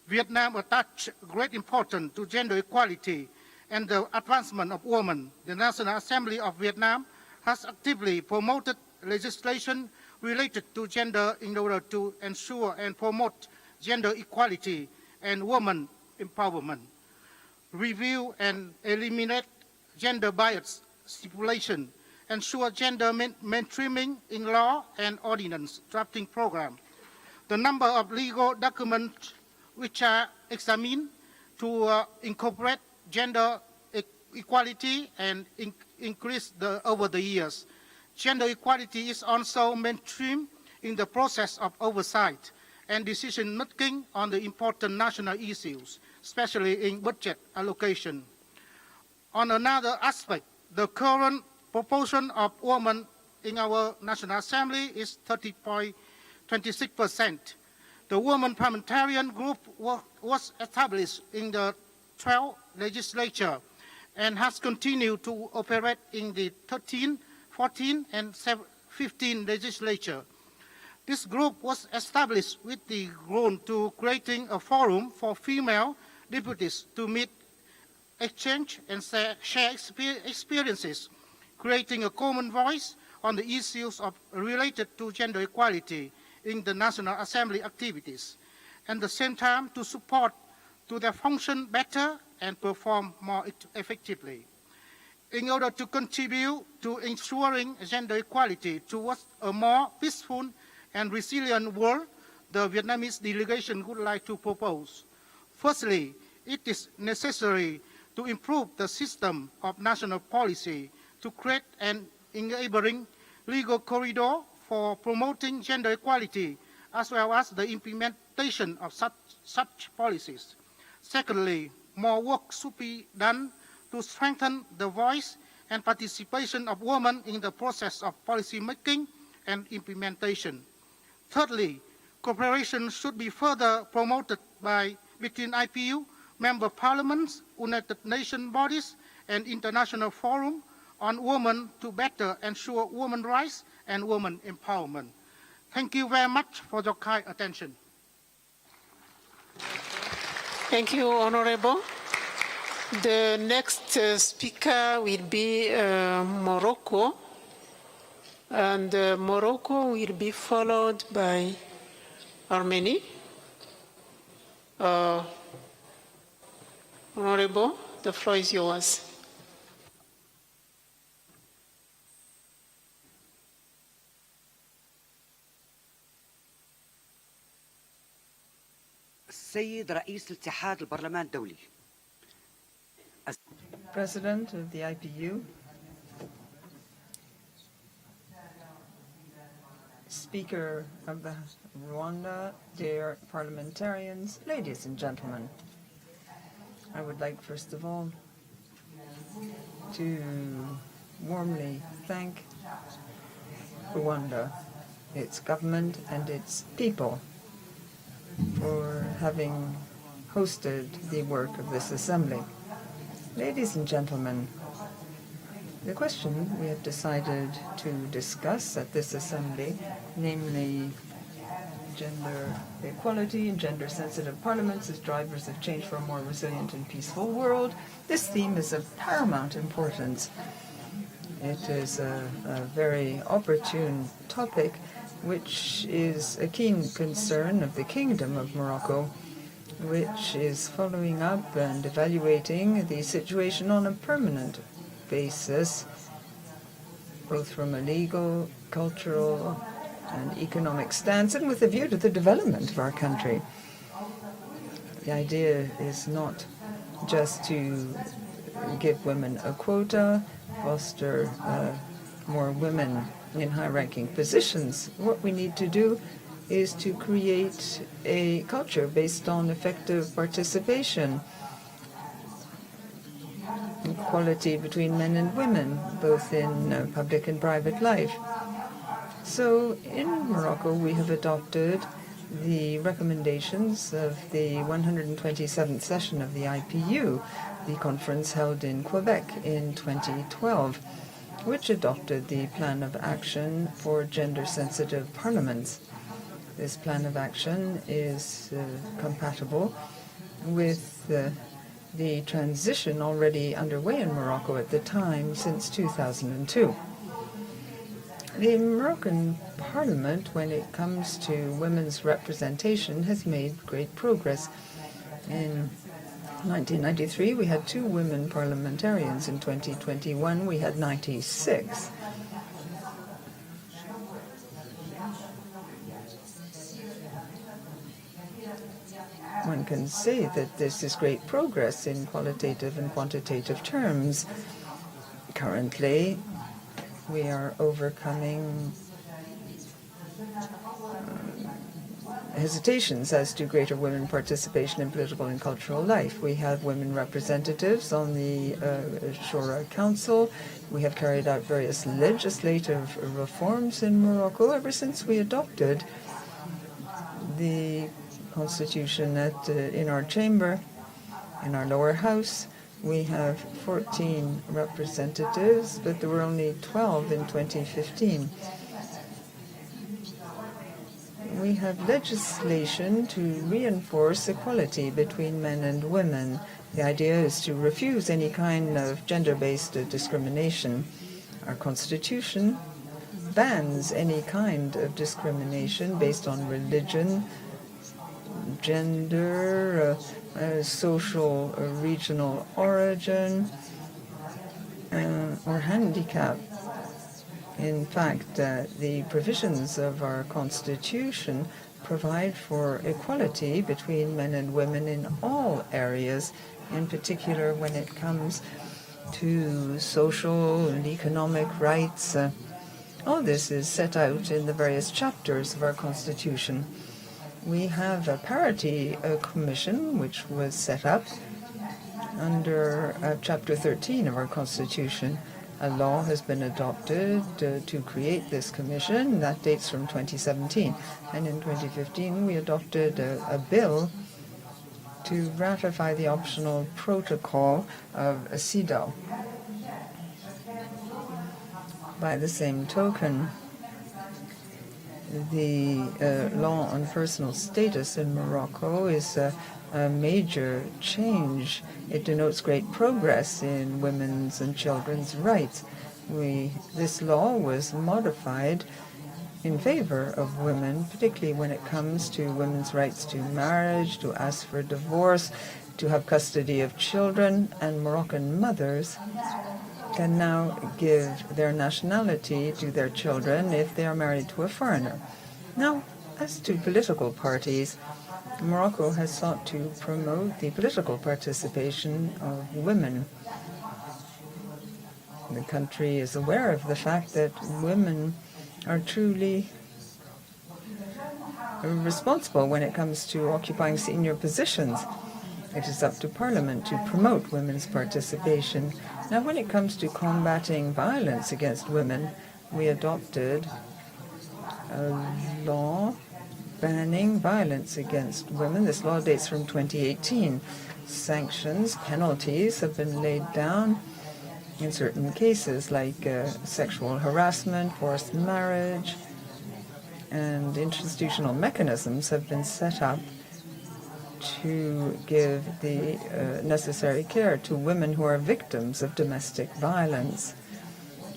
S8: Vietnam attaches great importance to gender equality and the advancement of women. The National Assembly of Vietnam has actively promoted legislation related to gender in order to ensure and promote gender equality and women empowerment. Review and eliminate gender bias stipulation, ensure gender mainstreaming in law and ordinance drafting program. The number of legal documents which are examined to incorporate gender equality and increase over the years. Gender equality is also mainstream in the process of oversight and decision-making on the important national issues, especially in budget allocation. On another aspect, the current proportion of women in our National Assembly is 30.26%. The Women Parliamentarian Group was established in the 12th legislature and has continued to operate in the 13, 14, and 15 legislature. This group was established with the goal to creating a forum for female deputies to meet, exchange, and share experiences, creating a common voice on the issues related to gender equality in the National Assembly activities, and at the same time to support to their function better and perform more effectively. In order to contribute to ensuring gender equality towards a more peaceful and resilient world, the Vietnamese delegation would like to propose. Firstly, it is necessary to improve the system of national policy to create an enabling legal corridor for promoting gender equality, as well as the implementation of such policies. Secondly, more work should be done to strengthen the voice and participation of women in the process of policy making and implementation. Thirdly, cooperation should be further promoted between IPU, member parliaments, United Nations bodies, and international forum on women to better ensure women's rights and women empowerment. Thank you very much for your kind attention.
S23: Thank you, Honorable. The next speaker will be Morocco, and Morocco will be followed by Armenia. Honorable, the floor is yours.
S12: السيد رئيس اتحاد البرلمان الدولي.
S18: President of the IPU, Speaker of the Rwanda, dear parliamentarians, ladies and gentlemen, I would like first of all to warmly thank Rwanda, its government and its people for having hosted the work of this assembly. Ladies and gentlemen, the question we have decided to discuss at this assembly, namely gender equality and gender-sensitive parliaments as drivers of change for a more resilient and peaceful world, this theme is of paramount importance. It is a very opportune topic, which is a keen concern of the Kingdom of Morocco, which is following up and evaluating the situation on a permanent basis, both from a legal, cultural, and economic stance, and with a view to the development of our country. The idea is not just to give women a quota, foster more women in high-ranking positions. What we need to do is to create a culture based on effective participation, equality between men and women, both in public and private life. So in Morocco, we have adopted the recommendations of the 127th session of the IPU, the conference held in Quebec in 2012, which adopted the Plan of Action for Gender-Sensitive Parliaments. This Plan of Action is compatible with the transition already underway in Morocco at the time since 2002. The Moroccan Parliament, when it comes to women's representation, has made great progress. In 1993, we had 2 women parliamentarians. In 2021, we had 96. One can say that this is great progress in qualitative and quantitative terms. Currently, we are overcoming hesitations as to greater women participation in political and cultural life. We have women representatives on the Shura Council. We have carried out various legislative reforms in Morocco ever since we adopted the constitution in our chamber, in our lower house. We have 14 representatives, but there were only 12 in 2015. We have legislation to reinforce equality between men and women. The idea is to refuse any kind of gender-based discrimination. Our constitution bans any kind of discrimination based on religion, gender, social regional origin, or handicap. In fact, the provisions of our Constitution provide for equality between men and women in all areas, in particular when it comes to social and economic rights. All this is set out in the various chapters of our Constitution. We have a parity commission which was set up under Chapter 13 of our Constitution. A law has been adopted to create this commission. That dates from 2017. And in 2015, we adopted a bill to ratify the optional protocol of CEDAW. By the same token, the law on personal status in Morocco is a major change. It denotes great progress in women's and children's rights. This law was modified in favor of women, particularly when it comes to women's rights to marriage, to ask for divorce, to have custody of children, and Moroccan mothers can now give their nationality to their children if they are married to a foreigner. Now, as to political parties, Morocco has sought to promote the political participation of women. The country is aware of the fact that women are truly responsible when it comes to occupying senior positions. It is up to Parliament to promote women's participation. Now, when it comes to combating violence against women, we adopted a law banning violence against women. This law dates from 2018. Sanctions, penalties have been laid down in certain cases like sexual harassment, forced marriage, and institutional mechanisms have been set up to give the necessary care to women who are victims of domestic violence.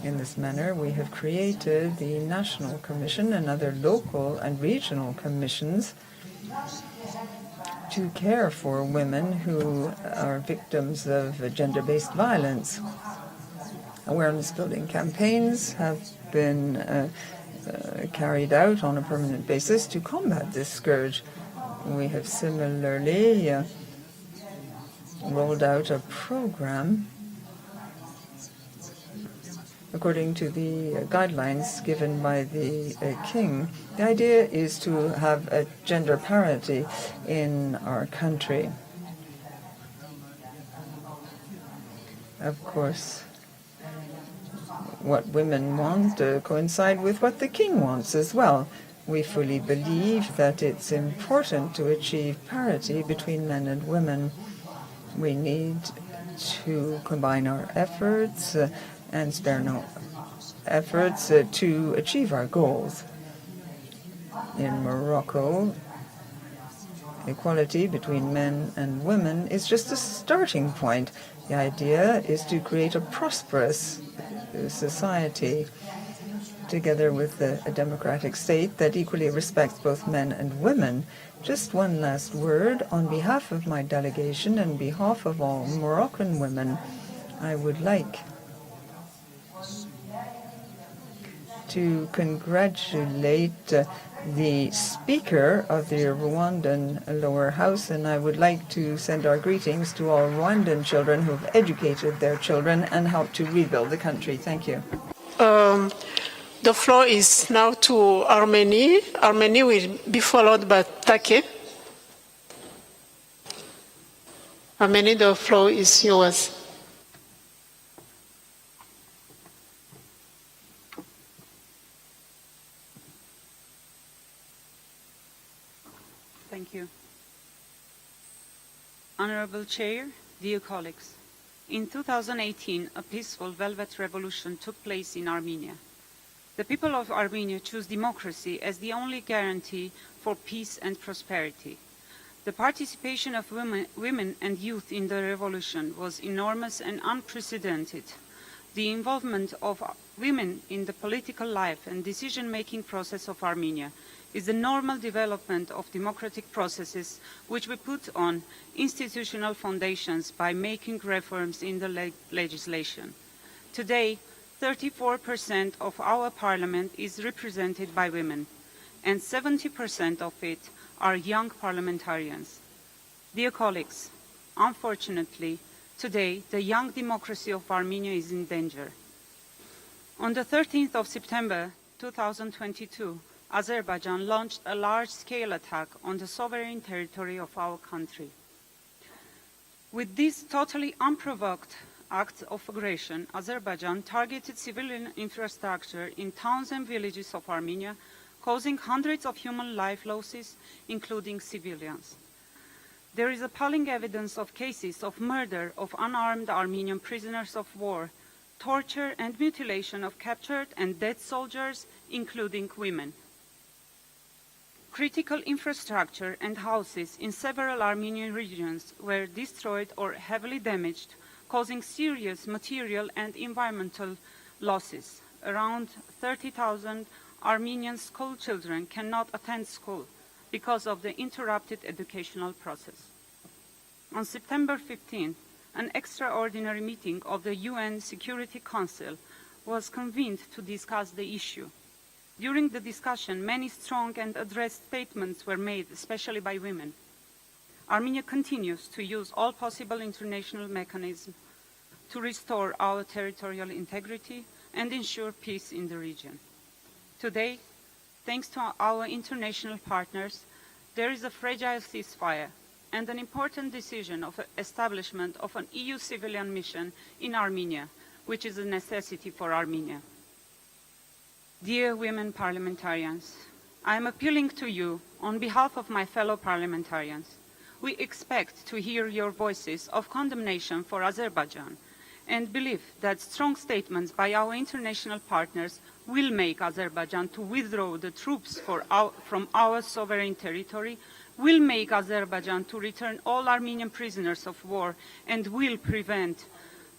S18: In this manner, we have created the National Commission and other local and regional commissions to care for women who are victims of gender-based violence. Awareness-building campaigns have been carried out on a permanent basis to combat this scourge. We have similarly rolled out a program according to the guidelines given by the king, the idea is to have a gender parity in our country. Of course, what women want coincide with what the king wants as well. We fully believe that it's important to achieve parity between men and women. We need to combine our efforts and spare no efforts to achieve our goals. In Morocco, equality between men and women is just a starting point. The idea is to create a prosperous society together with a democratic state that equally respects both men and women. Just one last word. On behalf of my delegation and behalf of all Moroccan women, I would like to congratulate the Speaker of the Rwandan lower house, and I would like to send our greetings to all Rwandan children who have educated their children and helped to rebuild the country. Thank you.
S23: The floor is now to Armenia. Armenia will be followed by Turkey. Armenia, the floor is yours.
S10: Thank you. Honorable Chair, dear colleagues, in 2018, a peaceful Velvet Revolution took place in Armenia. The people of Armenia choose democracy as the only guarantee for peace and prosperity. The participation of women and youth in the revolution was enormous and unprecedented. The involvement of women in the political life and decision-making process of Armenia is the normal development of democratic processes which we put on institutional foundations by making reforms in the legislation. Today, 34% of our parliament is represented by women, and 70% of it are young parliamentarians. Dear colleagues, unfortunately, today the young democracy of Armenia is in danger. On the 13th of September 2022, Azerbaijan launched a large-scale attack on the sovereign territory of our country. With this totally unprovoked act of aggression, Azerbaijan targeted civilian infrastructure in towns and villages of Armenia, causing hundreds of human life losses, including civilians. There is appalling evidence of cases of murder of unarmed Armenian prisoners of war, torture and mutilation of captured and dead soldiers, including women. Critical infrastructure and houses in several Armenian regions were destroyed or heavily damaged, causing serious material and environmental losses. Around 30,000 Armenian school children cannot attend school because of the interrupted educational process. On September 15th, an extraordinary meeting of the UN Security Council was convened to discuss the issue. During the discussion, many strong and addressed statements were made, especially by women. Armenia continues to use all possible international mechanisms to restore our territorial integrity and ensure peace in the region. Today, thanks to our international partners, there is a fragile ceasefire and an important decision of establishment of an EU civilian mission in Armenia, which is a necessity for Armenia. Dear women parliamentarians, I am appealing to you on behalf of my fellow parliamentarians. We expect to hear your voices of condemnation for Azerbaijan and believe that strong statements by our international partners will make Azerbaijan to withdraw the troops from our sovereign territory, will make Azerbaijan to return all Armenian prisoners of war, and will prevent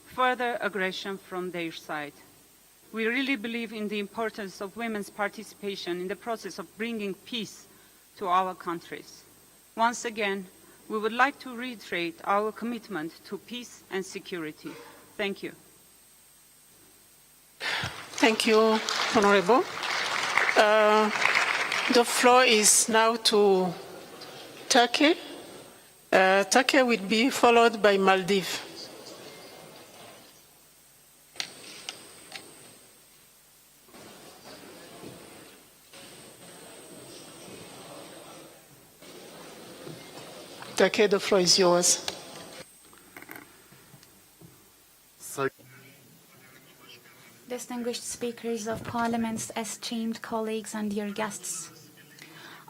S10: further aggression from their side. We really believe in the importance of women's participation in the process of bringing peace to our countries. Once again, we would like to reiterate our commitment to peace and security. Thank you.
S23: Thank you, Honorable. The floor is now to Turkey. Turkey will be followed by Maldives. Okay, the floor is yours.
S13: Distinguished speakers of parliaments, esteemed colleagues and dear guests,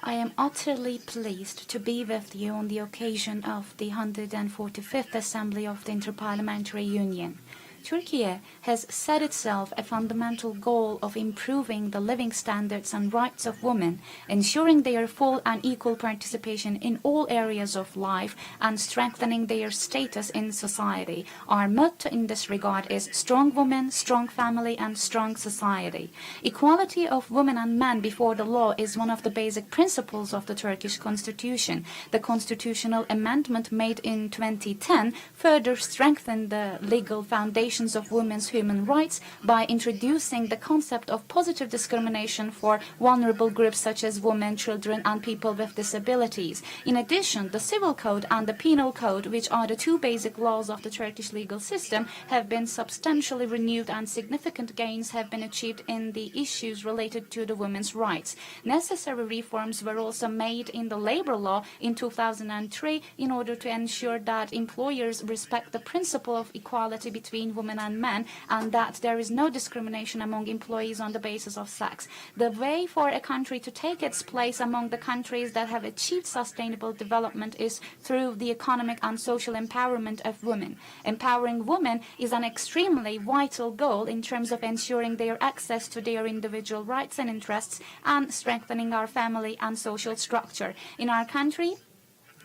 S13: I am utterly pleased to be with you on the occasion of the 145th Assembly of the Inter-Parliamentary Union. Turkey has set itself a fundamental goal of improving the living standards and rights of women, ensuring their full and equal participation in all areas of life, and strengthening their status in society. Our motto in this regard is strong women, strong family, and strong society. Equality of women and men before the law is one of the basic principles of the Turkish constitution. The constitutional amendment made in 2010 further strengthened the legal foundation of women's human rights by introducing the concept of positive discrimination for vulnerable groups such as women, children, and people with disabilities. In addition, the Civil Code and the Penal Code, which are the two basic laws of the Turkish legal system, have been substantially renewed, and significant gains have been achieved in the issues related to the women's rights. Necessary reforms were also made in the labor law in 2003 in order to ensure that employers respect the principle of equality between women and men, and that there is no discrimination among employees on the basis of sex. The way for a country to take its place among the countries that have achieved sustainable development is through the economic and social empowerment of women. Empowering women is an extremely vital goal in terms of ensuring their access to their individual rights and interests and strengthening our family and social structure. In our country,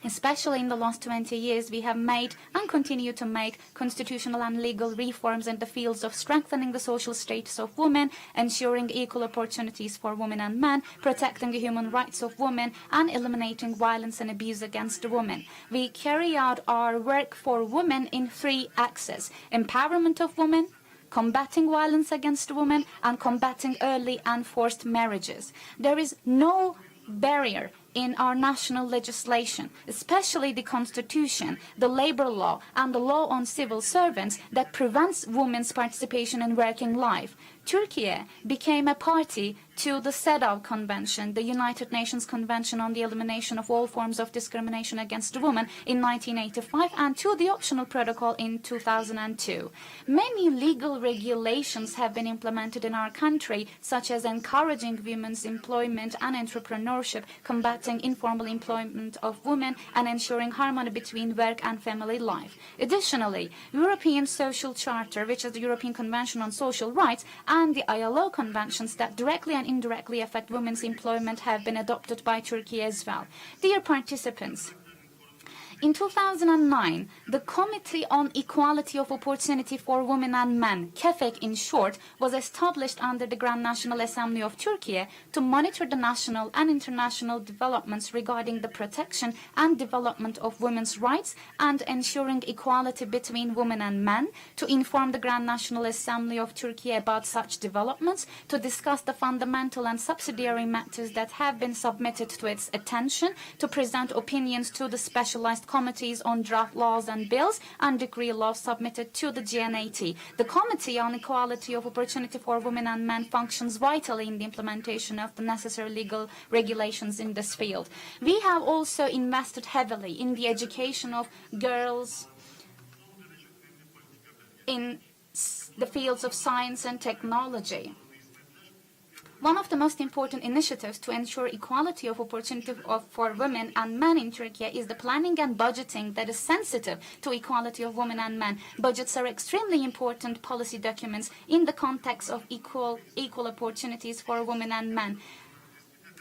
S13: especially in the last 20 years, we have made and continue to make constitutional and legal reforms in the fields of strengthening the social status of women, ensuring equal opportunities for women and men, protecting the human rights of women, and eliminating violence and abuse against women. We carry out our work for women in 3 axes: empowerment of women, combating violence against women, and combating early and forced marriages. There is no barrier in our national legislation, especially the Constitution, the labor law, and the law on civil servants, that prevents women's participation in working life. Turkey became a party to the CEDAW Convention, the United Nations Convention on the Elimination of All Forms of Discrimination Against Women, in 1985, and to the optional protocol in 2002. Many legal regulations have been implemented in our country, such as encouraging women's employment and entrepreneurship, combating informal employment of women, and ensuring harmony between work and family life. Additionally, European Social Charter, which is the European Convention on Social Rights, and the ILO conventions that directly and indirectly affect women's employment have been adopted by Turkey as well. Dear participants, in 2009, the Committee on Equality of Opportunity for Women and Men, KEFEK in short, was established under the Grand National Assembly of Turkey to monitor the national and international developments regarding the protection and development of women's rights and ensuring equality between women and men, to inform the Grand National Assembly of Turkey about such developments, to discuss the fundamental and subsidiary matters that have been submitted to its attention, to present opinions to the specialized committees on draft laws and bills and decree laws submitted to the GNAT. The Committee on Equality of Opportunity for Women and Men functions vitally in the implementation of the necessary legal regulations in this field. We have also invested heavily in the education of girls in the fields of science and technology. One of the most important initiatives to ensure equality of opportunity for women and men in Turkey is the planning and budgeting that is sensitive to equality of women and men. Budgets are extremely important policy documents in the context of equal opportunities for women and men.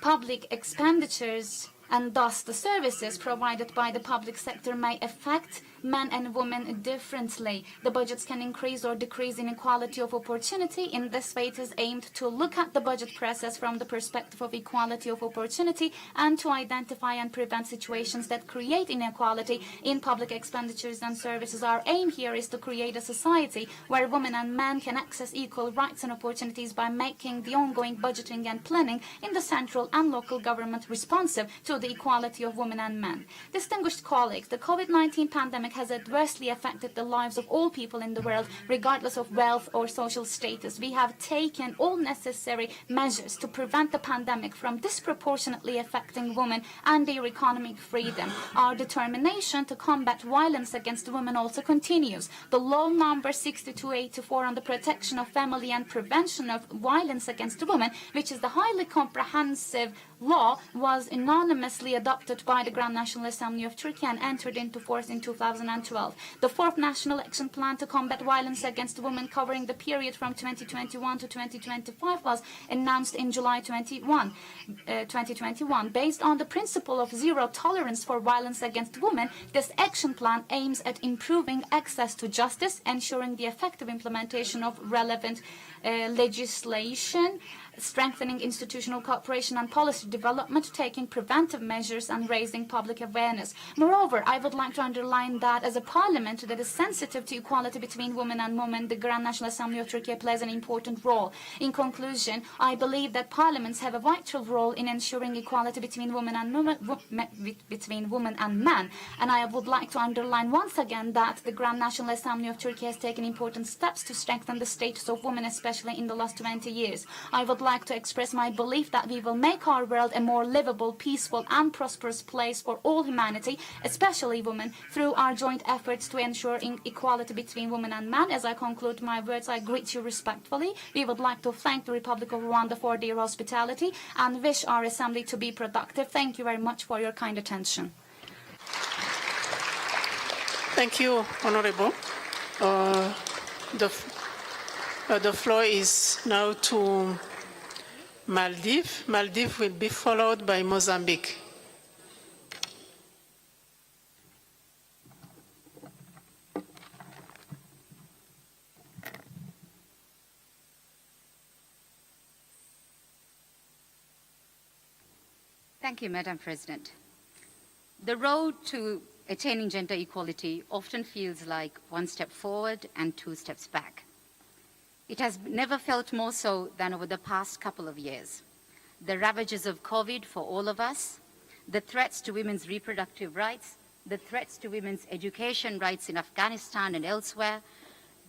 S13: Public expenditures and thus the services provided by the public sector may affect men and women differently. The budgets can increase or decrease inequality of opportunity. In this way, it is aimed to look at the budget process from the perspective of equality of opportunity and to identify and prevent situations that create inequality in public expenditures and services. Our aim here is to create a society where women and men can access equal rights and opportunities by making the ongoing budgeting and planning in the central and local government responsive to the equality of women and men. Distinguished colleagues, the COVID-19 pandemic pandemic has adversely affected the lives of all people in the world, regardless of wealth or social status. We have taken all necessary measures to prevent the pandemic from disproportionately affecting women and their economic freedom. Our determination to combat violence against women also continues. The law number 6284 on the protection of family and prevention of violence against women, which is the highly comprehensive law, was unanimously adopted by the Grand National Assembly of Turkey and entered into force in 2012. The fourth National Action Plan to combat violence against women, covering the period from 2021 to 2025, was announced in July 2021. Based on the principle of zero tolerance for violence against women, this action plan aims at improving access to justice, ensuring the effective implementation of relevant legislation, strengthening institutional cooperation and policy development, taking preventive measures and raising public awareness. Moreover, I would like to underline that as a parliament that is sensitive to equality between women and men, the Grand National Assembly of Turkey plays an important role. In conclusion, I believe that parliaments have a vital role in ensuring equality between women and men, and I would like to underline once again that the Grand National Assembly of Turkey has taken important steps to strengthen the status of women, especially in the last 20 years. I would like to express my belief that we will make our world a more livable, peaceful and prosperous place for all humanity, especially women, through our joint efforts to ensure equality between women and men. As I conclude my words, I greet you respectfully. We would like to thank the Republic of Rwanda for their hospitality and wish our assembly to be productive. Thank you very much for your kind attention.
S23: Thank you, Honorable. The floor is now to Maldives. Maldives will be followed by Mozambique.
S1: Thank you, Madam President. The road to attaining gender equality often feels like one step forward and two steps back. It has never felt more so than over the past couple of years. The ravages of COVID for all of us, the threats to women's reproductive rights, the threats to women's education rights in Afghanistan and elsewhere,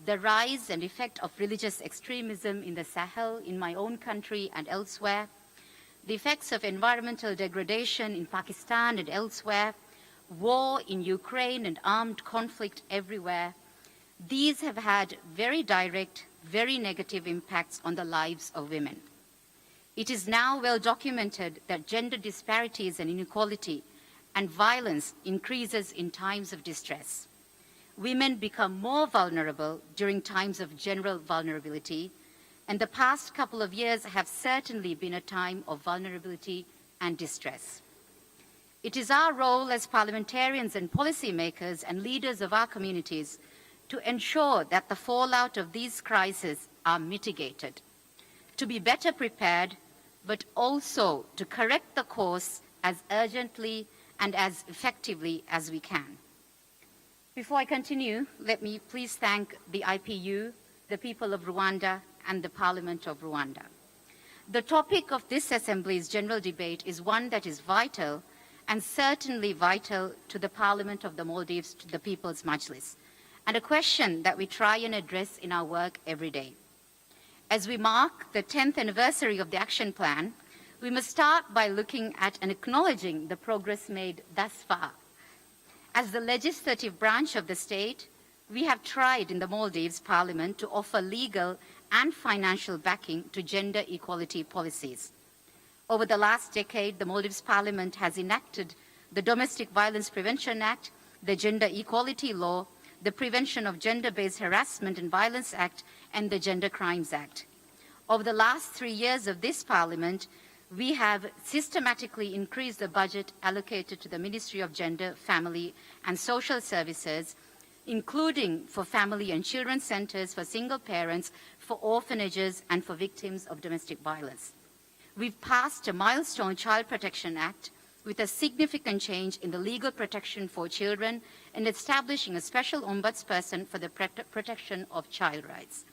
S1: the rise and effect of religious extremism in the Sahel, in my own country and elsewhere, the effects of environmental degradation in Pakistan and elsewhere, war in Ukraine and armed conflict everywhere, these have had very direct, very negative impacts on the lives of women. It is now well documented that gender disparities and inequality and violence increases in times of distress. Women become more vulnerable during times of general vulnerability, and the past couple of years have certainly been a time of vulnerability and distress. It is our role as parliamentarians and policymakers and leaders of our communities to ensure that the fallout of these crises are mitigated, to be better prepared, but also to correct the course as urgently and as effectively as we can. Before I continue, let me please thank the IPU, the people of Rwanda, and the Parliament of Rwanda. The topic of this Assembly's general debate is one that is vital and certainly vital to the Parliament of the Maldives, to the People's Majlis, and a question that we try and address in our work every day. As we mark the 10th anniversary of the Action Plan, we must start by looking at and acknowledging the progress made thus far. As the legislative branch of the state, we have tried in the Maldives Parliament to offer legal and financial backing to gender equality policies. Over the last decade, the Maldives Parliament has enacted the Domestic Violence Prevention Act, the Gender Equality Law, the Prevention of Gender-Based Harassment and Violence Act, and the Gender Crimes Act. Over the last 3 years of this Parliament, we have systematically increased the budget allocated to the Ministry of Gender, Family and Social Services, including for family and children centres, for single parents, for orphanages, and for victims of domestic violence. We've passed a milestone Child Protection Act with a significant change in the legal protection for children and establishing a special ombudsperson for the protection of child rights.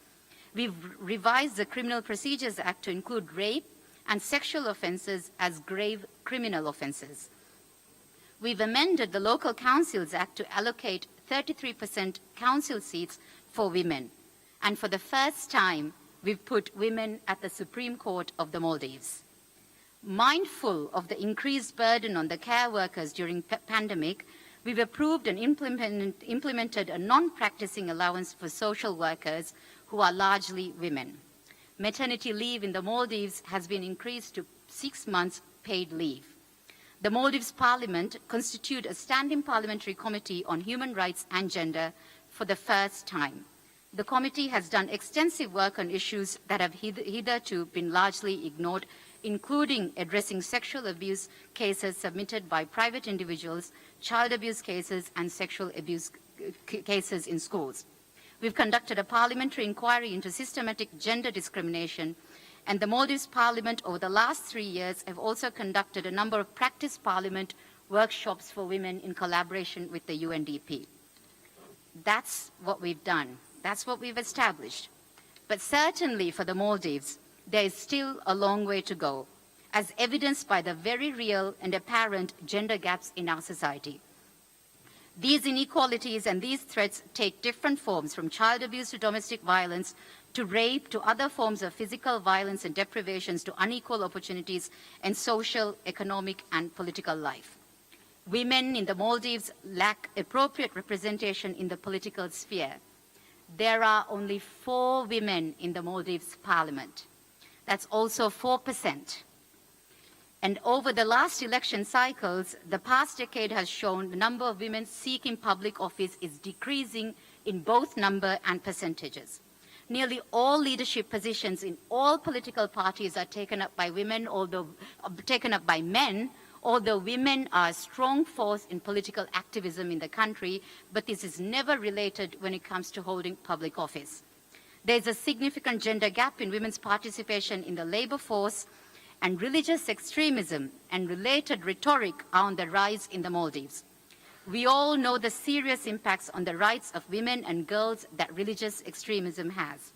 S1: We've revised the Criminal Procedures Act to include rape and sexual offences as grave criminal offences. We've amended the Local Councils Act to allocate 33% council seats for women. And for the first time, we've put women at the Supreme Court of the Maldives. Mindful of the increased burden on the care workers during the pandemic, we've approved and implemented a non-practicing allowance for social workers who are largely women. Maternity leave in the Maldives has been increased to 6 months paid leave. The Maldives Parliament constituted a standing parliamentary committee on human rights and gender for the first time. The committee has done extensive work on issues that have hitherto been largely ignored, including addressing sexual abuse cases submitted by private individuals, child abuse cases, and sexual abuse cases in schools. We've conducted a parliamentary inquiry into systematic gender discrimination, and the Maldives Parliament over the last 3 years have also conducted a number of practice parliament workshops for women in collaboration with the UNDP. That's what we've done. That's what we've established. But certainly for the Maldives, there is still a long way to go, as evidenced by the very real and apparent gender gaps in our society. These inequalities and these threats take different forms, from child abuse to domestic violence, to rape, to other forms of physical violence and deprivations, to unequal opportunities in social, economic, and political life. Women in the Maldives lack appropriate representation in the political sphere. There are only 4 women in the Maldives Parliament. That's also 4%. And over the last election cycles, the past decade has shown the number of women seeking public office is decreasing in both number and percentages. Nearly all leadership positions in all political parties are taken up by women, although women are a strong force in political activism in the country, but this is never related when it comes to holding public office. There's a significant gender gap in women's participation in the labor force, and religious extremism and related rhetoric are on the rise in the Maldives. We all know the serious impacts on the rights of women and girls that religious extremism has.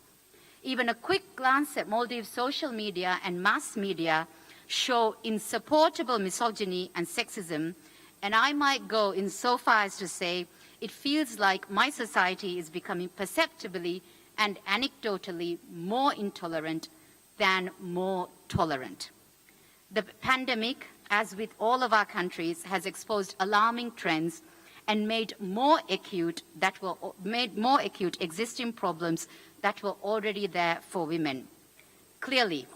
S1: Even a quick glance at Maldives social media and mass media show insupportable misogyny and sexism, and I might go in so far as to say it feels like my society is becoming perceptibly and anecdotally more intolerant than more tolerant. The pandemic, as with all of our countries, has exposed alarming trends and made more acute existing problems that were already there for women. Clearly,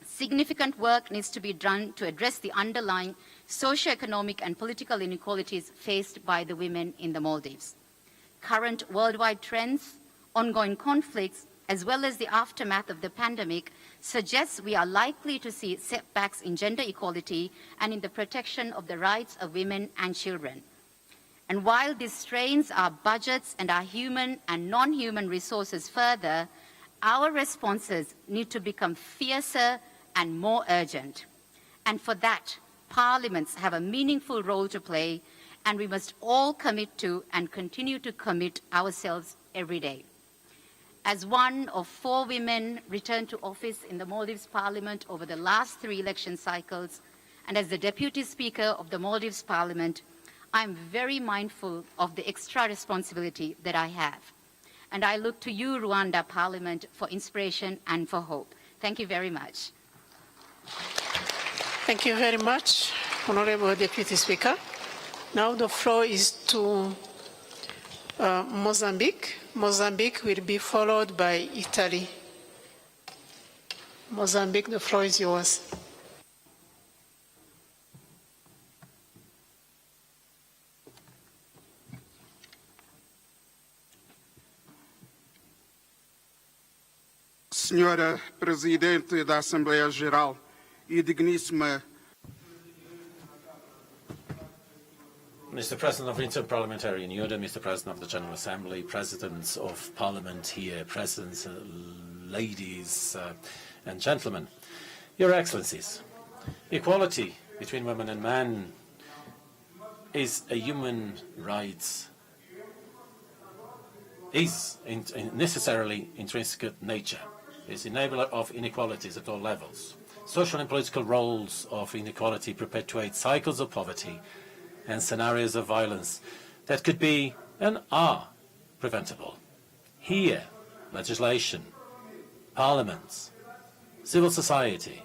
S1: significant work needs to be done to address the underlying socioeconomic and political inequalities faced by the women in the Maldives. Current worldwide trends, ongoing conflicts, as well as the aftermath of the pandemic, suggests we are likely to see setbacks in gender equality and in the protection of the rights of women and children. And while this strains our budgets and our human and non-human resources further, our responses need to become fiercer and more urgent. And for that, parliaments have a meaningful role to play, and we must all commit to and continue to commit ourselves every day. As one of 4 women returned to office in the Maldives Parliament over the last 3 election cycles, and as the Deputy Speaker of the Maldives Parliament, I am very mindful of the extra responsibility that I have. And I look to you, Rwanda Parliament, for inspiration and for hope. Thank you very much.
S23: Thank you very much, Honorable Deputy Speaker. Now the floor is to Mozambique. Mozambique will be followed by Italy. Mozambique, the floor is yours.
S15: Senhora Presidente da Assembleia Geral e digníssima
S19: Mr. President of Inter-Parliamentary Union, Mr. President of the General Assembly, Presidents of Parliament here, Presidents, ladies and gentlemen, Your Excellencies, equality between women and men is a human rights, is necessarily intrinsic nature, is enabler of inequalities at all levels. Social and political roles of inequality perpetuate cycles of poverty and scenarios of violence that could be and are preventable. Here, legislation, parliaments, civil society,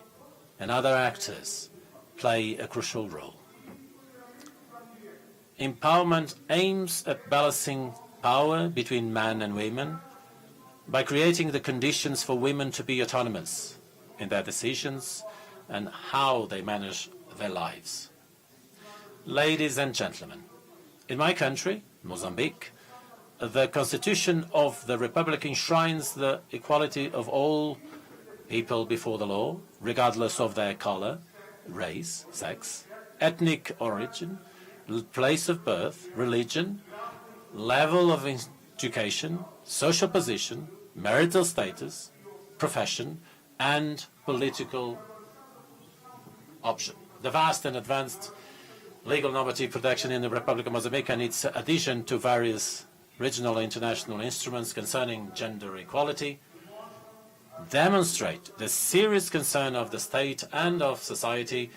S19: and other actors play a crucial role. Empowerment aims at balancing power between men and women by creating the conditions for women to be autonomous in their decisions and how they manage their lives. Ladies and gentlemen, in my country, Mozambique, the Constitution of the Republic enshrines the equality of all people before the law, regardless of their color, race, sex, ethnic origin, place of birth, religion, level of education, social position, marital status, profession, and political option. The vast and advanced legal normative protection in the Republic of Mozambique and its adhesion to various regional and international instruments concerning gender equality demonstrate the serious concern of the state and of society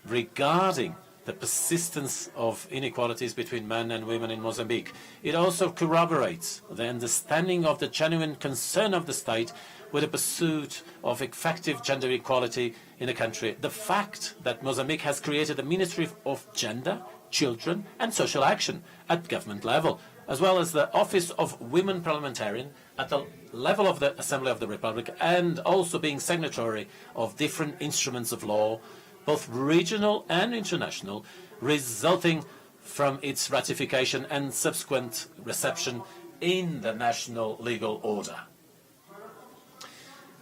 S19: regarding the persistence of inequalities between men and women in Mozambique. It also corroborates the understanding of the genuine concern of the state with the pursuit of effective gender equality in the country. The fact that Mozambique has created a Ministry of Gender, Children and Social Action at government level, as well as the Office of Women Parliamentarians at the level of the Assembly of the Republic, and also being signatory of different instruments of law, both regional and international, resulting from its ratification and subsequent reception in the national legal order.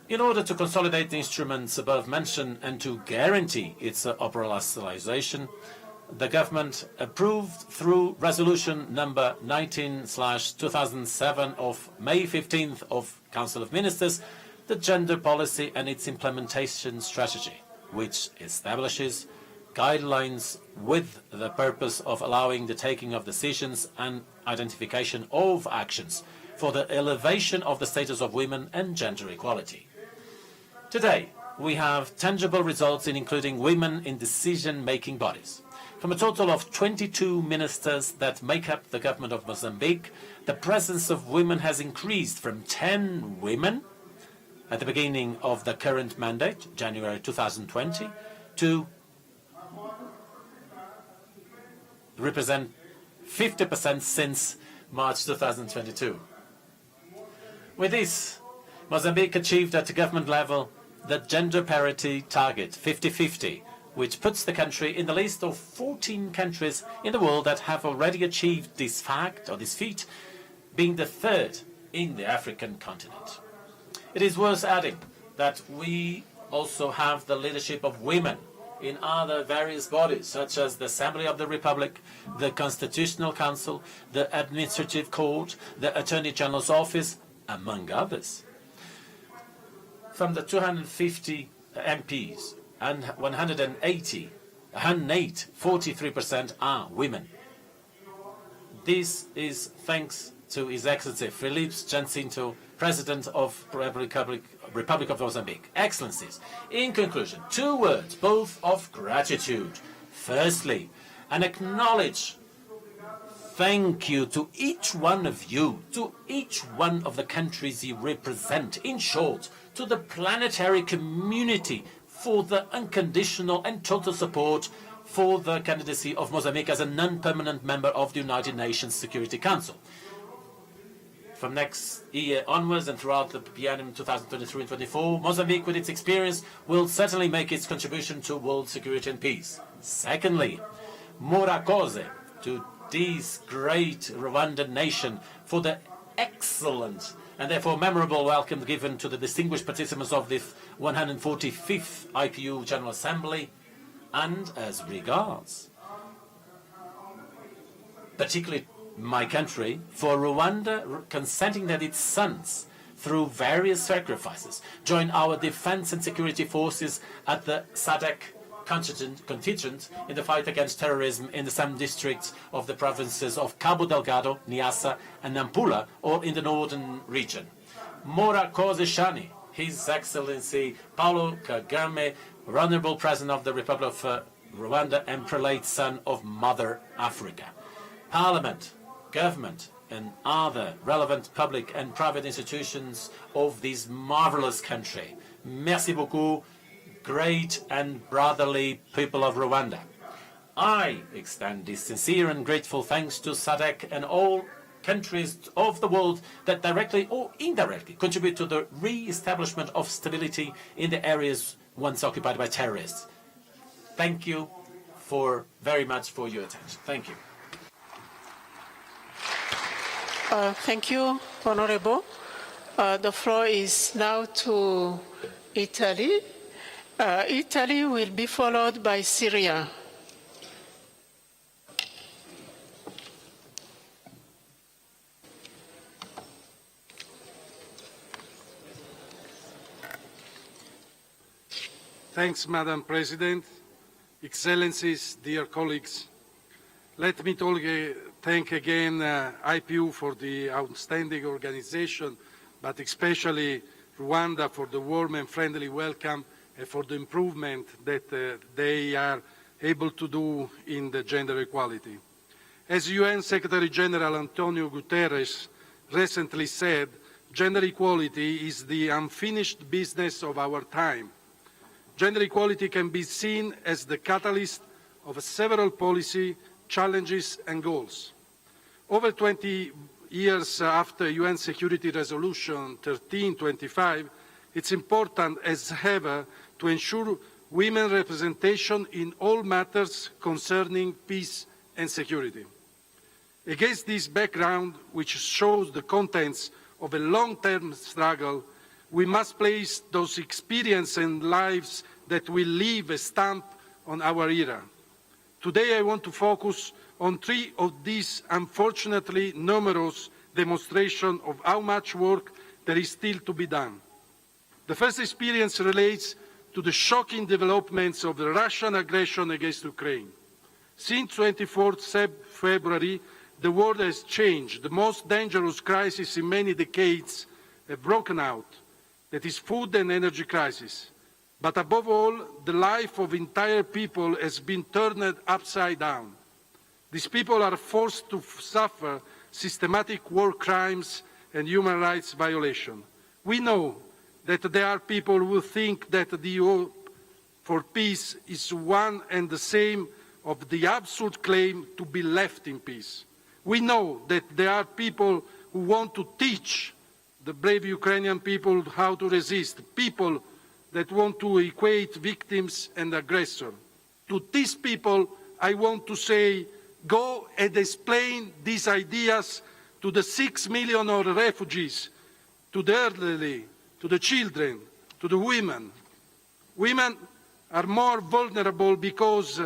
S19: In order to consolidate the instruments above mentioned and to guarantee its operationalization, the government approved through resolution number 19/2007 of May 15th of Council of Ministers the gender policy and its implementation strategy, which establishes guidelines with the purpose of allowing the taking of decisions and identification of actions for the elevation of the status of women and gender equality. Today, we have tangible results in including women in decision-making bodies. From a total of 22 ministers that make up the government of Mozambique, the presence of women has increased from 10 women at the beginning of the current mandate, January 2020, to represent 50% since March 2022. With this, Mozambique achieved at the government level the gender parity target, 50-50, which puts the country in the list of 14 countries in the world that have already achieved this fact or this feat, being the third in the African continent. It is worth adding that we also have the leadership of women in other various bodies, such as the Assembly of the Republic, the Constitutional Council, the Administrative Court, the Attorney General's Office, among others. From the 250 MPs, and 108, 43% are women. This is thanks to His Excellency Felipe Jacinto, President of the Republic of Mozambique. Excellencies, in conclusion, 2 words, both of gratitude. Firstly, an acknowledge thank you to each one of you, to each one of the countries you represent. In short, to the planetary community for the unconditional and total support for the candidacy of Mozambique as a non-permanent member of the United Nations Security Council. From next year onwards and throughout the biennium 2023-24, Mozambique, with its experience, will certainly make its contribution to world security and peace. Secondly, mora cose to this great Rwandan nation for the excellent and therefore memorable welcome given to the distinguished participants of this 145th IPU General Assembly, and as regards particularly my country, for Rwanda consenting that its sons, through various sacrifices, join our defense and security forces at the SADC contingent in the fight against terrorism in the some districts of the provinces of Cabo Delgado, Niassa and Nampula, or in the northern region. Mora Cose Shani, His Excellency Paulo Kagame, Honorable President of the Republic of Rwanda and prelate son of Mother Africa. Parliament, government and other relevant public and private institutions of this marvelous country. Merci beaucoup, great and brotherly people of Rwanda. I extend this sincere and grateful thanks to SADC and all countries of the world that directly or indirectly contribute to the re-establishment of stability in the areas once occupied by terrorists. Thank you very much for your attention. Thank you.
S23: Thank you, Honorable. The floor is now to Italy. Italy will be followed by Syria.
S15: Thanks, Madam President, Excellencies, dear colleagues. Let me thank again IPU for the outstanding organization, but especially Rwanda for the warm and friendly welcome and for the improvement that they are able to do in the gender equality. As UN Secretary General Antonio Guterres recently said, gender equality is the unfinished business of our time. Gender equality can be seen as the catalyst of several policy challenges and goals. Over 20 years after UN Security Resolution 1325, it's important as ever to ensure women representation in all matters concerning peace and security. Against this background, which shows the contents of a long-term struggle, we must place those experiences and lives that will leave a stamp on our era. Today I want to focus on three of these unfortunately numerous demonstrations of how much work there is still to be done. The first experience relates to the shocking developments of the Russian aggression against Ukraine. Since 24th February, the world has changed. The most dangerous crisis in many decades have broken out. That is food and energy crisis. But above all, the life of entire people has been turned upside down. These people are forced to suffer systematic war crimes and human rights violations. We know that there are people who think that the hope for peace is one and the same of the absurd claim to be left in peace. We know that there are people who want to teach the brave Ukrainian people how to resist, people that want to equate victims and aggressors. To these people, I want to say, go and explain these ideas to the 6 million of refugees, to the elderly, to the children, to the women. Women are more vulnerable because,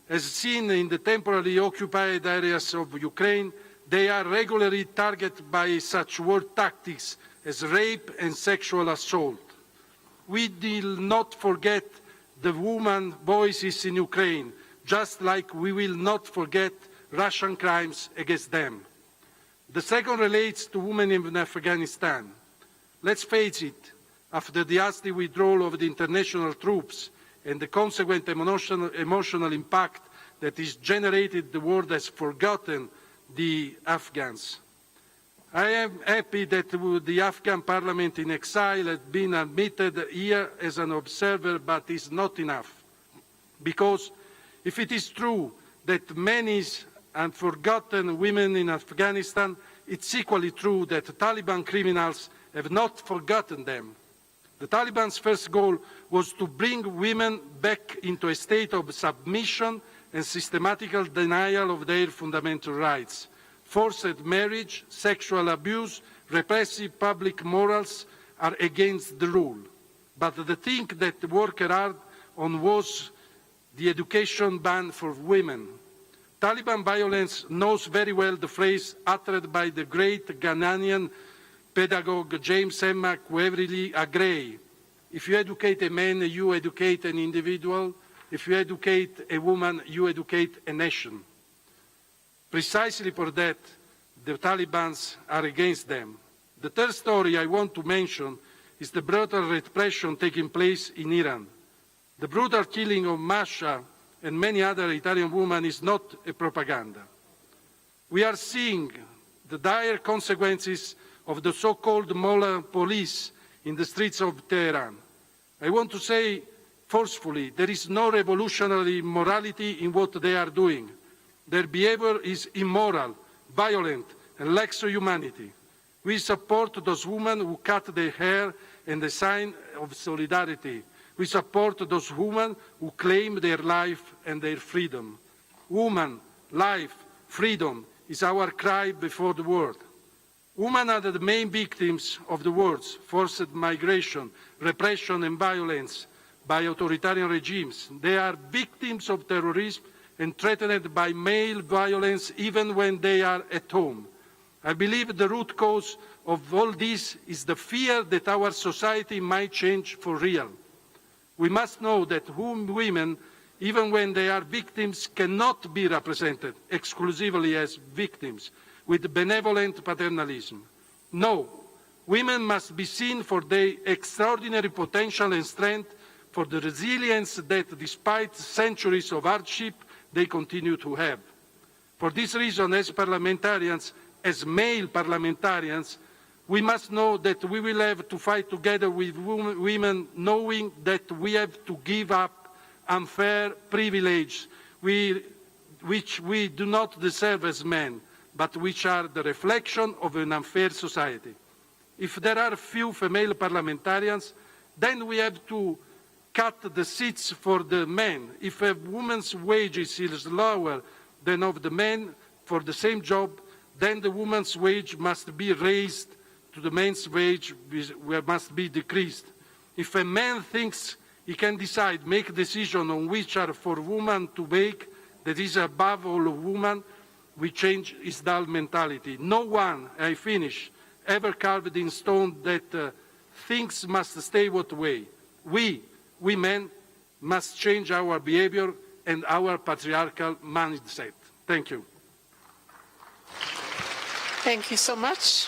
S15: as seen in the temporarily occupied areas of Ukraine, they are regularly targeted by such war tactics as rape and sexual assault. We will not forget the women's voices in Ukraine, just like we will not forget Russian crimes against them. The second relates to women in Afghanistan. Let's face it, after the hasty withdrawal of the international troops and the consequent emotional impact that is generated, the world has forgotten the Afghans. I am happy that the Afghan parliament in exile has been admitted here as an observer, but is not enough. Because if it is true that many and forgotten women in Afghanistan, it's equally true that Taliban criminals have not forgotten them. The Taliban's first goal was to bring women back into a state of submission and systematical denial of their fundamental rights. Forced marriage, sexual abuse, repressive public morals are against the rule. But the thing that worked hard on was the education ban for women. Taliban violence knows very well the phrase uttered by the great Ghanaian pedagogue James M. McWeverly Agrey. If you educate a man, you educate an individual. If you educate a woman, you educate a nation. Precisely for that, the Taliban are against them. The third story I want to mention is the brutal repression taking place in Iran. The brutal killing of Masha and many other Italian women is not a propaganda. We are seeing the dire consequences of the so-called Mullah police in the streets of Tehran. I want to say forcefully, there is no revolutionary morality in what they are doing. Their behavior is immoral, violent, and lacks humanity. We support those women who cut their hair and a sign of solidarity. We support those women who claim their life and their freedom. Woman, life, freedom is our cry before the world. Women are the main victims of the world's forced migration, repression and violence by authoritarian regimes. They are victims of terrorism and threatened by male violence even when they are at home. I believe the root cause of all this is the fear that our society might change for real. We must know that women, even when they are victims, cannot be represented exclusively as victims with benevolent paternalism. No, women must be seen for their extraordinary potential and strength, for the resilience that, despite centuries of hardship, they continue to have. For this reason, as parliamentarians, as male parliamentarians, we must know that we will have to fight together with women, knowing that we have to give up unfair privileges which we do not deserve as men, but which are the reflection of an unfair society. If there are few female parliamentarians, then we have to cut the seats for the men. If a woman's wages is lower than of the men for the same job, then the woman's wage must be raised to the man's wage, which must be decreased. If a man thinks he can decide, make decisions on which are for women to make, that is above all of women, we change his dull mentality. No one, I finish, ever carved in stone that things must stay what way. We men, must change our behavior and our patriarchal mindset. Thank you.
S23: Thank you so much.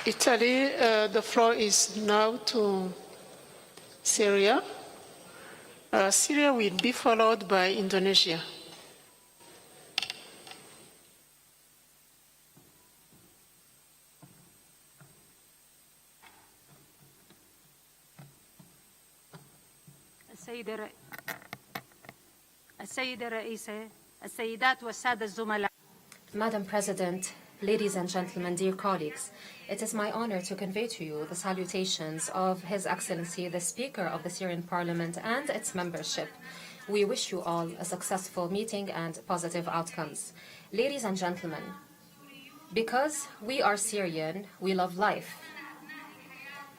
S23: Italy, the floor is now to Syria. Syria will be followed by Indonesia.
S3: Madam President, ladies and gentlemen, dear colleagues, it is my honor to convey to you the salutations of His Excellency, the Speaker of the Syrian Parliament and its membership. We wish you all a successful meeting and positive outcomes. Ladies and gentlemen, because we are Syrian, we love life.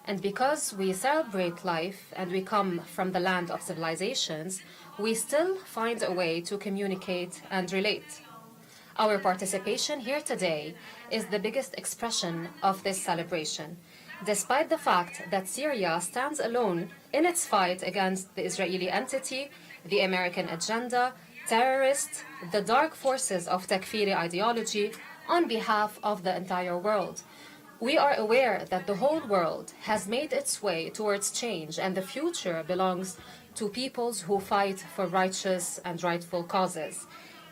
S3: And because we celebrate life and we come from the land of civilizations, we still find a way to communicate and relate. Our participation here today is the biggest expression of this celebration, despite the fact that Syria stands alone in its fight against the Israeli entity, the American agenda, terrorists, the dark forces of Takfiri ideology, on behalf of the entire world. We are aware that the whole world has made its way towards change, and the future belongs to peoples who fight for righteous and rightful causes.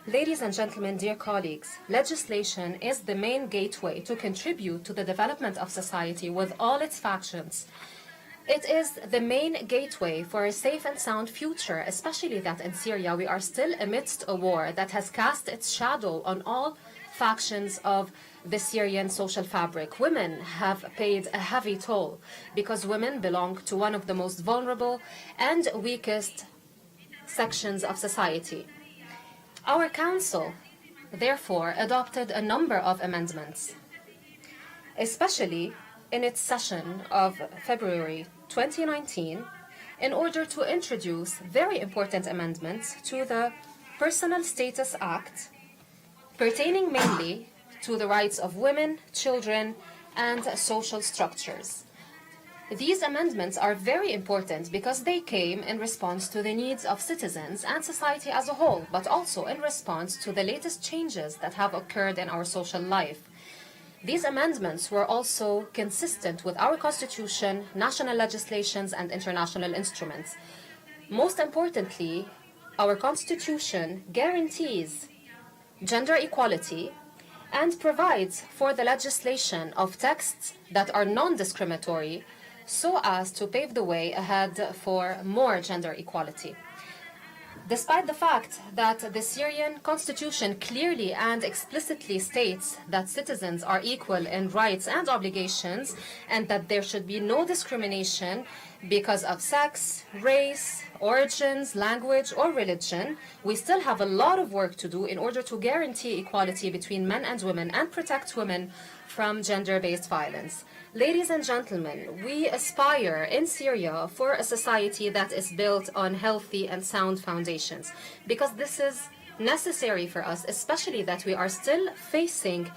S3: Ladies and gentlemen, dear colleagues, legislation is the main gateway to contribute to the development of society with all its factions. It is the main gateway for a safe and sound future, especially that in Syria we are still amidst a war that has cast its shadow on all factions of the Syrian social fabric. Women have paid a heavy toll because women belong to one of the most vulnerable and weakest sections of society. Our Council, therefore, adopted a number of amendments, especially in its session of February 2019, in order to introduce very important amendments to the Personal Status Act, pertaining mainly to the rights of women, children, and social structures. These amendments are very important because they came in response to the needs of citizens and society as a whole, but also in response to the latest changes that have occurred in our social life. These amendments were also consistent with our constitution, national legislations, and international instruments. Most importantly, our constitution guarantees gender equality and provides for the legislation of texts that are non-discriminatory so as to pave the way ahead for more gender equality. Despite the fact that the Syrian constitution clearly and explicitly states that citizens are equal in rights and obligations and that there should be no discrimination because of sex, race, origins, language, or religion, we still have a lot of work to do in order to guarantee equality between men and women and protect women from gender-based violence. Ladies and gentlemen, we aspire in Syria for a society that is built on healthy and sound foundations, because this is necessary for us, especially that we are still facing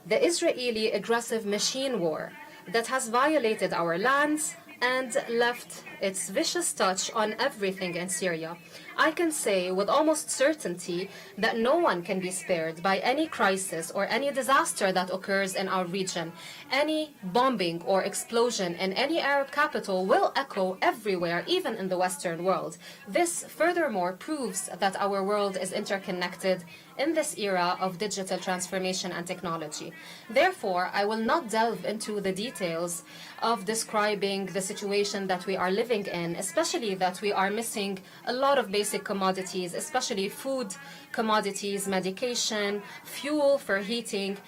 S3: the Israeli aggressive machine war that has violated our lands and left its vicious touch on everything in Syria. I can say with almost certainty that no one can be spared by any crisis or any disaster that occurs in our region. Any bombing or explosion in any Arab capital will echo everywhere, even in the Western world. This furthermore proves that our world is interconnected in this era of digital transformation and technology. Therefore, I will not delve into the details of describing the situation that we are living in, especially that we are missing a lot of basic commodities, especially food commodities, medication, fuel for heating,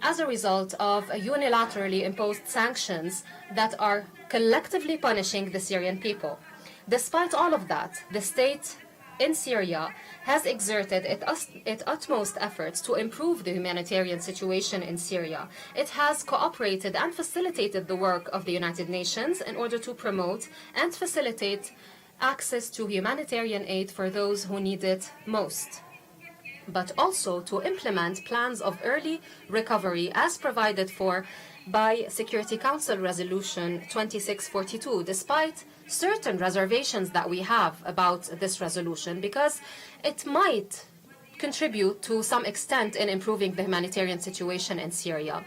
S3: as a result of unilaterally imposed sanctions that are collectively punishing the Syrian people. Despite all of that, the state in Syria has exerted its utmost efforts to improve the humanitarian situation in Syria. It has cooperated and facilitated the work of the United Nations in order to promote and facilitate access to humanitarian aid for those who need it most, but also to implement plans of early recovery as provided for by Security Council Resolution 2642, despite certain reservations that we have about this resolution, because it might contribute to some extent in improving the humanitarian situation in Syria.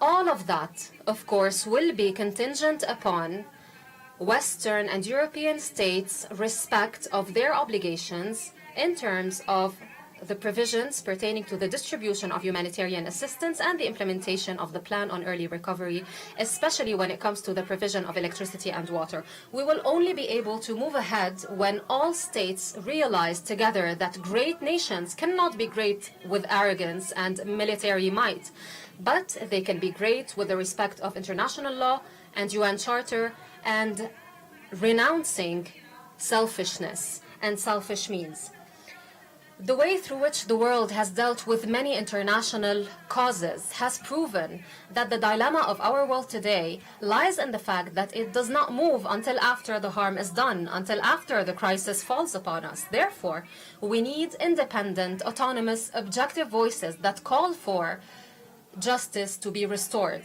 S3: All of that, of course, will be contingent upon Western and European states' respect of their obligations in terms of the provisions pertaining to the distribution of humanitarian assistance and the implementation of the plan on early recovery, especially when it comes to the provision of electricity and water. We will only be able to move ahead when all states realize together that great nations cannot be great with arrogance and military might, but they can be great with the respect of international law and UN Charter and renouncing selfishness and selfish means. The way through which the world has dealt with many international causes has proven that the dilemma of our world today lies in the fact that it does not move until after the harm is done, until after the crisis falls upon us. Therefore, we need independent, autonomous, objective voices that call for justice to be restored.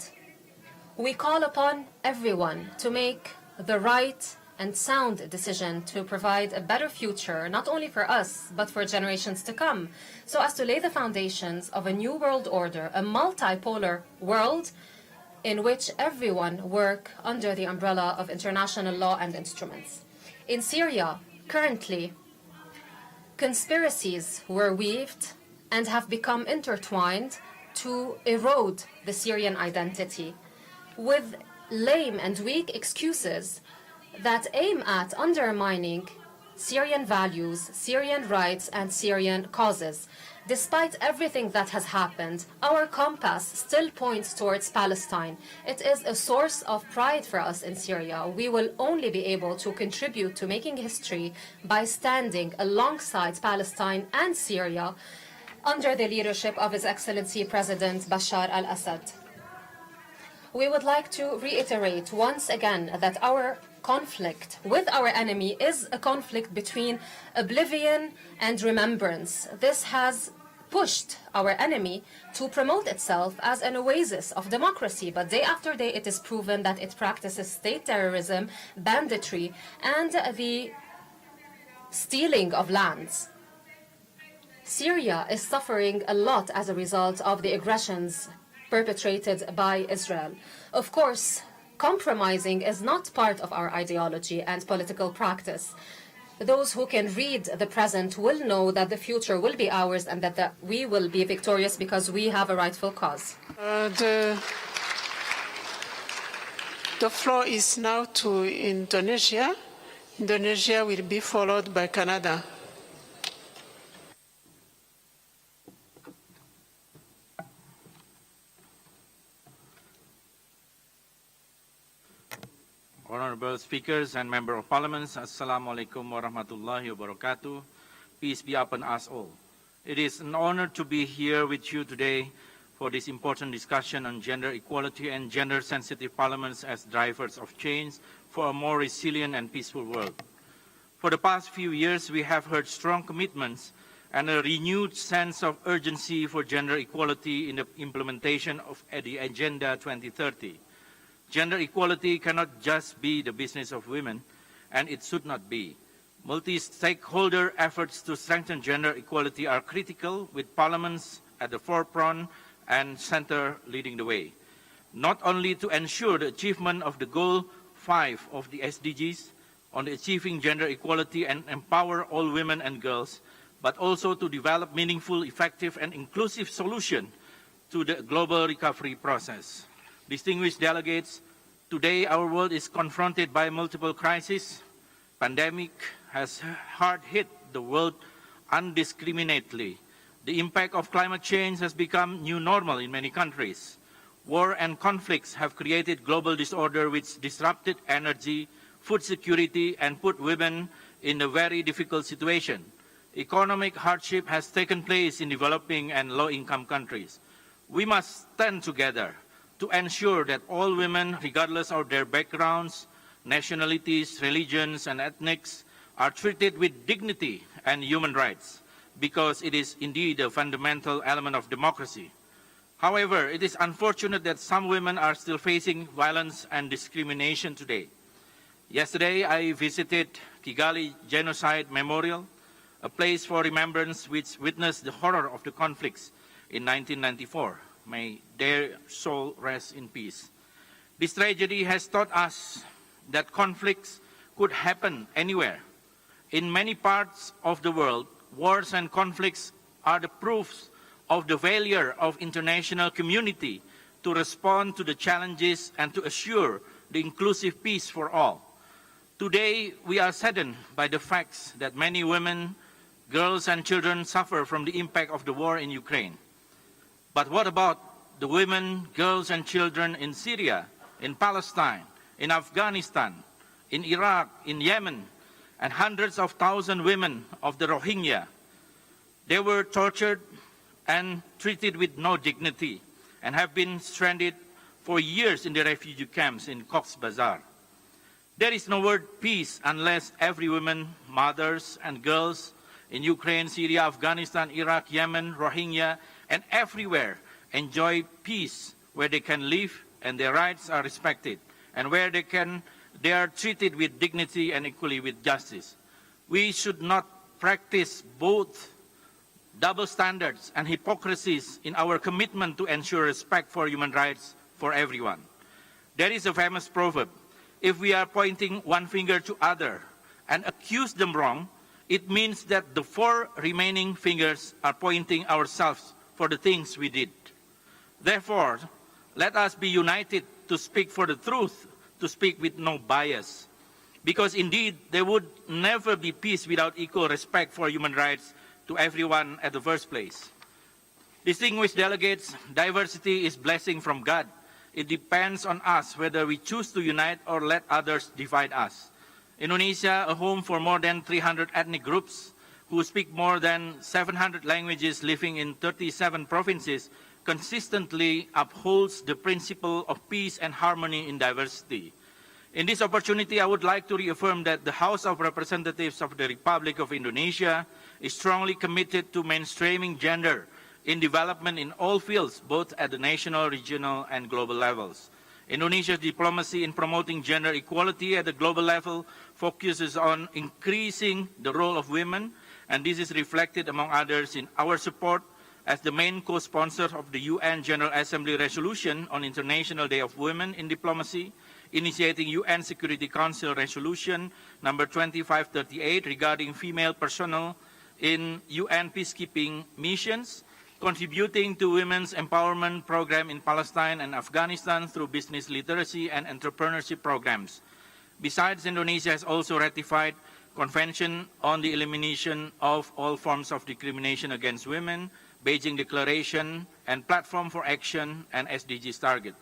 S3: We call upon everyone to make the right and sound decision to provide a better future, not only for us, but for generations to come, so as to lay the foundations of a new world order, a multipolar world in which everyone work under the umbrella of international law and instruments. In Syria, currently, conspiracies were weaved and have become intertwined to erode the Syrian identity with lame and weak excuses that aim at undermining Syrian values, Syrian rights, and Syrian causes. Despite everything that has happened, our compass still points towards Palestine. It is a source of pride for us in Syria. We will only be able to contribute to making history by standing alongside Palestine and Syria under the leadership of His Excellency President Bashar al-Assad. We would like to reiterate once again that our conflict with our enemy is a conflict between oblivion and remembrance. This has pushed our enemy to promote itself as an oasis of democracy, but day after day it is proven that it practices state terrorism, banditry, and the stealing of lands. Syria is suffering a lot as a result of the aggressions perpetrated by Israel. Of course, compromising is not part of our ideology and political practice. Those who can read the present will know that the future will be ours and that we will be victorious because we have a rightful cause.
S23: The floor is now to Indonesia. Indonesia will be followed by Canada.
S9: Honorable speakers and member of parliaments, Assalamu alaikum warahmatullahi wabarakatuh. Peace be upon us all. It is an honor to be here with you today for this important discussion on gender equality and gender-sensitive parliaments as drivers of change for a more resilient and peaceful world. For the past few years, we have heard strong commitments and a renewed sense of urgency for gender equality in the implementation of the Agenda 2030. Gender equality cannot just be the business of women, and it should not be. Multi-stakeholder efforts to strengthen gender equality are critical, with parliaments at the forefront and center leading the way, not only to ensure the achievement of the Goal 5 of the SDGs on achieving gender equality and empower all women and girls, but also to develop meaningful, effective, and inclusive solutions to the global recovery process. Distinguished delegates, today our world is confronted by multiple crises. Pandemic has hard hit the world indiscriminately. The impact of climate change has become new normal in many countries. War and conflicts have created global disorder which disrupted energy, food security, and put women in a very difficult situation. Economic hardship has taken place in developing and low-income countries. We must stand together to ensure that all women, regardless of their backgrounds, nationalities, religions, and ethnics, are treated with dignity and human rights, because it is indeed a fundamental element of democracy. However, it is unfortunate that some women are still facing violence and discrimination today. Yesterday, I visited Kigali Genocide Memorial, a place for remembrance which witnessed the horror of the conflicts in 1994. May their soul rest in peace. This tragedy has taught us that conflicts could happen anywhere. In many parts of the world, wars and conflicts are the proofs of the failure of international community to respond to the challenges and to assure the inclusive peace for all. Today, we are saddened by the facts that many women, girls, and children suffer from the impact of the war in Ukraine. But what about the women, girls, and children in Syria, in Palestine, in Afghanistan, in Iraq, in Yemen, and hundreds of thousands of women of the Rohingya? They were tortured and treated with no dignity and have been stranded for years in the refugee camps in Cox's Bazar. There is no word peace unless every woman, mothers, and girls in Ukraine, Syria, Afghanistan, Iraq, Yemen, Rohingya, and everywhere enjoy peace, where they can live and their rights are respected, and where they are treated with dignity and equally with justice. We should not practice both double standards and hypocrisies in our commitment to ensure respect for human rights for everyone. There is a famous proverb: if we are pointing one finger to other and accuse them wrong, it means that the four remaining fingers are pointing ourselves for the things we did. Therefore, let us be united to speak for the truth, to speak with no bias. Because indeed, there would never be peace without equal respect for human rights to everyone at the first place. Distinguished delegates, diversity is blessing from God. It depends on us whether we choose to unite or let others divide us. Indonesia, a home for more than 300 ethnic groups who speak more than 700 languages living in 37 provinces, consistently upholds the principle of peace and harmony in diversity. In this opportunity, I would like to reaffirm that the House of Representatives of the Republic of Indonesia is strongly committed to mainstreaming gender in development in all fields, both at the national, regional, and global levels. Indonesia's diplomacy in promoting gender equality at the global level focuses on increasing the role of women, and this is reflected, among others, in our support as the main co-sponsor of the UN General Assembly resolution on International Day of Women in Diplomacy, initiating UN Security Council Resolution number 2538 regarding female personnel in UN peacekeeping missions, contributing to women's empowerment program in Palestine and Afghanistan through business literacy and entrepreneurship programs. Besides, Indonesia has also ratified Convention on the Elimination of All Forms of Discrimination Against Women, Beijing Declaration, and Platform for Action and SDGs Target.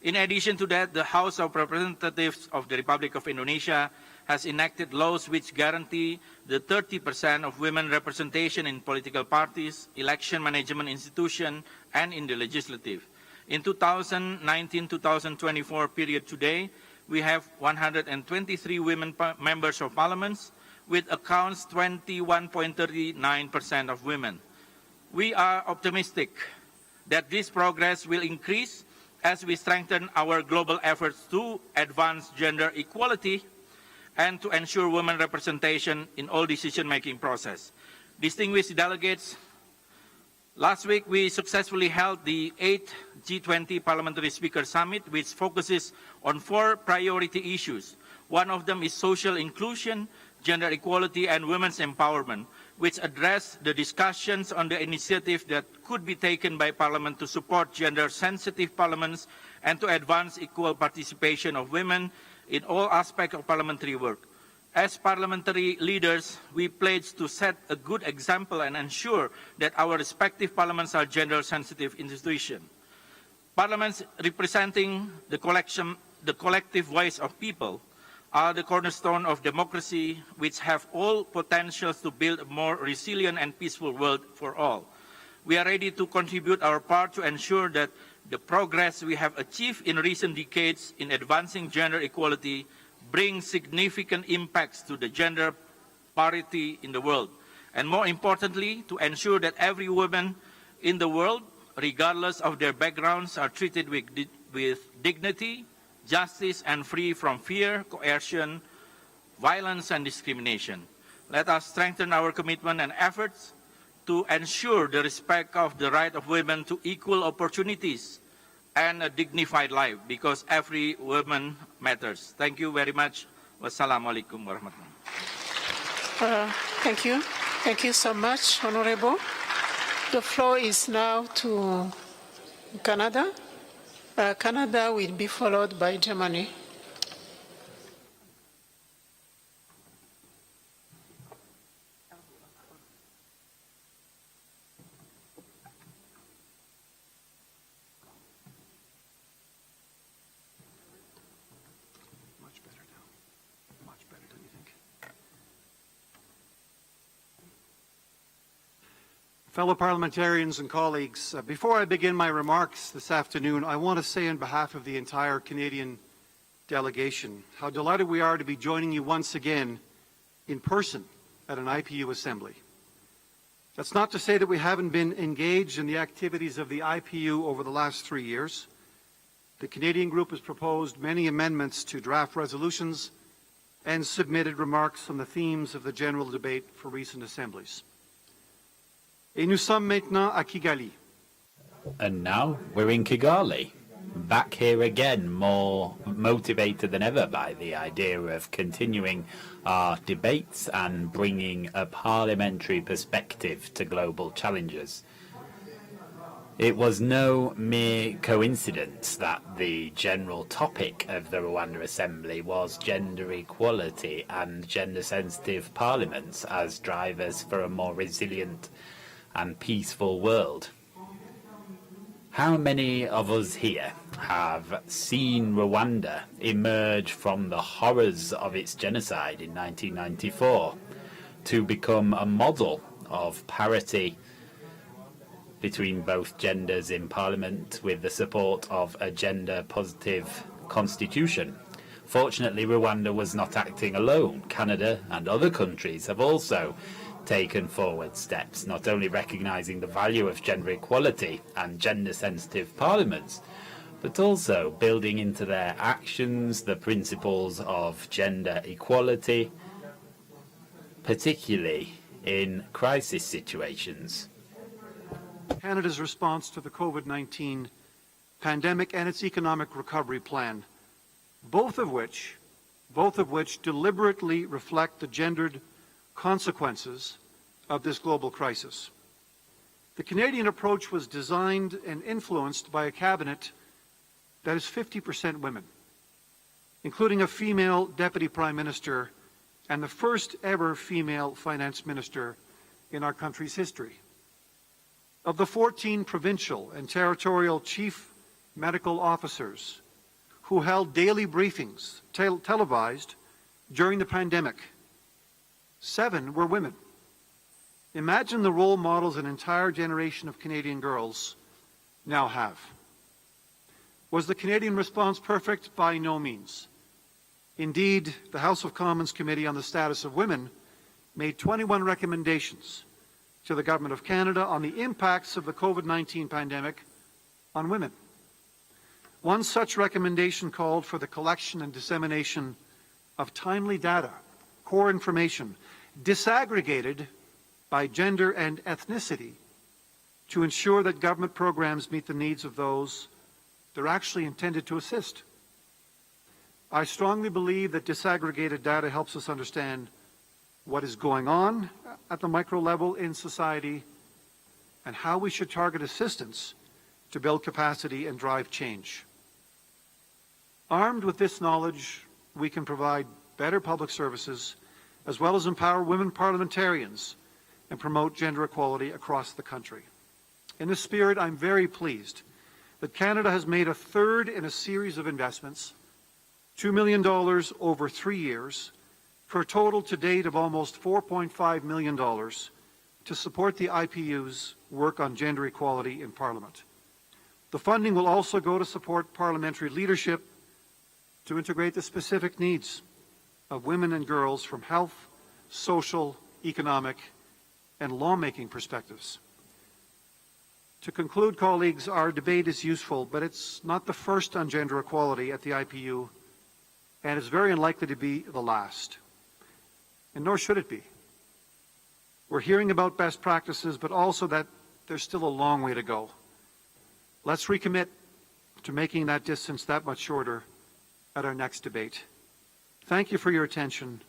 S9: In addition to that, the House of Representatives of the Republic of Indonesia has enacted laws which guarantee the 30% of women representation in political parties, election management institutions, and in the legislative. In 2019-2024 period today, we have 123 women members of parliaments, with accounts 21.39% of women. We are optimistic that this progress will increase as we strengthen our global efforts to advance gender equality and to ensure women representation in all decision-making process. Distinguished delegates, last week we successfully held the 8th G20 Parliamentary Speaker Summit, which focuses on 4 priority issues. One of them is social inclusion, gender equality, and women's empowerment, which address the discussions on the initiative that could be taken by Parliament to support gender-sensitive parliaments and to advance equal participation of women in all aspects of parliamentary work. As parliamentary leaders, we pledge to set a good example and ensure that our respective parliaments are gender-sensitive institutions. Parliaments representing the collective voice of people are the cornerstone of democracy, which have all potentials to build a more resilient and peaceful world for all. We are ready to contribute our part to ensure that the progress we have achieved in recent decades in advancing gender equality brings significant impacts to the gender parity in the world, and more importantly, to ensure that every woman in the world, regardless of their backgrounds, are treated with dignity, justice, and free from fear, coercion, violence, and discrimination. Let us strengthen our commitment and efforts to ensure the respect of the right of women to equal opportunities and a dignified life, because every woman matters. Thank you very much. Wassalamualaikum warahmatullahi.
S23: Thank you. Thank you so much, Honorable. The floor is now to Canada. Canada will be followed by Germany.
S5: Fellow parliamentarians and colleagues, before I begin my remarks this afternoon, I want to say on behalf of the entire Canadian delegation how delighted we are to be joining you once again in person at an IPU assembly. That's not to say that we haven't been engaged in the activities of the IPU over the last 3 years. The Canadian group has proposed many amendments to draft resolutions and submitted remarks on the themes of the general debate for recent assemblies. Et nous sommes maintenant à Kigali.
S16: And now we're in Kigali, back here again, more motivated than ever by the idea of continuing our debates and bringing a parliamentary perspective to global challenges. It was no mere coincidence that the general topic of the Rwanda Assembly was gender equality and gender-sensitive parliaments as drivers for a more resilient and peaceful world. How many of us here have seen Rwanda emerge from the horrors of its genocide in 1994 to become a model of parity between both genders in Parliament with the support of a gender-positive constitution? Fortunately, Rwanda was not acting alone. Canada and other countries have also taken forward steps, not only recognising the value of gender equality and gender-sensitive parliaments, but also building into their actions the principles of gender equality, particularly in crisis situations.
S5: Canada's response to the COVID-19 pandemic and its economic recovery plan both of which deliberately reflect the gendered consequences of this global crisis. The Canadian approach was designed and influenced by a cabinet that is 50% women, including a female Deputy Prime Minister and the first ever female Finance Minister in our country's history. Of the 14 provincial and territorial chief medical officers who held daily briefings televised during the pandemic, 7 were women. Imagine the role models an entire generation of Canadian girls now have. Was the Canadian response perfect? By no means. Indeed, the House of Commons Committee on the Status of Women made 21 recommendations to the Government of Canada on the impacts of the COVID-19 pandemic on women. One such recommendation called for the collection and dissemination of timely data, core information, disaggregated by gender and ethnicity to ensure that government programs meet the needs of those they're actually intended to assist. I strongly believe that disaggregated data helps us understand what is going on at the micro level in society and how we should target assistance to build capacity and drive change. Armed with this knowledge, we can provide better public services as well as empower women parliamentarians and promote gender equality across the country. In this spirit, I'm very pleased that Canada has made a third in a series of investments, $2 million over 3 years, for a total to date of almost $4.5 million to support the IPU's work on gender equality in Parliament. The funding will also go to support parliamentary leadership to integrate the specific needs of women and girls from health, social, economic, and lawmaking perspectives. To conclude, colleagues, our debate is useful, but it's not the first on gender equality at the IPU, and it's very unlikely to be the last. And nor should it be. We're hearing about best practices, but also that there's still a long way to go. Let's recommit to making that distance that much shorter at our next debate. Thank you for your attention.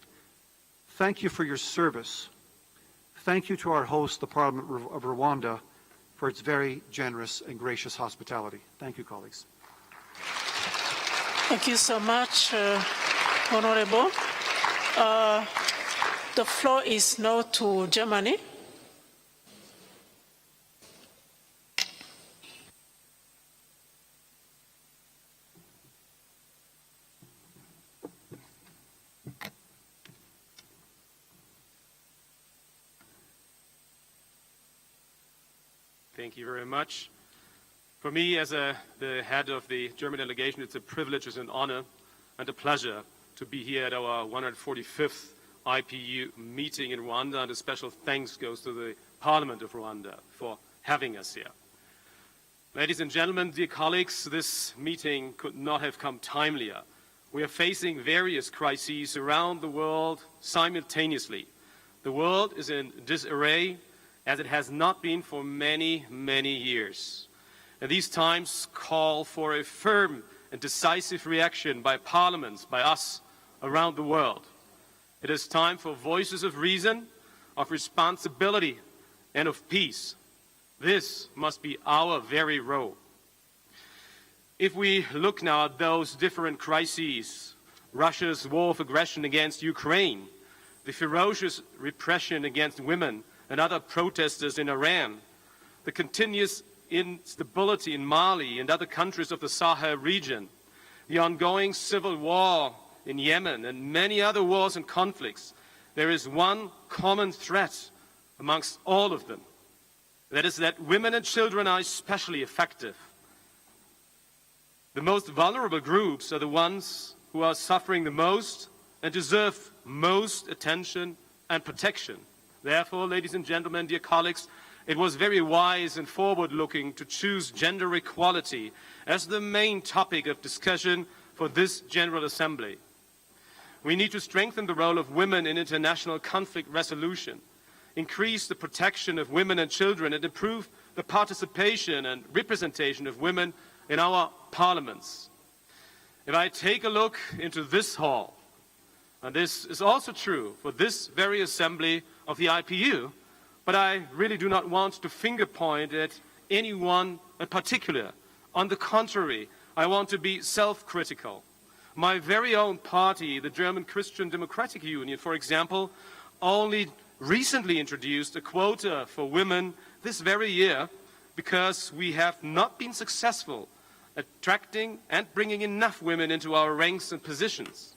S5: Thank you for your service. Thank you to our host, the Parliament of Rwanda, for its very generous and gracious hospitality. Thank you, colleagues.
S23: Thank you so much, Honorable. The floor is now to Germany.
S6: Thank you very much. For me, as the head of the German delegation, it's a privilege, it's an honor, and a pleasure to be here at our 145th IPU meeting in Rwanda, and a special thanks goes to the Parliament of Rwanda for having us here. Ladies and gentlemen, dear colleagues, this meeting could not have come timelier. We are facing various crises around the world simultaneously. The world is in disarray, as it has not been for many, many years. And these times call for a firm and decisive reaction by parliaments, by us, around the world. It is time for voices of reason, of responsibility, and of peace. This must be our very role. If we look now at those different crises, Russia's war of aggression against Ukraine, the ferocious repression against women and other protesters in Iran, the continuous instability in Mali and other countries of the Sahel region, the ongoing civil war in Yemen and many other wars and conflicts, there is one common thread amongst all of them. That is that women and children are especially effective. The most vulnerable groups are the ones who are suffering the most and deserve most attention and protection. Therefore, ladies and gentlemen, dear colleagues, it was very wise and forward-looking to choose gender equality as the main topic of discussion for this General Assembly. We need to strengthen the role of women in international conflict resolution, increase the protection of women and children, and improve the participation and representation of women in our parliaments. If I take a look into this hall, and this is also true for this very assembly of the IPU, but I really do not want to finger point at anyone in particular. On the contrary, I want to be self-critical. My very own party, the German Christian Democratic Union, for example, only recently introduced a quota for women this very year because we have not been successful attracting and bringing enough women into our ranks and positions.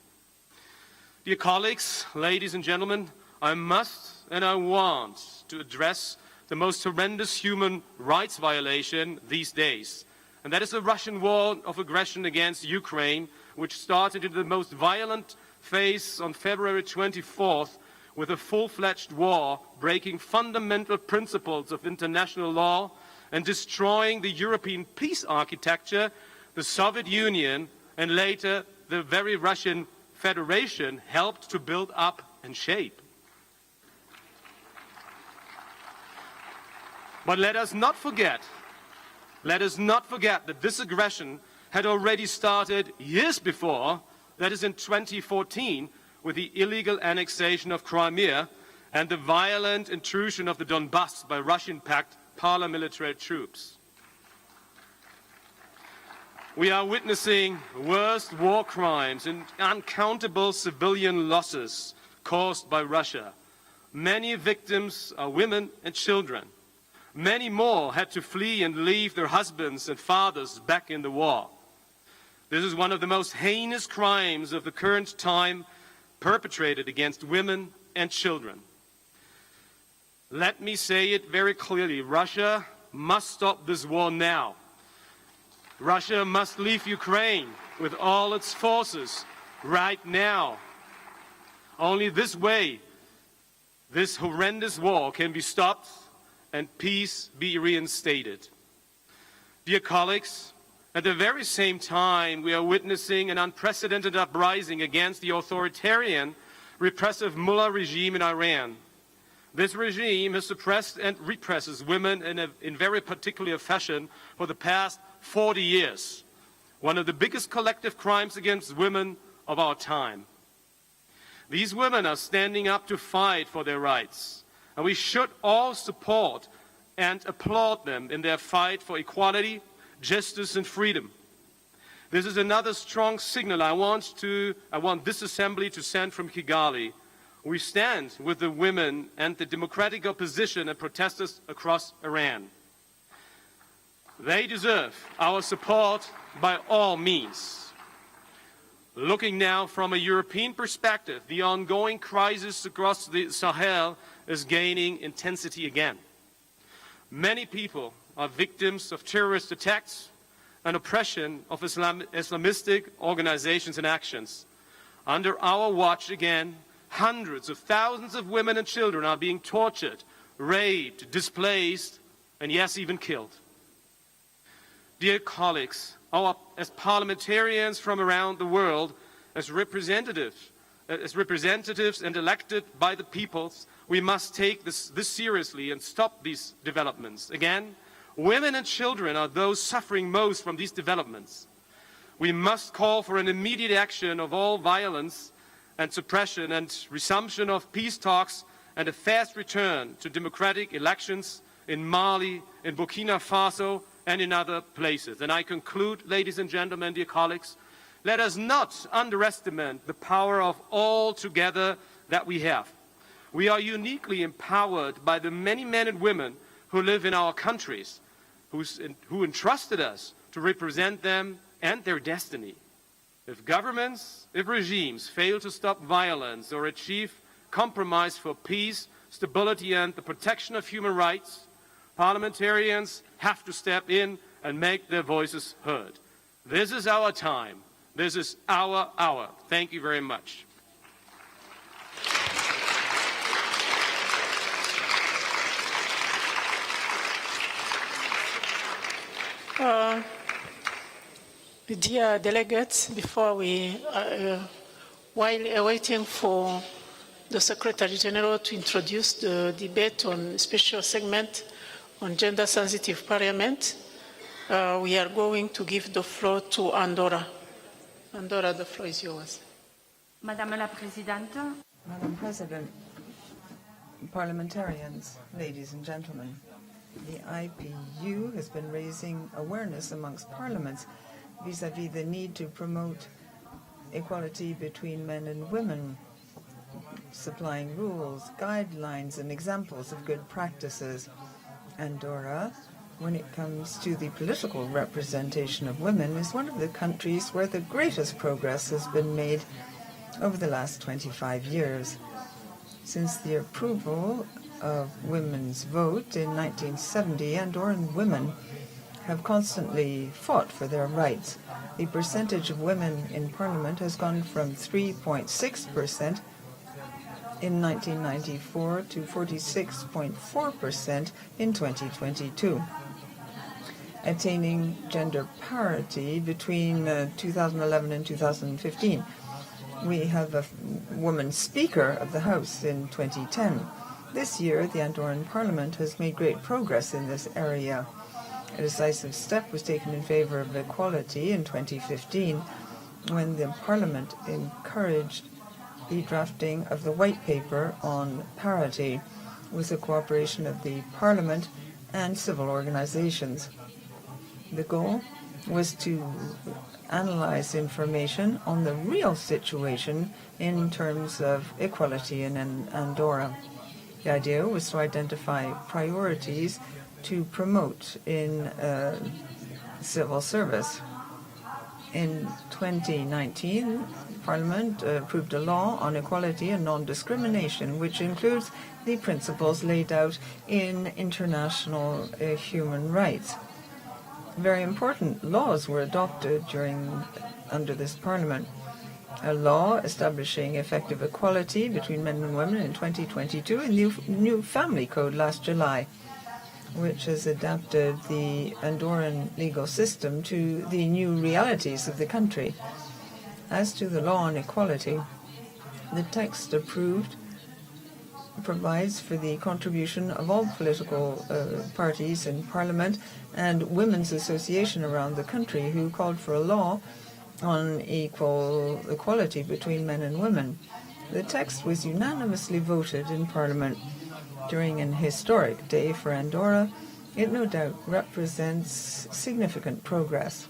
S6: Dear colleagues, ladies and gentlemen, I must and I want to address the most horrendous human rights violation these days, and that is the Russian war of aggression against Ukraine, which started in the most violent phase on February 24th with a full-fledged war, breaking fundamental principles of international law and destroying the European peace architecture the Soviet Union and later the very Russian Federation helped to build up and shape. But let us not forget that this aggression had already started years before, that is in 2014, with the illegal annexation of Crimea and the violent intrusion of the Donbass by Russian-backed paramilitary troops. We are witnessing worst war crimes and uncountable civilian losses caused by Russia. Many victims are women and children. Many more had to flee and leave their husbands and fathers back in the war. This is one of the most heinous crimes of the current time perpetrated against women and children. Let me say it very clearly. Russia must stop this war now. Russia must leave Ukraine with all its forces right now. Only this way, this horrendous war can be stopped and peace be reinstated. Dear colleagues, at the very same time, we are witnessing an unprecedented uprising against the authoritarian, repressive mullah regime in Iran. This regime has suppressed and represses women in very particular fashion for the past 40 years, one of the biggest collective crimes against women of our time. These women are standing up to fight for their rights, and we should all support and applaud them in their fight for equality, justice, and freedom. This is another strong signal I want this assembly to send from Kigali. We stand with the women and the democratic opposition and protesters across Iran. They deserve our support by all means. Looking now from a European perspective, the ongoing crisis across the Sahel is gaining intensity again. Many people are victims of terrorist attacks and oppression of Islamistic organizations and actions. Under our watch again, hundreds of thousands of women and children are being tortured, raped, displaced, and yes, even killed. Dear colleagues, as parliamentarians from around the world, as representatives and elected by the peoples, we must take this seriously and stop these developments. Again, women and children are those suffering most from these developments. We must call for an immediate action of all violence and suppression and resumption of peace talks and a fast return to democratic elections in Mali, in Burkina Faso, and in other places. And I conclude, ladies and gentlemen, dear colleagues, let us not underestimate the power of all together that we have. We are uniquely empowered by the many men and women who live in our countries, who entrusted us to represent them and their destiny. If governments, if regimes fail to stop violence or achieve compromise for peace, stability, and the protection of human rights, parliamentarians have to step in and make their voices heard. This is our time. This is our hour. Thank you very much.
S23: Dear delegates, while waiting for the Secretary General to introduce the debate on special segment on gender-sensitive parliament, we are going to give the floor to Andorra. Andorra, the floor is yours.
S14: Madame la Présidente.
S18: Madam President, parliamentarians, ladies and gentlemen, the IPU has been raising awareness amongst parliaments vis-à-vis the need to promote equality between men and women, supplying rules, guidelines, and examples of good practices. Andorra, when it comes to the political representation of women, is one of the countries where the greatest progress has been made over the last 25 years. Since the approval of women's vote in 1970, Andorran women have constantly fought for their rights. The percentage of women in parliament has gone from 3.6% in 1994 to 46.4% in 2022. Attaining gender parity between 2011 and 2015. We have a woman Speaker of the House in 2010. This year, the Andorran Parliament has made great progress in this area. A decisive step was taken in favor of equality in 2015 when the Parliament encouraged the drafting of the White Paper on parity with the cooperation of the Parliament and civil organizations. The goal was to analyze information on the real situation in terms of equality in Andorra. The idea was to identify priorities to promote in civil service. In 2019, Parliament approved a law on equality and non-discrimination, which includes the principles laid out in international human rights. Very important laws were adopted under this Parliament. A law establishing effective equality between men and women in 2022, and new family code last July, which has adapted the Andorran legal system to the new realities of the country. As to the law on equality, the text approved provides for the contribution of all political parties in Parliament and women's association around the country who called for a law on equality between men and women. The text was unanimously voted in Parliament. During an historic day for Andorra, it no doubt represents significant progress.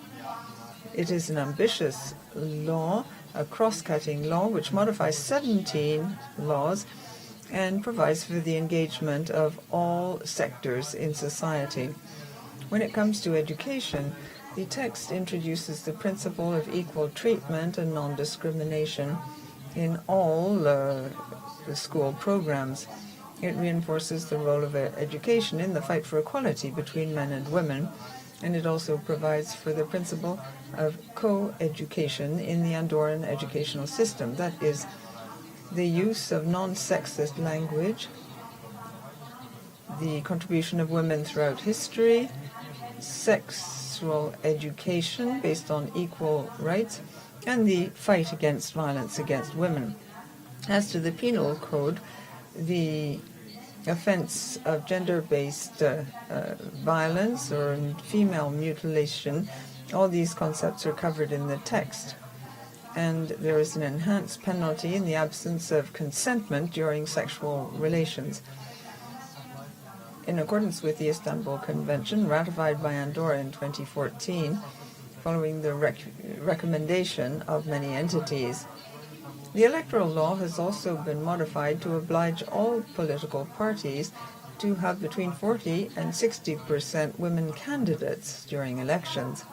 S18: It is an ambitious law, a cross-cutting law which modifies 17 laws and provides for the engagement of all sectors in society. When it comes to education, the text introduces the principle of equal treatment and non-discrimination in all the school programs. It reinforces the role of education in the fight for equality between men and women, and it also provides for the principle of co-education in the Andorran educational system. That is, the use of non-sexist language, the contribution of women throughout history, sexual education based on equal rights, and the fight against violence against women. As to the penal code, the offense of gender-based violence or female mutilation, all these concepts are covered in the text. And there is an enhanced penalty in the absence of consentment during sexual relations. In accordance with the Istanbul Convention, ratified by Andorra in 2014, following the recommendation of many entities. The electoral law has also been modified to oblige all political parties to have between 40 and 60% women candidates during elections.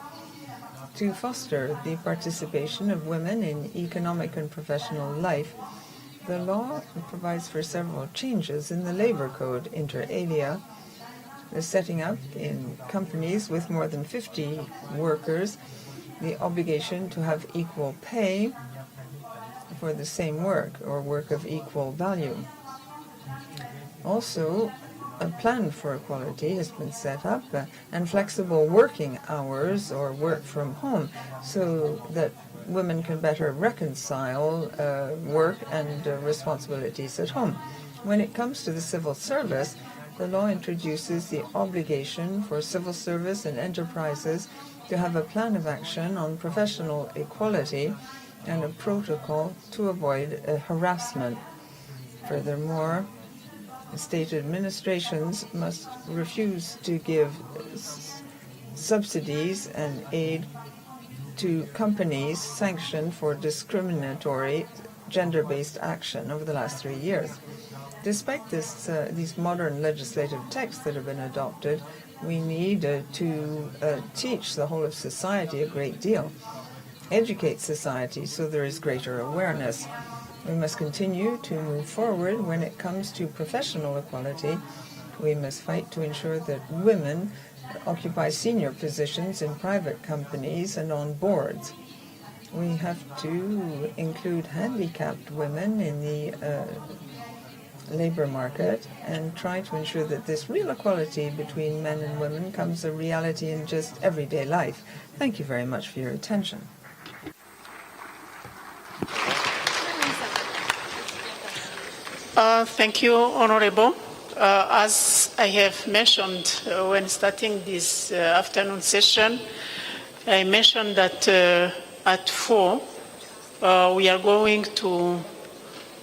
S18: To foster the participation of women in economic and professional life, the law provides for several changes in the labor code, inter alia, the setting up in companies with more than 50 workers, the obligation to have equal pay for the same work or work of equal value. Also, a plan for equality has been set up and flexible working hours or work from home so that women can better reconcile work and responsibilities at home. When it comes to the civil service, the law introduces the obligation for civil service and enterprises to have a plan of action on professional equality and a protocol to avoid harassment. Furthermore, state administrations must refuse to give subsidies and aid to companies sanctioned for discriminatory gender-based action over the last 3 years. Despite these modern legislative texts that have been adopted, we need to teach the whole of society a great deal, educate society so there is greater awareness. We must continue to move forward when it comes to professional equality. We must fight to ensure that women occupy senior positions in private companies and on boards. We have to include handicapped women in the labor market and try to ensure that this real equality between men and women becomes a reality in just everyday life. Thank you very much for your attention.
S23: Thank you, Honorable. As I have mentioned when starting this afternoon session, I mentioned that at 4 we are going to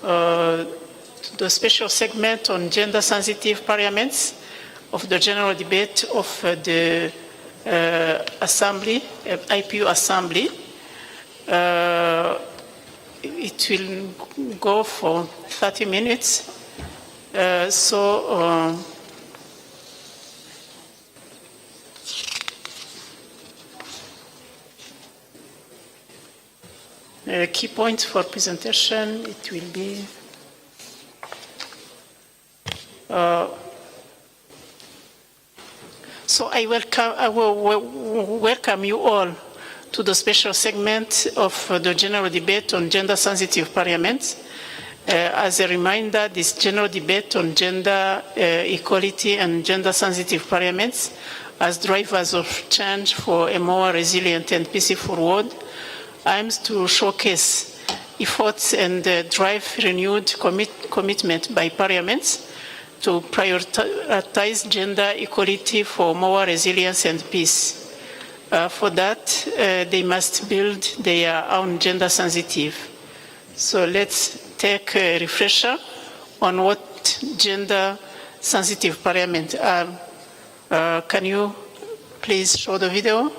S23: the special segment on gender-sensitive parliaments of the general debate of the Assembly, IPU Assembly. It will go for 30 minutes. Key points for presentation, it will be so I will welcome you all to the special segment of the general debate on gender-sensitive parliaments. As a reminder, this general debate on gender equality and gender-sensitive parliaments as drivers of change for a more resilient and peaceful world aims to showcase efforts and drive renewed commitment by parliaments to prioritize gender equality for more resilience and peace. For that, they must build their own gender-sensitive. So let's take a refresher on what gender-sensitive parliaments are. Can you please show the video?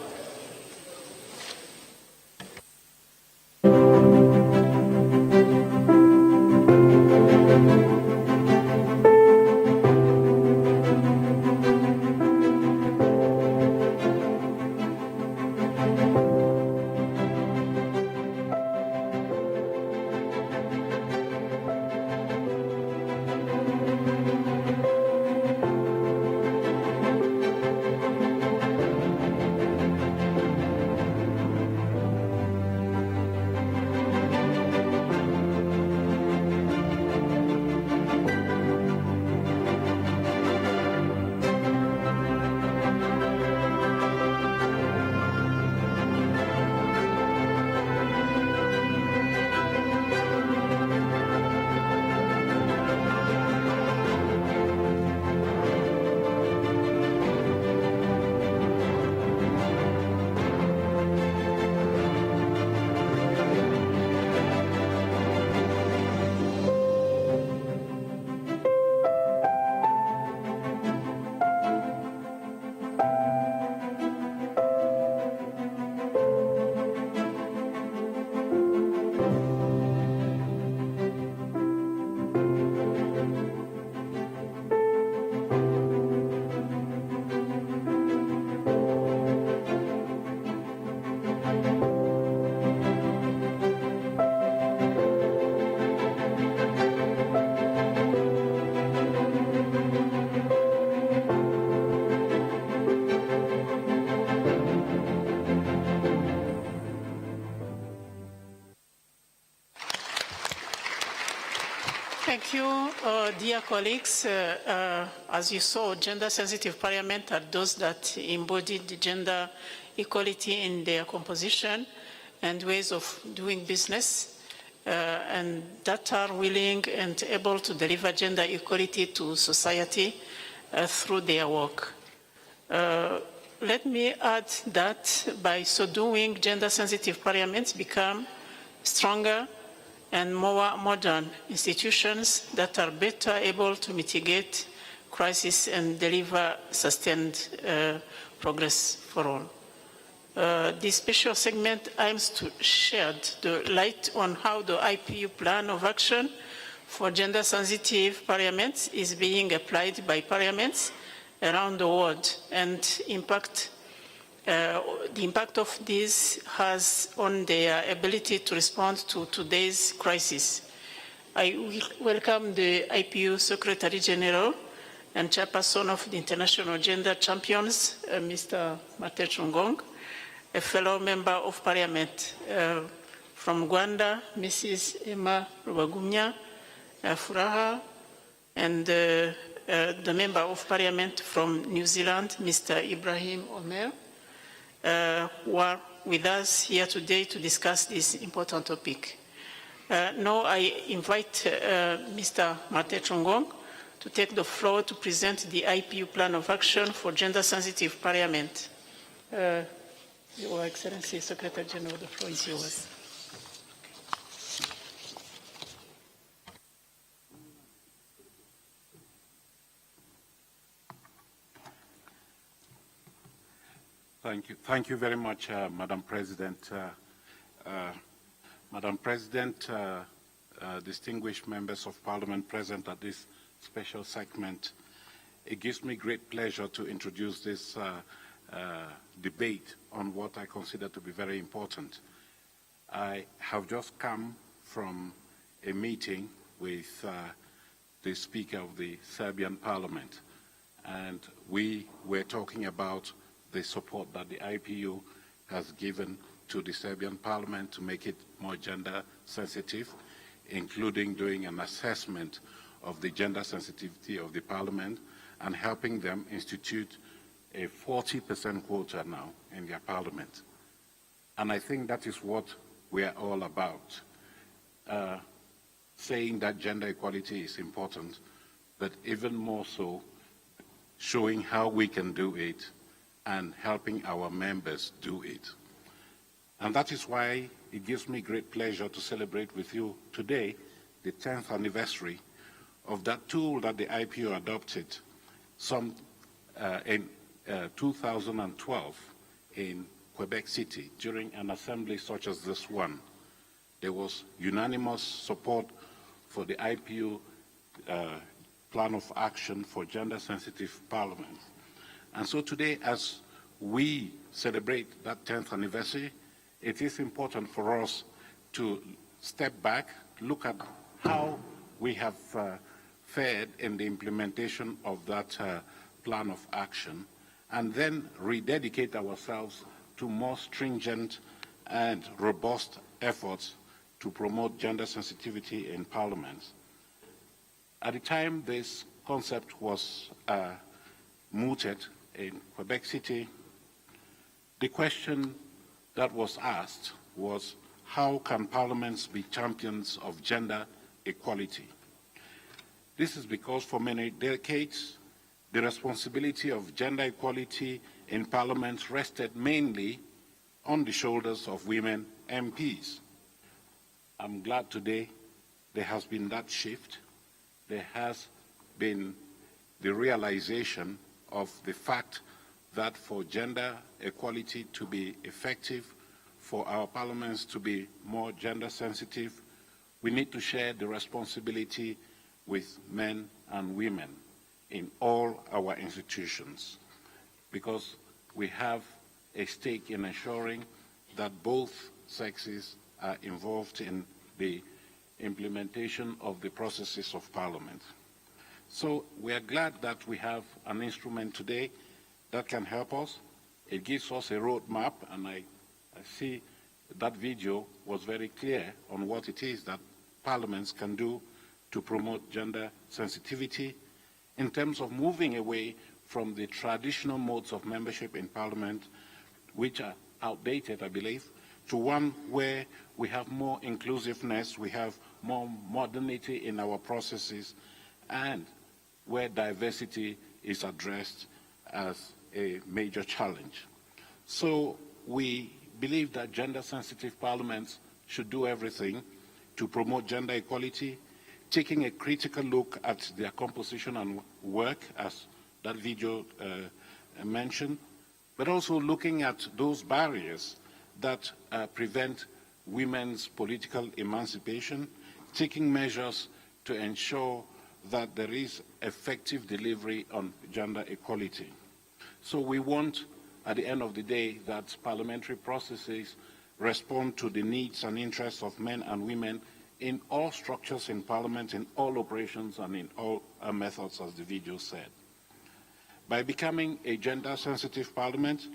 S23: Thank you, dear colleagues. As you saw, gender-sensitive parliament are those that embodied gender equality in their composition and ways of doing business, and that are willing and able to deliver gender equality to society through their work. let me add that by so doing, gender-sensitive parliaments become stronger and more modern institutions that are better able to mitigate crisis and deliver sustained progress for all. This special segment aims to shed the light on how the IPU Plan of Action for Gender-Sensitive Parliaments is being applied by parliaments around the world and the impact of this has on their ability to respond to today's crisis. I will welcome the IPU Secretary General and Chairperson of the International Gender Champions, Mr. Mate Chungong, a fellow member of Parliament from Rwanda, Mrs. Emma Rubagumya Furaha, and the Member of Parliament from New Zealand, Mr. Ibrahim Omer, who are with us here today to discuss this important topic. Now I invite Mr. Mate Chungong to take the floor to present the IPU Plan of Action for Gender-Sensitive Parliament. Your Excellency, Secretary General, the floor is yours.
S7: Thank you very much, Madam President. Madam President, distinguished members of Parliament present at this special segment, it gives me great pleasure to introduce this debate on what I consider to be very important. I have just come from a meeting with the Speaker of the Serbian Parliament, and we were talking about the support that the IPU has given to the Serbian Parliament to make it more gender sensitive, including doing an assessment of the gender sensitivity of the Parliament and helping them institute a 40% quota now in their Parliament. And I think that is what we are all about, saying that gender equality is important, but even more so, showing how we can do it and helping our members do it. And that is why it gives me great pleasure to celebrate with you today the 10th anniversary of that tool that the IPU adopted in 2012 in Quebec City during an assembly such as this one. There was unanimous support for the IPU Plan of Action for Gender-Sensitive Parliaments. And so today, as we celebrate that 10th anniversary, it is important for us to step back, look at how we have fared in the implementation of that plan of action, and then rededicate ourselves to more stringent and robust efforts to promote gender sensitivity in parliaments. At the time this concept was mooted in Quebec City, the question that was asked was, how can parliaments be champions of gender equality? This is because for many decades, the responsibility of gender equality in parliaments rested mainly on the shoulders of women MPs. I'm glad today there has been that shift. There has been the realization of the fact that for gender equality to be effective, for our parliaments to be more gender sensitive, we need to share the responsibility with men and women in all our institutions, because we have a stake in ensuring that both sexes are involved in the implementation of the processes of Parliament. So we are glad that we have an instrument today that can help us. It gives us a roadmap, and I see that video was very clear on what it is that parliaments can do to promote gender sensitivity in terms of moving away from the traditional modes of membership in Parliament, which are outdated, I believe, to one where we have more inclusiveness, we have more modernity in our processes, and where diversity is addressed as a major challenge. So we believe that gender-sensitive parliaments should do everything to promote gender equality, taking a critical look at their composition and work, as that video mentioned, but also looking at those barriers that prevent women's political emancipation, taking measures to ensure that there is effective delivery on gender equality. So we want, at the end of the day, that parliamentary processes respond to the needs and interests of men and women in all structures in Parliament, in all operations, and in all methods, as the video said. By becoming a gender-sensitive Parliament,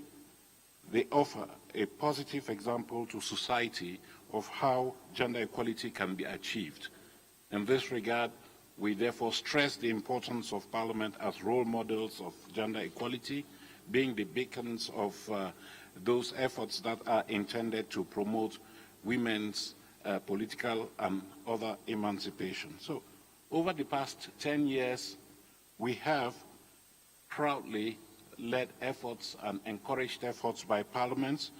S7: they offer a positive example to society of how gender equality can be achieved. In this regard, we therefore stress the importance of Parliament as role models of gender equality, being the beacons of those efforts that are intended to promote women's political and other emancipation. So over the past 10 years, we have proudly led efforts and encouraged efforts by parliaments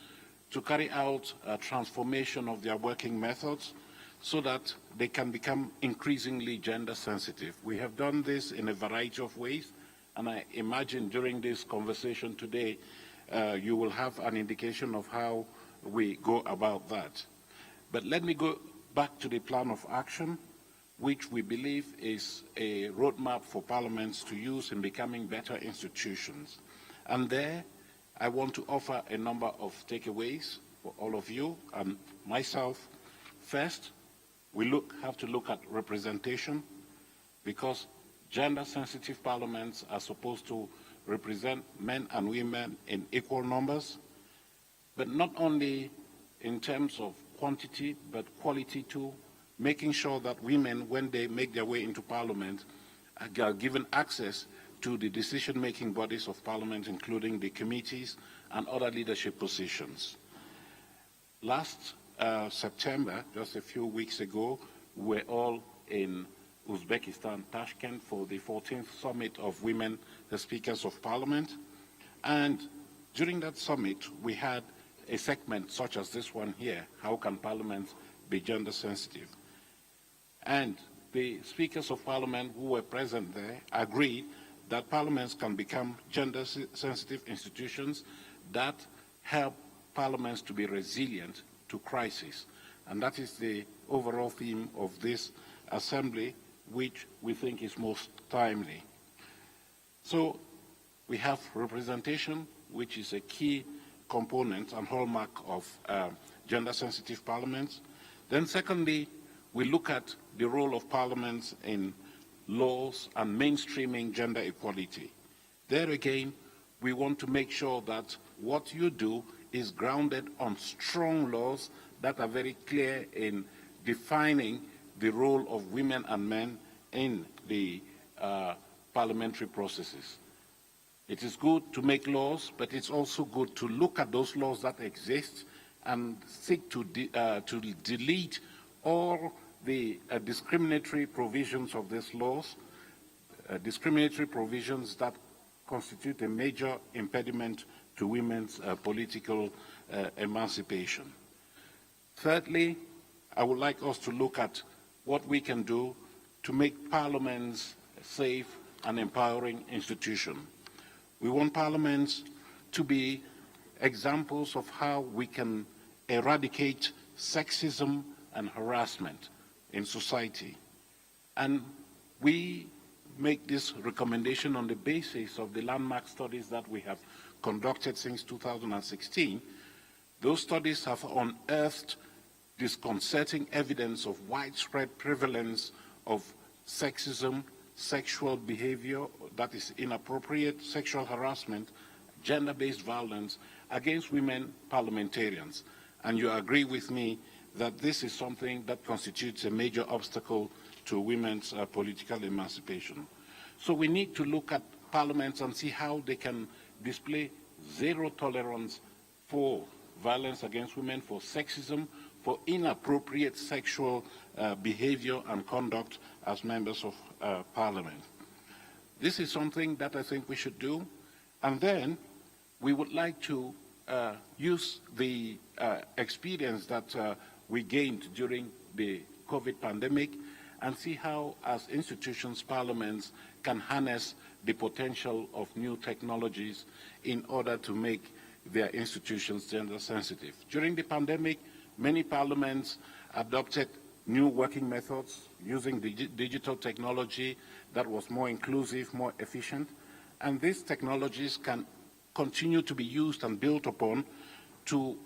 S7: to carry out a transformation of their working methods so that they can become increasingly gender sensitive. We have done this in a variety of ways, and I imagine during this conversation today, you will have an indication of how we go about that. But let me go back to the plan of action, which we believe is a roadmap for parliaments to use in becoming better institutions. And there, I want to offer a number of takeaways for all of you and myself. First, we have to look at representation, because gender-sensitive parliaments are supposed to represent men and women in equal numbers, but not only in terms of quantity, but quality too, making sure that women, when they make their way into Parliament, are given access to the decision-making bodies of Parliament, including the committees and other leadership positions. Last September, just a few weeks ago, we were all in Uzbekistan, Tashkent, for the 14th Summit of Women, the Speakers of Parliament. And during that summit, we had a segment such as this one here, how can parliaments be gender sensitive? And the speakers of parliament who were present there agreed that parliaments can become gender sensitive institutions that help parliaments to be resilient to crisis. And that is the overall theme of this assembly, which we think is most timely. So we have representation, which is a key component and hallmark of gender-sensitive parliaments. Then secondly, we look at the role of parliaments in laws and mainstreaming gender equality. There again, we want to make sure that what you do is grounded on strong laws that are very clear in defining the role of women and men in the parliamentary processes. It is good to make laws, but it's also good to look at those laws that exist and seek to delete all the discriminatory provisions of these laws, discriminatory provisions that constitute a major impediment to women's political emancipation. Thirdly, I would like us to look at what we can do to make parliaments a safe and empowering institution. We want parliaments to be examples of how we can eradicate sexism and harassment in society. And we make this recommendation on the basis of the landmark studies that we have conducted since 2016. Those studies have unearthed disconcerting evidence of widespread prevalence of sexism, sexual behavior, that is inappropriate sexual harassment, gender-based violence against women parliamentarians. And you agree with me that this is something that constitutes a major obstacle to women's political emancipation. So we need to look at parliaments and see how they can display zero tolerance for violence against women, for sexism, for inappropriate sexual behavior and conduct as members of parliament. This is something that I think we should do, And then we would like to use the experience that we gained during the COVID pandemic and see how, as institutions, parliaments can harness the potential of new technologies in order to make their institutions gender sensitive. During the pandemic, many parliaments adopted new working methods using digital technology that was more inclusive, more efficient, and these technologies can continue to be used and built upon to,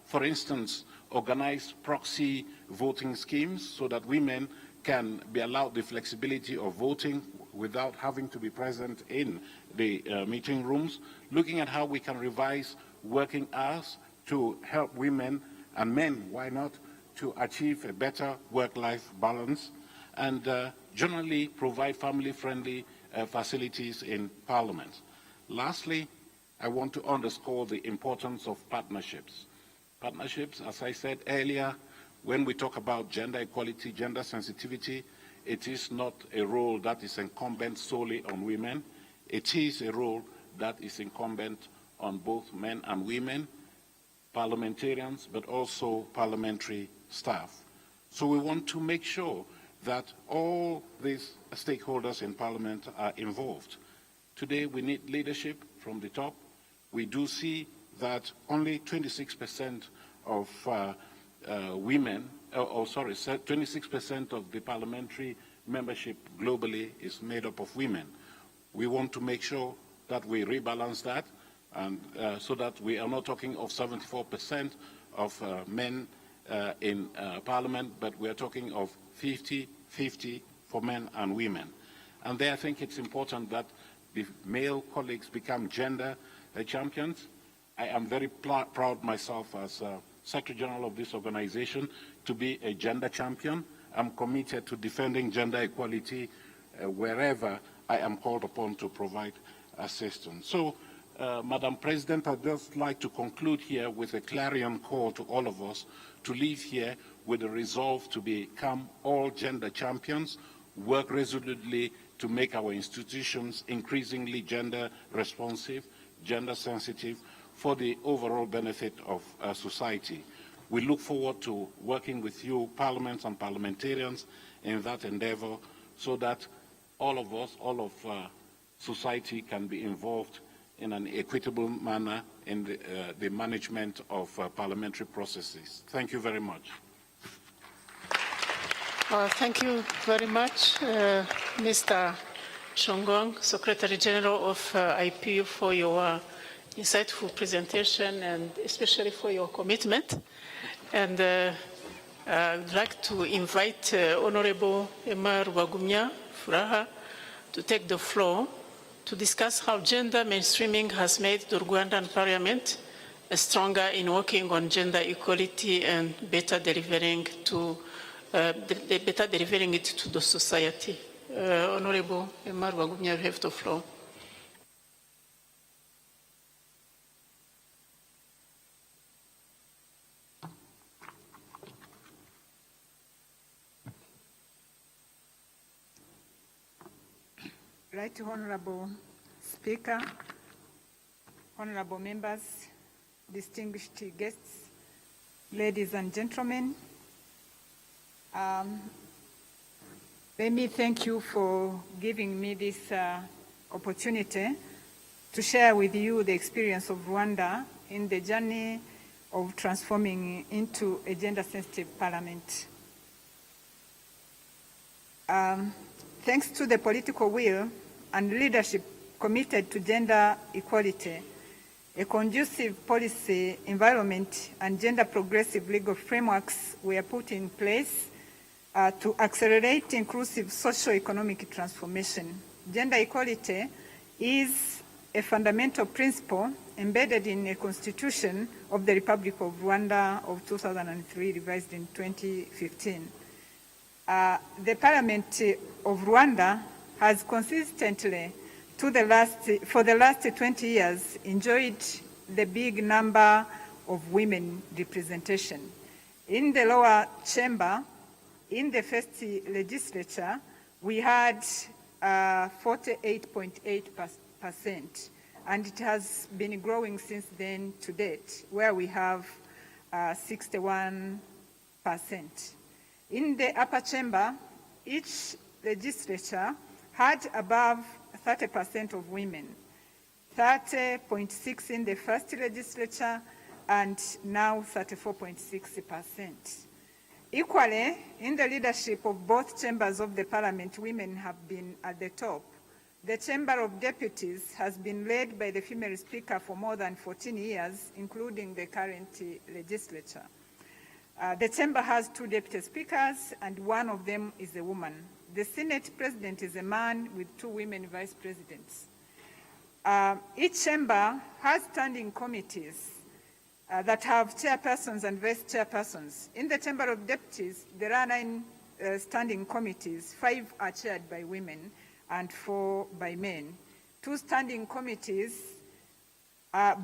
S7: for instance, organize proxy voting schemes so that women can be allowed the flexibility of voting without having to be present in the meeting rooms, looking at how we can revise working hours to help women and men, why not, to achieve a better work-life balance, and generally provide family-friendly facilities in Parliament. Lastly, I want to underscore the importance of partnerships. Partnerships, as I said earlier, when we talk about gender equality, gender sensitivity, it is not a role that is incumbent solely on women. It is a role that is incumbent on both men and women, parliamentarians, but also parliamentary staff. So we want to make sure that all these stakeholders in Parliament are involved. Today we need leadership from the top. We do see that only 26% of women, 26% of the parliamentary membership globally is made up of women. We want to make sure that we rebalance that, and so that we are not talking of 74% of men in Parliament, but we are talking of 50-50 for men and women. And there I think it's important that the male colleagues become gender champions. I am very proud myself as Secretary General of this organization to be a gender champion. I'm committed to defending gender equality wherever I am called upon to provide assistance. So, Madam President, I'd just like to conclude here with a clarion call to all of us to leave here with a resolve to become all gender champions, work resolutely to make our institutions increasingly gender responsive, gender sensitive, for the overall benefit of society. We look forward to working with you, parliaments and parliamentarians, in that endeavor so that all of us, all of society can be involved in an equitable manner in the management of parliamentary processes. Thank you very much.
S23: Thank you very much, Mr. Chongong, Secretary General of IPU, for your insightful presentation and especially for your commitment. And I'd like to invite Honorable Emma Rwagumya Furaha to take the floor to discuss how gender mainstreaming has made the Rwandan Parliament stronger in working on gender equality and better delivering it to the society. Honorable Emma Rwagumya, you have the floor.
S4: Right Honorable Speaker, honorable members, distinguished guests, ladies and gentlemen, let me thank you for giving me this opportunity to share with you the experience of Rwanda in the journey of transforming into a gender-sensitive parliament. Thanks to the political will and leadership committed to gender equality, a conducive policy environment and gender progressive legal frameworks were put in place to accelerate inclusive socio-economic transformation. Gender equality is a fundamental principle embedded in a constitution of the Republic of Rwanda of 2003, revised in 2015. The Parliament of Rwanda has consistently, for the last 20 years, enjoyed the big number of women representation. In the lower chamber, in the first legislature, we had 48.8%, and it has been growing since then to date, where we have 61%. In the upper chamber, each legislature had above 30% of women, 30.6 in the first legislature, and now 34.6%. Equally, in the leadership of both chambers of the parliament, women have been at the top. The Chamber of Deputies has been led by the female speaker for more than 14 years, including the current legislature. The chamber has 2 deputy speakers, and one of them is a woman. The Senate president is a man with 2 women vice presidents. Each chamber has standing committees that have chairpersons and vice chairpersons. In the Chamber of Deputies, there are 9 standing committees. 5 are chaired by women and 4 by men. 2 standing committees,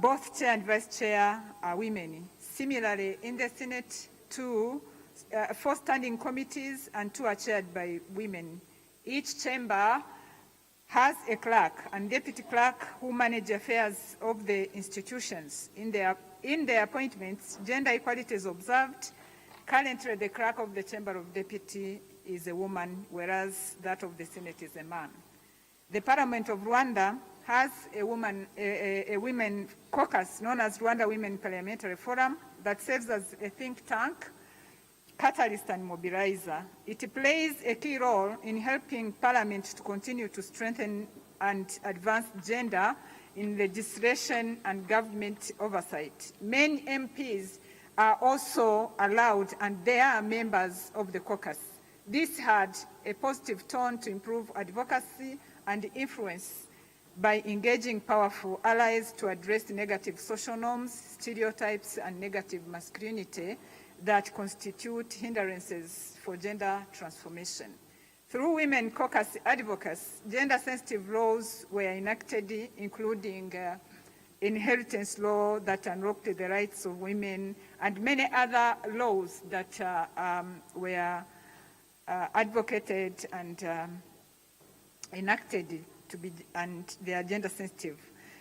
S4: both chair and vice chair are women. Similarly, in the Senate, 4 standing committees and 2 are chaired by women. Each chamber has a clerk and deputy clerk who manage affairs of the institutions. In their appointments, gender equality is observed. Currently, the clerk of the Chamber of Deputies is a woman, whereas that of the Senate is a man. The Parliament of Rwanda has a women caucus known as Rwanda Women Parliamentary Forum that serves as a think tank, catalyst and mobilizer. It plays a key role in helping Parliament to continue to strengthen and advance gender in legislation and government oversight. Men MPs are also allowed, and they are members of the caucus. This had a positive tone to improve advocacy and influence by engaging powerful allies to address negative social norms, stereotypes, and negative masculinity that constitute hindrances for gender transformation. Through women caucus advocates, gender-sensitive laws were enacted, including inheritance law that unlocked the rights of women, and many other laws that were advocated and enacted to be, and they are gender sensitive.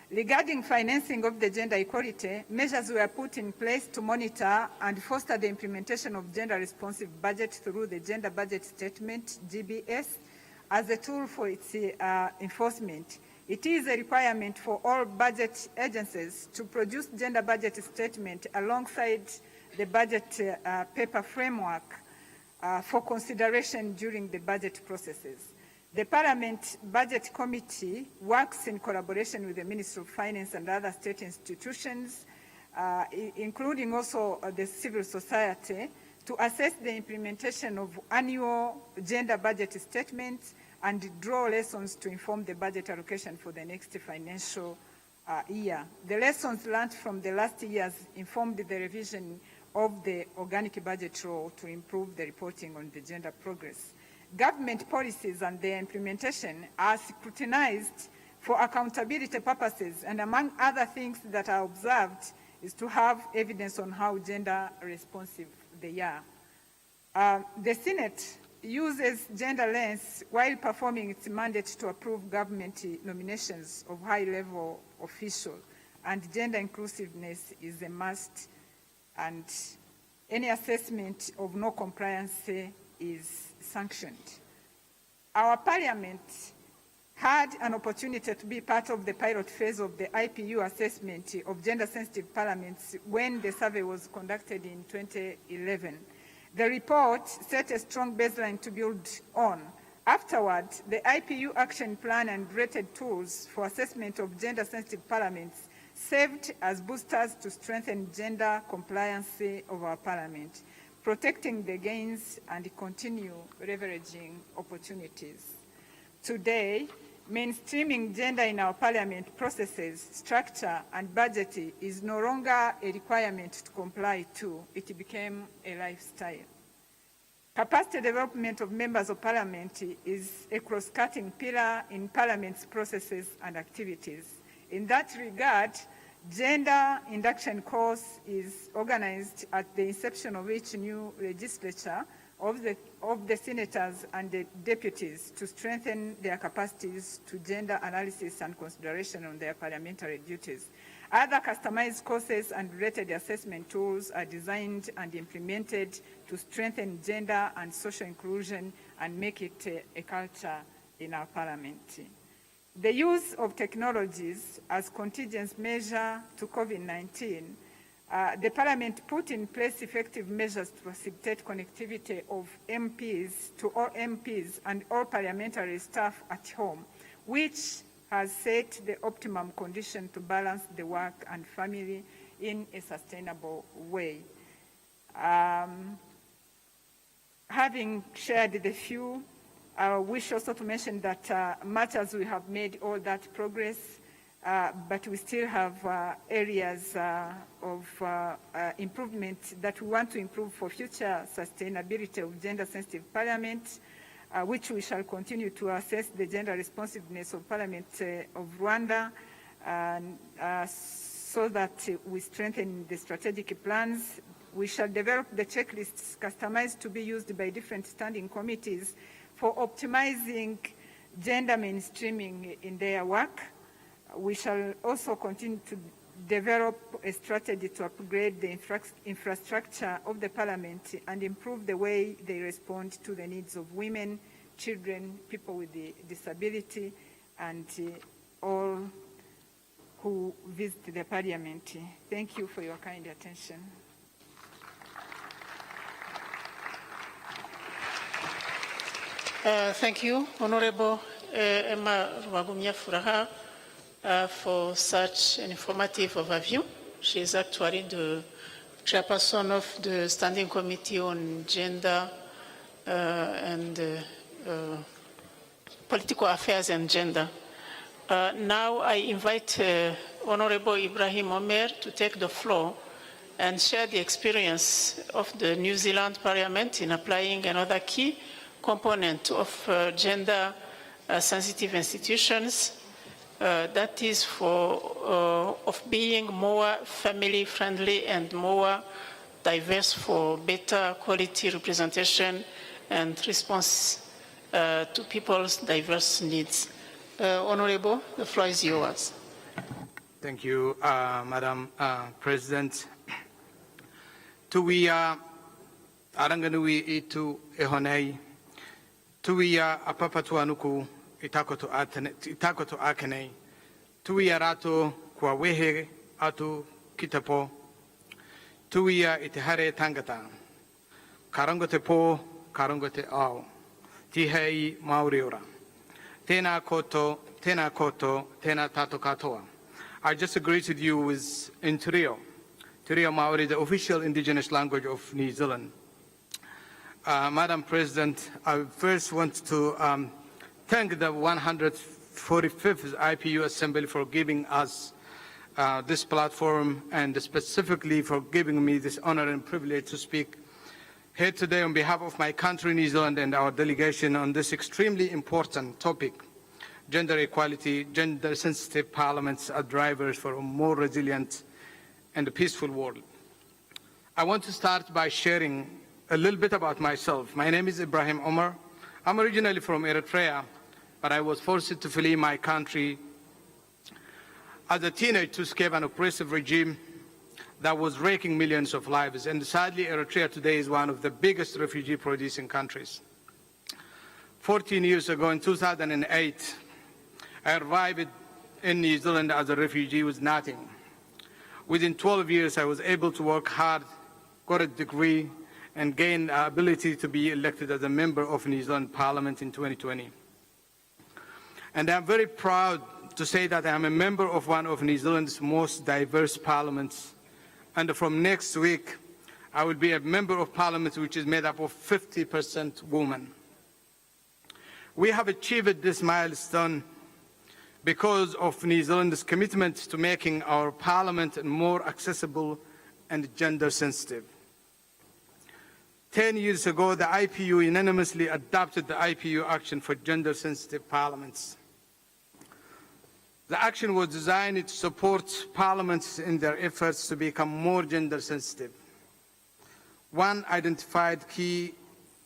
S4: Regarding financing of the gender equality, measures were put in place to monitor and foster the implementation of gender-responsive budget through the Gender Budget Statement, GBS, as a tool for its enforcement. It is a requirement for all budget agencies to produce gender budget statement alongside the budget paper framework for consideration during the budget processes. The Parliament Budget Committee works in collaboration with the Ministry of Finance and other state institutions, including also the civil society, to assess the implementation of annual gender budget statements and draw lessons to inform the budget allocation for the next financial year. The lessons learned from the last years informed the revision of the organic budget law to improve the reporting on the gender progress. Government policies and their implementation are scrutinized for accountability purposes, and among other things that are observed is to have evidence on how gender responsive they are. The Senate uses gender lens while performing its mandate to approve government nominations of high-level officials, and gender inclusiveness is a must, and any assessment of no compliance is sanctioned. Our Parliament had an opportunity to be part of the pilot phase of the IPU assessment of gender-sensitive parliaments when the survey was conducted in 2011. The report set a strong baseline to build on. Afterward, the IPU action plan and related tools for assessment of gender-sensitive parliaments served as boosters to strengthen gender compliance of our parliament, protecting the gains and continue leveraging opportunities. Today, mainstreaming gender in our parliament processes, structure, and budget is no longer a requirement to comply to. It became a lifestyle. Capacity development of members of parliament is a cross-cutting pillar in parliament's processes and activities. In that regard, gender induction course is organized at the inception of each new legislature of the senators and the deputies to strengthen their capacities to gender analysis and consideration on their parliamentary duties. Other customized courses and related assessment tools are designed and implemented to strengthen gender and social inclusion and make it a culture in our parliament. The use of technologies as contingency measure to COVID-19, the Parliament put in place effective measures to facilitate connectivity of MPs to all MPs and all parliamentary staff at home, which has set the optimum condition to balance the work and family in a sustainable way. Having shared the few, I wish also to mention that much as we have made all that progress, but we still have areas of improvement that we want to improve for future sustainability of gender-sensitive parliament, which we shall continue to assess the gender responsiveness of Parliament of Rwanda, so that we strengthen the strategic plans. We shall develop the checklists customized to be used by different standing committees for optimizing gender mainstreaming in their work. We shall also continue to develop a strategy to upgrade the infrastructure of the Parliament and improve the way they respond to the needs of women, children, people with disability, and all who visit the Parliament. Thank you for your kind attention.
S23: Thank you, Honorable Emma Rwagumya Furaha, for such an informative overview. She is actually the chairperson of the Standing Committee on Gender and Political Affairs and Gender. Now I invite Honorable Ibrahim Omer to take the floor and share the experience of the New Zealand Parliament in applying another key component of gender-sensitive institutions, that is of being more family-friendly and more diverse for better quality representation and response to people's diverse needs. Honorable, the floor is yours.
S8: Thank you, Madam President. Tuwia aranganui itu ehonei. Tuwia apapatuanuku itakoto akene. Tuwia rato kwa wehe atu kitapo. Tuwia itihare tangata. Karangote po, karangote au. Tihei mauriora. Tena koto, tena tato katoa. I just agreed with you with in Turio. Turio Maori, the official indigenous language of New Zealand. Madam President, I first want to thank the 145th IPU Assembly for giving us this platform and specifically for giving me this honor and privilege to speak here today on behalf of my country, New Zealand, and our delegation on this extremely important topic. Gender equality, gender-sensitive parliaments are drivers for a more resilient and a peaceful world. I want to start by sharing a little bit about myself. My name is Ibrahim Omar. I'm originally from Eritrea, but I was forced to flee my country as a teenager to escape an oppressive regime that was wreaking millions of lives. And sadly, Eritrea today is one of the biggest refugee-producing countries. 14 years ago, in 2008, I arrived in New Zealand as a refugee with nothing. Within 12 years, I was able to work hard, got a degree, and gained the ability to be elected as a member of New Zealand Parliament in 2020. And I'm very proud to say that I'm a member of one of New Zealand's most diverse parliaments. And from next week, I will be a member of Parliament which is made up of 50% women. We have achieved this milestone because of New Zealand's commitment to making our Parliament more accessible and gender sensitive. 10 years ago, the IPU unanimously adopted the IPU Action for Gender-Sensitive Parliaments. The action was designed to support parliaments in their efforts to become more gender-sensitive. One identified key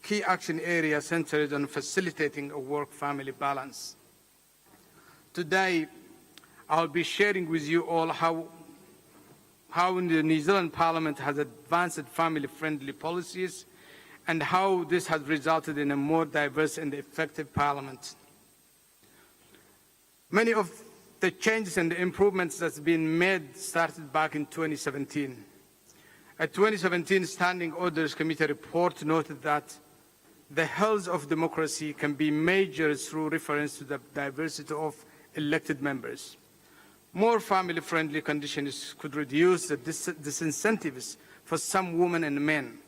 S20: key action areas centered on facilitating a work-family balance. Today, I'll be sharing with you all how the New Zealand Parliament has advanced family-friendly policies and how this has resulted in a more diverse and effective Parliament. Many of the changes and the improvements that's been made started back in 2017. A 2017 Standing Orders Committee report noted that the health of democracy can be measured through reference to the diversity of elected members. More family-friendly conditions could reduce the disincentives for some women and men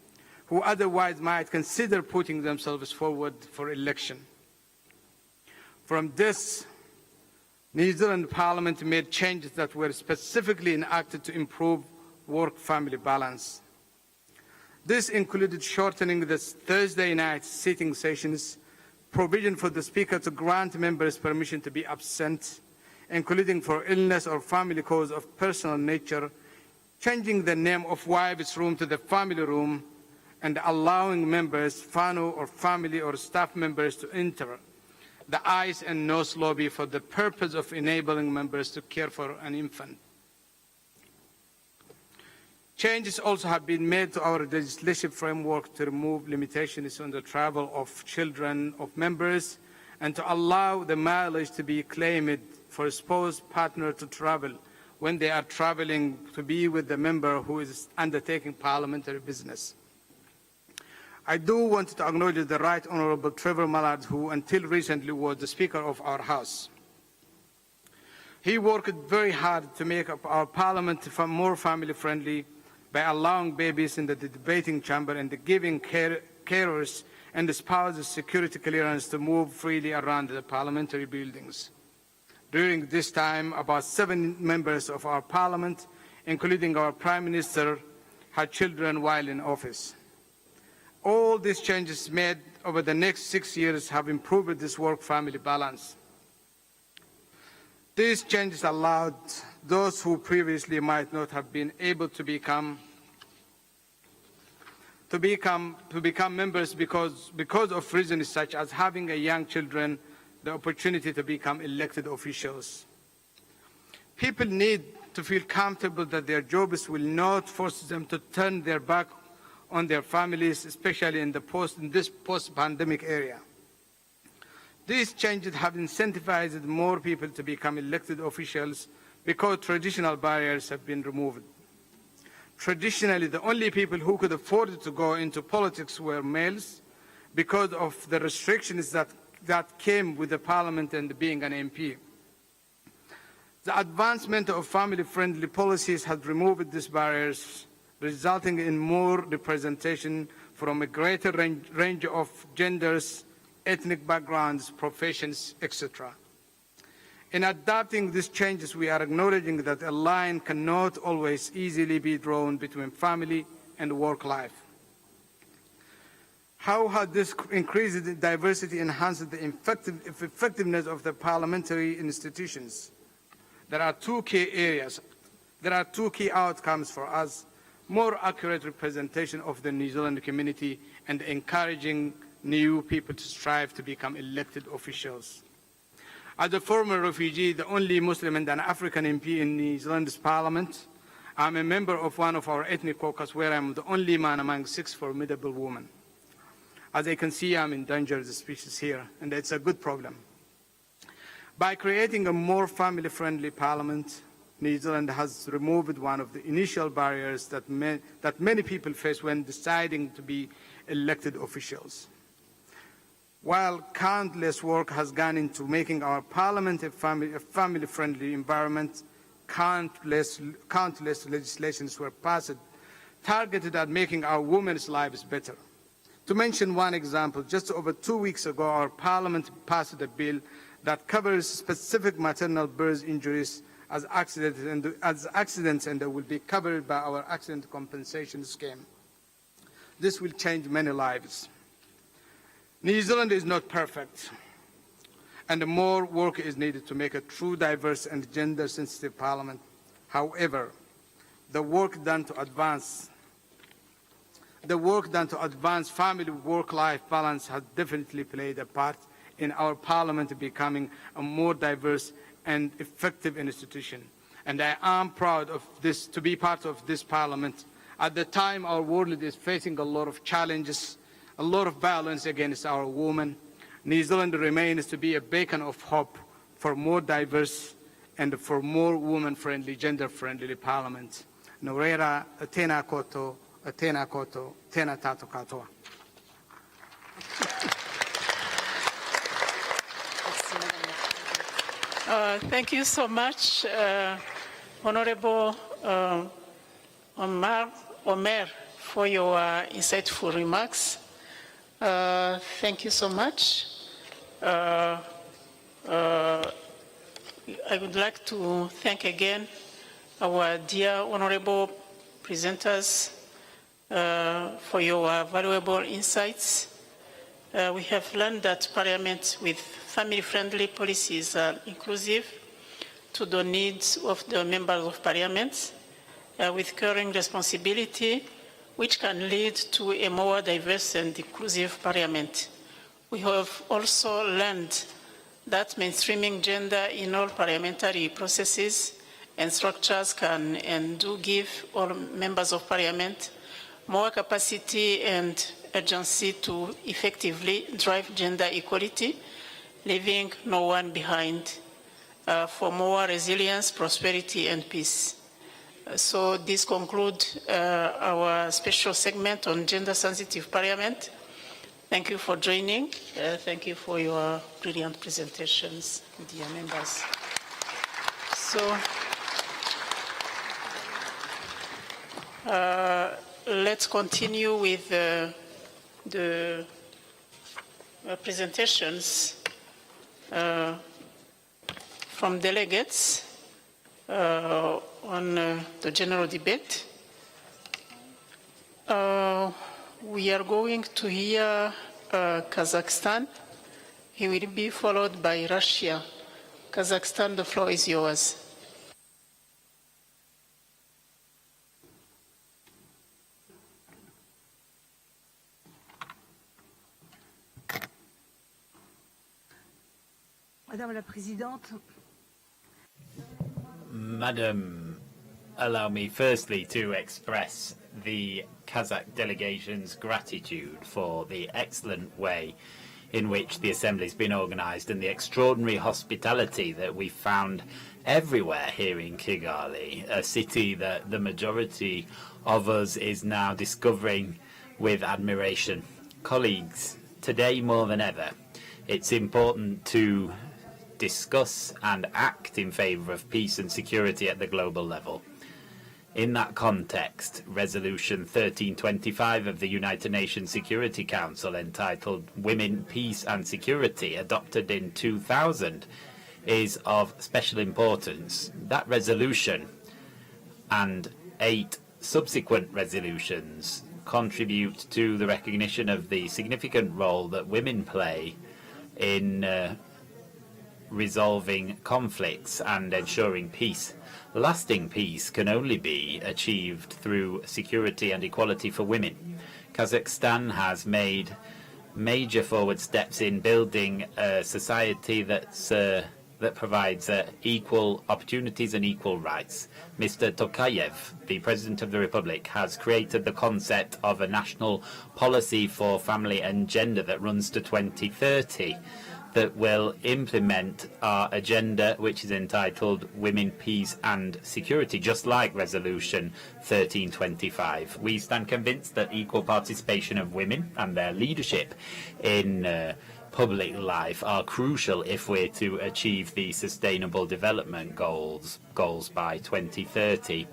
S20: who otherwise might consider putting themselves forward for election. From this, New Zealand Parliament made changes that were specifically enacted to improve work-family balance. This included shortening the Thursday night sitting sessions, provision for the Speaker to grant members permission to be absent, including for illness or family cause of personal nature, changing the name of wives' room to the family room, and allowing members, whānau or family or staff members to enter the eyes and nose lobby for the purpose of enabling members to care for an infant. Changes also have been made to our legislative framework to remove limitations on the travel of children of members and to allow the mileage to be claimed for a spouse partner to travel when they are traveling to be with the member who is undertaking parliamentary business. I do want to acknowledge the Right Honourable Trevor Mallard, who until recently was the Speaker of our House. He worked very hard to make our Parliament more family-friendly by allowing babies in the debating chamber and giving carers and the spouses security clearance to move freely around the parliamentary buildings. During this time, about 7 members of our Parliament, including our Prime Minister, had children while in office. All these changes made over the next 6 years have improved this work-family balance. These changes allowed those who previously might not have been able to become members because of reasons such as having young children, the opportunity to become elected officials. People need to feel comfortable that their jobs will not force them to turn their back on their families, especially in this post-pandemic area. These changes have incentivized more people to become elected officials because traditional barriers have been removed. Traditionally, the only people who could afford to go into politics were males because of the restrictions that came with the Parliament and being an MP. The advancement of family-friendly policies has removed these barriers, resulting in more representation from a greater range of genders, ethnic backgrounds, professions, etc. In adopting these changes, we are acknowledging that a line cannot always easily be drawn between family and work life. How has this increased diversity enhanced the effectiveness of the parliamentary institutions? There are two key outcomes for us: more accurate representation of the New Zealand community and encouraging new people to strive to become elected officials. As a former refugee, the only Muslim and an African MP in New Zealand's Parliament, I'm a member of one of our ethnic caucus where I'm the only man among 6 formidable women. As you can see, I'm endangered species here, and it's a good problem. By creating a more family-friendly Parliament, New Zealand has removed one of the initial barriers that many people face when deciding to be elected officials. While countless work has gone into making our Parliament a family-friendly environment, countless legislations were passed targeted at making our women's lives better. To mention one example, just over 2 weeks ago, our Parliament passed a bill that covers specific maternal birth injuries as accidents and will be covered by our accident compensation scheme. This will change many lives. New Zealand is not perfect, and more work is needed to make a true, diverse and gender-sensitive Parliament. However, the work done to advance the work done to advance family work-life balance has definitely played a part in our Parliament becoming a more diverse and effective institution. And I am proud of this, to be part of this Parliament. At the time our world is facing a lot of challenges, a lot of violence against our women, New Zealand remains to be a beacon of hope for more diverse and for more woman-friendly, gender-friendly Parliament. Norera, tēnā koutou, tēnā tātou katoa.
S23: Thank you so much, Honorable Omer, for your insightful remarks. Thank you so much. I would like to thank again our dear honorable presenters for your valuable insights. We have learned that Parliament with family-friendly policies are inclusive to the needs of the members of Parliament with caring responsibility, which can lead to a more diverse and inclusive Parliament. We have also learned that mainstreaming gender in all parliamentary processes and structures can and do give all members of Parliament more capacity and urgency to effectively drive gender equality, leaving no one behind for more resilience, prosperity, and peace. So this concludes our special segment on gender-sensitive Parliament. Thank you for joining. Thank you for your brilliant presentations, dear members. So let's continue with the presentations from delegates on the general debate. We are going to hear Kazakhstan. He will be followed by Russia. Kazakhstan, the floor is yours.
S17: Madame la Présidente.
S16: Madam, allow me firstly to express the Kazakh delegation's gratitude for the excellent way in which the Assembly has been organised and the extraordinary hospitality that we found everywhere here in Kigali, a city that the majority of us is now discovering with admiration. Colleagues, today more than ever, it's important to discuss and act in favour of peace and security at the global level. In that context, Resolution 1325 of the United Nations Security Council, entitled Women, Peace and Security, adopted in 2000, is of special importance. That resolution and 8 subsequent resolutions contribute to the recognition of the significant role that women play in resolving conflicts and ensuring peace. Lasting peace can only be achieved through security and equality for women. Kazakhstan has made major forward steps in building a society that provides equal opportunities and equal rights. Mr. Tokayev, the President of the Republic, has created the concept of a national policy for family and gender that runs to 2030. That will implement our agenda, which is entitled Women, Peace and Security, just like Resolution 1325. We stand convinced that equal participation of women and their leadership in public life are crucial if we're to achieve the Sustainable Development Goals by 2030.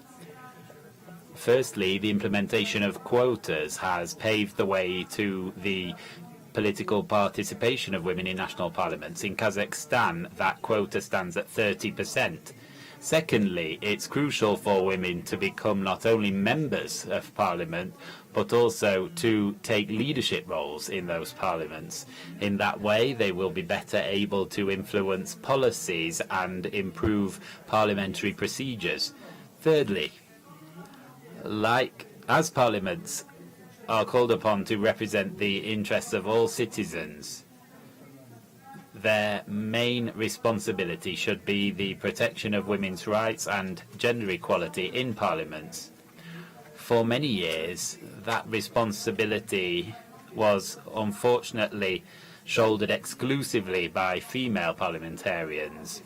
S16: Firstly, the implementation of quotas has paved the way to the political participation of women in national parliaments. In Kazakhstan, that quota stands at 30%. Secondly, it's crucial for women to become not only members of parliament, but also to take leadership roles in those parliaments. In that way, they will be better able to influence policies and improve parliamentary procedures. Thirdly, as parliaments are called upon to represent the interests of all citizens, their main responsibility should be the protection of women's rights and gender equality in parliaments. For many years, that responsibility was unfortunately shouldered exclusively by female parliamentarians.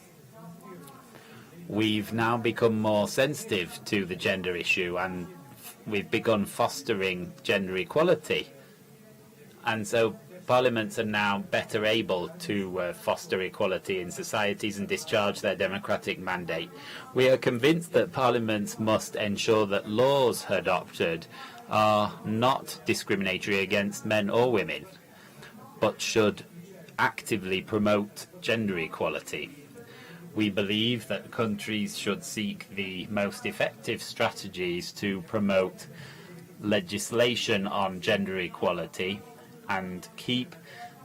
S16: We've now become more sensitive to the gender issue, and we've begun fostering gender equality. And so parliaments are now better able to foster equality in societies and discharge their democratic mandate. We are convinced that parliaments must ensure that laws adopted are not discriminatory against men or women, but should actively promote gender equality. We believe that countries should seek the most effective strategies to promote legislation on gender equality and keep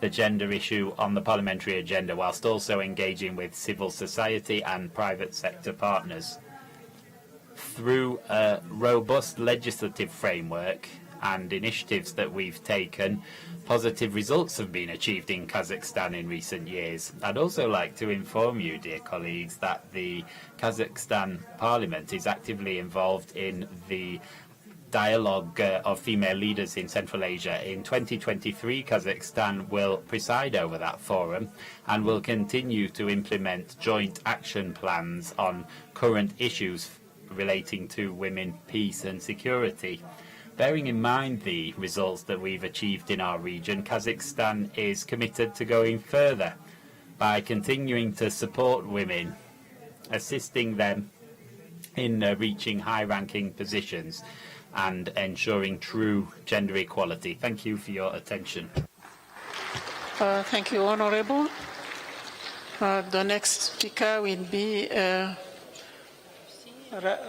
S16: the gender issue on the parliamentary agenda, whilst also engaging with civil society and private sector partners. Through a robust legislative framework and initiatives that we've taken, positive results have been achieved in Kazakhstan in recent years. I'd also like to inform you, dear colleagues, that the Kazakhstan Parliament is actively involved in the dialogue of female leaders in Central Asia. In 2023, Kazakhstan will preside over that forum and will continue to implement joint action plans on current issues relating to women, peace and security. Bearing in mind the results that we've achieved in our region, Kazakhstan is committed to going further by continuing to support women, assisting them in reaching high-ranking positions and ensuring true gender equality. Thank you for your attention.
S23: Thank you, Honorable. The next speaker will be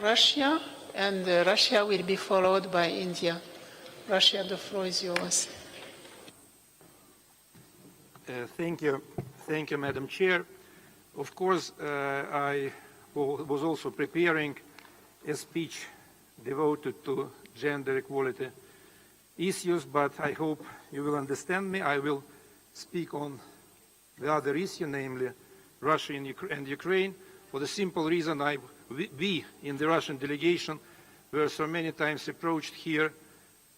S23: Russia, and Russia will be followed by India. Russia, the floor is yours.
S5: Thank you, Madam Chair. Of course, I was also preparing a speech devoted to gender equality issues, but I hope you will understand me. I will speak on the other issue, namely Russia and Ukraine, for the simple reason we in the Russian delegation were so many times approached here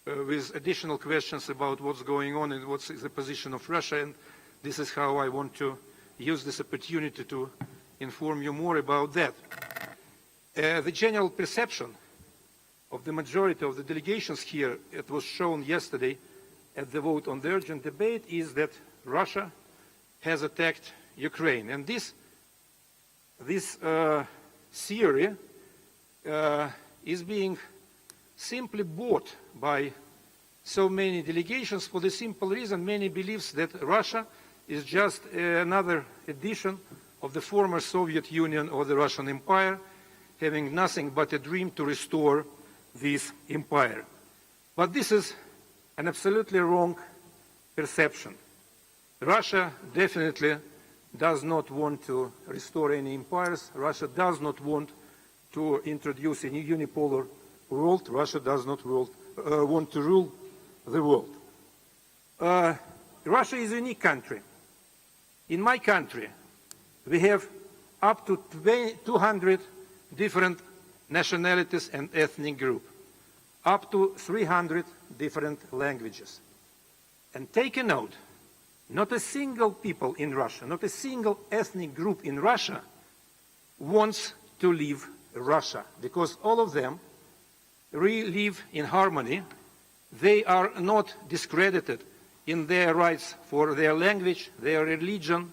S5: with additional questions about what's going on and what's the position of Russia, and this is how I want to use this opportunity to inform you more about that. The general perception of the majority of the delegations here, it was shown yesterday at the vote on the urgent debate, is that Russia has attacked Ukraine. And this theory is being simply bought by so many delegations for the simple reason many believes that Russia is just another edition of the former Soviet Union or the Russian Empire, having nothing but a dream to restore this empire. But this is an absolutely wrong perception. Russia definitely does not want to restore any empires. Russia does not want to introduce a new unipolar world. Russia does not want to rule the world. Russia is a unique country. In my country, we have up to 200 different nationalities and ethnic groups, up to 300 different languages. And take a note, not a single people in Russia, not a single ethnic group in Russia wants to leave Russia, because all of them live in harmony. They are not discredited in their rights for their language, their religion,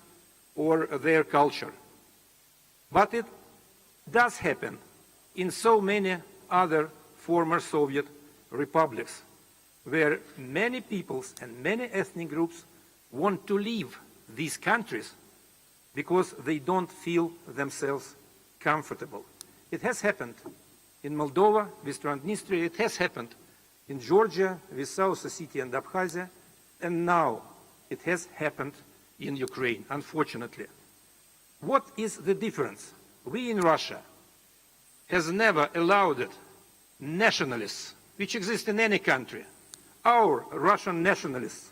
S5: or their culture. But it does happen in so many other former Soviet republics, where many peoples and many ethnic groups want to leave these countries because they don't feel themselves comfortable. It has happened in Moldova with Transnistria, it has happened in Georgia with South Ossetia and Abkhazia, and now it has happened in Ukraine, unfortunately. What is the difference? We in Russia has never allowed it nationalists, which exist in any country,
S15: our Russian nationalists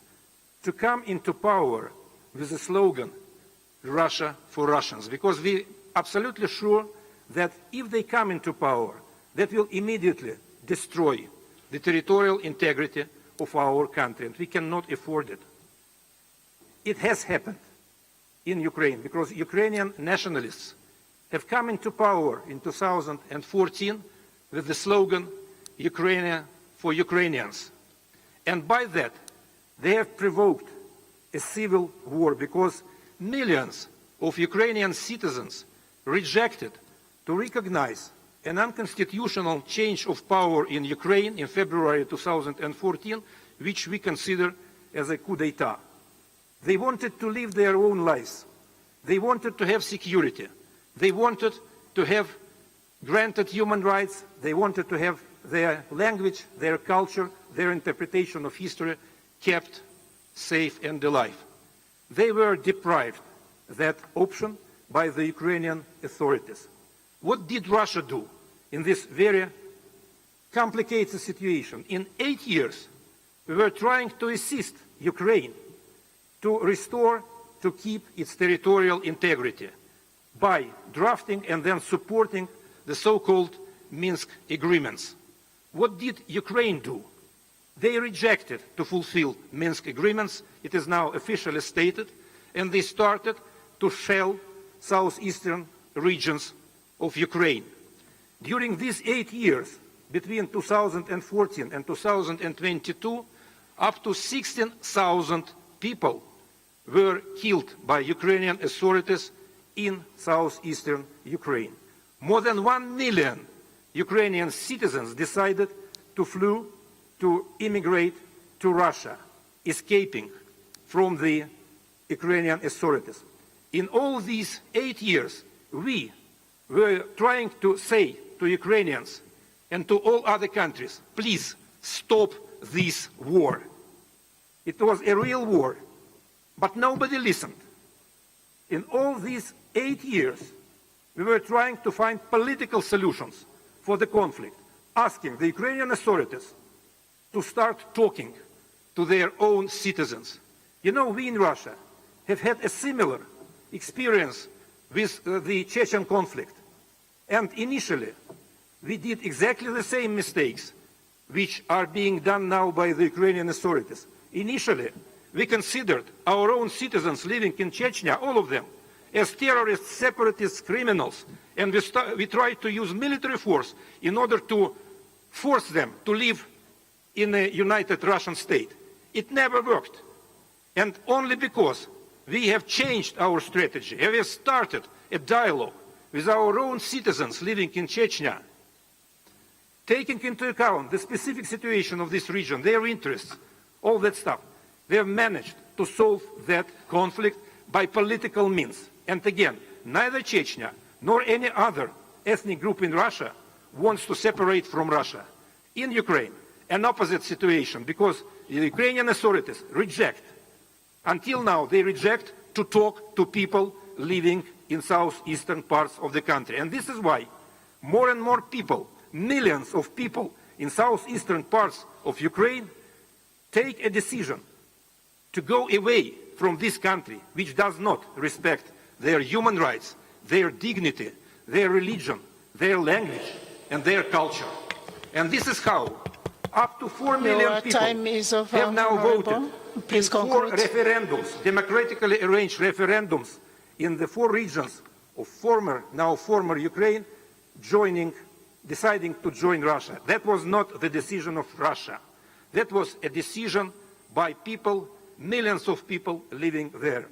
S15: to come into power with the slogan, Russia for Russians, because we are absolutely sure that if they come into power, that will immediately destroy the territorial integrity of our country, and we cannot afford it. It has happened in Ukraine because Ukrainian nationalists have come into power in 2014 with the slogan, Ukraine for Ukrainians. And by that, they have provoked a civil war because millions of Ukrainian citizens rejected to recognize an unconstitutional change of power in Ukraine in February 2014, which we consider as a coup d'etat. They wanted to live their own lives. They wanted to have security. They wanted to have granted human rights. They wanted to have their language, their culture, their interpretation of history kept safe and alive. They were deprived that option by the Ukrainian authorities. What did Russia do in this very complicated situation? In 8 years, we were trying to assist Ukraine to restore, to keep its territorial integrity by drafting and then supporting the so-called Minsk agreements. What did Ukraine do? They rejected to fulfill Minsk agreements. It is now officially stated, and they started to shell southeastern regions of Ukraine. During these 8 years, between 2014 and 2022, up to 16,000 people were killed by Ukrainian authorities in southeastern Ukraine. More than 1 million Ukrainian citizens decided to flee, to immigrate to Russia, escaping from the Ukrainian authorities. In all these 8 years, we were trying to say to Ukrainians and to all other countries, please stop this war. It was a real war, but nobody listened. In all these 8 years, we were trying to find political solutions for the conflict, asking the Ukrainian authorities to start talking to their own citizens. You know, we in Russia have had a similar experience with the Chechen conflict. And initially, we did exactly the same mistakes which are being done now by the Ukrainian authorities. Initially, we considered our own citizens living in Chechnya, all of them, as terrorists, separatists, criminals, and we tried to use military force in order to force them to live in a united Russian state. It never worked. And only because we have changed our strategy, and we have started a dialogue with our own citizens living in Chechnya, taking into account the specific situation of this region, their interests, all that stuff, we have managed to solve that conflict by political means. And again, neither Chechnya nor any other ethnic group in Russia wants to separate from Russia. In Ukraine, an opposite situation, because the Ukrainian authorities reject, until now they reject to talk to people living in southeastern parts of the country. And this is why more and more people, millions of people in southeastern parts of Ukraine, take a decision to go away from this country, which does not respect their human rights, their dignity, their religion, their language, and their culture. And this is how up to 4 million people have now voted in 4 referendums, democratically arranged referendums in the 4 regions of now former Ukraine, deciding to join Russia. That was not the decision of Russia. That was a decision by people, millions of people living there.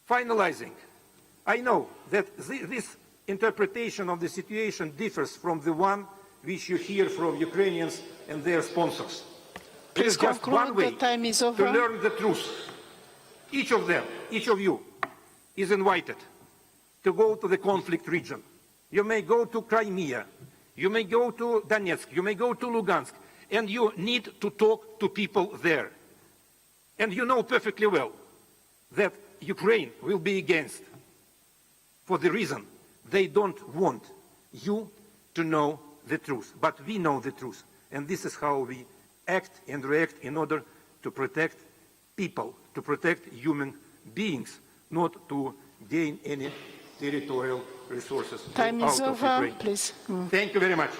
S15: Finalizing, I know that this interpretation of the situation differs from the one which you hear from Ukrainians and their sponsors.
S23: Please
S15: There is just one way
S23: the time is over.
S15: to learn the truth. Each of them, each of you, is invited to go to the conflict region. You may go to Crimea, you may go to Donetsk, you may go to Lugansk, and you need to talk to people there. And you know perfectly well that Ukraine will be against, for the reason they don't want you to know the truth. But we know the truth, and this is how we
S17: act and react in order to protect people, to protect human beings, not to gain any territorial resources.
S23: Time is over, please.
S17: Thank you very much.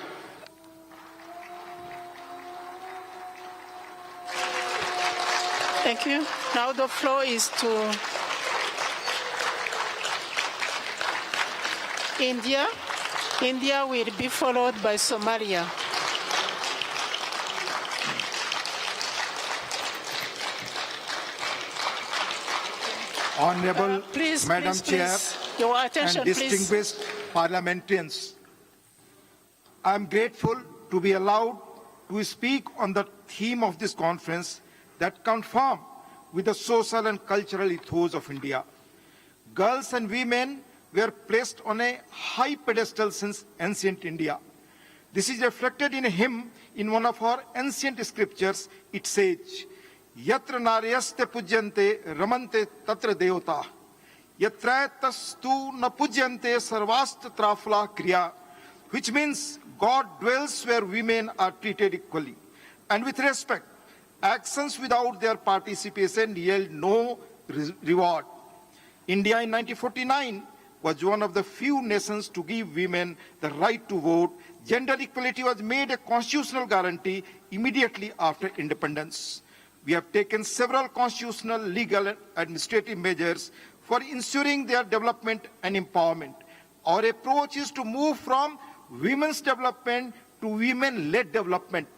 S23: Thank you. Now the floor is to India. India will be followed by Somalia.
S21: Honorable Madam Chair
S23: Your attention,
S21: and distinguished parliamentarians, I am grateful to be allowed to speak on the theme of this conference that conform with the social and cultural ethos of India. Girls and women were placed on a high pedestal since ancient India. This is reflected in a hymn in one of our ancient scriptures. It says, Yatra naryaste pujyante ramante tatra devata. Yatra tastu na pujyante sarvast trafla kriya. Which means God dwells where women are treated equally and with respect. Actions without their participation yield no reward. India in 1949 was one of the few nations to give women the right to vote. Gender equality was made a constitutional guarantee immediately after independence. We have taken several constitutional, legal, and administrative measures for ensuring their development and empowerment. Our approach is to move from women's development to women-led development.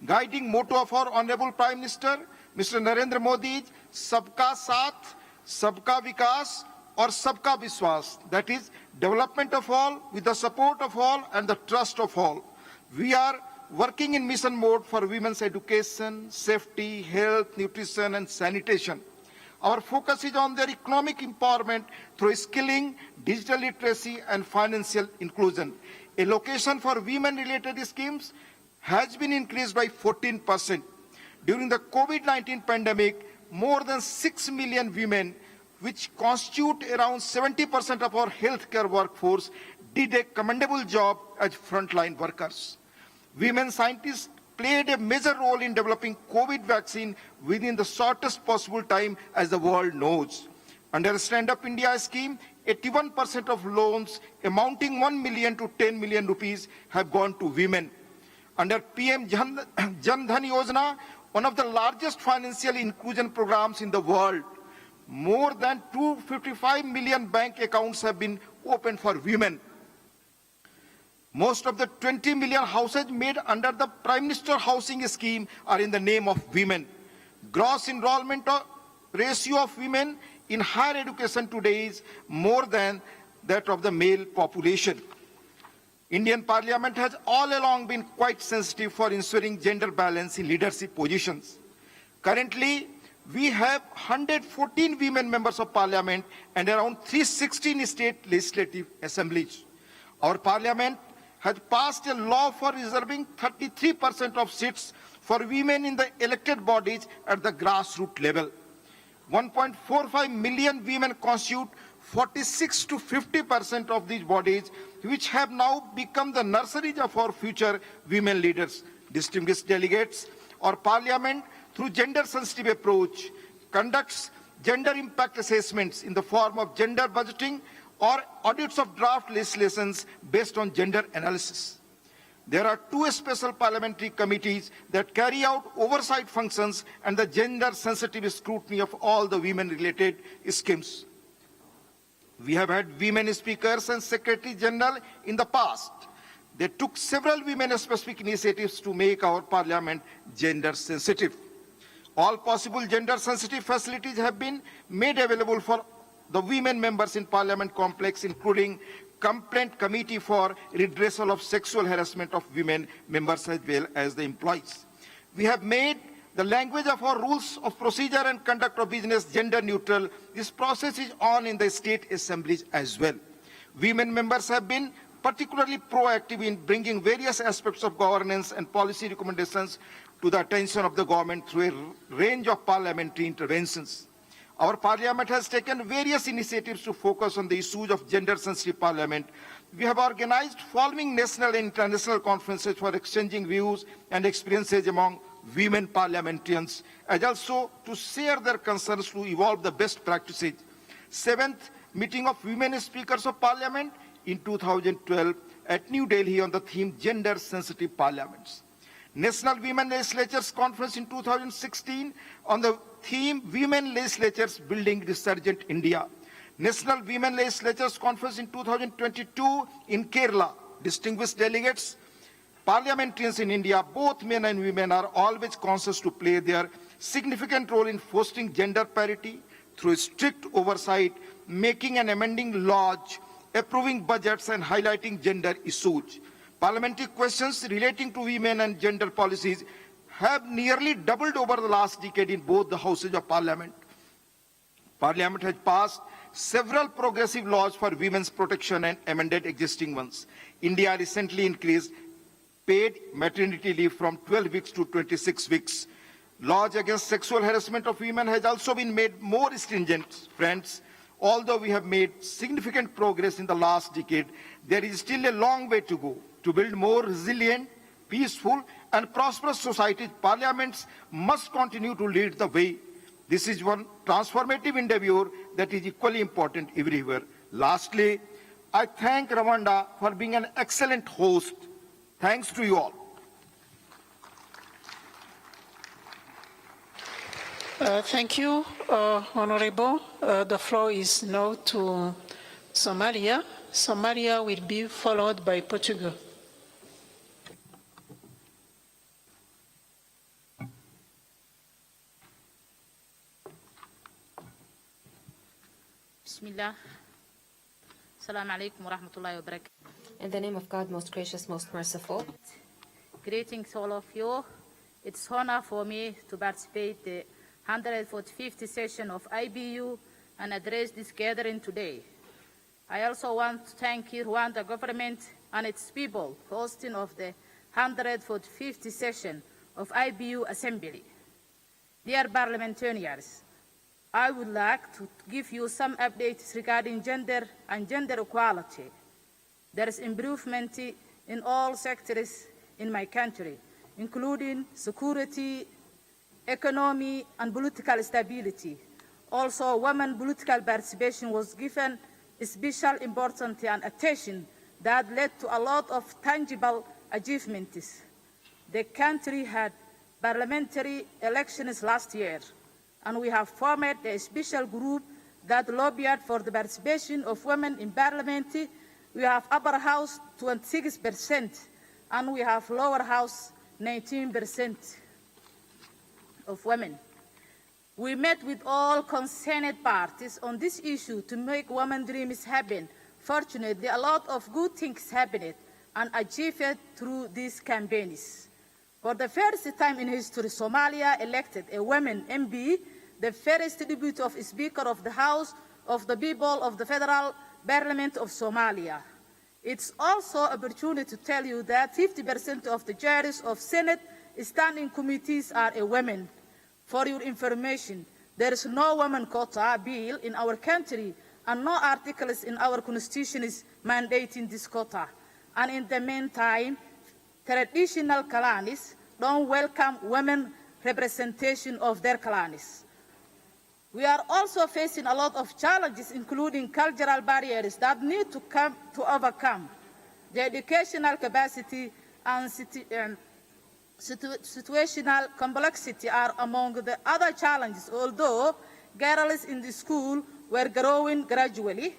S21: Guiding motto of our Honorable Prime Minister, Mr. Narendra Modi, Sabka Saath, Sabka Vikas, or Sabka Vishwas, that is, development of all with the support of all and the trust of all. We are working in mission mode for women's education, safety, health, nutrition, and sanitation. Our focus is on their economic empowerment through skilling, digital literacy, and financial inclusion. Allocation for women-related schemes has been increased by 14%. During the COVID-19 pandemic, more than 6 million women, which constitute around 70% of our healthcare workforce, did a commendable job as frontline workers. Women scientists played a major role in developing COVID vaccine within the shortest possible time, as the world knows. Under Stand Up India scheme, 81% of loans amounting 1 million to 10 million rupees have gone to women. Under PM Jan Dhan Yojana, one of the largest financial inclusion programs in the world, more than 255 million bank accounts have been opened for women. Most of the 20 million houses made under the Prime Minister Housing Scheme are in the name of women. Gross enrollment ratio of women in higher education today is more than that of the male population. Indian Parliament has all along been quite sensitive for ensuring gender balance in leadership positions. Currently, we have 114 women members of Parliament and around 316 state legislative assemblies. Our Parliament has passed a law for reserving 33% of seats for women in the elected bodies at the grassroots level. 1.45 million women constitute 46 to 50% of these bodies, which have now become the nurseries of our future women leaders. Distinguished delegates, our Parliament, through gender-sensitive approach, conducts gender impact assessments in the form of gender budgeting or audits of draft legislations based on gender analysis. There are 2 special parliamentary committees that carry out oversight functions and the gender-sensitive scrutiny of all the women-related schemes. We have had women speakers and secretary general in the past. They took several women-specific initiatives to make our Parliament gender-sensitive. All possible gender-sensitive facilities have been made available for the women members in Parliament complex, including complaint committee for redressal of sexual harassment of women members as well as the employees. We have made the language of our rules of procedure and conduct of business gender neutral. This process is on in the state assemblies as well. Women members have been particularly proactive in bringing various aspects of governance and policy recommendations to the attention of the government through a range of parliamentary interventions. Our Parliament has taken various initiatives to focus on the issues of gender-sensitive Parliament. We have organized following national and international conferences for exchanging views and experiences among Women Parliamentarians, as also to share their concerns to evolve the best practices. 7th meeting of Women Speakers of Parliament in 2012 at New Delhi on the theme Gender Sensitive Parliaments. National Women Legislatures Conference in 2016 on the theme Women Legislatures Building Resurgent India. National Women Legislatures Conference in 2022 in Kerala. Distinguished delegates, parliamentarians in India, both men and women, are always conscious to play their significant role in fostering gender parity through strict oversight, making and amending laws, approving budgets, and highlighting gender issues. Parliamentary questions relating to women and gender policies have nearly doubled over the last decade in both the houses of Parliament. Parliament has passed several progressive laws for women's protection and amended existing ones. India recently increased paid maternity leave from 12 weeks to 26 weeks. Laws against sexual harassment of women has also been made more stringent. Friends, although we have made significant progress in the last decade, there is still a long way to go. To build more resilient, peaceful, and prosperous societies, parliaments must continue to lead the way. This is one transformative endeavor that is equally important everywhere. Lastly, I thank Rwanda for being an excellent host. Thanks to you all.
S23: Thank you, Honorable. The floor is now to Somalia. Somalia will be followed by Portugal.
S2: Bismillah. Assalamu alaikum wa rahmatullahi wa barakatuh.
S3: In the name of God, most gracious, most merciful.
S2: Greetings all of you. It's honor for me to participate in the 145th session of IPU and address this gathering today. I also want to thank the Rwanda government and its people for hosting of the 145th session of IPU Assembly. Dear parliamentarians, I would like to give you some updates regarding gender and gender equality. There is improvement in all sectors in my country, including security, economy, and political stability. Also, women political participation was given special importance and attention that led to a lot of tangible achievements. The country had parliamentary elections last year, and we have formed a special group that lobbied for the participation of women in parliament. We have upper house 26%, and we have lower house 19% of women. We met with all concerned parties on this issue to make women's dreams happen. Fortunately, a lot of good things happened and achieved through these campaigns. For the first time in history, Somalia elected a woman MP, the first deputy of Speaker of the House of the People of the Federal Parliament of Somalia. It's also an opportunity to tell you that 50% of the chairs of Senate standing committees are a woman. For your information, there is no woman quota bill in our country and no articles in our constitution is mandating this quota. And in the meantime, traditional clans don't welcome women representation of their clans. We are also facing a lot of challenges, including cultural barriers that need to overcome. The educational capacity and situational complexity are among the other challenges, although girls in the school were growing gradually.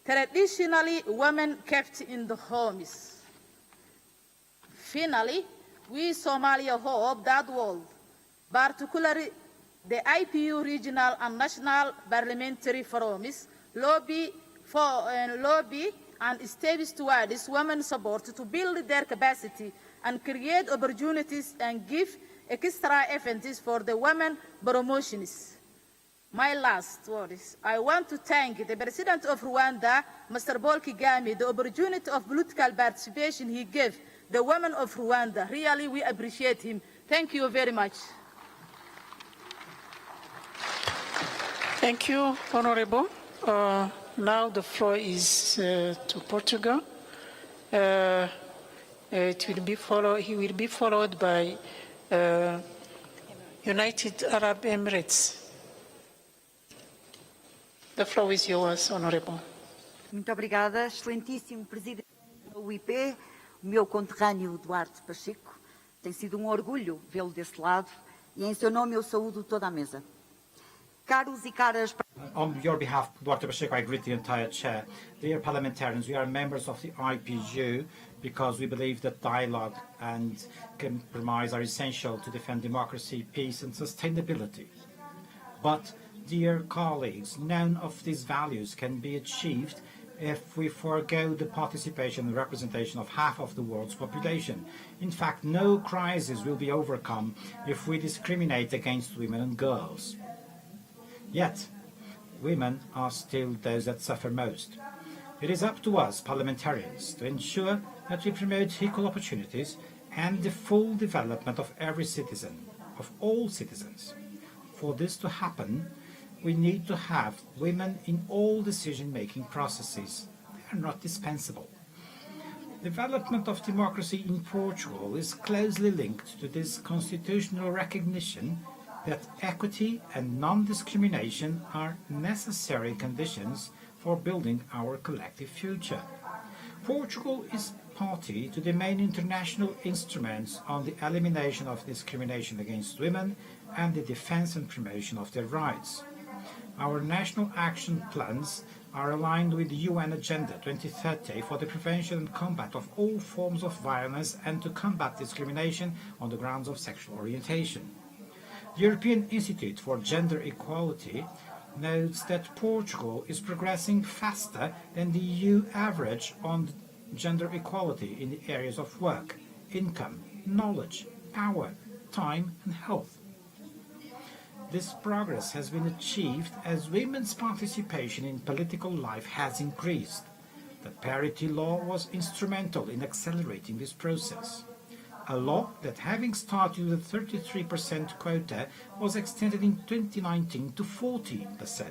S2: Traditionally, women kept in the homes. Finally, we Somalia hope that world, particularly the IPU regional and national parliamentary forums, lobby and establish towards women's support to build their capacity and create opportunities and give extra emphasis for the women promotions. My last words, I want to thank the President of Rwanda, Mr. Paul Kagame, the opportunity of political participation he gave the women of Rwanda. Really, we appreciate him. Thank you very much.
S23: Thank you, Honorable. Now the floor is to Portugal. He will be followed by United Arab Emirates. The floor is yours, Honourable.
S11: Muito obrigada, excelentíssimo Presidente da UIP, o meu conterrâneo Duarte Pacheco. Tem sido um orgulho vê-lo desse lado e em seu nome eu saúdo toda a mesa. Caros e caras...
S12: On your behalf, Duarte Pacheco, I greet the entire chair. Dear parliamentarians, we are members of the IPU because we believe that dialogue and compromise are essential to defend democracy, peace and sustainability. But, dear colleagues, none of these values can be achieved if we forego the participation and representation of half of the world's population. In fact, no crisis will be overcome if we discriminate against women and girls. Yet, women are still those that suffer most. It is up to us, parliamentarians, to ensure that we promote equal opportunities and the full development of every citizen, of all citizens. For this to happen, we need to have women in all decision-making processes. They are not dispensable. Development of democracy in Portugal is closely linked to this constitutional recognition that equity and non-discrimination are necessary conditions for building our collective future. Portugal is party to the main international instruments on the elimination of discrimination against women and the defense and promotion of their rights. Our national action plans are aligned with the UN Agenda 2030 for the prevention and combat of all forms of violence and to combat discrimination on the grounds of sexual orientation. The European Institute for Gender Equality notes that Portugal is progressing faster than the EU average on gender equality in the areas of work, income, knowledge, power, time and health. This progress has been achieved as women's participation in political life has increased. The parity law was instrumental in accelerating this process. A law that, having started with a 33% quota, was extended in 2019 to 40%.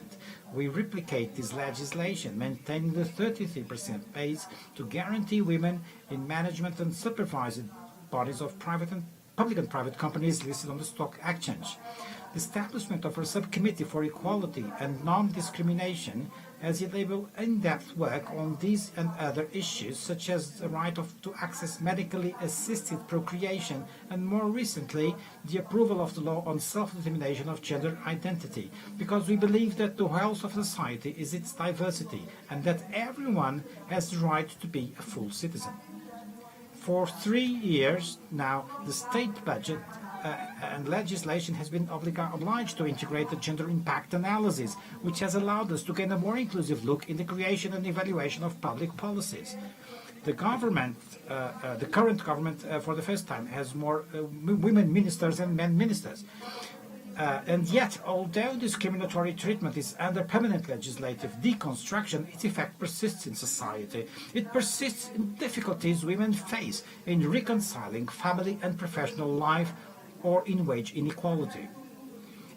S12: We replicate this legislation, maintaining the 33% base to guarantee women in management and supervisory bodies of public and private companies listed on the stock exchange. The establishment of a subcommittee for equality and non-discrimination has enabled in-depth work on these and other issues, such as the right to access medically assisted procreation, and more recently, the approval of the law on self-determination of gender identity, because we believe that the health of society is its diversity, and that everyone has the right to be a full citizen. For 3 years now, the state budget and legislation has been obliged to integrate the gender impact analysis, which has allowed us to gain a more inclusive look in the creation and evaluation of public policies. The government, the current government, for the first time, has more women ministers than men ministers. And yet, although discriminatory treatment is under permanent legislative deconstruction, its effect persists in society. It persists in difficulties women face in reconciling family and professional life or in wage inequality.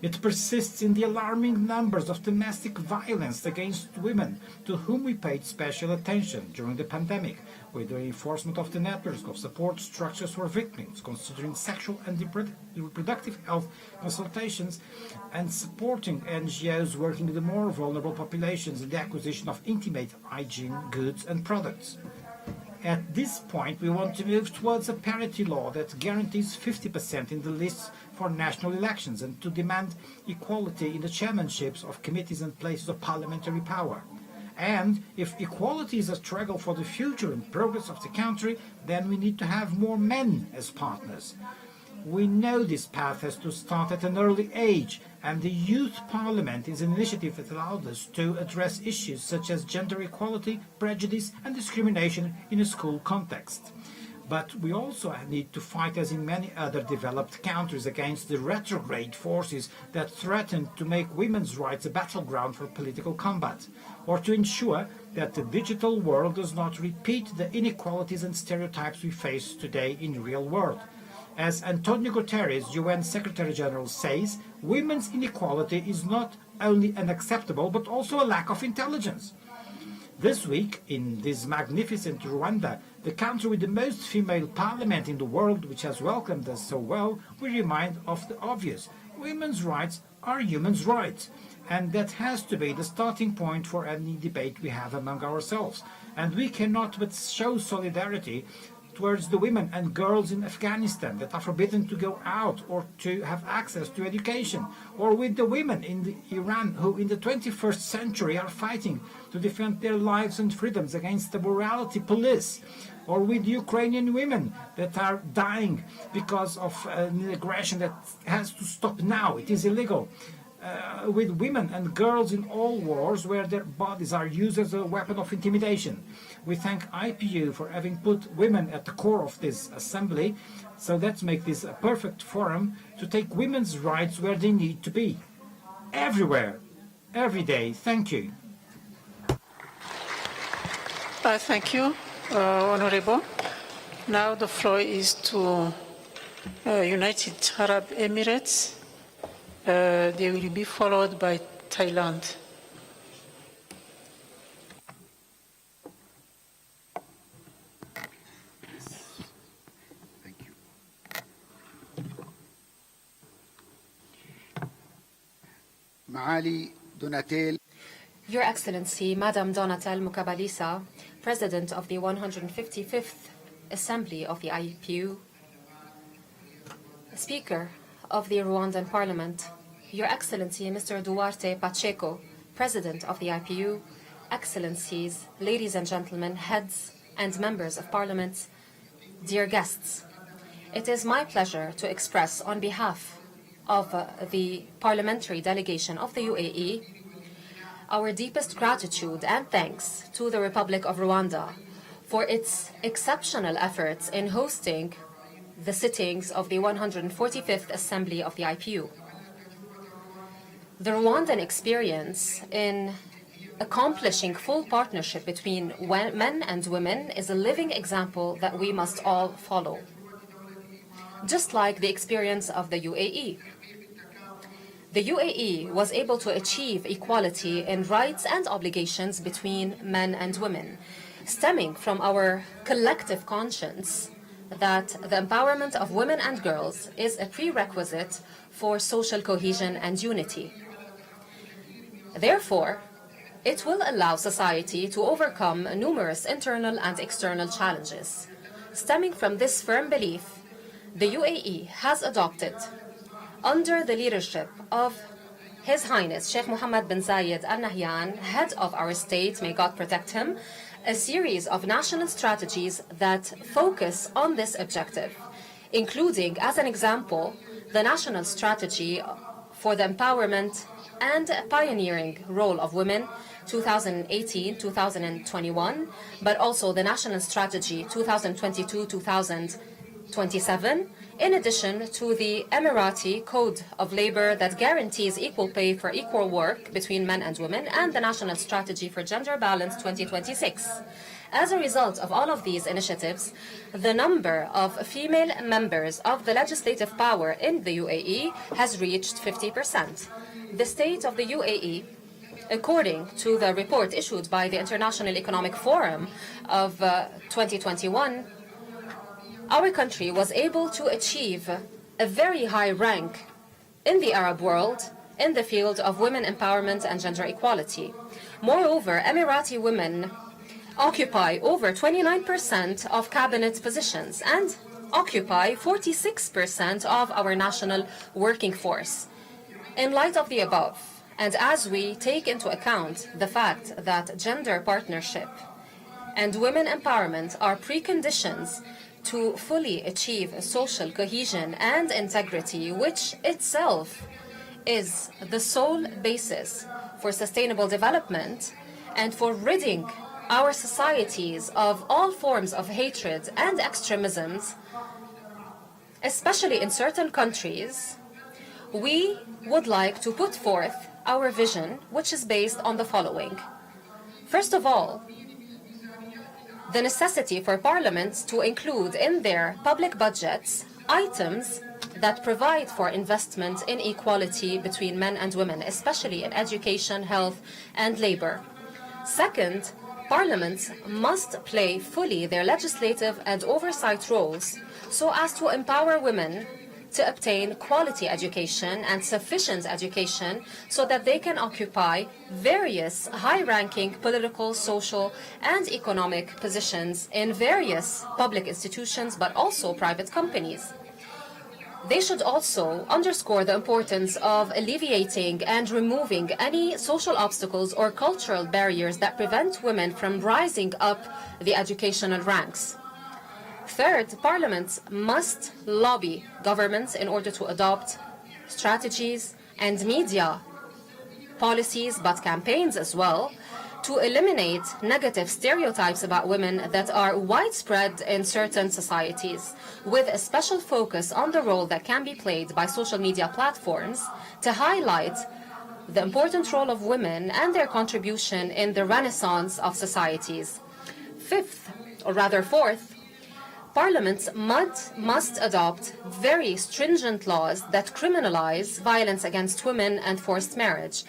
S12: It persists in the alarming numbers of domestic violence against women, to whom we paid special attention during the pandemic, with the reinforcement of the networks of support structures for victims, considering sexual and reproductive health consultations, and supporting NGOs working with the more vulnerable populations in the acquisition of intimate hygiene goods and products. At this point, we want to move towards a parity law that guarantees 50% in the lists for national elections and to demand equality in the chairmanships of committees and places of parliamentary power. And if equality is a struggle for the future and progress of the country, then we need to have more men as partners. We know this path has to start at an early age, and the Youth Parliament is an initiative that allowed us to address issues such as gender equality, prejudice and discrimination in a school context. But we also need to fight, as in many other developed countries, against the retrograde forces that threaten to make women's rights a battleground for political combat, or to ensure that the digital world does not repeat the inequalities and stereotypes we face today in the real world. As Antonio Guterres, UN Secretary General, says, women's inequality is not only unacceptable, but also a lack of intelligence. This week, in this magnificent Rwanda, the country with the most female parliament in the world, which has welcomed us so well, we remind of the obvious. Women's rights are human rights, and that has to be the starting point for any debate we have among ourselves. And we cannot but show solidarity towards the women and girls in Afghanistan that are forbidden to go out or to have access to education, or with the women in Iran who in the 21st century are fighting to defend their lives and freedoms against the morality police, or with Ukrainian women that are dying because of an aggression that has to stop now. It is illegal. With women and girls in all wars where their bodies are used as a weapon of intimidation. We thank IPU for having put women at the core of this assembly, so let's make this a perfect forum to take women's rights where they need to be. Everywhere, every day. Thank you.
S23: Thank you, Honorable. Now the floor is to United Arab Emirates. They will be followed by Thailand.
S10: Thank you. Maali Donatel.
S3: Your Excellency, Madam Donatel Mukabalisa, President of the 155th Assembly of the IPU, Speaker of the Rwandan Parliament, Your Excellency, Mr. Duarte Pacheco, President of the IPU, Excellencies, ladies and gentlemen, heads and members of Parliament, dear guests, it is my pleasure to express on behalf of the parliamentary delegation of the UAE our deepest gratitude and thanks to the Republic of Rwanda for its exceptional efforts in hosting the sittings of the 145th Assembly of the IPU. The Rwandan experience in accomplishing full partnership between men and women is a living example that we must all follow. Just like the experience of the UAE. The UAE was able to achieve equality in rights and obligations between men and women, stemming from our collective conscience that the empowerment of women and girls is a prerequisite for social cohesion and unity. Therefore, it will allow society to overcome numerous internal and external challenges. Stemming from this firm belief, the UAE has adopted, under the leadership of His Highness Sheikh Mohammed bin Zayed Al Nahyan, head of our state, may God protect him, a series of national strategies that focus on this objective, including, as an example, the national strategy for the empowerment and pioneering role of women 2018-2021, but also the national strategy 2022-2027, in addition to the Emirati Code of Labor that guarantees equal pay for equal work between men and women, and the National Strategy for Gender Balance 2026. As a result of all of these initiatives, the number of female members of the legislative power in the UAE has reached 50%. The state of the UAE, according to the report issued by the International Economic Forum of 2021, our country was able to achieve a very high rank in the Arab world in the field of women empowerment and gender equality. Moreover, Emirati women occupy over 29% of cabinet positions and occupy 46% of our national working force. In light of the above, and as we take into account the fact that gender partnership and women empowerment are preconditions to fully achieve social cohesion and integrity, which itself is the sole basis for sustainable development and for ridding our societies of all forms of hatred and extremisms, especially in certain countries, we would like to put forth our vision, which is based on the following. First of all, the necessity for parliaments to include in their public budgets items that provide for investment in equality between men and women, especially in education, health, and labor. Second, Parliaments must play fully their legislative and oversight roles so as to empower women to obtain quality education and sufficient education so that they can occupy various high-ranking political, social, and economic positions in various public institutions, but also private companies. They should also underscore the importance of alleviating and removing any social obstacles or cultural barriers that prevent women from rising up the educational ranks. Third, parliaments must lobby governments in order to adopt strategies and media policies, but campaigns as well, to eliminate negative stereotypes about women that are widespread in certain societies, with a special focus on the role that can be played by social media platforms to highlight the important role of women and their contribution in the renaissance of societies. Fifth, or rather fourth, Parliaments must adopt very stringent laws that criminalize violence against women and forced marriage.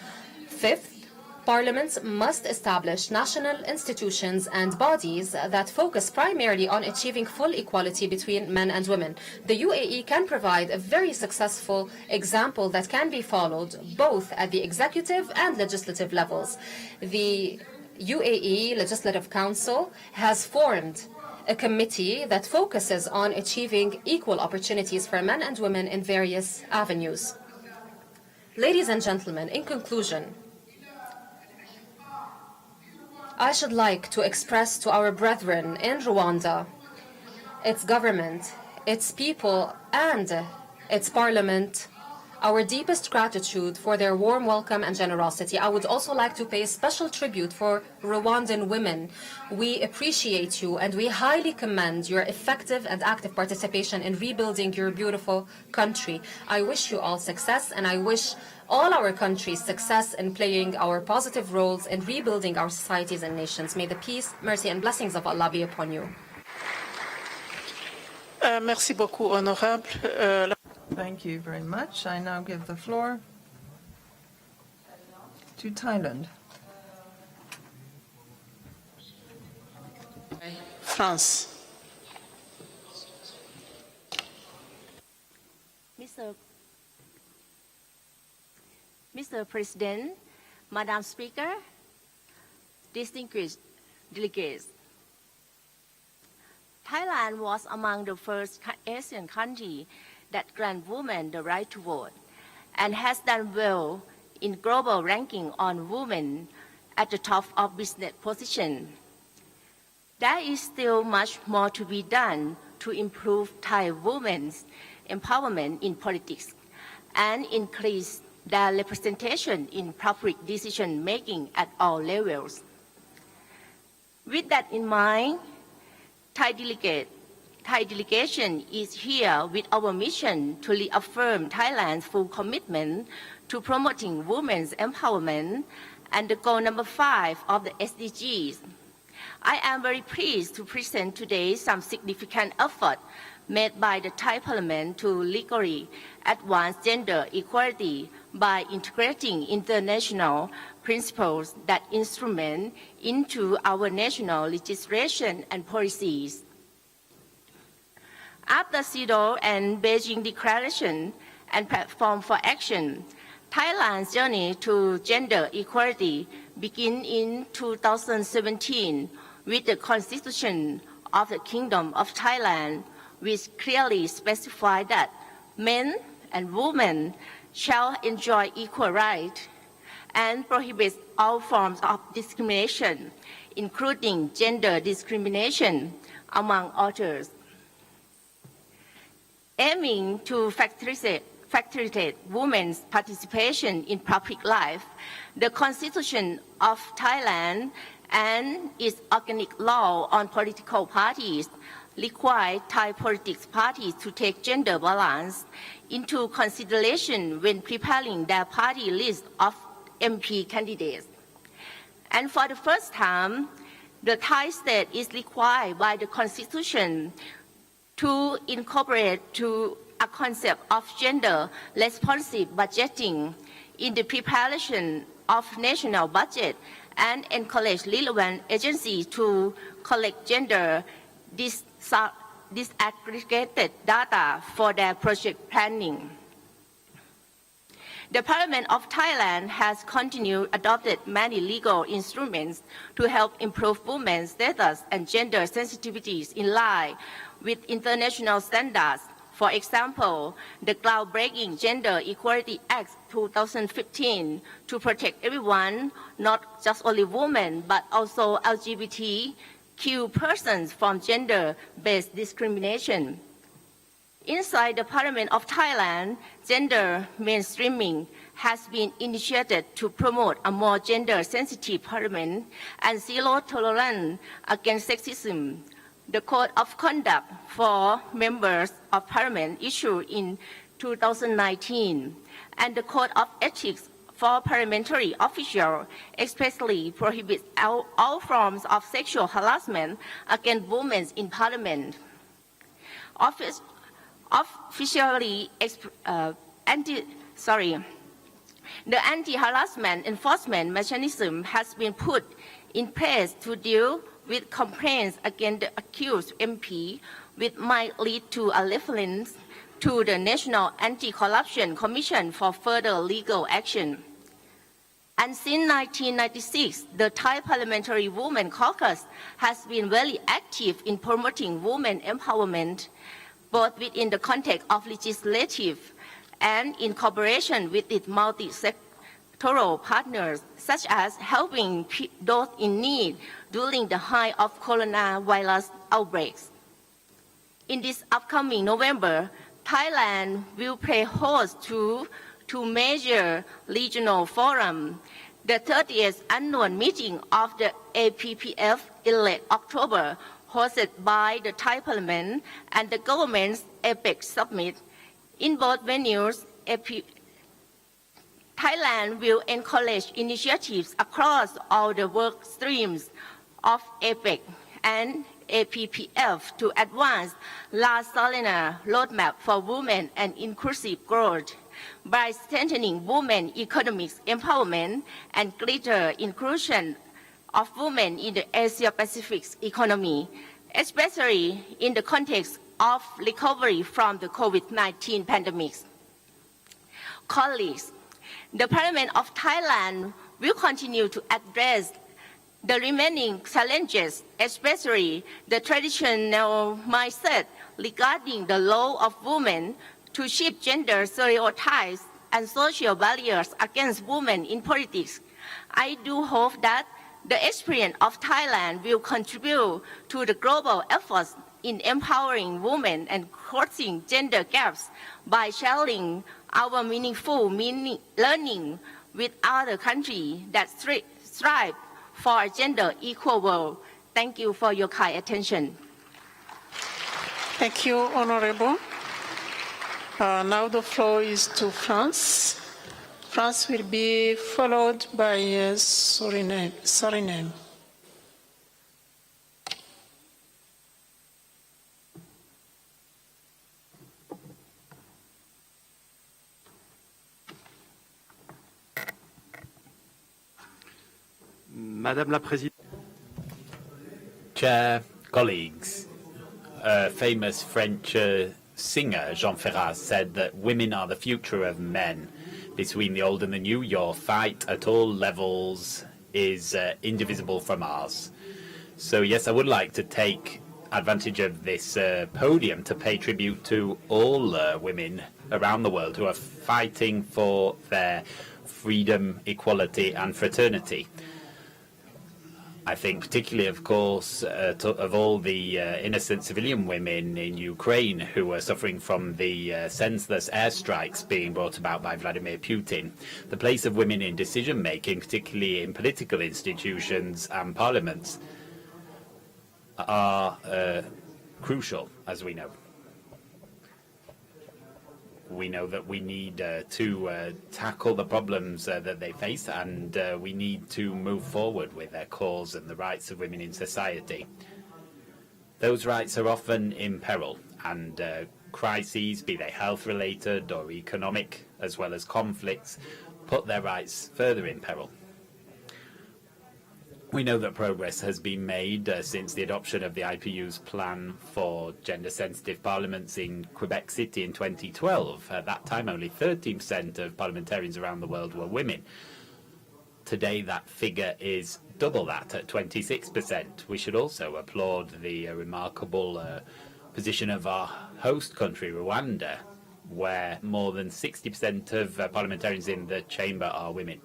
S3: Fifth, Parliaments must establish national institutions and bodies that focus primarily on achieving full equality between men and women. The UAE can provide a very successful example that can be followed both at the executive and legislative levels. The UAE Legislative Council has formed a committee that focuses on achieving equal opportunities for men and women in various avenues. Ladies and gentlemen, in conclusion, I should like to express to our brethren in Rwanda, its government, its people, and its parliament, our deepest gratitude for their warm welcome and generosity. I would also like to pay a special tribute for Rwandan women. We appreciate you and we highly commend your effective and active participation in rebuilding your beautiful country. I wish you all success, and I wish all our countries success in playing our positive roles in rebuilding our societies and nations. May the peace, mercy, and blessings of Allah be upon you.
S23: Merci beaucoup, honorable.
S18: Thank you very much. I now give the floor to Thailand.
S23: France.
S1: Mr. President, Madam Speaker, distinguished delegates, Thailand was among the first Asian countries that grant women the right to vote and has done well in global ranking on women at the top of business position. There is still much more to be done to improve Thai women's empowerment in politics and increase their representation in public decision-making at all levels. With that in mind, Thai delegation is here with our mission to reaffirm Thailand's full commitment to promoting women's empowerment and the goal number 5 of the SDGs. I am very pleased to present today some significant effort made by the Thai Parliament to legally advance gender equality by integrating international principles that instrument into our national legislation and policies. After Seoul and Beijing Declaration and Platform for Action, Thailand's journey to gender equality began in 2017 with the Constitution of the Kingdom of Thailand, which clearly specified that men and women shall enjoy equal rights and prohibits all forms of discrimination, including gender discrimination, among others. Aiming to facilitate women's participation in public life, the Constitution of Thailand and its organic law on political parties require Thai politics parties to take gender balance into consideration when preparing their party list of MP candidates. And for the first time, the Thai state is required by the Constitution to incorporate a concept of gender responsive budgeting in the preparation of national budget and encourage relevant agencies to collect gender disaggregated data for their project planning. The Parliament of Thailand has continued adopted many legal instruments to help improve women's status and gender sensitivities in line with international standards. For example, the groundbreaking Gender Equality Act 2015 to protect everyone, not just only women, but also LGBTQ persons from gender-based discrimination. Inside the Parliament of Thailand, gender mainstreaming has been initiated to promote a more gender-sensitive parliament and zero tolerance against sexism. The Code of Conduct for Members of Parliament issued in 2019, and the Code of Ethics for Parliamentary Officials expressly prohibits all forms of sexual harassment against women in Parliament. The anti-harassment enforcement mechanism has been put in place to deal with complaints against the accused MP, which might lead to a reference to the National Anti-Corruption Commission for further legal action. And since 1996, the Thai Parliamentary Women Caucus has been very active in promoting women empowerment, both within the context of legislative and in cooperation with its multi-sectoral partners, such as helping those in need during the height of coronavirus outbreaks. In this upcoming November, Thailand will play host to two major regional forums. The 30th annual meeting of the APPF in late October, hosted by the Thai Parliament and the government's APEC Summit. In both venues, Thailand will encourage initiatives across all the work streams of APEC and APPF to advance La Salina roadmap for women and inclusive growth by strengthening women economic empowerment and greater inclusion of women in the Asia-Pacific economy, especially in the context of recovery from the COVID-19 pandemic. Colleagues, the Parliament of Thailand will continue to address the remaining challenges, especially the traditional mindset regarding the role of women to shift gender stereotypes and social barriers against women in politics. I do hope that the experience of Thailand will contribute to the global efforts in empowering women and closing gender gaps by sharing our meaningful learning with other countries that strive for a gender equal world. Thank you for your kind attention.
S23: Thank you, Honorable. Now the floor is to France. France will be followed by Suriname.
S5: Madame la Présidente.
S16: Chair, colleagues, a famous French singer, Jean Ferrat, said that women are the future of men. Between the old and the new, your fight at all levels is indivisible from ours. So yes, I would like to take advantage of this podium to pay tribute to all women around the world who are fighting for their freedom, equality and fraternity. I think particularly, of course, of all the innocent civilian women in Ukraine who are suffering from the senseless airstrikes being brought about by Vladimir Putin. The place of women in decision-making, particularly in political institutions and parliaments, are crucial, as we know. We know that we need to tackle the problems that they face, and we need to move forward with their cause and the rights of women in society. Those rights are often in peril, and crises, be they health-related or economic, as well as conflicts, put their rights further in peril. We know that progress has been made since the adoption of the IPU's plan for gender-sensitive parliaments in Quebec City in 2012. At that time, only 13% of parliamentarians around the world were women. Today, that figure is double that, at 26%. We should also applaud the remarkable position of our host country, Rwanda, where more than 60% of parliamentarians in the chamber are women.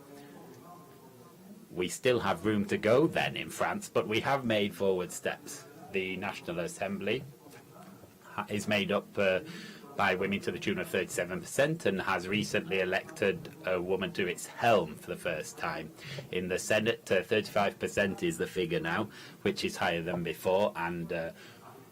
S16: We still have room to go then in France, but we have made forward steps. The National Assembly is made up by women to the tune of 37% and has recently elected a woman to its helm for the first time. In the Senate, 35% is the figure now, which is higher than before, and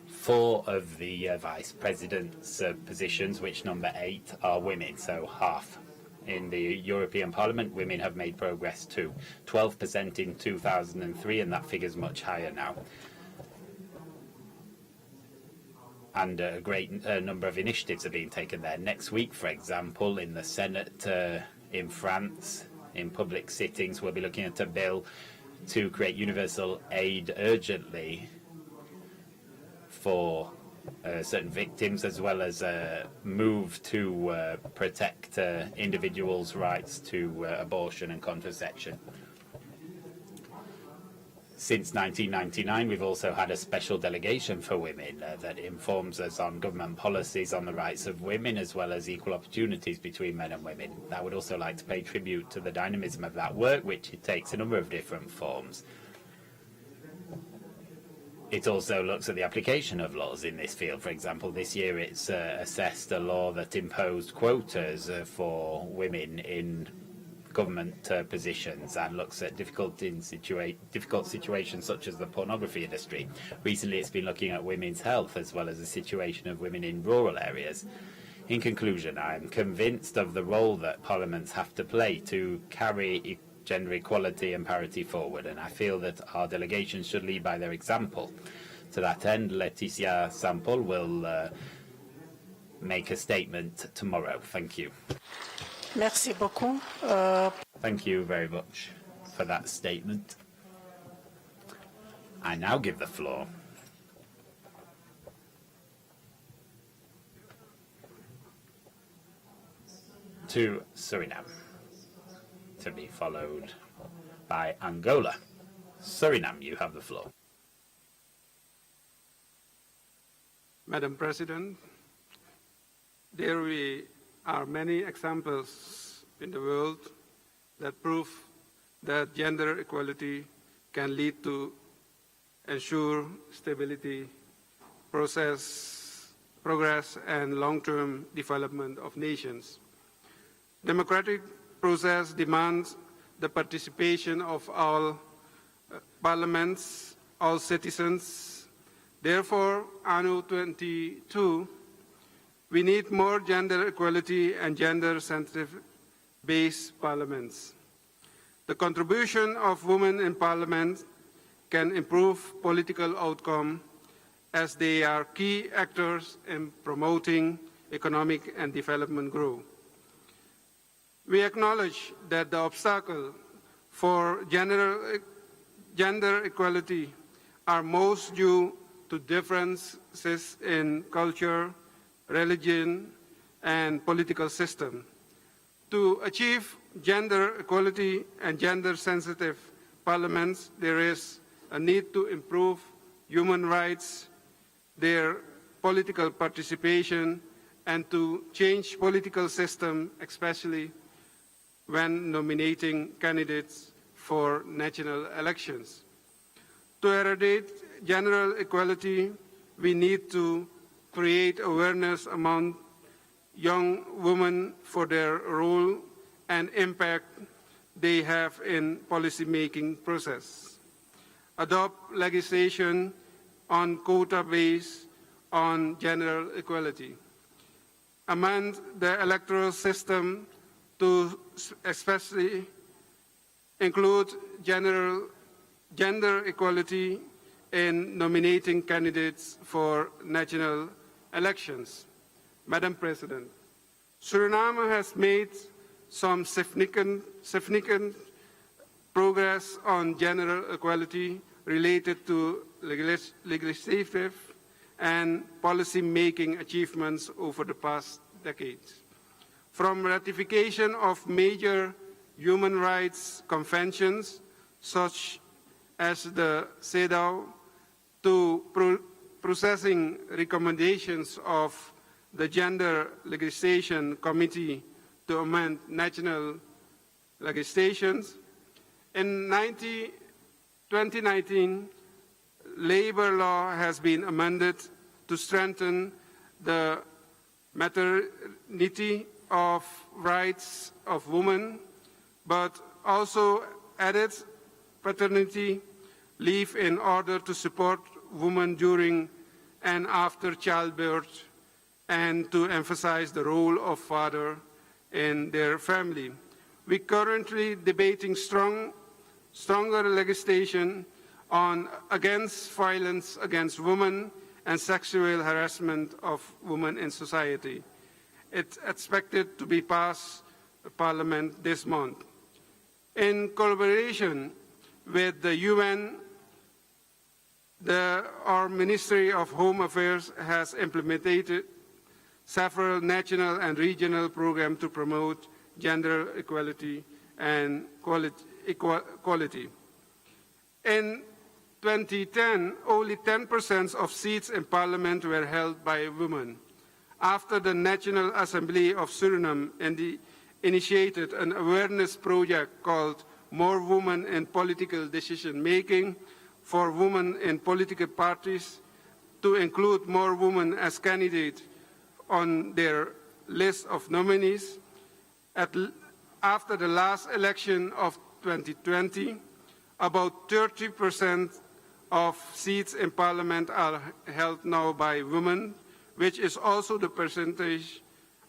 S16: 4 of the vice president's positions, which number 8, are women, so half. In the European Parliament, women have made progress too. 12% in 2003, and that figure's much higher now. And a great number of initiatives are being taken there. Next week, for example, in the Senate in France, in public sittings, we'll be looking at a bill to create universal aid urgently for certain victims, as well as a move to protect individuals' rights to abortion and contraception. Since 1999, we've also had a special delegation for women that informs us on government policies on the rights of women, as well as equal opportunities between men and women. I would also like to pay tribute to the dynamism of that work, which it takes a number of different forms. It also looks at the application of laws in this field. For example, this year it's assessed a law that imposed quotas for women in government positions and looks at difficult situations such as the pornography industry. Recently it's been looking at women's health as well as the situation of women in rural areas. In conclusion, I am convinced of the role that parliaments have to play to carry gender equality and parity forward, and I feel that our delegations should lead by their example. To that end, Laetitia Sampol will make a statement tomorrow. Thank you.
S23: Merci beaucoup.
S16: Thank you very much for that statement. I now give the floor to Suriname, to be followed by Angola. Suriname, you have the floor.
S15: Madam President, there are many examples in the world that prove that gender equality can lead to ensure stability, progress, and long-term development of nations. Democratic process demands the participation of all parliaments, all citizens. Therefore, Anno 22, we need more gender equality and gender-sensitive based parliaments. The contribution of women in parliament can improve political outcome as they are key actors in promoting economic and development growth. We acknowledge that the obstacle for gender equality are most due to differences in culture, religion, and political system. To achieve gender equality and gender-sensitive parliaments, there is a need to improve human rights, their political participation, and to change political system, especially when nominating candidates for national elections. To eradicate gender equality, we need to create awareness among young women for their role and impact they have in policy-making process. Adopt legislation on quota based on gender equality. Amend the electoral system to especially include gender equality in nominating candidates for national elections. Madam President, Suriname has made some significant
S20: progress on gender equality related to legislative and policy-making achievements over the past decades. From ratification of major human rights conventions, such as the CEDAW, to processing recommendations of the Gender Legislation Committee to amend national legislations. In 2019, labor law has been amended to strengthen the maternity of rights of women, but also added paternity leave in order to support women during and after childbirth and to emphasize the role of father in their family. We currently debating stronger legislation on against violence against women and sexual harassment of women in society. It's expected to be passed Parliament this month. In collaboration with the UN, our Ministry of Home Affairs has implemented several national and regional programs to promote gender equality and equality. In 2010, only 10% of seats in Parliament were held by women. After the National Assembly of Suriname initiated an awareness project called More Women in Political Decision Making for women in political parties to include more women as candidates on their list of nominees. After the last election of 2020, about 30% of seats in Parliament are held now by women, which is also the percentage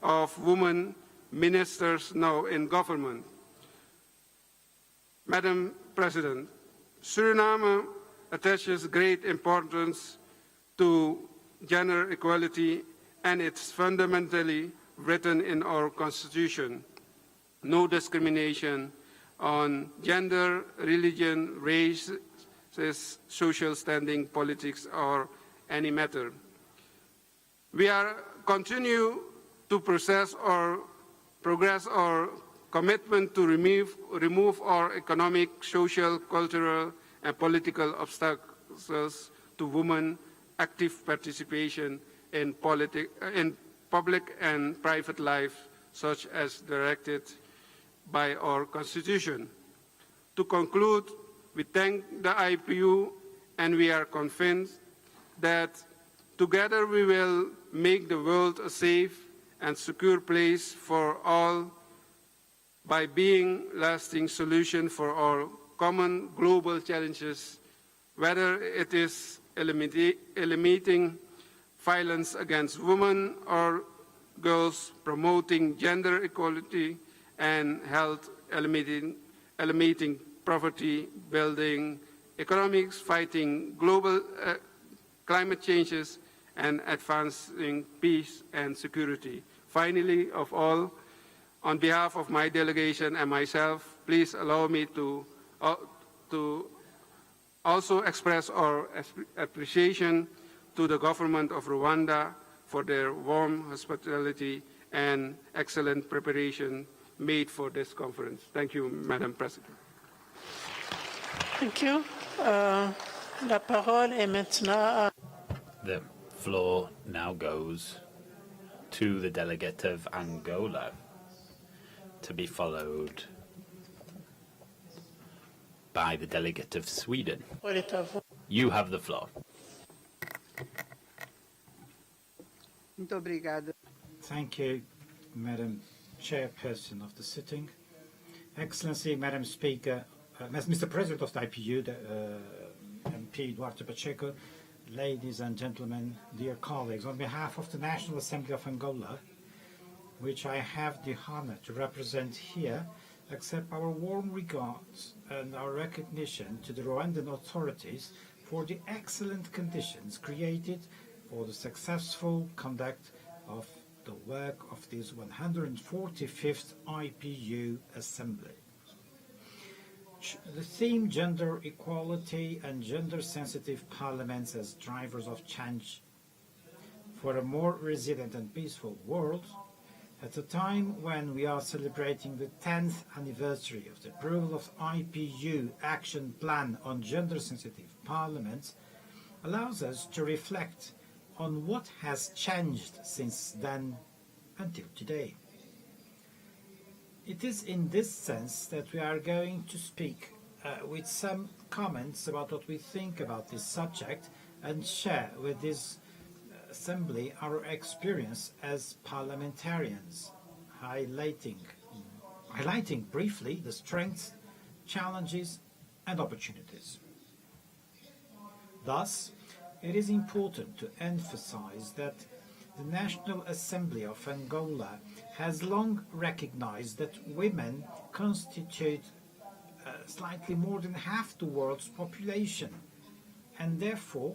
S20: of women ministers now in government. Madam President, Suriname attaches great importance to gender equality, and it's fundamentally written in our Constitution. No discrimination on gender, religion, race, social standing, politics, or any matter. We are continue to progress our commitment to remove our economic, social, cultural, and political obstacles to women active participation in public and private life, such as directed by our Constitution. To conclude, we thank the IPU, and we are convinced that together we will make the world a safe and secure place for all by being a lasting solution for our common global challenges, whether it is eliminating violence against women or girls, promoting gender equality and health, eliminating poverty, building economics, fighting global climate changes, and advancing peace and security. Finally, of all, on behalf of my delegation and myself, please allow me to also express our appreciation to the government of Rwanda for their warm hospitality and excellent preparation made for this conference. Thank you, Madam President.
S23: Thank you. La parole est maintenant.
S16: The floor now goes to the delegate of Angola, to be followed by the delegate of Sweden. You have the floor.
S12: Thank you, Madam Chairperson of the sitting. Excellency, Madam Speaker, Mr. President of the IPU, MP Duarte Pacheco, ladies and gentlemen, dear colleagues, on behalf of the National Assembly of Angola, which I have the honor to represent here, accept our warm regards and our recognition to the Rwandan authorities for the excellent conditions created for the successful conduct of the work of this 145th IPU Assembly. the theme gender equality and gender-sensitive parliaments as drivers of change for a more resilient and peaceful world, at a time when we are celebrating the 10th anniversary of the approval of IPU Action Plan on Gender-Sensitive Parliaments, allows us to reflect on what has changed since then until today. It is in this sense that we are going to speak with some comments about what we think about this subject and share with this Assembly our experience as parliamentarians, highlighting briefly the strengths, challenges and opportunities. Thus, it is important to emphasize that the National Assembly of Angola has long recognized that women constitute slightly more than half the world's population and therefore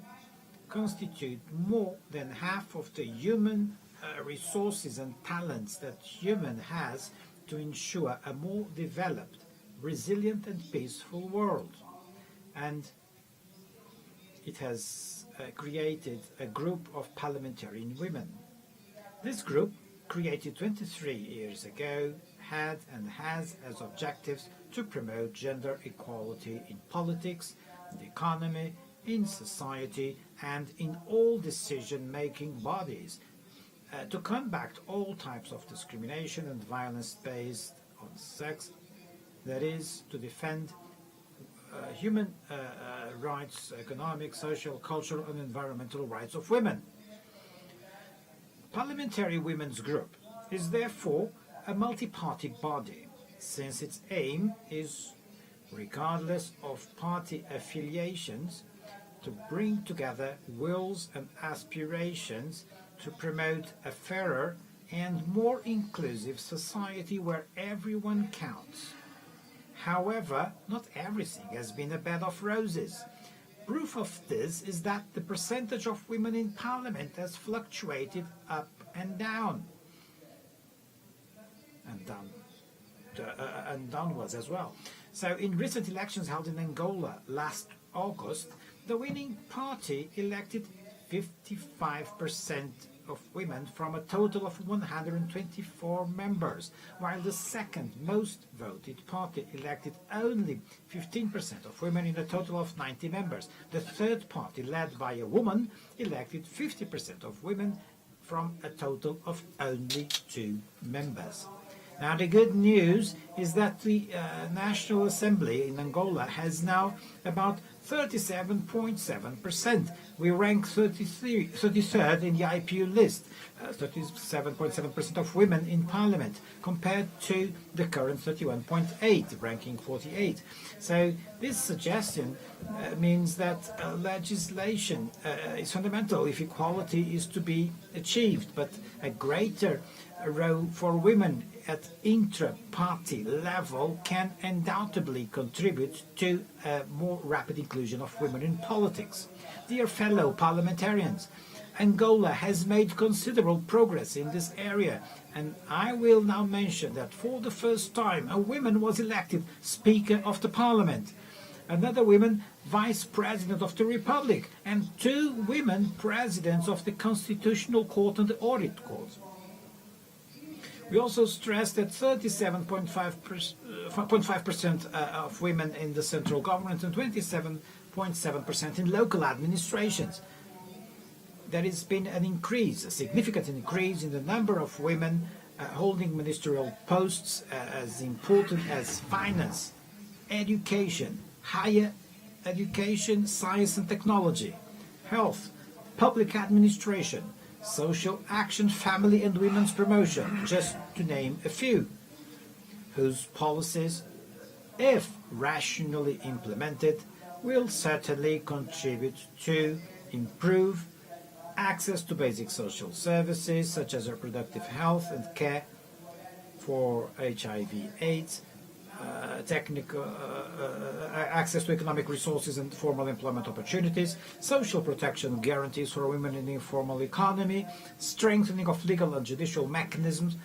S12: constitute more than half of the human resources and talents that human has to ensure a more developed, resilient and peaceful world. And it has created a group of parliamentarian women. This group, created 23 years ago, had and has as objectives to promote gender equality in politics, in the economy, in society and in all decision-making bodies, to combat all types of discrimination and violence based on sex, that is, to defend human rights, economic, social, cultural and environmental rights of women. Parliamentary Women's Group is therefore a multi-party body, since its aim is, regardless of party affiliations, to bring together wills and aspirations to promote a fairer and more inclusive society where everyone counts. However, not everything has been a bed of roses. Proof of this is that the percentage of women in Parliament has fluctuated up and down. And downwards as well. So in recent elections held in Angola last August, the winning party elected 55% of women from a total of 124 members, while the second most voted party elected only 15% of women in a total of 90 members. The third party, led by a woman, elected 50% of women from a total of only 2 members. Now, the good news is that the National Assembly in Angola has now about 37.7%. We rank 33rd in the IPU list, 37.7% of women in Parliament, compared to the current 31.8, ranking 48. So this suggestion means that legislation is fundamental if equality is to be achieved, but a greater role for women at intra-party level can undoubtedly contribute to a more rapid inclusion of women in politics. Dear fellow parliamentarians, Angola has made considerable progress in this area, and I will now mention that for the first time a woman was elected Speaker of the Parliament, another woman Vice President of the Republic, and 2 women Presidents of the Constitutional Court and the Audit Court. We also stressed that 37.5% of women in the central government and 27.7% in local administrations. There has been an increase, a significant increase in the number of women holding ministerial posts as important as finance, education, higher education, science and technology, health, public administration, social action, family and women's promotion, just to name a few, whose policies, if rationally implemented, will certainly contribute to improve access to basic social services such as reproductive health and care for HIV/AIDS, access to economic resources and formal employment opportunities, social protection guarantees for women in the informal economy, strengthening of legal and judicial mechanisms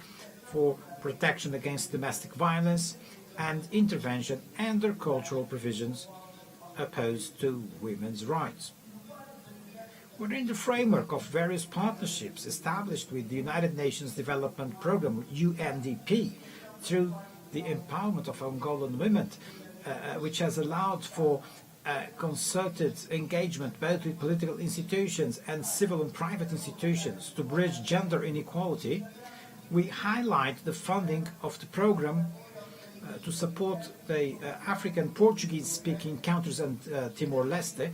S12: for protection against domestic violence, and intervention and their cultural provisions opposed to women's rights. Within the framework of various partnerships established with the United Nations Development Programme, UNDP, through the empowerment of Angolan women, which has allowed for concerted engagement both with political institutions and civil and private institutions to bridge gender inequality, we highlight the funding of the programme to support the African Portuguese-speaking countries and Timor-Leste,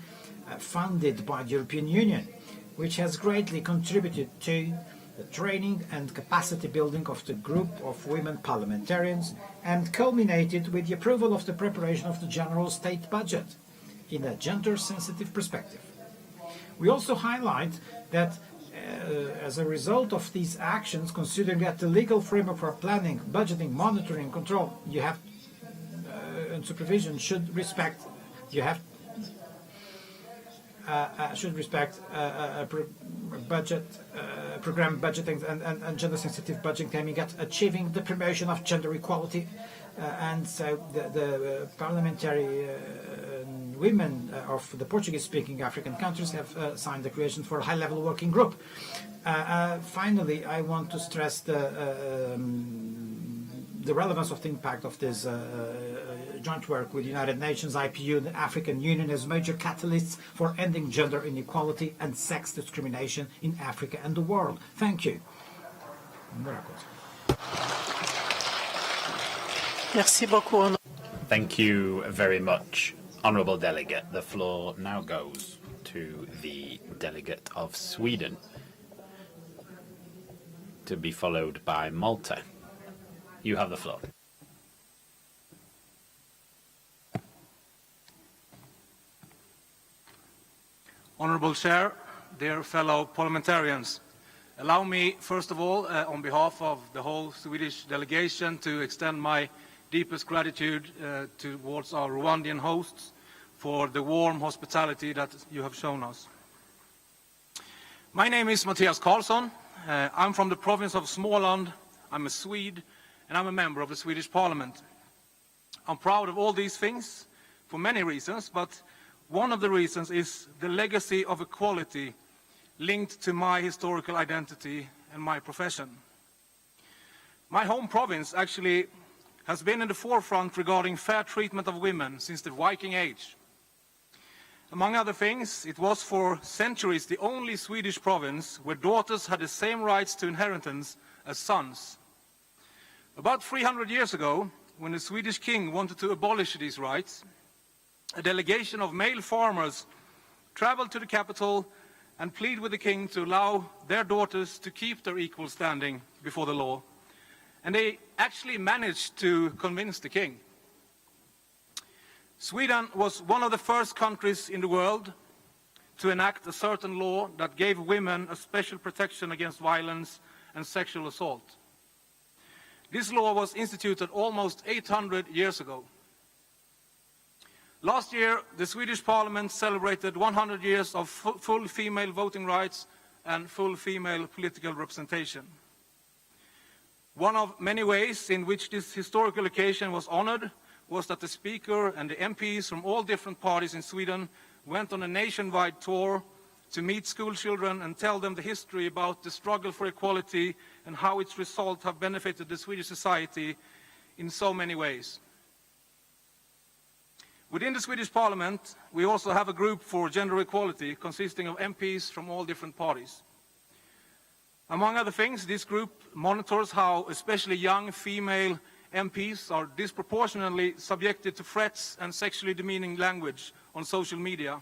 S12: funded by the European Union, which has greatly contributed to the training and capacity building of the group of women parliamentarians and culminated with the approval of the preparation of the general state budget in a gender-sensitive perspective. We also highlight that as a result of these actions, considering that the legal framework for planning, budgeting, monitoring, control, and supervision should respect, program budgeting and gender-sensitive budgeting aiming at achieving the promotion of gender equality. And so the parliamentary women of the Portuguese-speaking African countries have signed the creation for a high-level working group. Finally, I want to stress the relevance of the impact of this joint work with the United Nations, IPU, and the African Union as major catalysts for ending gender inequality and sex discrimination in Africa and the world. Thank you.
S23: Merci beaucoup.
S16: Thank you very much, Honourable Delegate. The floor now goes to the Delegate of Sweden, to be followed by Malta. You have the floor.
S13: Honourable Chair, dear fellow parliamentarians, allow me, first of all, on behalf of the whole Swedish delegation, to extend my deepest gratitude towards our Rwandan hosts for the warm hospitality that you have shown us. My name is Mattias Karlsson. I'm from the province of Småland. I'm a Swede, and I'm a member of the Swedish Parliament. I'm proud of all these things for many reasons, but one of the reasons is the legacy of equality linked to my historical identity and my profession. My home province actually has been in the forefront regarding fair treatment of women since the Viking Age. Among other things, it was for centuries the only Swedish province where daughters had the same rights to inheritance as sons. About 300 years ago, when the Swedish king wanted to abolish these rights, a delegation of male farmers traveled to the capital and pleaded with the king to allow their daughters to keep their equal standing before the law. And they actually managed to convince the king. Sweden was one of the first countries in the world to enact a certain law that gave women a special protection against violence and sexual assault. This law was instituted almost 800 years ago. Last year, the Swedish Parliament celebrated 100 years of full female voting rights and full female political representation. One of many ways in which this historical occasion was honored was that the Speaker and the MPs from all different parties in Sweden went on a nationwide tour to meet school children and tell them the history about the struggle for equality and how its results have benefited the Swedish society in so many ways. Within the Swedish Parliament, we also have a group for gender equality consisting of MPs from all different parties. Among other things, this group monitors how especially young female MPs are disproportionately subjected to threats and sexually demeaning language on social media,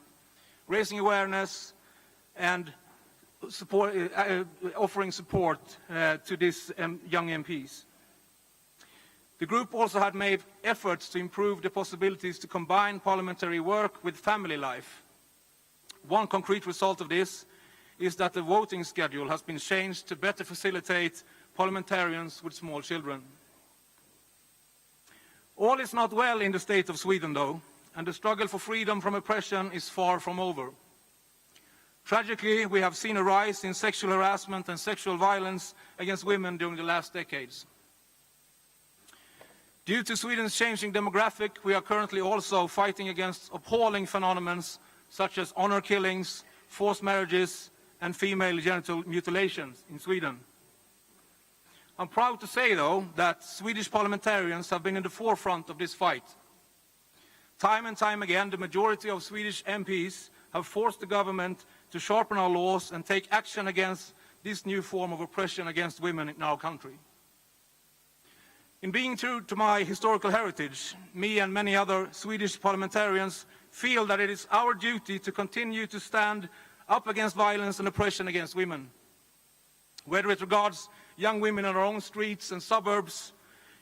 S13: raising awareness and offering support to these young MPs. The group also had made efforts to improve the possibilities to combine parliamentary work with family life. One concrete result of this is that the voting schedule has been changed to better facilitate parliamentarians with small children. All is not well in the state of Sweden, though, and the struggle for freedom from oppression is far from over. Tragically, we have seen a rise in sexual harassment and sexual violence against women during the last decades. Due to Sweden's changing demographic, we are currently also fighting against appalling phenomena such as honor killings, forced marriages, and female genital mutilations in Sweden. I'm proud to say, though, that Swedish parliamentarians have been in the forefront of this fight. Time and time again, the majority of Swedish MPs have forced the government to sharpen our laws and take action against this new form of oppression against women in our country. In being true to my historical heritage, me and many other Swedish parliamentarians feel that it is our duty to continue to stand up against violence and oppression against women. Whether it regards young women in our own streets and suburbs,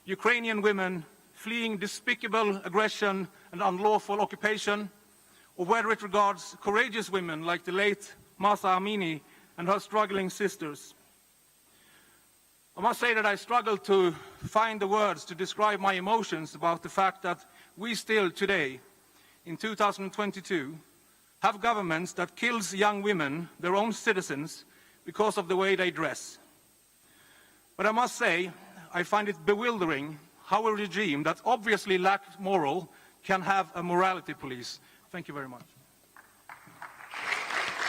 S13: Ukrainian women fleeing despicable aggression and unlawful occupation, or whether it regards courageous women like the late Masa Amini and her struggling sisters. I must say that I struggle to find the words to describe my emotions about the fact that we still today, in 2022, have governments that kills young women, their own citizens, because of the way they dress. But I must say, I find it bewildering how a regime that obviously lacks moral can have a morality police. Thank you very much.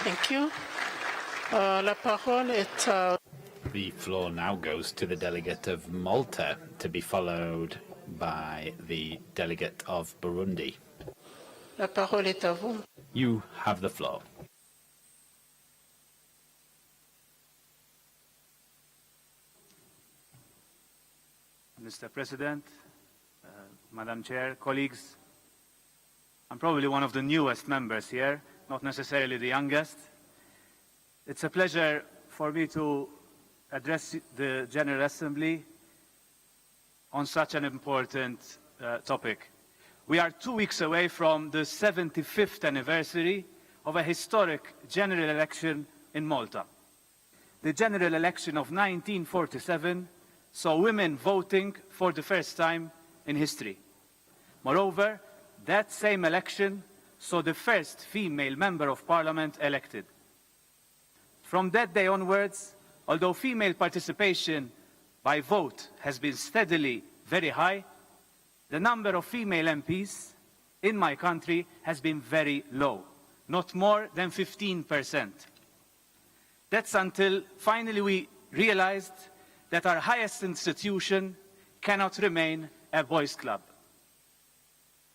S23: Thank you. La parole est à...
S16: The floor now goes to the delegate of Malta, to be followed by the delegate of Burundi.
S23: La parole est à vous.
S16: You have the floor.
S9: Mr. President, Madam Chair, colleagues, I'm probably one of the newest members here, not necessarily the youngest. It's a pleasure for me to address the General Assembly on such an important topic. We are 2 weeks away from the 75th anniversary of a historic general election in Malta. The general election of 1947 saw women voting for the first time in history. Moreover, that same election saw the first female member of parliament elected. From that day onwards, although female participation by vote has been steadily very high, the number of female MPs in my country has been very low, not more than 15%. That's until finally we realized that our highest institution cannot remain a boys' club.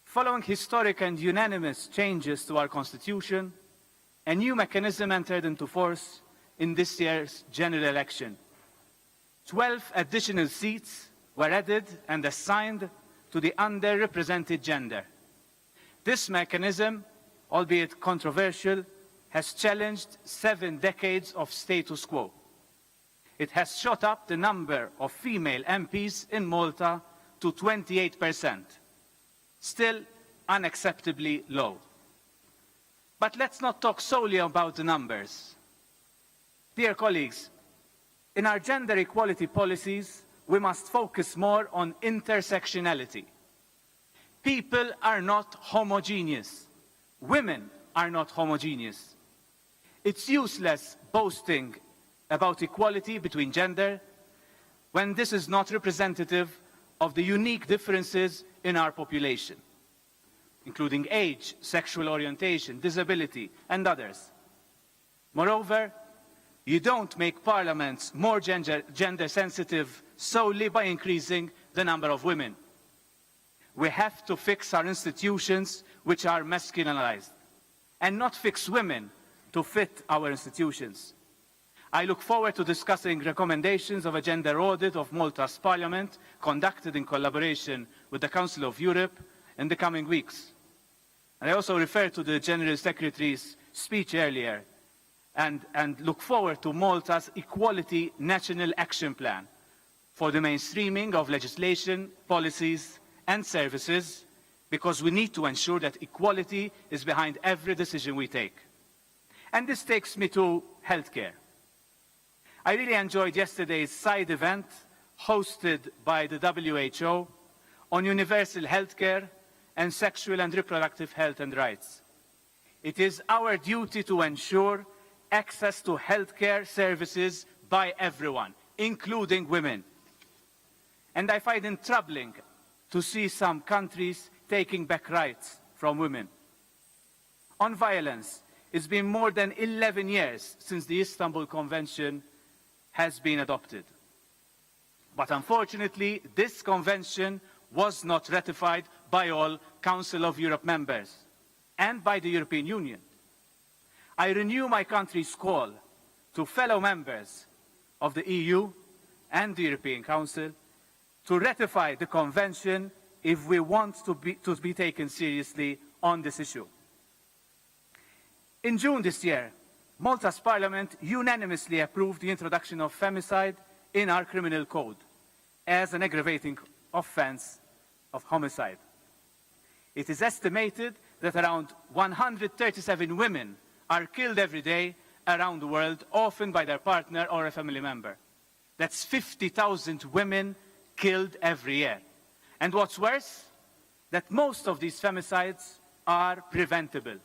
S9: Following historic and unanimous changes to our constitution, a new mechanism entered into force in this year's general election. 12 additional seats were added and assigned to the underrepresented gender. This mechanism, albeit controversial, has challenged 7 decades of status quo. It has shot up the number of female MPs in Malta to 28%, still unacceptably low. But let's not talk solely about the numbers. Dear colleagues, in our gender equality policies, we must focus more on intersectionality. People are not homogeneous. Women are not homogeneous. It's useless boasting about equality between gender when this is not representative of the unique differences in our population, including age, sexual orientation, disability, and others. Moreover, you don't make parliaments more gender sensitive solely by increasing the number of women. We have to fix our institutions which are masculinized, and not fix women to fit our institutions. I look forward to discussing recommendations of a gender audit of Malta's Parliament conducted in collaboration with the Council of Europe in the coming weeks. And I also refer to the General Secretary's speech earlier and look forward to Malta's Equality National Action Plan for the mainstreaming of legislation, policies and services, because we need to ensure that equality is behind every decision we take. And this takes me to healthcare. I really enjoyed yesterday's side event hosted by the WHO on universal healthcare and sexual and reproductive health and rights. It is our duty to ensure access to healthcare services by everyone, including women. And I find it troubling to see some countries taking back rights from women. On violence, it's been more than 11 years since the Istanbul Convention has been adopted. But unfortunately, this convention was not ratified by all Council of Europe members and by the European Union. I renew my country's call to fellow members of the EU and the European Council to ratify the convention if we want to be taken seriously on this issue. In June this year, Malta's Parliament unanimously approved the introduction of femicide in our criminal code as an aggravating offence of homicide. It is estimated that around 137 women are killed every day around the world, often by their partner or a family member. That's 50,000 women killed every year. And what's worse, that most of these femicides are preventable.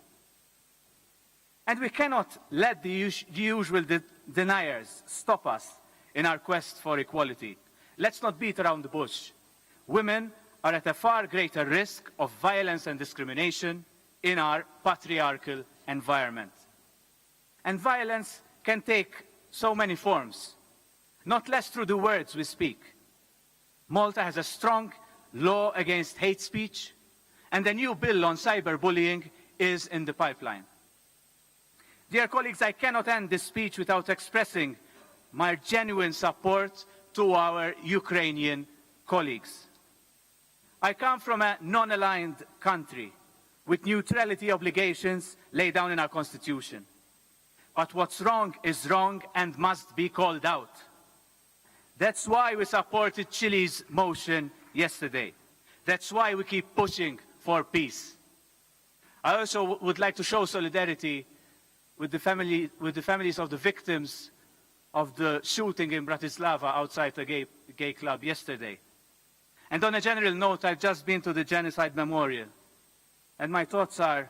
S9: And we cannot let the usual deniers stop us in our quest for equality. Let's not beat around the bush. Women are at a far greater risk of violence and discrimination in our patriarchal environment. And violence can take so many forms, not less through the words we speak. Malta has a strong law against hate speech, and a new bill on cyberbullying is in the pipeline. Dear colleagues, I cannot end this speech without expressing my genuine support to our Ukrainian colleagues. I come from a non-aligned country with neutrality obligations laid down in our constitution. But what's wrong is wrong and must be called out. That's why we supported Chile's motion yesterday. That's why we keep pushing for peace. I also would like to show solidarity with the families of the victims of the shooting in Bratislava outside a gay club yesterday. And on a general note, I've just been to the Genocide Memorial. And my thoughts are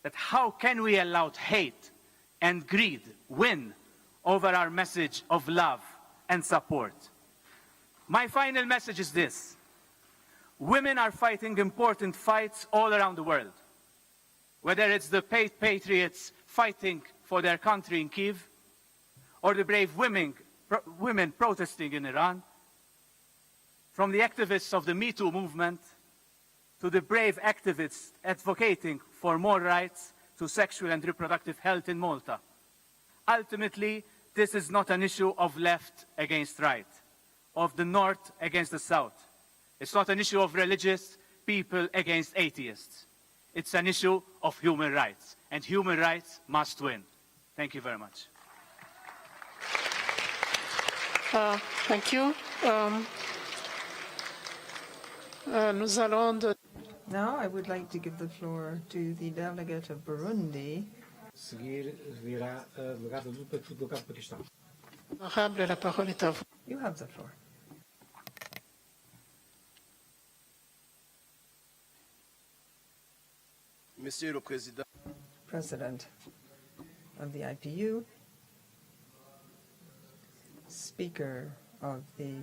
S9: that how can we allow hate and greed win over our message of love and support? My final message is this. Women are fighting important fights all around the world. Whether it's the patriots fighting for their country in Kyiv, or the brave women protesting in Iran, from the activists of the Me Too movement to the brave activists advocating for more rights to sexual and reproductive health in Malta. Ultimately, this is not an issue of left against right, of the north against the south. It's not an issue of religious people against atheists. It's an issue of human rights, and human rights must win. Thank you very much.
S23: Thank you.
S18: Now I would like to give the floor to the delegate of Burundi. You have the floor.
S6: Monsieur le Président.
S18: President of the IPU, Speaker of the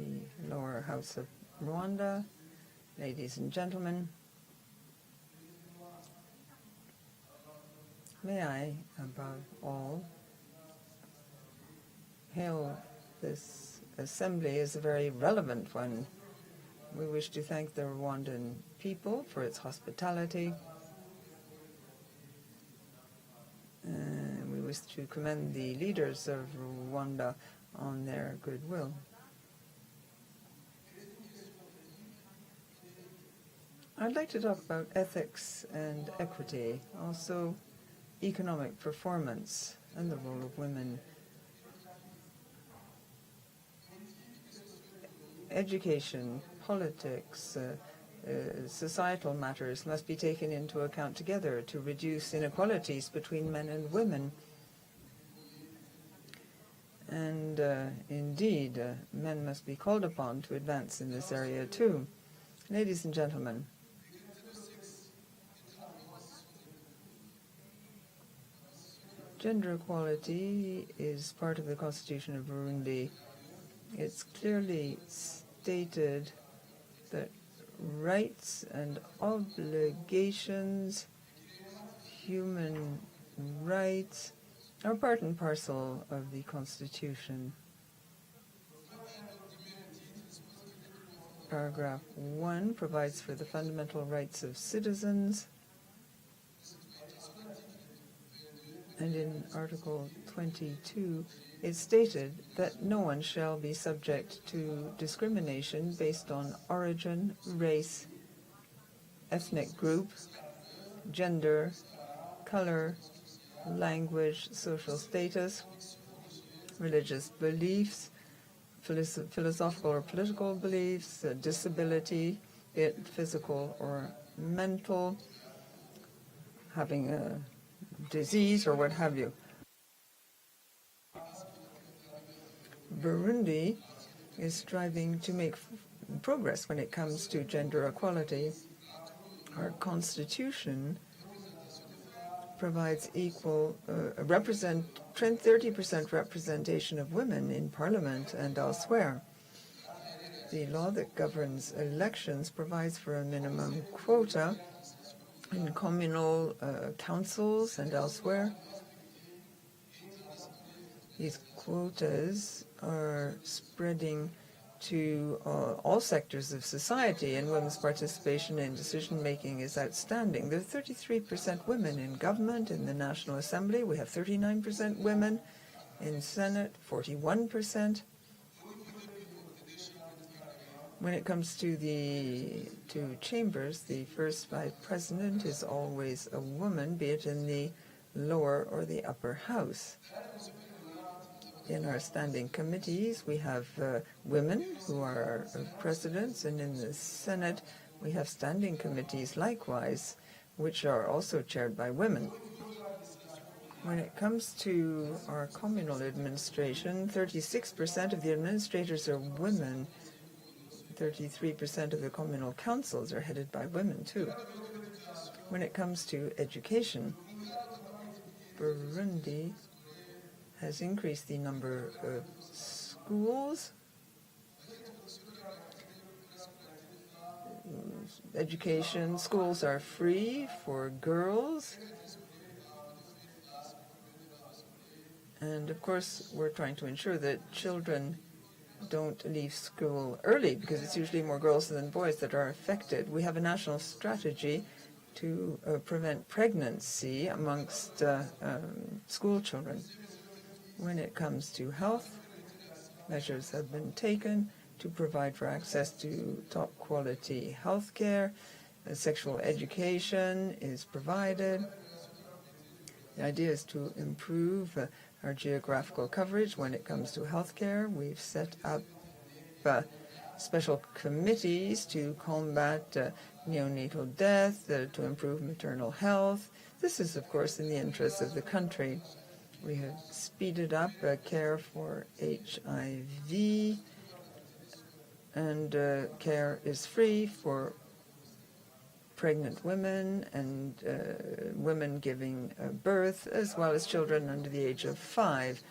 S18: Lower House of Rwanda, ladies and gentlemen, may I, above all, hail this assembly as a very relevant one. We wish to thank the Rwandan people for its hospitality. We wish to commend the leaders of Rwanda on their goodwill. I'd like to talk about ethics and equity, also economic performance and the role of women. Education, politics, societal matters must be taken into account together to reduce inequalities between men and women. And indeed, men must be called upon to advance in this area too. Ladies and gentlemen, gender equality is part of the Constitution of Burundi. It's clearly stated that rights and obligations, human rights, are part and parcel of the Constitution. Paragraph 1 provides for the fundamental rights of citizens, and in Article 22, it stated that no one shall be subject to discrimination based on origin, race, ethnic group, gender, color, language, social status, religious beliefs, philosophical or political beliefs, disability, be it physical or mental, having a disease or what have you. Burundi is striving to make progress when it comes to gender equality. Our constitution provides equal 30% representation of women in parliament and elsewhere. The law that governs elections provides for a minimum quota in communal councils and elsewhere. These quotas are spreading to all sectors of society, and women's participation in decision-making is outstanding. There are 33% women in government, in the National Assembly. We have 39% women in Senate, 41%. When it comes to the two chambers, the first vice president is always a woman, be it in the lower or the upper house. In our standing committees, we have women who are our presidents, and in the Senate, we have standing committees likewise, which are also chaired by women. When it comes to our communal administration, 36% of the administrators are women. 33% of the communal councils are headed by women, too. When it comes to education, Burundi has increased the number of schools. Education, schools are free for girls. And of course, we're trying to ensure that children don't leave school early, because it's usually more girls than boys that are affected. We have a national strategy to prevent pregnancy amongst school children. When it comes to health, measures have been taken to provide for access to top-quality health care. Sexual education is provided. The idea is to improve our geographical coverage when it comes to health care. We've set up special committees to combat neonatal death, to improve maternal health. This is, of course, in the interests of the country. We have speeded up care for HIV, and care is free for pregnant women and women giving birth, as well as children under the age of 5.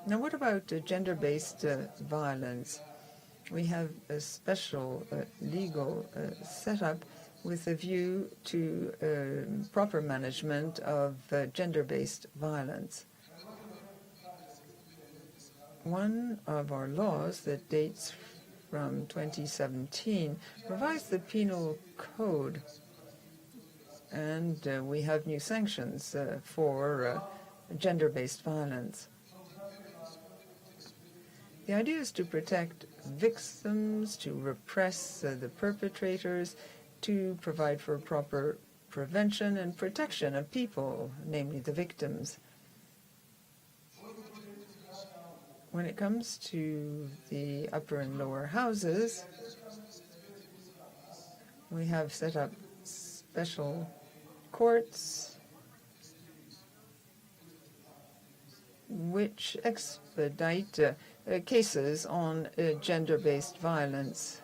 S18: Now, what about gender-based violence? We have a special legal setup with a view to proper management of gender-based violence. One of our laws that dates from 2017 revised the penal code, and we have new sanctions for gender-based violence. The idea is to protect victims, to repress the perpetrators, to provide for proper prevention and protection of people, namely the victims. When it comes to the upper and lower houses, we have set up special courts which expedite cases on gender-based violence.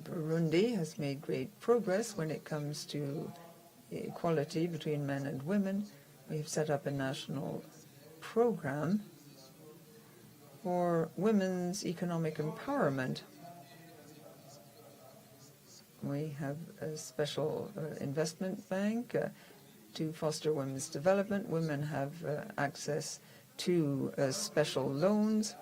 S18: Burundi has made great progress when it comes to equality between men and women. We have set up a national program for women's economic empowerment. We have a special investment bank to foster women's development. Women have access to special loans.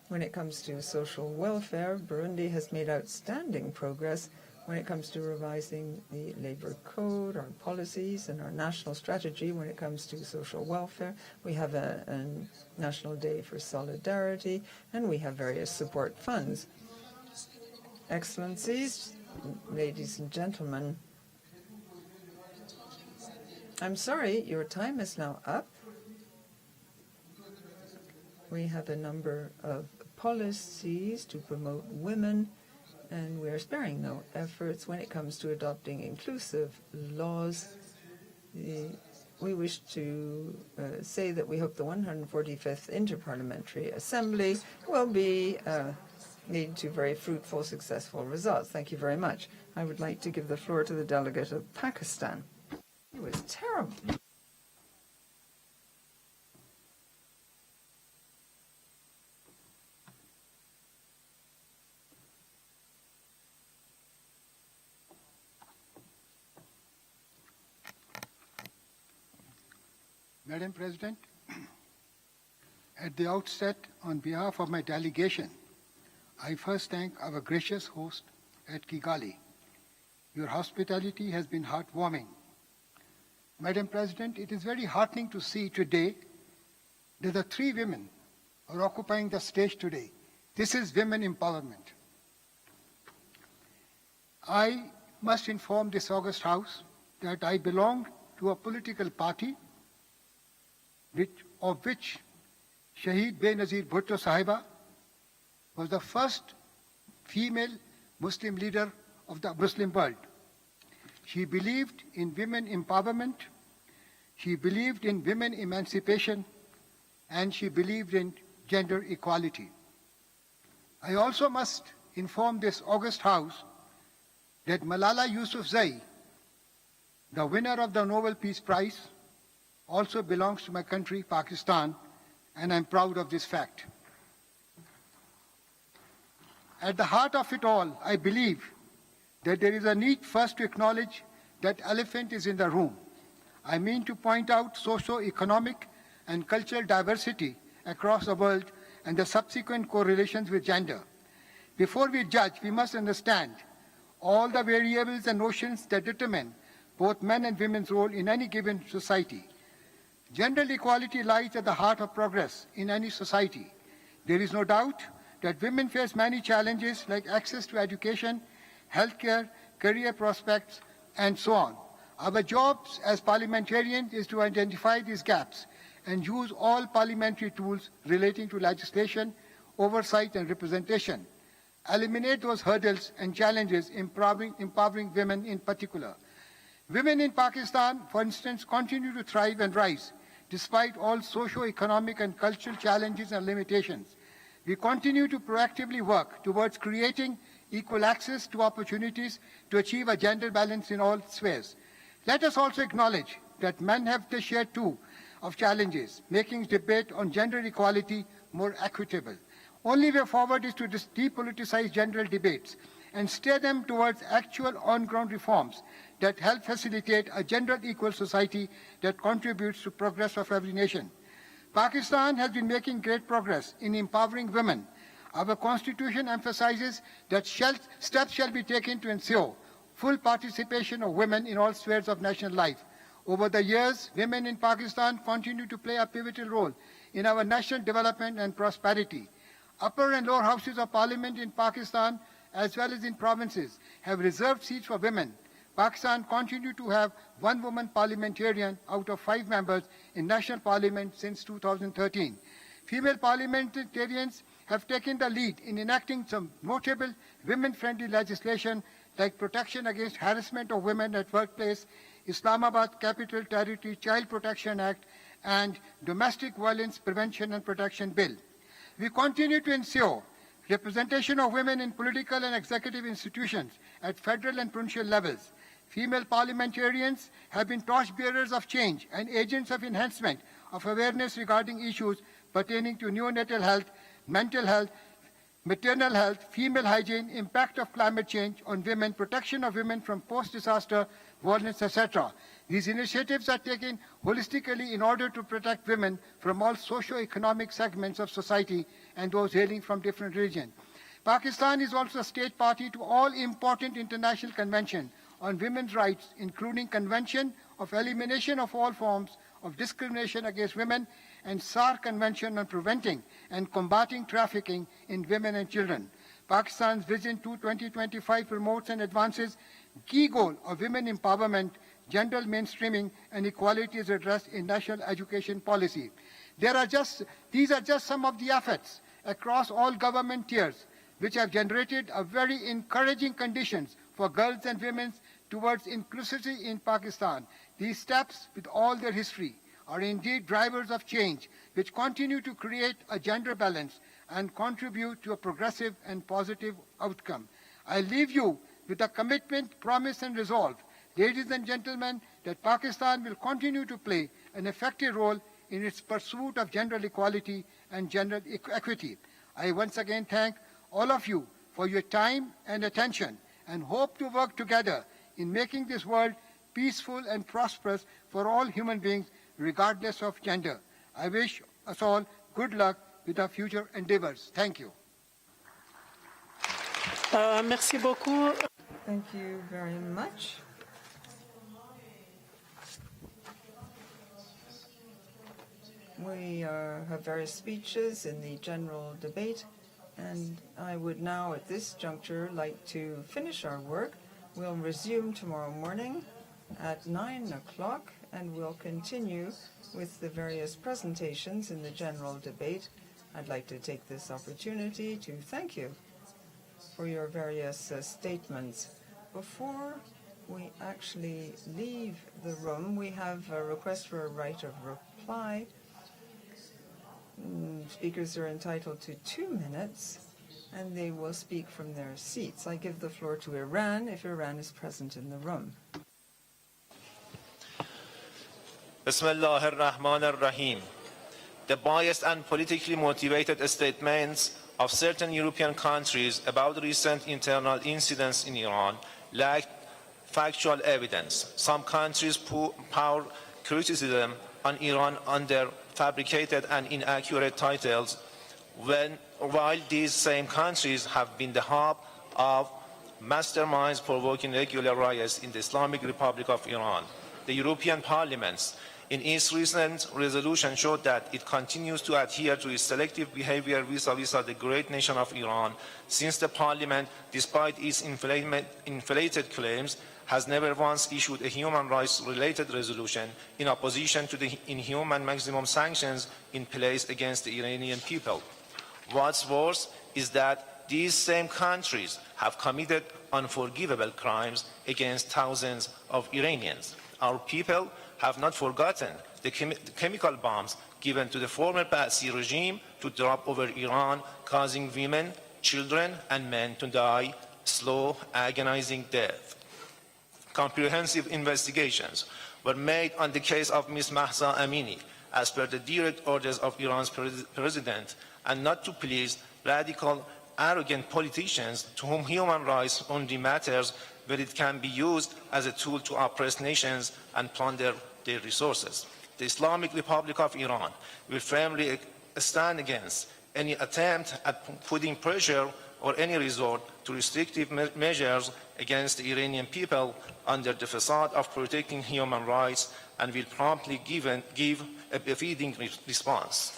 S18: When it comes to social welfare, Burundi has made outstanding progress when it comes to revising the labor code, our policies, and our national strategy when it comes to social welfare. We have a National Day for Solidarity, and we have various support funds. Excellencies, ladies and gentlemen, I'm sorry, your time is now up. We have a number of policies to promote women, and we are sparing no efforts when it comes to adopting inclusive laws. We wish to say that we hope the 145th Inter-Parliamentary Assembly will lead to very fruitful, successful results. Thank you very much. I would like to give the floor to the delegate of Pakistan. It was terrible.
S21: Madam President, at the outset, on behalf of my delegation, I first thank our gracious host at Kigali. Your hospitality has been heartwarming. Madam President, it is very heartening to see today that the three women are occupying the stage today. This is women empowerment. I must inform this august House that I belong to a political party of which Shaheed Benazir Bhutto Sahiba was the first female Muslim leader of the Muslim world. She believed in women empowerment, she believed in women emancipation, and she believed in gender equality. I also must inform this august House that Malala Yousafzai, the winner of the Nobel Peace Prize, also belongs to my country, Pakistan, and I'm proud of this fact. At the heart of it all, I believe that there is a need first to acknowledge that elephant is in the room. I mean to point out socio-economic and cultural diversity across the world and the subsequent correlations with gender. Before we judge, we must understand all the variables and notions that determine both men and women's role in any given society. Gender equality lies at the heart of progress in any society. There is no doubt that women face many challenges like access to education, healthcare, career prospects, and so on. Our jobs as parliamentarians is to identify these gaps and use all parliamentary tools relating to legislation, oversight, and representation. Eliminate those hurdles and challenges, empowering women in particular. Women in Pakistan, for instance, continue to thrive and rise despite all socio-economic and cultural challenges and limitations. We continue to proactively work towards creating equal access to opportunities to achieve a gender balance in all spheres. Let us also acknowledge that men have their share too of challenges, making debate on gender equality more equitable. Only way forward is to depoliticize gender debates and steer them towards actual on-ground reforms that help facilitate a gender-equal society that contributes to progress of every nation. Pakistan has been making great progress in empowering women. Our constitution emphasizes that steps shall be taken to ensure full participation of women in all spheres of national life. Over the years, women in Pakistan continue to play a pivotal role in our national development and prosperity. Upper and lower houses of parliament in Pakistan, as well as in provinces, have reserved seats for women. Pakistan continues to have one woman parliamentarian out of 5 members in national parliament since 2013. Female parliamentarians have taken the lead in enacting some notable women-friendly legislation like Protection Against Harassment of Women at Workplace, Islamabad Capital Territory Child Protection Act, and Domestic Violence Prevention and Protection Bill. We continue to ensure representation of women in political and executive institutions at federal and provincial levels. Female parliamentarians have been torchbearers of change and agents of enhancement of awareness regarding issues pertaining to neonatal health, mental health, maternal health, female hygiene, impact of climate change on women, protection of women from post-disaster violence, etc. These initiatives are taken holistically in order to protect women from all socio-economic segments of society and those hailing from different regions. Pakistan is also a state party to all important international conventions on women's rights, including Convention of Elimination of All Forms of Discrimination Against Women and SAR Convention on Preventing and Combating Trafficking in Women and Children. Pakistan's Vision to 2025 promotes and advances key goal of women empowerment, gender mainstreaming, and equality is addressed in national education policy. These are just some of the efforts across all government tiers which have generated a very encouraging conditions for girls and women towards inclusivity in Pakistan. These steps, with all their history, are indeed drivers of change which continue to create a gender balance and contribute to a progressive and positive outcome. I leave you with a commitment, promise, and resolve, ladies and gentlemen, that Pakistan will continue to play an effective role in its pursuit of gender equality and gender equity. I once again thank all of you for your time and attention and hope to work together in making this world peaceful and prosperous for all human beings, regardless of gender. I wish us all good luck with our future endeavors. Thank you.
S23: Merci beaucoup.
S18: Thank you very much. We have various speeches in the general debate, and I would now at this juncture like to finish our work. We'll resume tomorrow morning at 9 o'clock, and we'll continue with the various presentations in the general debate. I'd like to take this opportunity to thank you for your various statements. Before we actually leave the room, we have a request for a right of reply. Speakers are entitled to 2 minutes, and they will speak from their seats. I give the floor to Iran, if Iran is present in the room.
S6: Bismillah ar-Rahman ar-Rahim. The biased and politically motivated statements of certain European countries about recent internal incidents in Iran lack factual evidence. Some countries pour criticism on Iran under fabricated and inaccurate titles, while these same countries have been the hub of masterminds provoking regular riots in the Islamic Republic of Iran. The European Parliament, in its recent resolution, showed that it continues to adhere to its selective behavior vis-à-vis the great nation of Iran, since the Parliament, despite its inflated claims, has never once issued a human rights-related resolution in opposition to the inhuman maximum sanctions in place against the Iranian people. What's worse is that these same countries have committed unforgivable crimes against thousands of Iranians. Our people have not forgotten the chemical bombs given to the former Ba'athi regime to drop over Iran, causing women, children, and men to die slow, agonizing death. Comprehensive investigations were made on the case of Ms. Mahsa Amini, as per the direct orders of Iran's president, and not to please radical, arrogant politicians to whom human rights only matters when it can be used as a tool to oppress nations and plunder their resources. The Islamic Republic of Iran will firmly stand against any attempt at putting pressure or any resort to restrictive measures against the Iranian people under the facade of protecting human rights, and will promptly give a befitting response.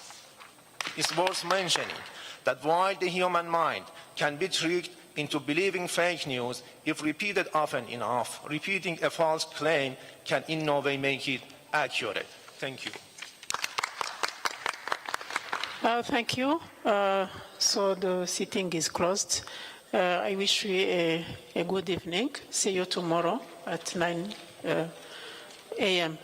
S6: It's worth mentioning that while the human mind can be tricked into believing fake news, if repeated often enough, repeating a false claim can in no way make it accurate. Thank you.
S23: Thank you. So the sitting is closed. I wish you a good evening. See you tomorrow at 9 a.m.